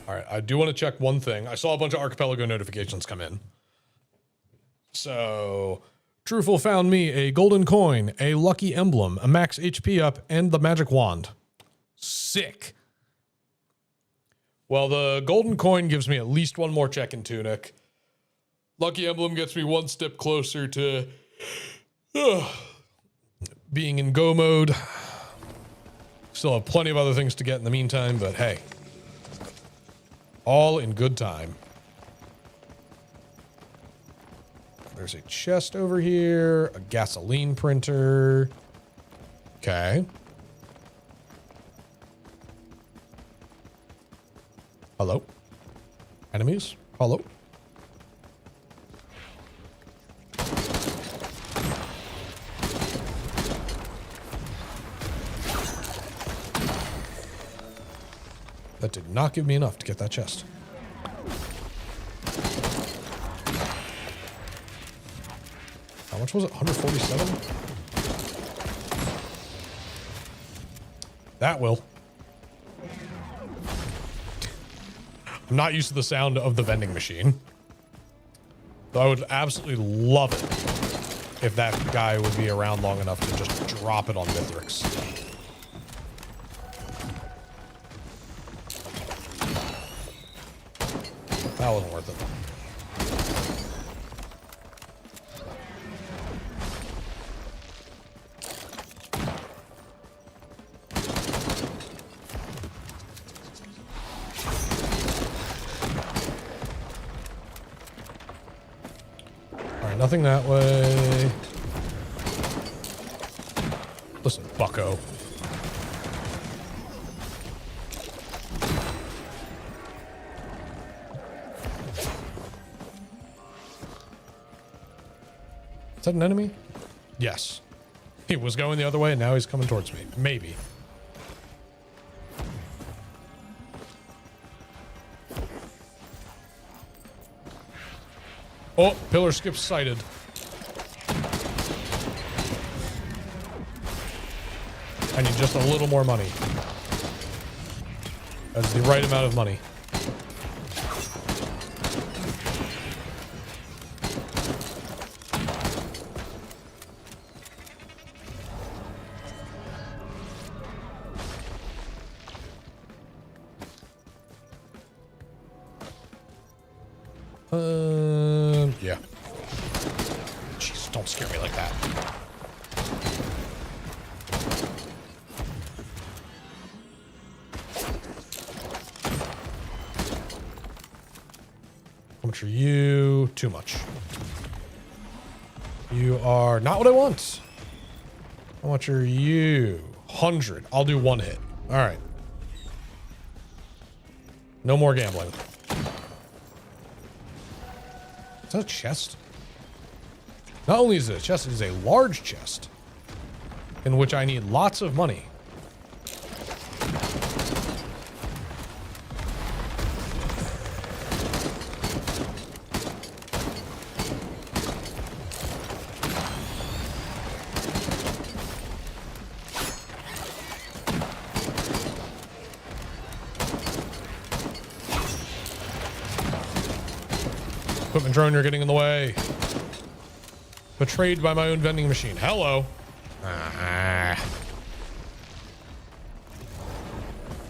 All right, I do want to check one thing. I saw a bunch of Archipelago notifications come in. So... Truthful found me a golden coin, a lucky emblem, a max HP up, and the magic wand. Sick. Well, the golden coin gives me at least one more check in Tunic. Lucky emblem gets me one step closer to being in go mode. Still have plenty of other things to get in the meantime, but hey. All in good time. There's a chest over here, a gasoline printer. Okay. Hello? Enemies? Hello? That did not give me enough to get that chest. How much was it? 147? That will. I'm not used to the sound of the vending machine. Though I would absolutely love it if that guy would be around long enough to just drop it on Mithrix. That wasn't worth it. Nothing that way. Listen, bucko. Is that an enemy? Yes. He was going the other way and now he's coming towards me. Maybe. Oh, pillar skip sighted. I need just a little more money. That's the right amount of money. don't scare me like that. How much are you? Too much. You are not what I want. How much are you? 100. I'll do one hit. All right. No more gambling. Is that a chest? Not only is it a chest, it is a large chest in which I need lots of money. Equipment drone, you're getting in the way. Betrayed by my own vending machine. Hello.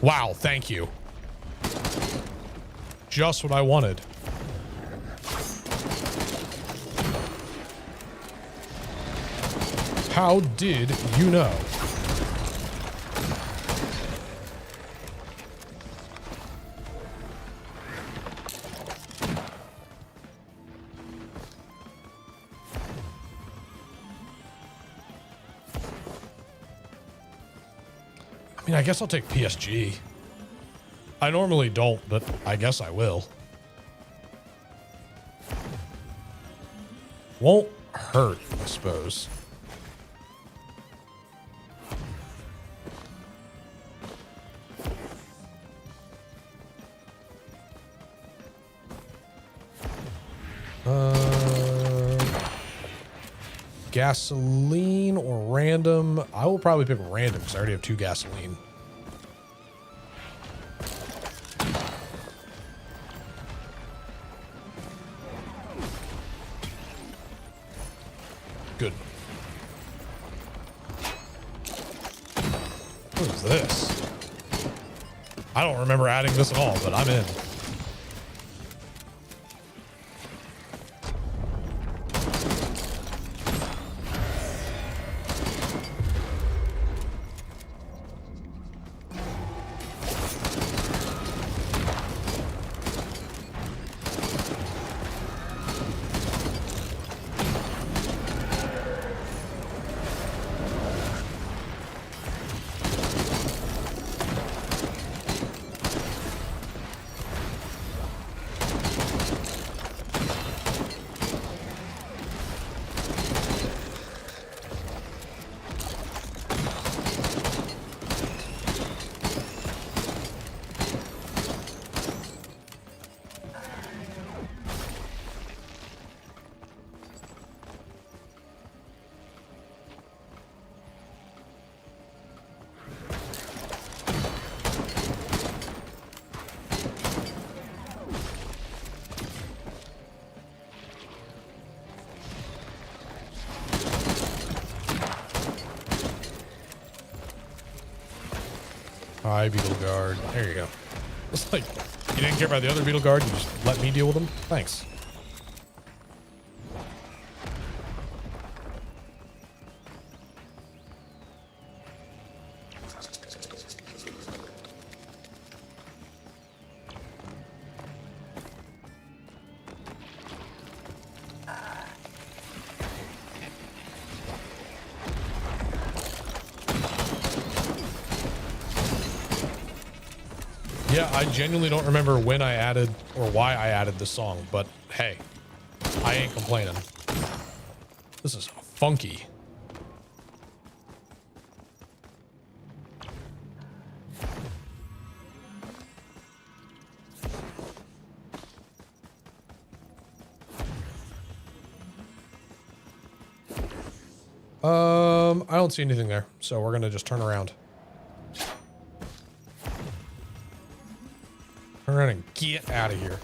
Wow, thank you. Just what I wanted. How did you know? I mean, I guess I'll take PSG. I normally don't, but I guess I will. Won't hurt, I suppose. Gasoline or random? I will probably pick random because I already have 2 gasoline. Good. What is this? I don't remember adding this at all, but I'm in. Hi, Beetle Guard. There you go. It's like, you didn't care about the other Beetle Guard, you just let me deal with them? Thanks. Yeah, I genuinely don't remember when I added or why I added this song, but hey, I ain't complaining. This is funky. I don't see anything there, so we're gonna just turn around. Turn around and get out of here.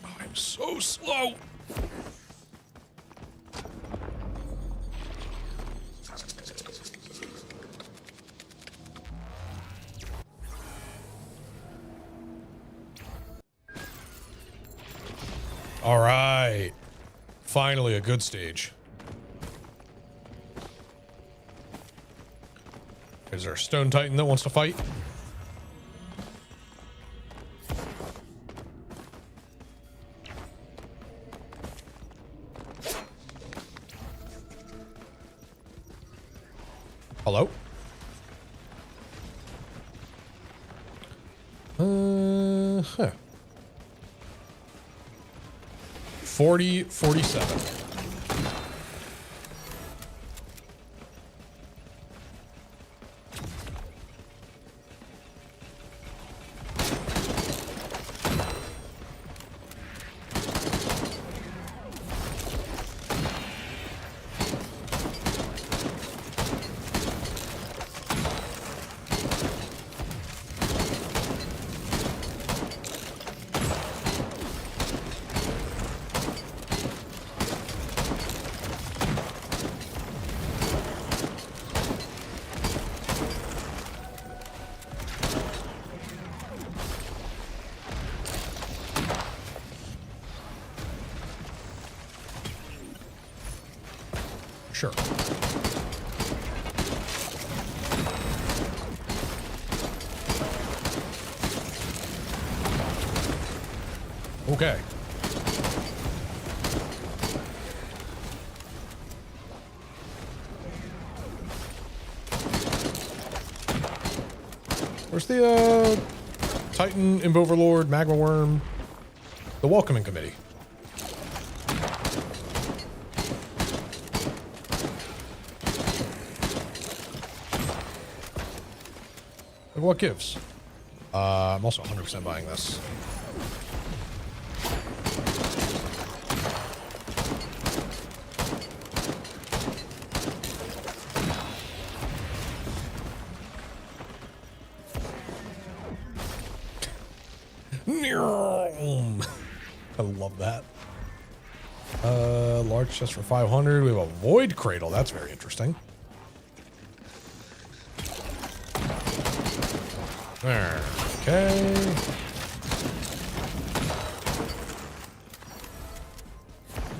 Oh, I'm so slow. All right. Finally, a good stage. Is there a Stone Titan that wants to fight? Hello? Huh. 47. Sure. Okay. Where's the Titan, Imp Overlord, Magma Worm, the Welcoming Committee? Like what gives? I'm also 100% buying this. I love that. Large chest for 500. We have a Void Cradle. That's very interesting. There. Okay.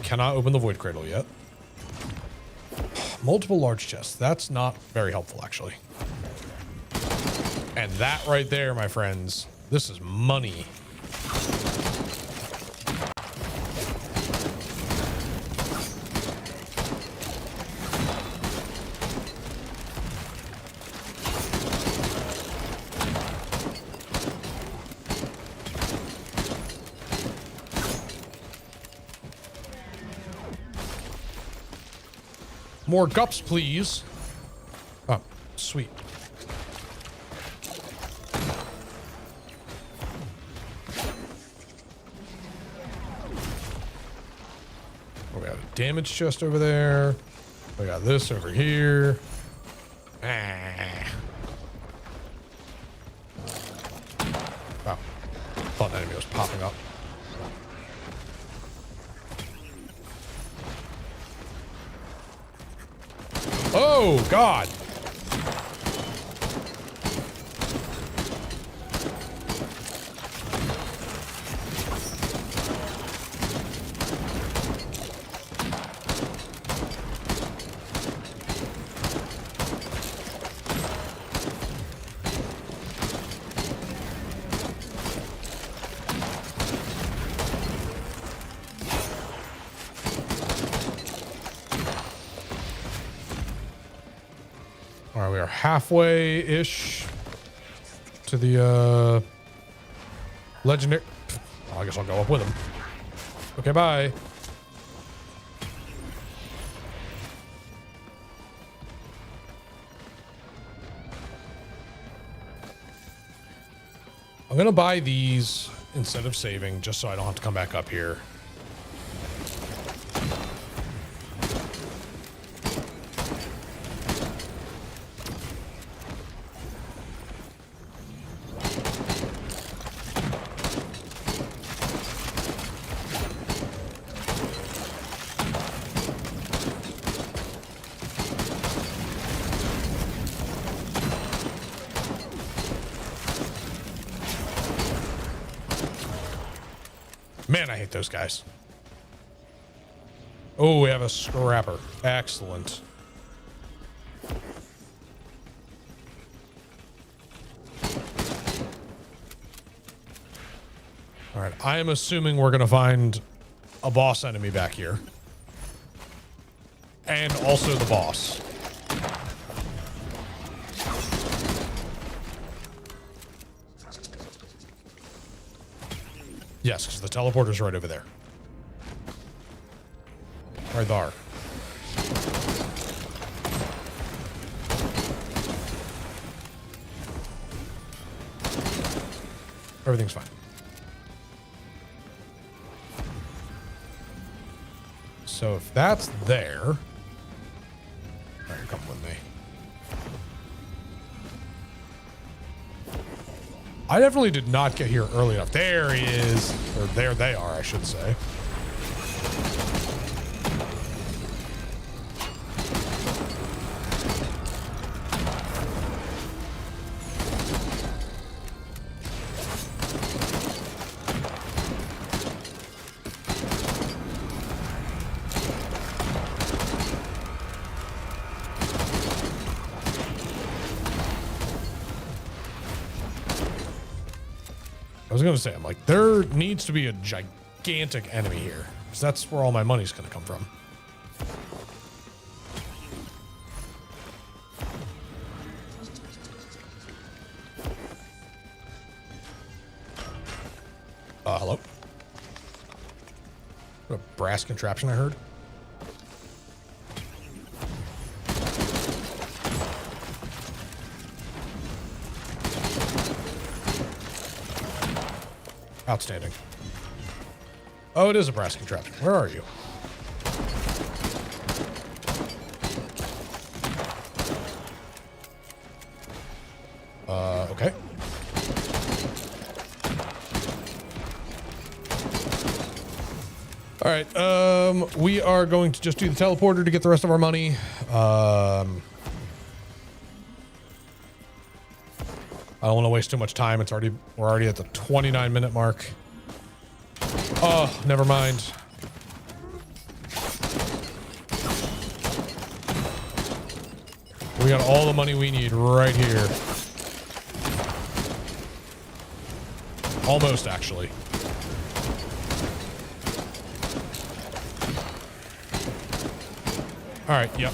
Cannot open the Void Cradle yet. Multiple large chests. That's not very helpful, actually. And that right there, my friends, this is money. More gups, please. Oh, sweet. Oh, we got a damage chest over there. We got this over here. Wow. Thought an enemy was popping up. Oh, God. All right, we are halfway-ish to the legendary. Oh, I guess I'll go up with him. Okay, bye. I'm gonna buy these instead of saving, just so I don't have to come back up here. Man, I hate those guys. Oh, we have a scrapper. Excellent. All right, I am assuming we're going to find a boss enemy back here. And also the boss. Yes, because the teleporter's right over there. Right there. Everything's fine. So if that's there... All right, come with me. I definitely did not get here early enough. There he is. Or there they are, I should say. I was gonna say, I'm like, there needs to be a gigantic enemy here, because that's where all my money's gonna come from. Hello? What a brass contraption I heard. Outstanding. Oh, it is a brass contraption. Where are you? Okay. All right. We are going to just do the teleporter to get the rest of our money. I don't want to waste too much time. We're already at the 29-minute mark. Oh, never mind. We got all the money we need right here. Almost, actually. All right, yep.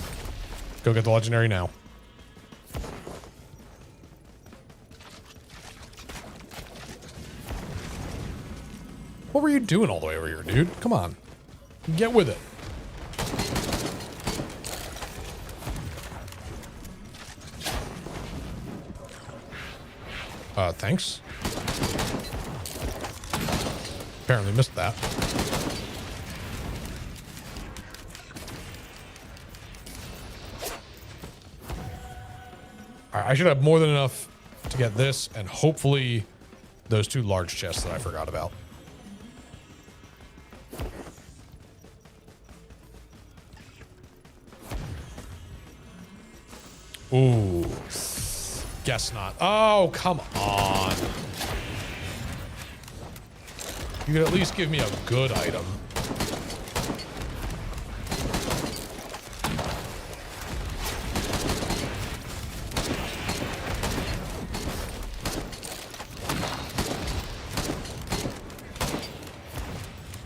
Go get the legendary now. What were you doing all the way over here, dude? Come on. Get with it. Thanks. Apparently missed that. All right, I should have more than enough to get this and hopefully those two large chests that I forgot about. Ooh. Guess not. Oh, come on. You could at least give me a good item.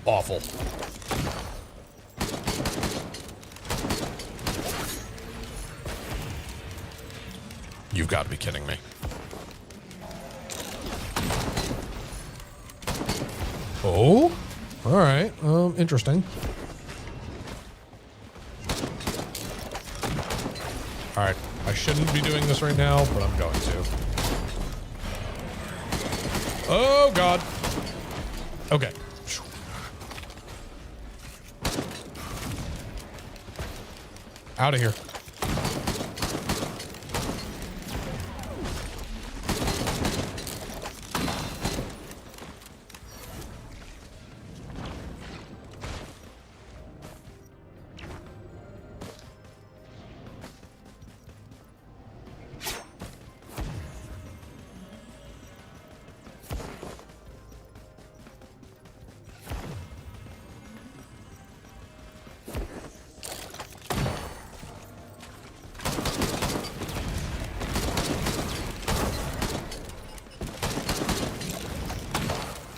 Awful. You've got to be kidding me. Oh, all right. Interesting. All right. I shouldn't be doing this right now, but I'm going to. Oh, God. Okay. Out of here.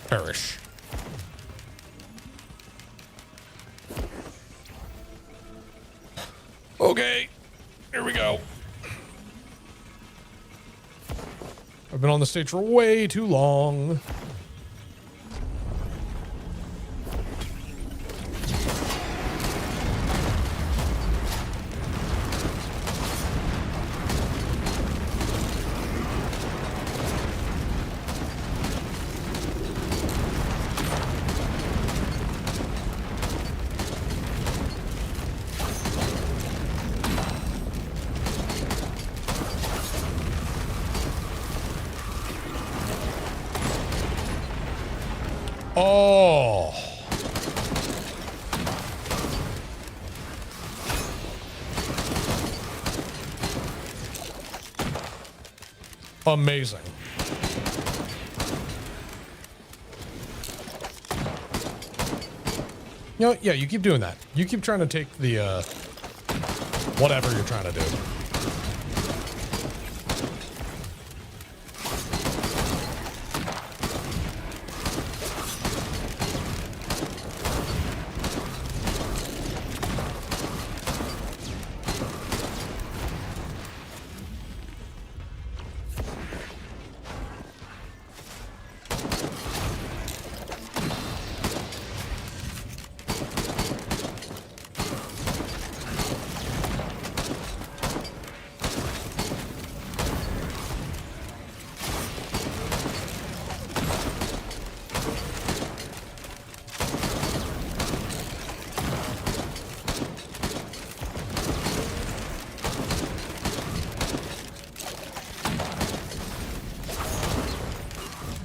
Perish. Okay, here we go. I've been on the stage for way too long. Oh. Amazing. You know, yeah, you keep doing that. You keep trying to take the, whatever you're trying to do.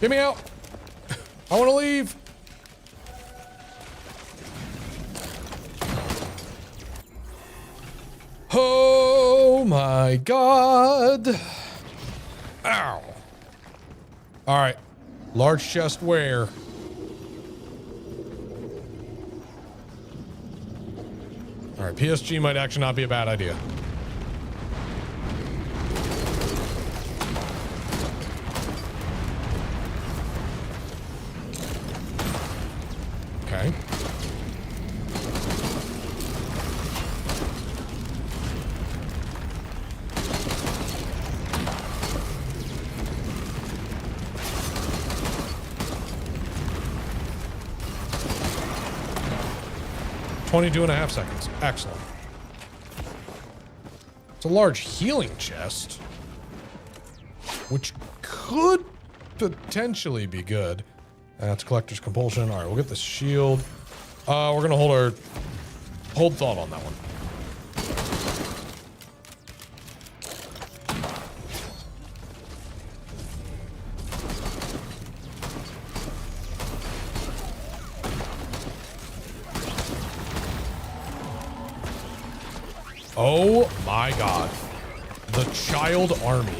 Get me out. I want to leave. Oh my God. Ow. All right. Large chest where? All right. PSG might actually not be a bad idea. Okay. .22.5 seconds. Excellent. It's a large healing chest, which could potentially be good. That's collector's compulsion. All right, we'll get this shield. We're gonna hold thought on that one. Oh my God. The child army.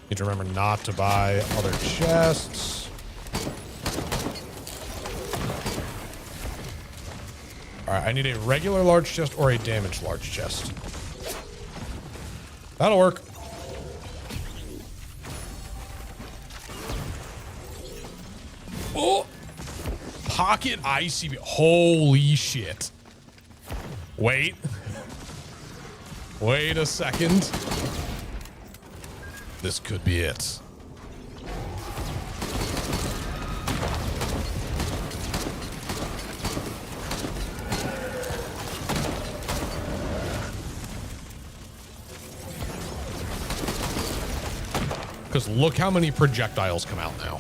Need to remember not to buy other chests. All right, I need a regular large chest or a damaged large chest. That'll work. Oh! Pocket ICB. Holy shit. Wait. Wait a second. This could be it. because look how many projectiles come out now.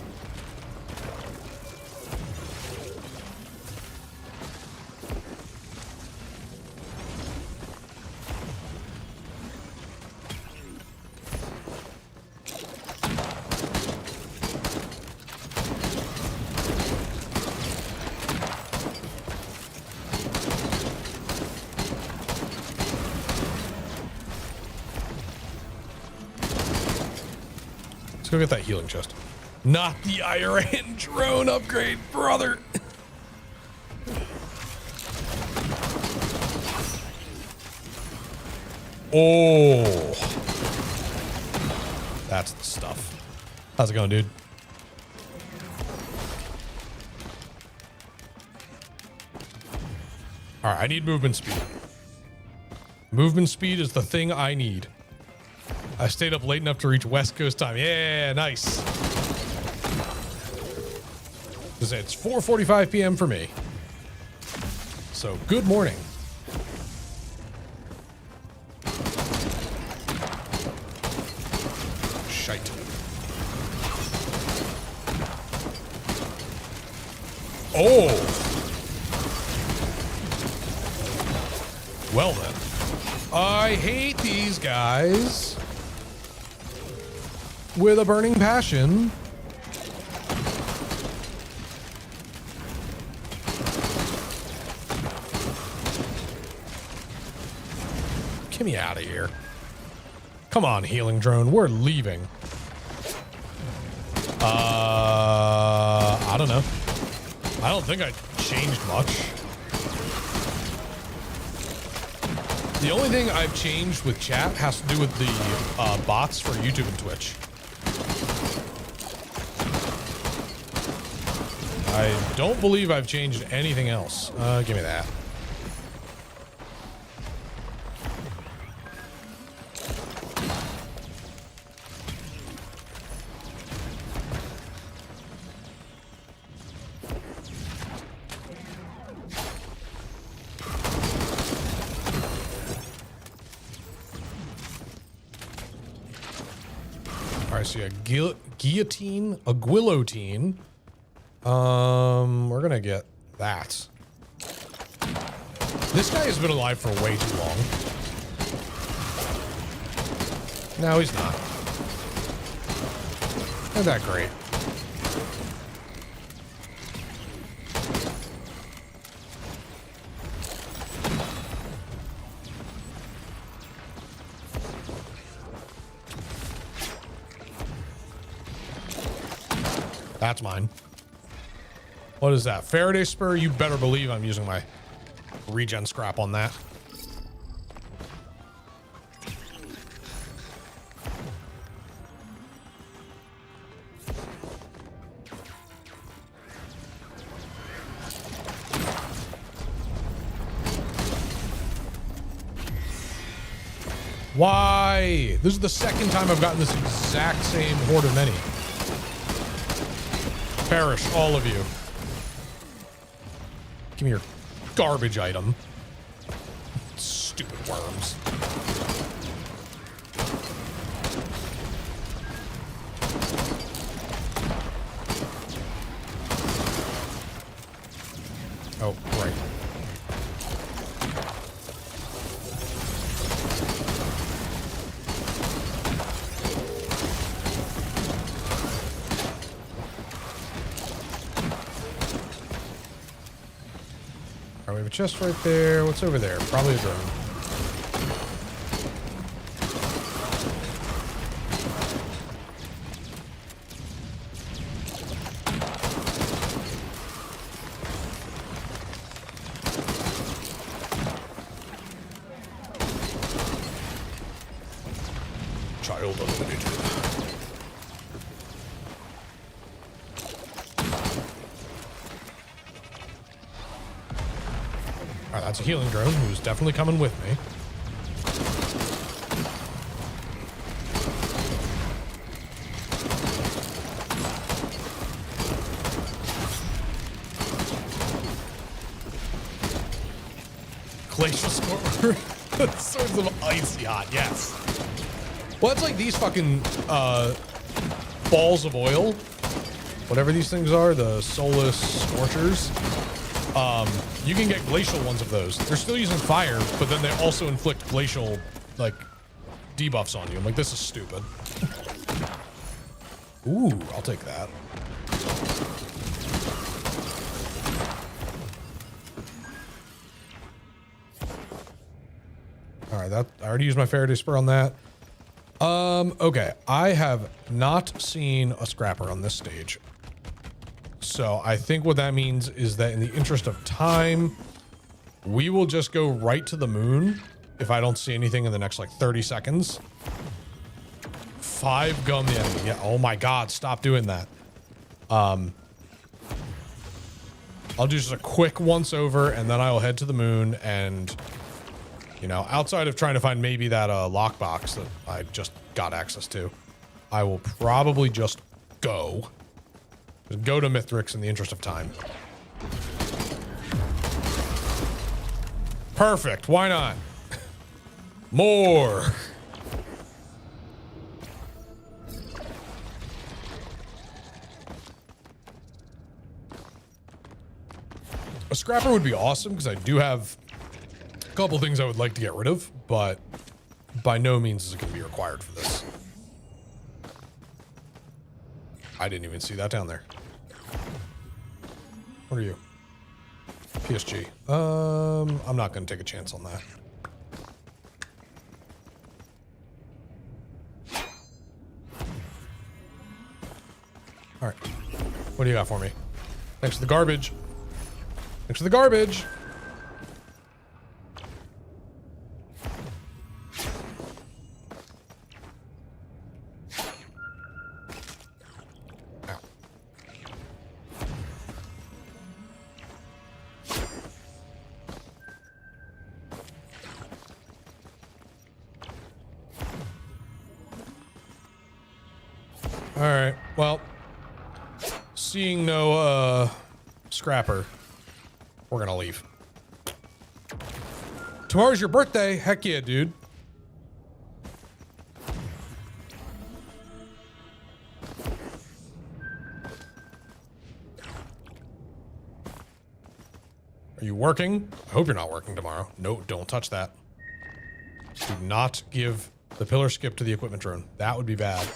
Let's go get that healing chest. Not the Iran drone upgrade, brother. Oh. That's the stuff. How's it going, dude? All right, I need movement speed. Movement speed is the thing I need. I stayed up late enough to reach West Coast time. Yeah, nice. It's 4:45 p.m. for me. So good morning. Shite. Oh. Well then. I hate these guys with a burning passion. Get me out of here. Come on, healing drone. We're leaving. I don't know. I don't think I changed much. The only thing I've changed with chat has to do with the bots for YouTube and Twitch. I don't believe I've changed anything else. Give me that. All right, so a guillotine, a guillotine. We're gonna get that. This guy has been alive for way too long. No, he's not. Not that great. That's mine. What is that? Faraday spur? You better believe I'm using my regen scrap on that. Why? This is the second time I've gotten this exact same horde of many. Perish, all of you. Give me your garbage item. Stupid worms. Oh, right. All right, we have a chest right there. What's over there? Probably a drone. Child eliminated. Alright, that's a healing drone who's definitely coming with me. Glacial Scorpion. Swords of Icy Hot, yes. Well, it's like these fucking balls of oil, whatever these things are, the soulless scorchers. You can get glacial ones of those. They're still using fire, but then they also inflict glacial, like, debuffs on you. I'm like, this is stupid. Ooh, I'll take that. All right, I already used my Faraday spur on that. Okay, I have not seen a scrapper on this stage. So I think what that means is that in the interest of time, we will just go right to the moon if I don't see anything in the next like 30 seconds. 5 gum the enemy. Yeah, oh my god, stop doing that. I'll do just a quick once over and then I'll head to the moon and, you know, outside of trying to find maybe that lockbox that I just got access to, I will probably just go. Just go to Mithrix in the interest of time. Perfect. Why not? More. A scrapper would be awesome because I do have a couple things I would like to get rid of, but by no means is it going to be required for this. I didn't even see that down there. What are you? PSG. I'm not going to take a chance on that. All right. What do you got for me? Thanks for the garbage. Thanks for the garbage. Ow. All right. Well, seeing no scrapper, we're gonna leave. Tomorrow's your birthday. Heck yeah, dude. Are you working? I hope you're not working tomorrow. No, don't touch that. Do not give the pillar skip to the equipment drone. That would be bad.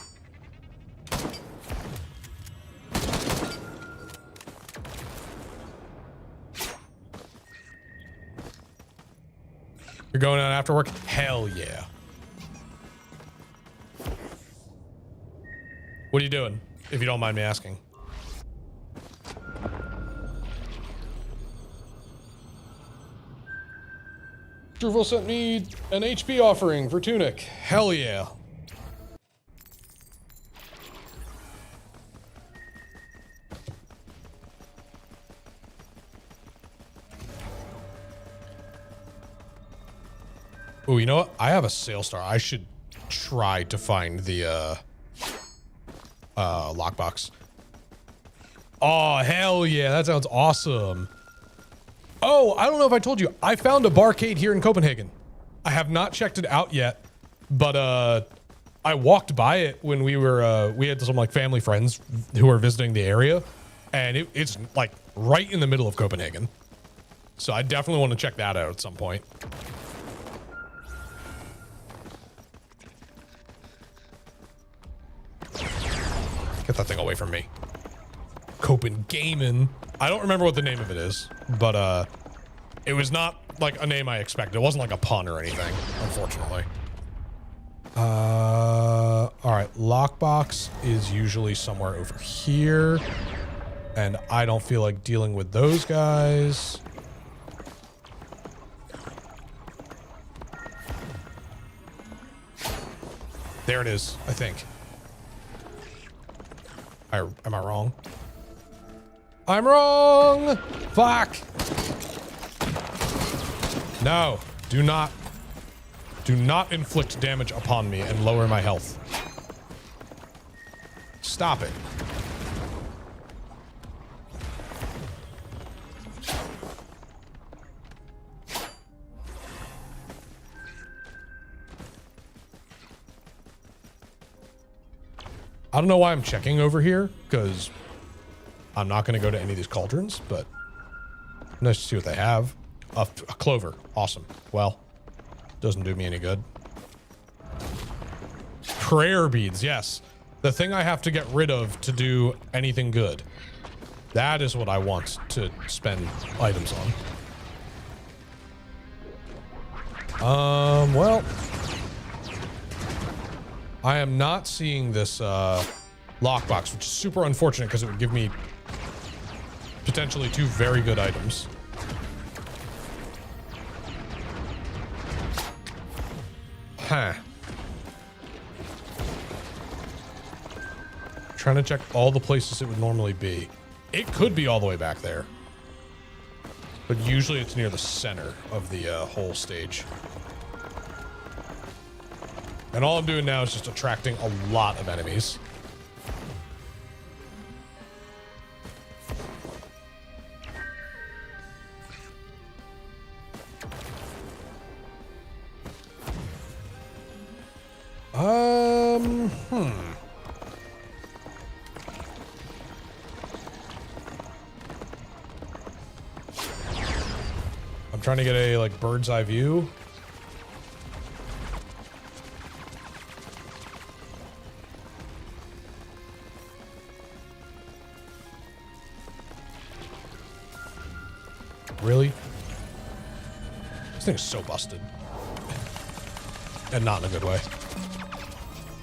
You're going out after work? Hell yeah. What are you doing, if you don't mind me asking? Durval sent me an HP offering for Tunic. Hell yeah. Oh, you know what? I have a sale star. I should try to find the lockbox. Oh, hell yeah. That sounds awesome. Oh, I don't know if I told you. I found a barcade here in Copenhagen. I have not checked it out yet, but I walked by it when we were we had some like family friends who were visiting the area, and it's like right in the middle of Copenhagen. So I definitely want to check that out at some point. Get that thing away from me. Copenhagen. I don't remember what the name of it is, but it was not like a name I expected. It wasn't like a pun or anything, unfortunately. All right, lockbox is usually somewhere over here, and I don't feel like dealing with those guys. There it is, I think. Am I wrong? I'm wrong! Fuck! No, do not inflict damage upon me and lower my health. Stop it. I don't know why I'm checking over here, because I'm not going to go to any of these cauldrons, but nice to see what they have. A clover. Awesome. Well, doesn't do me any good. Prayer beads. Yes. The thing I have to get rid of to do anything good. That is what I want to spend items on. Well, I am not seeing this lockbox, which is super unfortunate because it would give me potentially 2 very good items. Huh. Trying to check all the places it would normally be. It could be all the way back there. But usually it's near the center of the whole stage. And all I'm doing now is just attracting a lot of enemies. I'm trying to get a like bird's eye view. Really? This thing is so busted. And not in a good way.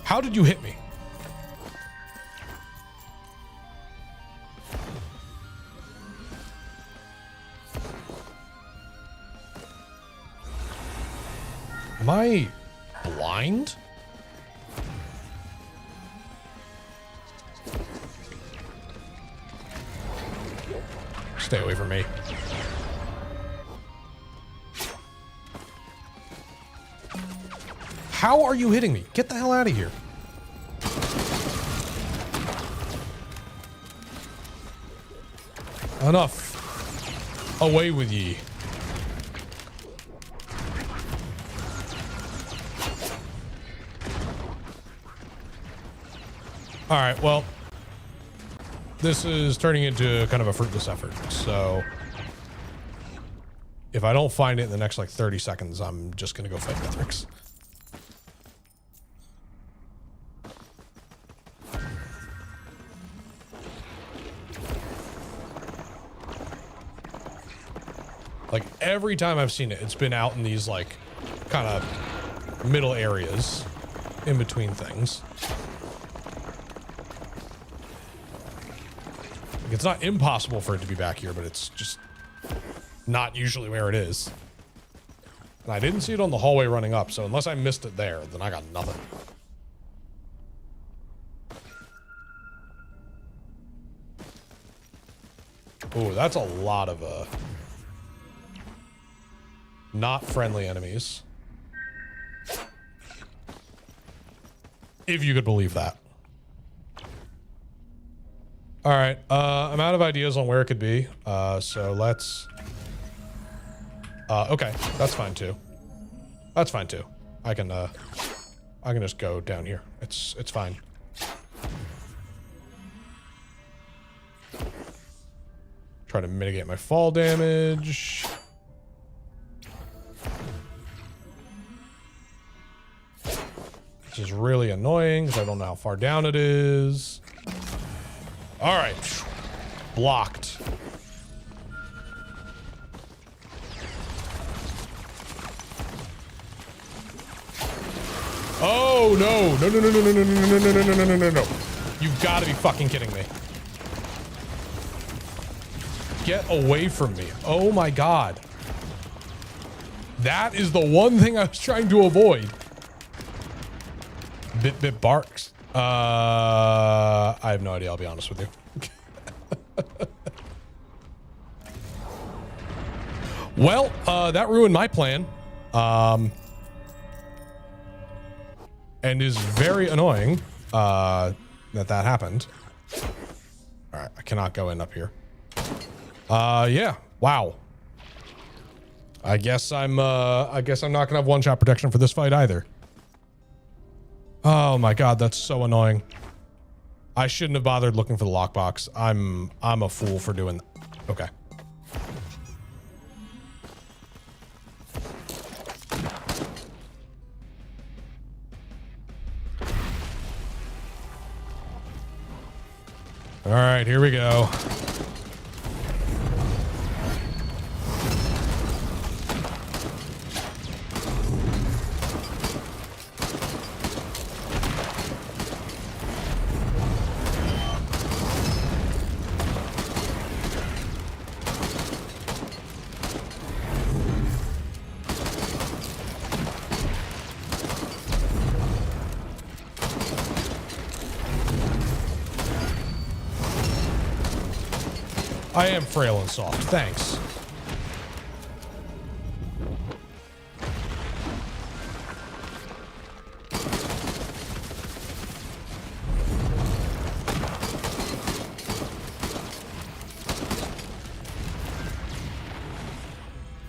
How did you hit me? Am I blind? Stay away from me. How are you hitting me? Get the hell out of here. Enough. Away with ye. All right, well, this is turning into kind of a fruitless effort. So if I don't find it in the next like 30 seconds, I'm just going to go fight Mithrix. Like every time I've seen it, it's been out in these like kind of middle areas in between things. Like, it's not impossible for it to be back here, but it's just not usually where it is. And I didn't see it on the hallway running up, so unless I missed it there, then I got nothing. Oh, that's a lot of not friendly enemies. If you could believe that. All right, I'm out of ideas on where it could be. So let's... okay, that's fine too. That's fine too. I can just go down here. It's fine. Try to mitigate my fall damage. Which is really annoying because I don't know how far down it is. All right. Blocked. Oh, no. No, no, no, no, no, no, no, no, no, no, no, no, no, no. You've got to be fucking kidding me. Get away from me. Oh, my God. That is the one thing I was trying to avoid. Bit barks. I have no idea, I'll be honest with you. Well, that ruined my plan. And is very annoying that happened. All right, I cannot go in up here. Yeah, wow. I guess I'm not gonna have one-shot protection for this fight either. Oh my God, that's so annoying. I shouldn't have bothered looking for the lockbox. I'm a fool for doing that. Okay. All right, here we go. I am frail and soft. Thanks.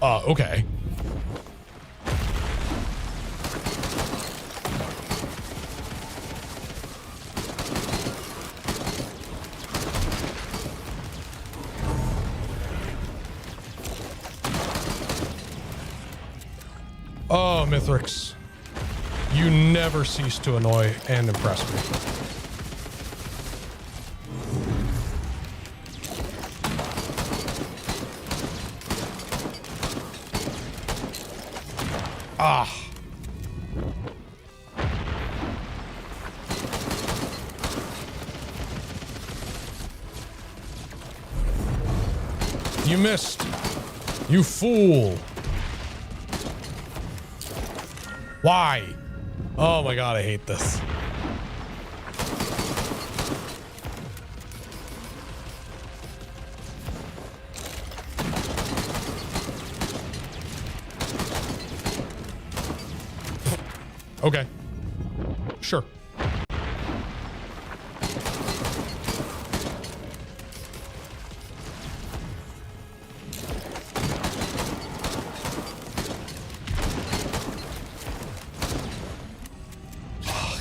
Okay. Oh, Mithrix. You never cease to annoy and impress me. Ah. You missed. You fool. Why? Oh my god, I hate this. Okay. Sure.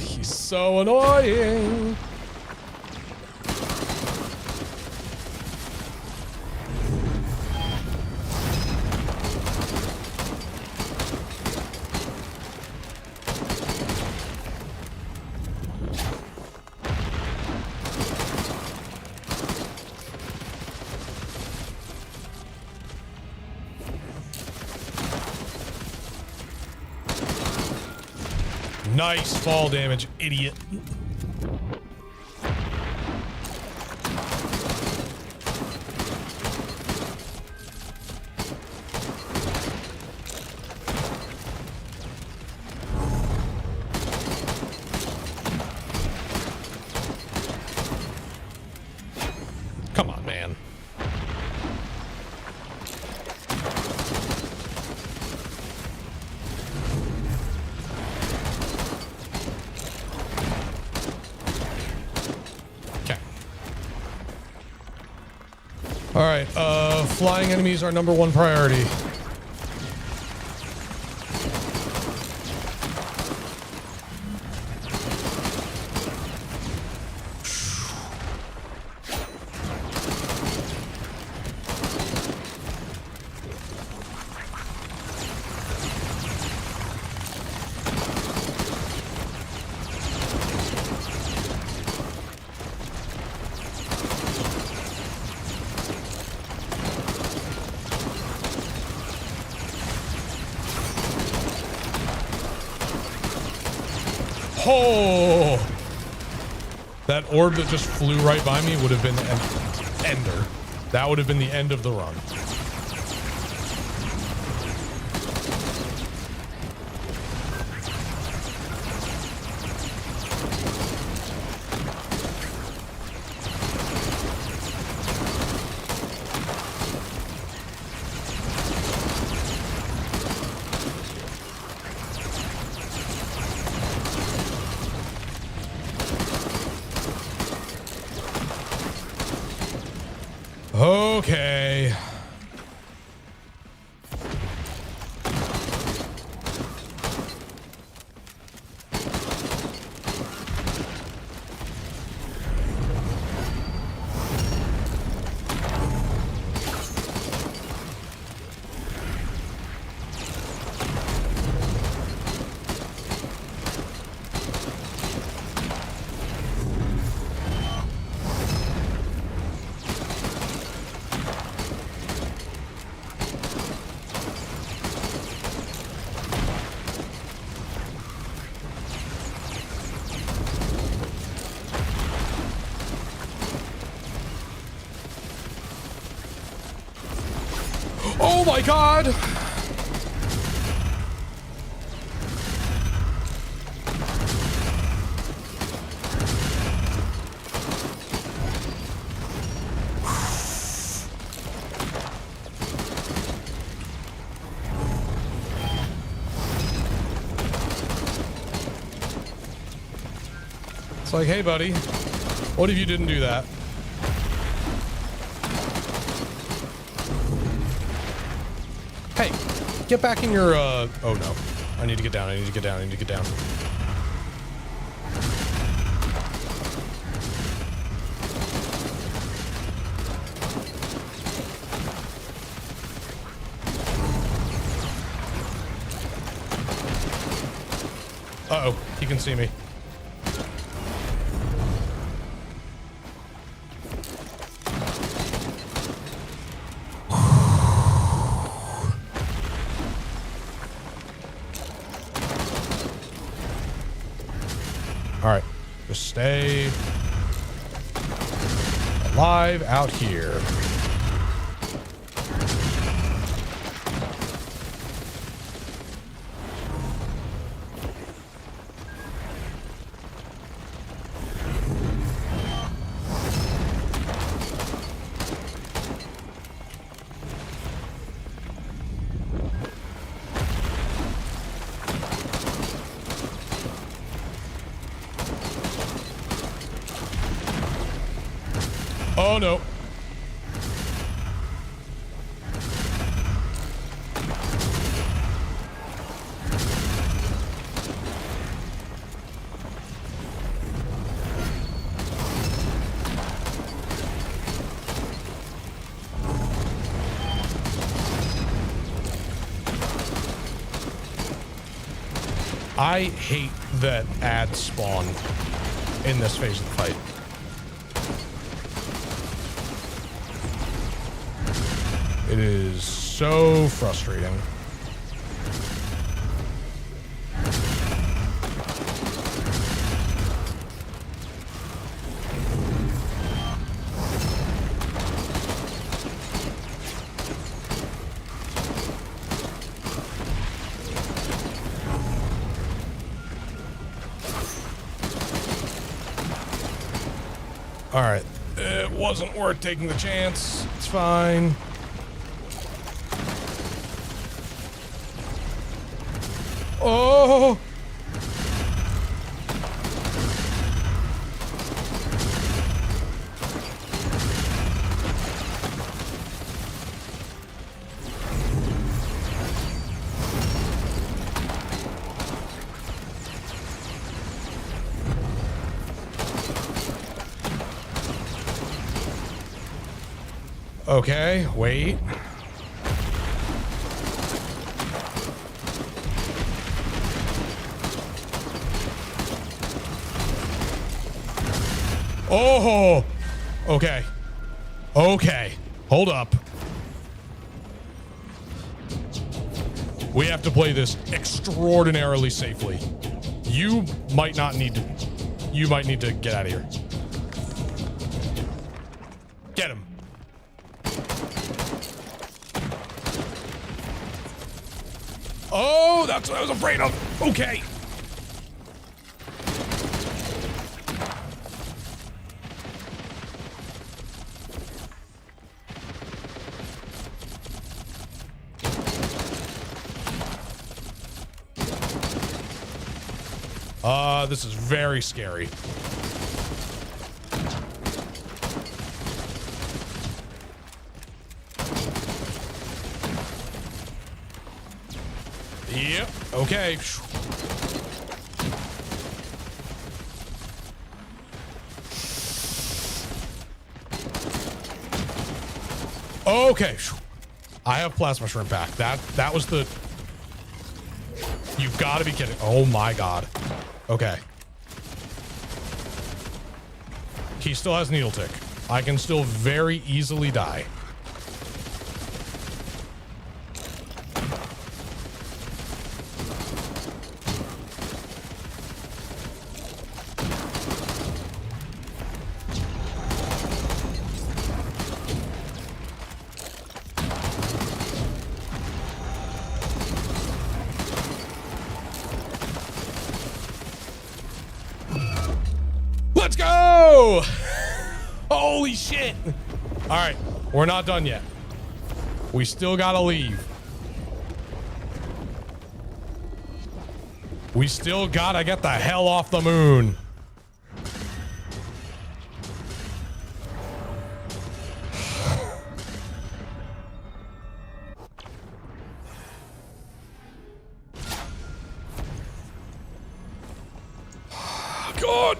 He's so annoying. Nice fall damage, idiot. Come on, man. All right, flying enemies are #1 priority. Oh! That orb that just flew right by me would have been an ender. That would have been the end of the run. Okay. Oh my god! It's like, hey buddy, what if you didn't do that? Hey, get back in your, oh no. I need to get down, I need to get down, I need to get down. Uh-oh, he can see me. All right, just stay alive out here. Oh no. I hate that ads spawn in this phase of the fight. It is so frustrating. All right, it wasn't worth taking the chance. It's fine. Oh! Okay, wait. Oh, okay. Okay, hold up. We have to play this extraordinarily safely. You might need to get out of here. Get him. Oh, that's what I was afraid of. Okay. This is very scary. Yep, okay. Okay. I have plasma shrimp back. That was the... You've got to be kidding. Oh my god. Okay. He still has needle tick. I can still very easily die. Let's go! Holy shit! All right, we're not done yet. We still gotta leave. We still gotta get the hell off the moon. God.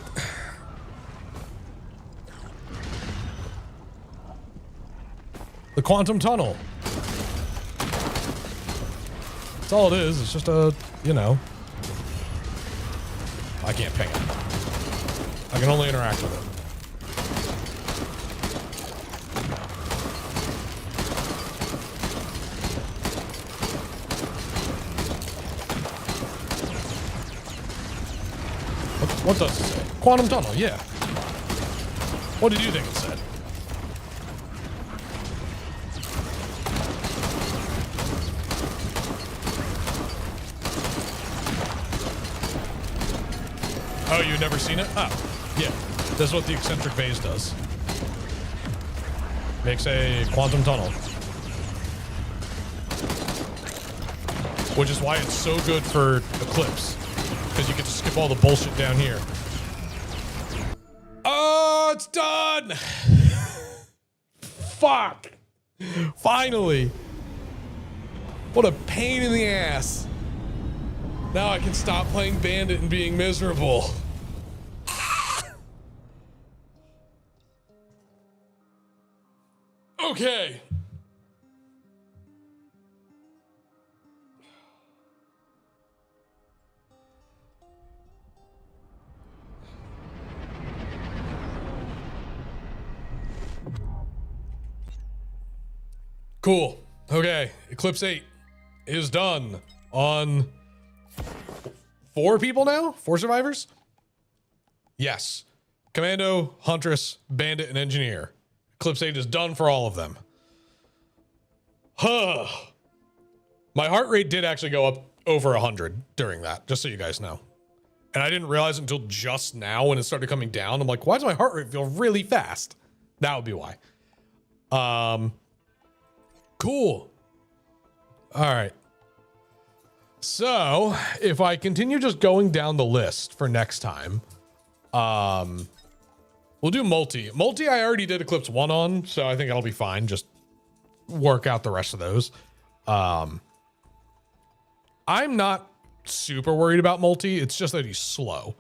The quantum tunnel. That's all it is. It's just a, you know. I can't ping it. I can only interact with it. What does it say? Quantum tunnel, yeah. What did you think it said? Oh, you've never seen it? Oh, yeah. That's what the eccentric vase does. Makes a quantum tunnel. Which is why it's so good for Eclipse. Because you get to skip all the bullshit down here. Oh, it's done! Fuck! Finally! What a pain in the ass. Now I can stop playing Bandit and being miserable. Okay. Cool. Okay. Eclipse 8 is done on 4 people now? 4 survivors? Yes. Commando, Huntress, Bandit, and Engineer. Eclipse 8 is done for all of them. Huh. My heart rate did actually go up over 100 during that, just so you guys know. And I didn't realize until just now when it started coming down. I'm like, why does my heart rate feel really fast? That would be why. Cool. All right. So if I continue just going down the list for next time, we'll do multi. Multi I already did Eclipse 1 on, so I think I'll be fine. Just work out the rest of those. I'm not super worried about multi. It's just that he's slow.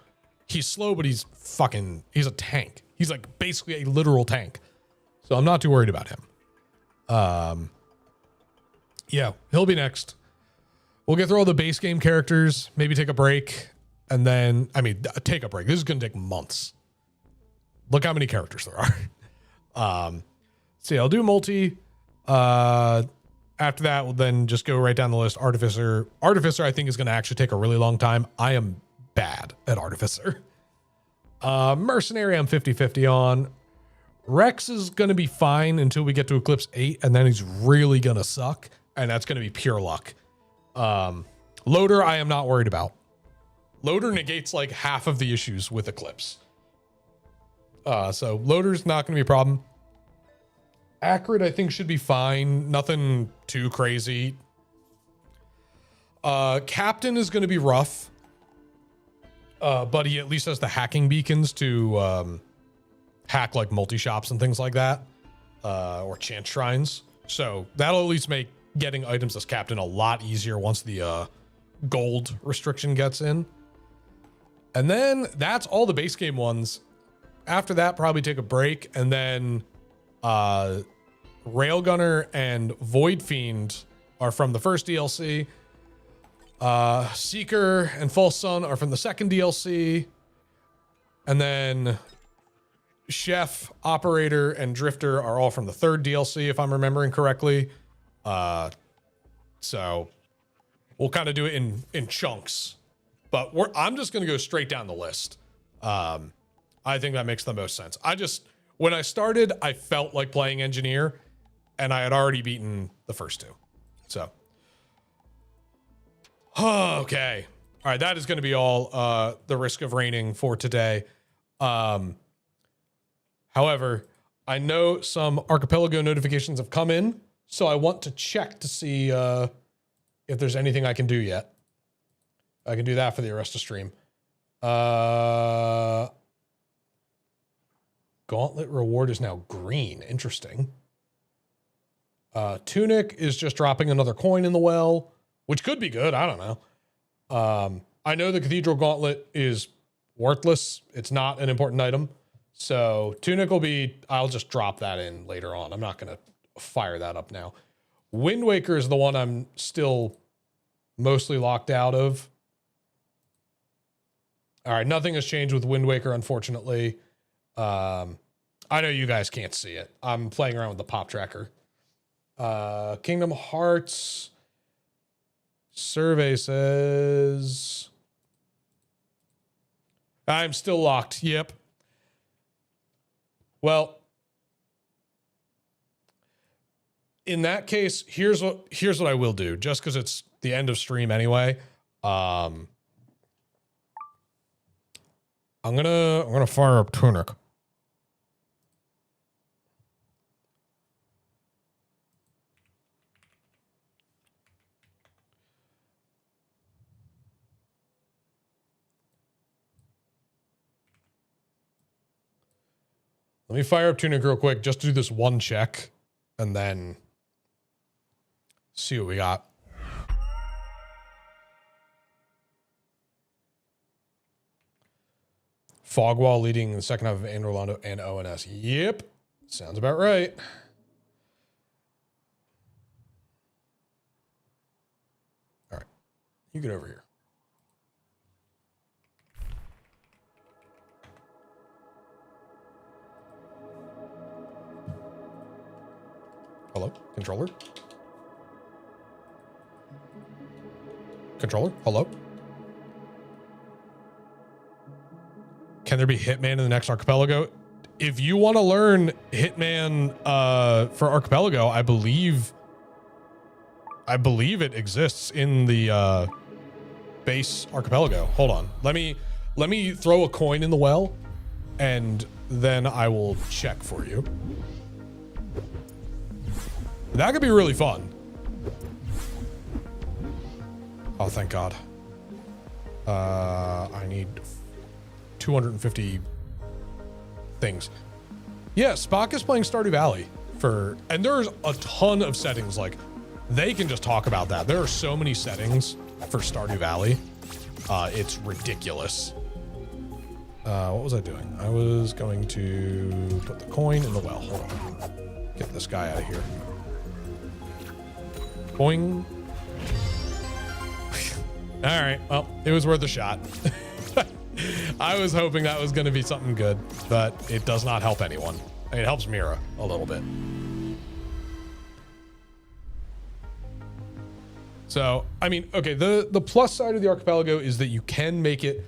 He's slow, but he's a tank. He's like basically a literal tank. So I'm not too worried about him. Yeah, he'll be next. We'll get through all the base game characters, maybe take a break, and then, take a break. This is going to take months. Look how many characters there are. So yeah, I'll do multi. After that, we'll then just go right down the list. Artificer. Artificer, I think, is going to actually take a really long time. I am bad at Artificer. Mercenary, I'm 50-50 on. Rex is going to be fine until we get to Eclipse 8, and then he's really going to suck, and that's going to be pure luck. Loader, I am not worried about. Loader negates like half of the issues with Eclipse. So Loader's not going to be a problem. Acrid, I think, should be fine. Nothing too crazy. Captain is going to be rough. But he at least has the hacking beacons to hack like multi-shops and things like that. Or chance shrines. So that'll at least make getting items as captain a lot easier once the gold restriction gets in. And then that's all the base game ones. After that, probably take a break, and then Railgunner and Void Fiend are from the first DLC. Seeker and False Sun are from the second DLC. And then Chef, Operator, and Drifter are all from the third DLC, if I'm remembering correctly. So we'll kind of do it in chunks. But I'm just going to go straight down the list. I think that makes the most sense. When I started, I felt like playing Engineer, and I had already beaten the first 2. So. Okay. All right, that is going to be all the Risk of Raining for today. However, I know some Archipelago notifications have come in, so I want to check to see if there's anything I can do yet. I can do that for the Arresta stream. Gauntlet reward is now green. Interesting. Tunic is just dropping another coin in the well, which could be good. I don't know. I know the Cathedral Gauntlet is worthless. It's not an important item. So Tunic will be, I'll just drop that in later on. I'm not going to fire that up now. Wind Waker is the one I'm still mostly locked out of. All right, nothing has changed with Wind Waker, unfortunately. I know you guys can't see it. I'm playing around with the pop tracker. Kingdom Hearts survey says I'm still locked. Yep. Well, in that case, here's what I will do, just because it's the end of stream anyway. I'm gonna fire up Tunic. Let me fire up Tunic real quick just to do this one check and then see what we got. Fogwall leading the second half of Andorlando and ONS. Yep. Sounds about right. All right. You get over here. Hello? Controller? Controller? Hello? Can there be Hitman in the next Archipelago? If you want to learn Hitman for Archipelago, I believe it exists in the base Archipelago. Hold on. Let me throw a coin in the well and then I will check for you. That could be really fun. Oh, thank God. I need 250 things. Yeah, Spock is playing Stardew Valley and there's a ton of settings. Like, they can just talk about that. There are so many settings for Stardew Valley. It's ridiculous. What was I doing? I was going to put the coin in the well. Hold on. Get this guy out of here. Boing. All right. Well, it was worth a shot. I was hoping that was going to be something good, but it does not help anyone. It helps Mira a little bit. So, I mean, okay, the plus side of the Archipelago is that you can make it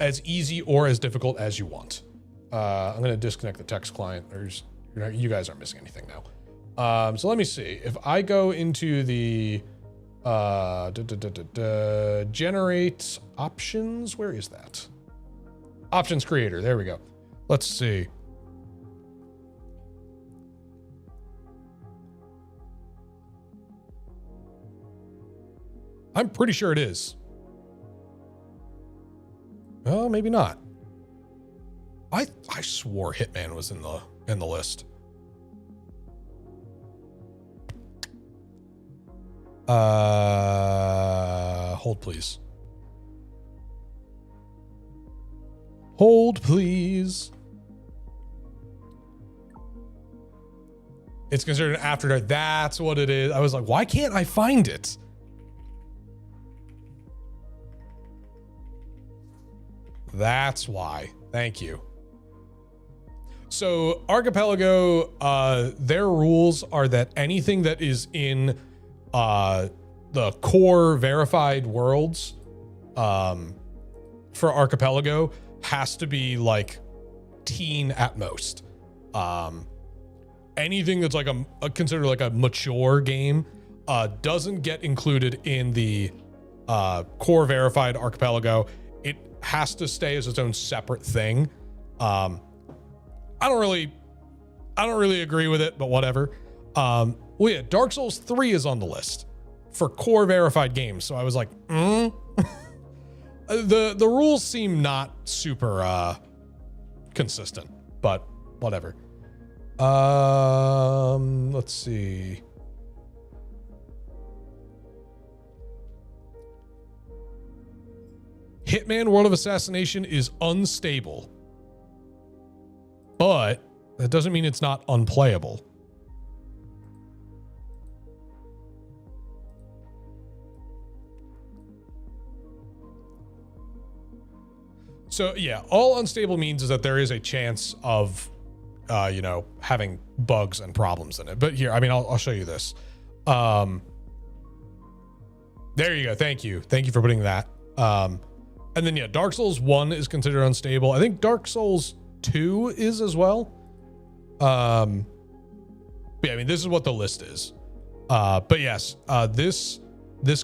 as easy or as difficult as you want. I'm going to disconnect the text client. You guys aren't missing anything now. So let me see. If I go into the generate options, where is that? Options creator. There we go. Let's see. I'm pretty sure it is. Well, maybe not. I swore Hitman was in the list. Hold please. Hold please. It's considered an after dark. That's what it is. I was like, why can't I find it? That's why. Thank you. So Archipelago, their rules are that anything that is in the core verified worlds for Archipelago has to be like teen at most. Anything that's like a considered like a mature game doesn't get included in the core verified Archipelago. It has to stay as its own separate thing. I don't really agree with it, but whatever. Well, yeah, Dark Souls 3 is on the list for core verified games. So I was like, the rules seem not super consistent, but whatever. Let's see. Hitman World of Assassination is unstable, but that doesn't mean it's not unplayable. So yeah, all unstable means is that there is a chance of, having bugs and problems in it. But here, I mean, I'll show you this. There you go. Thank you for putting that. And then yeah, Dark Souls 1 is considered unstable. I think Dark Souls 2 is as well. But yeah, I mean, this is what the list is. But yes, this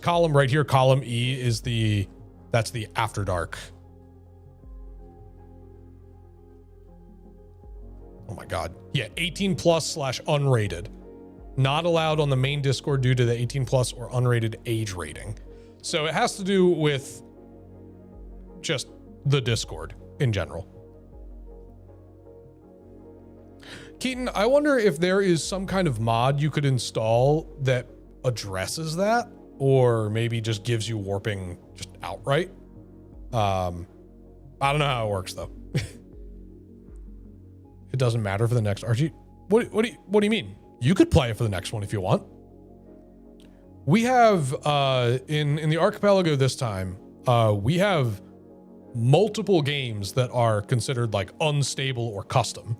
column right here, column E, that's the After Dark. Oh my God. Yeah, 18 plus / unrated. Not allowed on the main Discord due to the 18 plus or unrated age rating. So it has to do with just the Discord in general. Keaton, I wonder if there is some kind of mod you could install that addresses that, or maybe just gives you warping just outright. I don't know how it works though. It doesn't matter for the next RG. What do you mean? You could play it for the next one if you want. We have in the archipelago this time, we have multiple games that are considered like unstable or custom.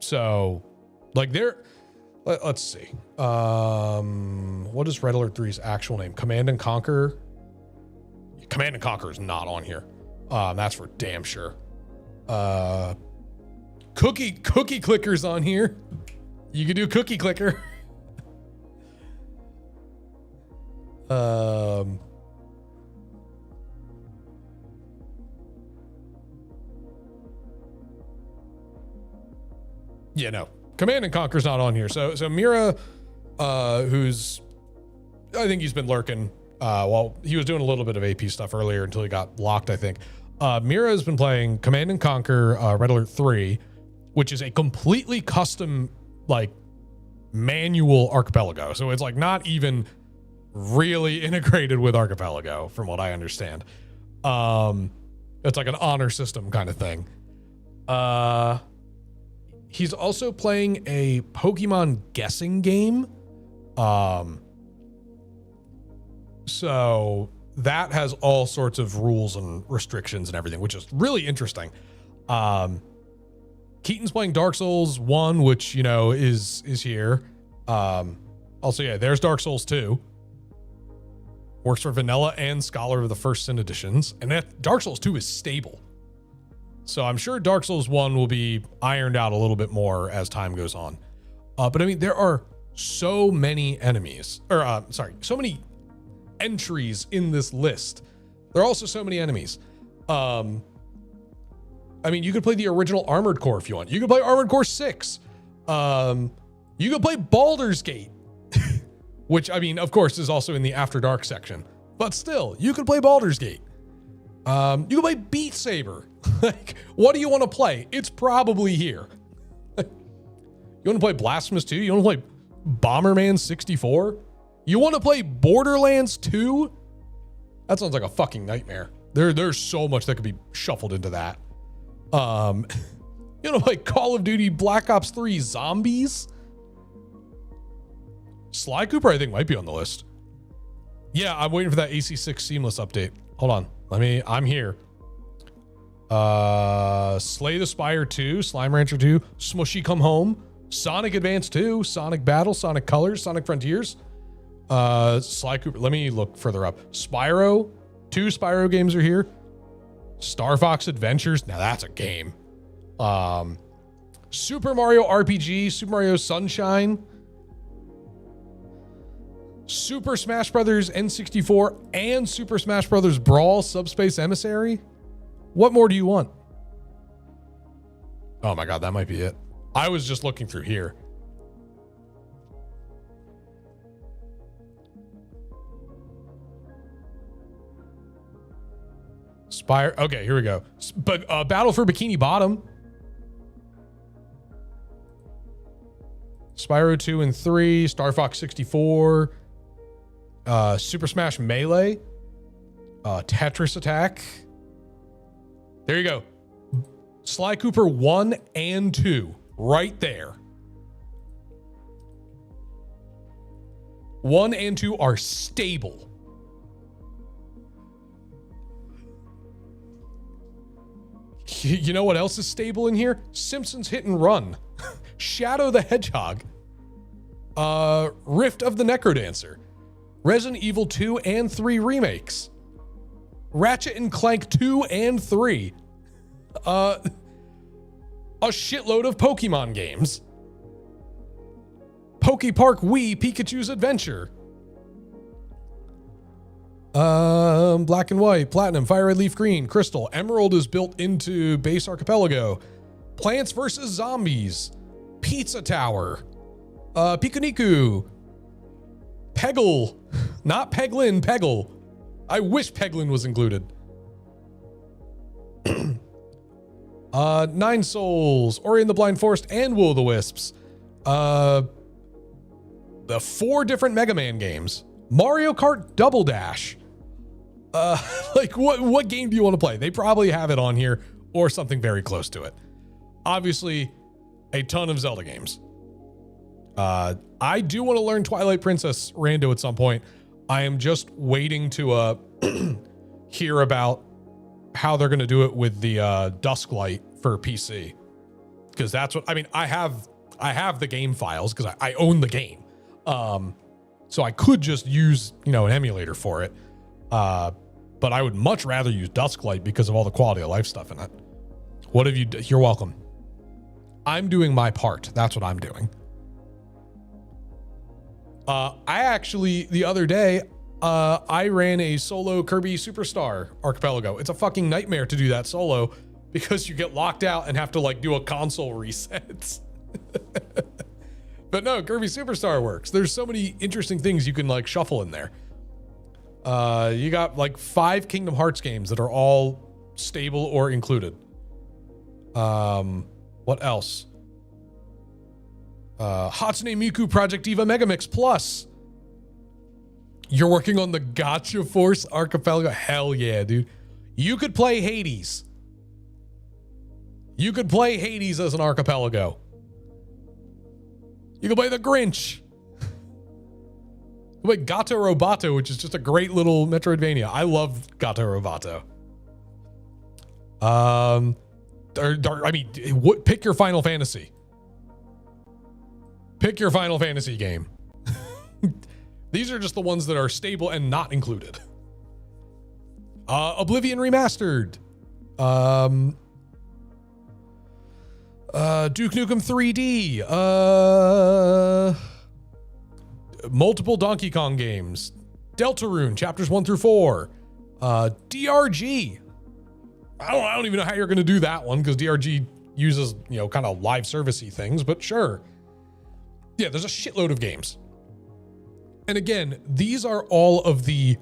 So like let's see. What is Red Alert 3's actual name? Command and Conquer. Command and Conquer is not on here. That's for damn sure. Cookie Clicker's on here. You can do Cookie Clicker. Yeah, no. Command and Conquer's not on here. So Mira, who's, I think he's been lurking. Well, he was doing a little bit of AP stuff earlier until he got locked, I think. Mira has been playing Command and Conquer Red Alert 3, which is a completely custom, like, manual archipelago. So it's like not even really integrated with archipelago, from what I understand. It's like an honor system kind of thing. He's also playing a Pokemon guessing game. So that has all sorts of rules and restrictions and everything, which is really interesting. Keaton's playing Dark Souls 1, which, is here. Also, yeah, there's Dark Souls 2. Works for Vanilla and Scholar of the First Sin editions. And that Dark Souls 2 is stable. So I'm sure Dark Souls 1 will be ironed out a little bit more as time goes on. But I mean, there are so many enemies, so many entries in this list. There are also so many enemies. I mean, you could play the original Armored Core if you want. You could play Armored Core 6. You could play Baldur's Gate, which, I mean, of course, is also in the After Dark section. But still, you could play Baldur's Gate. You could play Beat Saber. Like, what do you want to play? It's probably here. You want to play Blasphemous 2? You want to play Bomberman 64? You want to play Borderlands 2? That sounds like a fucking nightmare. There's so much that could be shuffled into that. You want to play Call of Duty Black Ops 3 Zombies? Sly Cooper, I think, might be on the list. Yeah, I'm waiting for that AC6 Seamless update. Hold on. I'm here. Slay the Spire 2, Slime Rancher 2, Smushy Come Home, Sonic Advance 2, Sonic Battle, Sonic Colors, Sonic Frontiers, Sly Cooper. Let me look further up. Spyro, 2 Spyro games are here. Star Fox Adventures. Now that's a game. Super Mario RPG, Super Mario Sunshine, Super Smash Brothers N64, and Super Smash Brothers Brawl Subspace Emissary. What more do you want? Oh my God, that might be it. I was just looking through here. Spire. Okay, here we go. But Battle for Bikini Bottom. Spyro 2 and 3, Star Fox 64, Super Smash Melee, Tetris Attack. There you go. Sly Cooper 1 and 2, right there. 1 and 2 are stable. You know what else is stable in here? Simpsons Hit and Run. Shadow the Hedgehog, Rift of the Necrodancer, Resident Evil 2 and 3 remakes, Ratchet and Clank 2 and 3, a shitload of Pokemon games, Poke Park Wii Pikachu's Adventure, Black and White, Platinum, Fire Red Leaf Green, Crystal, Emerald is built into Base Archipelago, Plants vs. Zombies, Pizza Tower, Pikuniku, Peggle, not Peglin, Peggle. I wish Peglin was included. Nine Souls, Ori and the Blind Forest, and Will o' the Wisps. The 4 different Mega Man games. Mario Kart Double Dash. Like what game do you want to play? They probably have it on here or something very close to it. Obviously, a ton of Zelda games. I do want to learn Twilight Princess Rando at some point. I am just waiting to hear about how they're going to do it with the Dusklight for PC. Because that's what I mean. I have the game files because I own the game. So I could just use, an emulator for it. But I would much rather use Dusklight because of all the quality of life stuff in it. What have you done? You're welcome. I'm doing my part. That's what I'm doing. I actually, the other day, I ran a solo Kirby Superstar Archipelago. It's a fucking nightmare to do that solo because you get locked out and have to do a console reset. But no, Kirby Superstar works. There's so many interesting things you can shuffle in there. You got 5 Kingdom Hearts games that are all stable or included. What else? Hatsune Miku Project Diva Megamix Plus. You're working on the Gotcha Force Archipelago. Hell yeah, dude. You could play Hades. You could play Hades as an archipelago. You could play the Grinch. You could play Gato Roboto, which is just a great little Metroidvania. I love Gato Roboto. Pick your Final Fantasy. Pick your Final Fantasy game. These are just the ones that are stable and not included. Oblivion Remastered. Duke Nukem 3D. Multiple Donkey Kong games. Deltarune, chapters 1 through 4. DRG. I don't even know how you're going to do that one because DRG uses, kind of live servicey things, but sure. Yeah, there's a shitload of games. And again, these are all of the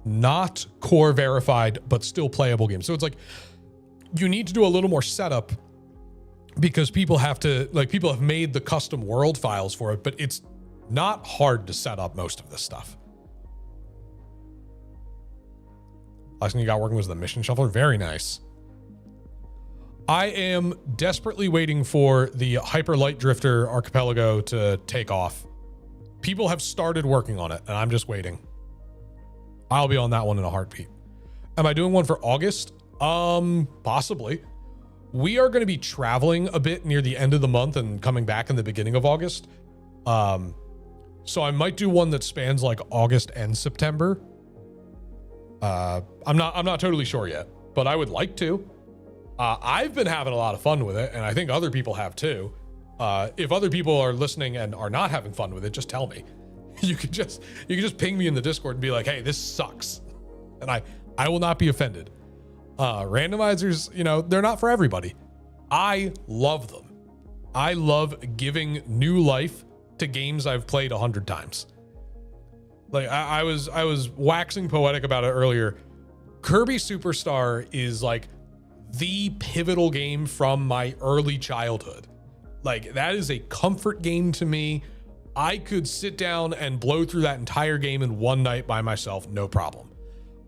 not core verified, but still playable games. So it's you need to do a little more setup because people have made the custom world files for it, but it's not hard to set up most of this stuff. Last thing you got working was the mission shuffler. Very nice. I am desperately waiting for the Hyper Light Drifter Archipelago to take off. People have started working on it, and I'm just waiting. I'll be on that one in a heartbeat. Am I doing one for August? Possibly. We are going to be traveling a bit near the end of the month and coming back in the beginning of August. So I might do one that spans August and September. I'm not totally sure yet, but I would like to. I've been having a lot of fun with it, and I think other people have too. If other people are listening and are not having fun with it, just tell me. You could just ping me in the Discord and be like, "Hey, this sucks," and I will not be offended. Randomizers, you know, they're not for everybody. I love them. I love giving new life to games I've played 100 times. Like I was waxing poetic about it earlier. Kirby Superstar is like the pivotal game from my early childhood. Like that is a comfort game to me. I could sit down and blow through that entire game in one night by myself, no problem.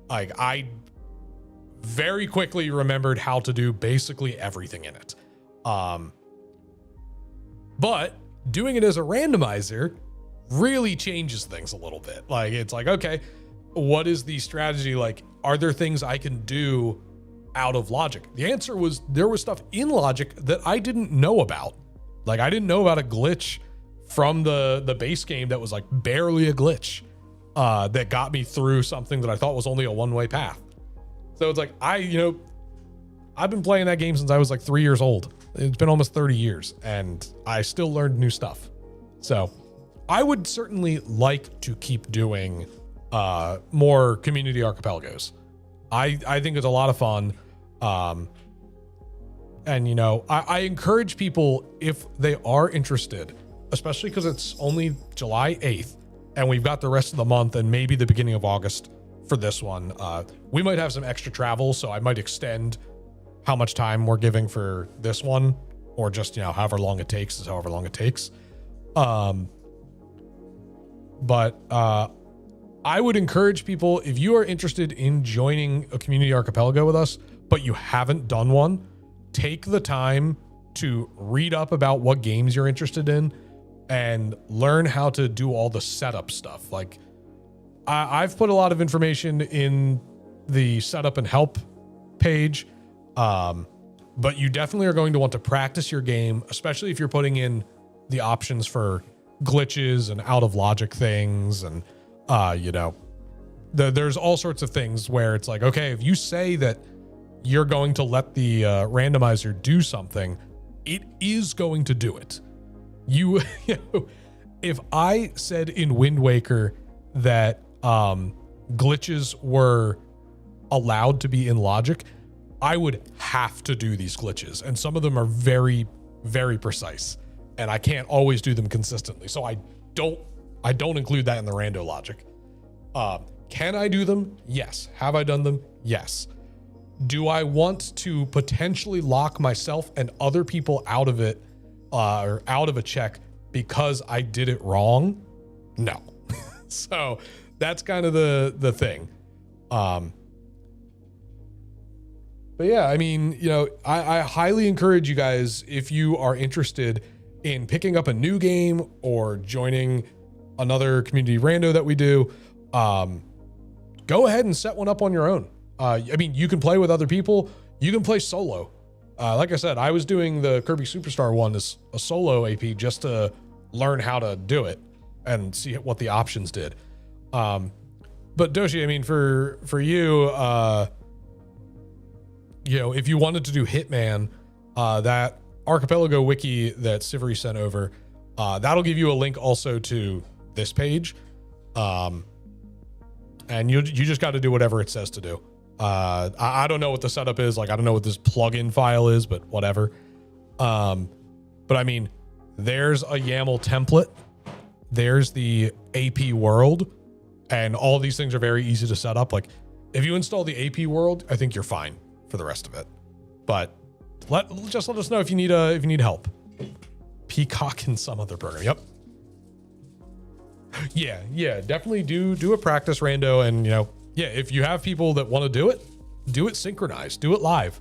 Like I very quickly remembered how to do basically everything in it. But doing it as a randomizer really changes things a little bit. Like it's like, okay, what is the strategy? Like, are there things I can do out of logic? The answer was there was stuff in logic that I didn't know about. Like I didn't know about a glitch from the base game that was like barely a glitch that got me through something that I thought was only a one-way path. So it's like, I've been playing that game since I was like 3 years old. It's been almost 30 years and I still learned new stuff. So I would certainly like to keep doing more community archipelagos. I think it's a lot of fun. And you know, I encourage people, if they are interested, especially because it's only July 8th and we've got the rest of the month and maybe the beginning of August for this one. We might have some extra travel, so I might extend how much time we're giving for this one, or just, you know, however long it takes is however long it takes. But I would encourage people, if you are interested in joining a community archipelago with us, but you haven't done one, take the time to read up about what games you're interested in and learn how to do all the setup stuff. Like I've put a lot of information in the setup and help page. But you definitely are going to want to practice your game, especially if you're putting in the options for glitches and out of logic things. And, you know, there's all sorts of things where it's like, okay, if you say that you're going to let the randomizer do something, it is going to do it. You know, if I said in Wind Waker that glitches were allowed to be in logic, I would have to do these glitches. And some of them are very, very precise. And I can't always do them consistently. So I don't include that in the rando logic. Can I do them? Yes. Have I done them? Yes. Do I want to potentially lock myself and other people out of it, or out of a check because I did it wrong? No. So that's kind of the thing. But yeah, I mean, you know, I highly encourage you guys, if you are interested in picking up a new game or joining another community rando that we do, go ahead and set one up on your own. I mean, you can play with other people. You can play solo. Like I said, I was doing the Kirby Superstar one as a solo AP just to learn how to do it and see what the options did. But Doshi, I mean, for you, you know, if you wanted to do Hitman, that Archipelago wiki that Siveri sent over, that'll give you a link also to this page. And you just got to do whatever it says to do. I don't know what the setup is. Like, I don't know what this plugin file is, but whatever. But I mean, there's a YAML template. There's the AP world, and all these things are very easy to set up. Like, if you install the AP world, I think you're fine for the rest of it. But just let us know if you need help. Peacock and some other program. Yep. Yeah, definitely do a practice rando, and you know, yeah, if you have people that want to do it synchronized, do it live.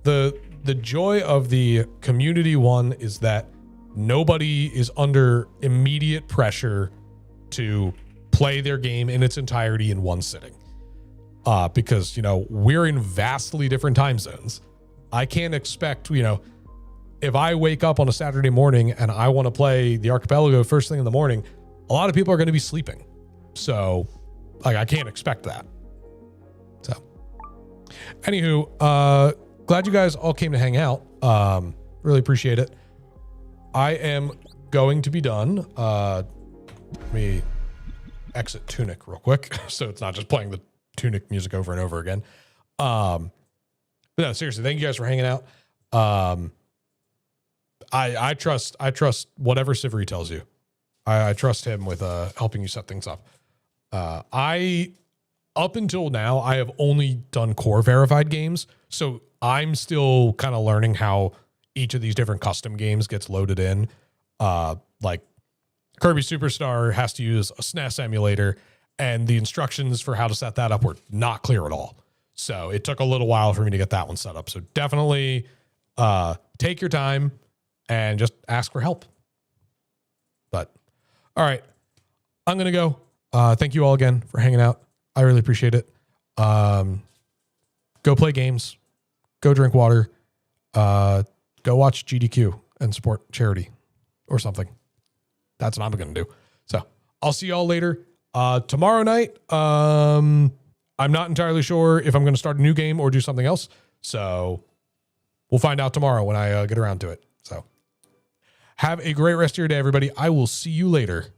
The joy of the community one is that nobody is under immediate pressure to play their game in its entirety in one sitting. Because, you know, we're in vastly different time zones. I can't expect, you know, if I wake up on a Saturday morning and I want to play the Archipelago first thing in the morning, a lot of people are going to be sleeping. So, like, I can't expect that. So, anywho, glad you guys all came to hang out. Really appreciate it. I am going to be done. Let me exit Tunic real quick so it's not just playing the Tunic music over and over again. But no, seriously, thank you guys for hanging out. I trust whatever Sivri tells you. I trust him with helping you set things up. Up until now, I have only done core verified games, so I'm still kind of learning how each of these different custom games gets loaded in. Like Kirby Superstar has to use a SNES emulator, and the instructions for how to set that up were not clear at all. So it took a little while for me to get that one set up. So definitely take your time and just ask for help. But all right, I'm going to go. Thank you all again for hanging out. I really appreciate it. Go play games, go drink water, go watch GDQ and support charity or something. That's what I'm going to do. So I'll see y'all later. Tomorrow night, I'm not entirely sure if I'm going to start a new game or do something else. So we'll find out tomorrow when I get around to it. So have a great rest of your day, everybody. I will see you later.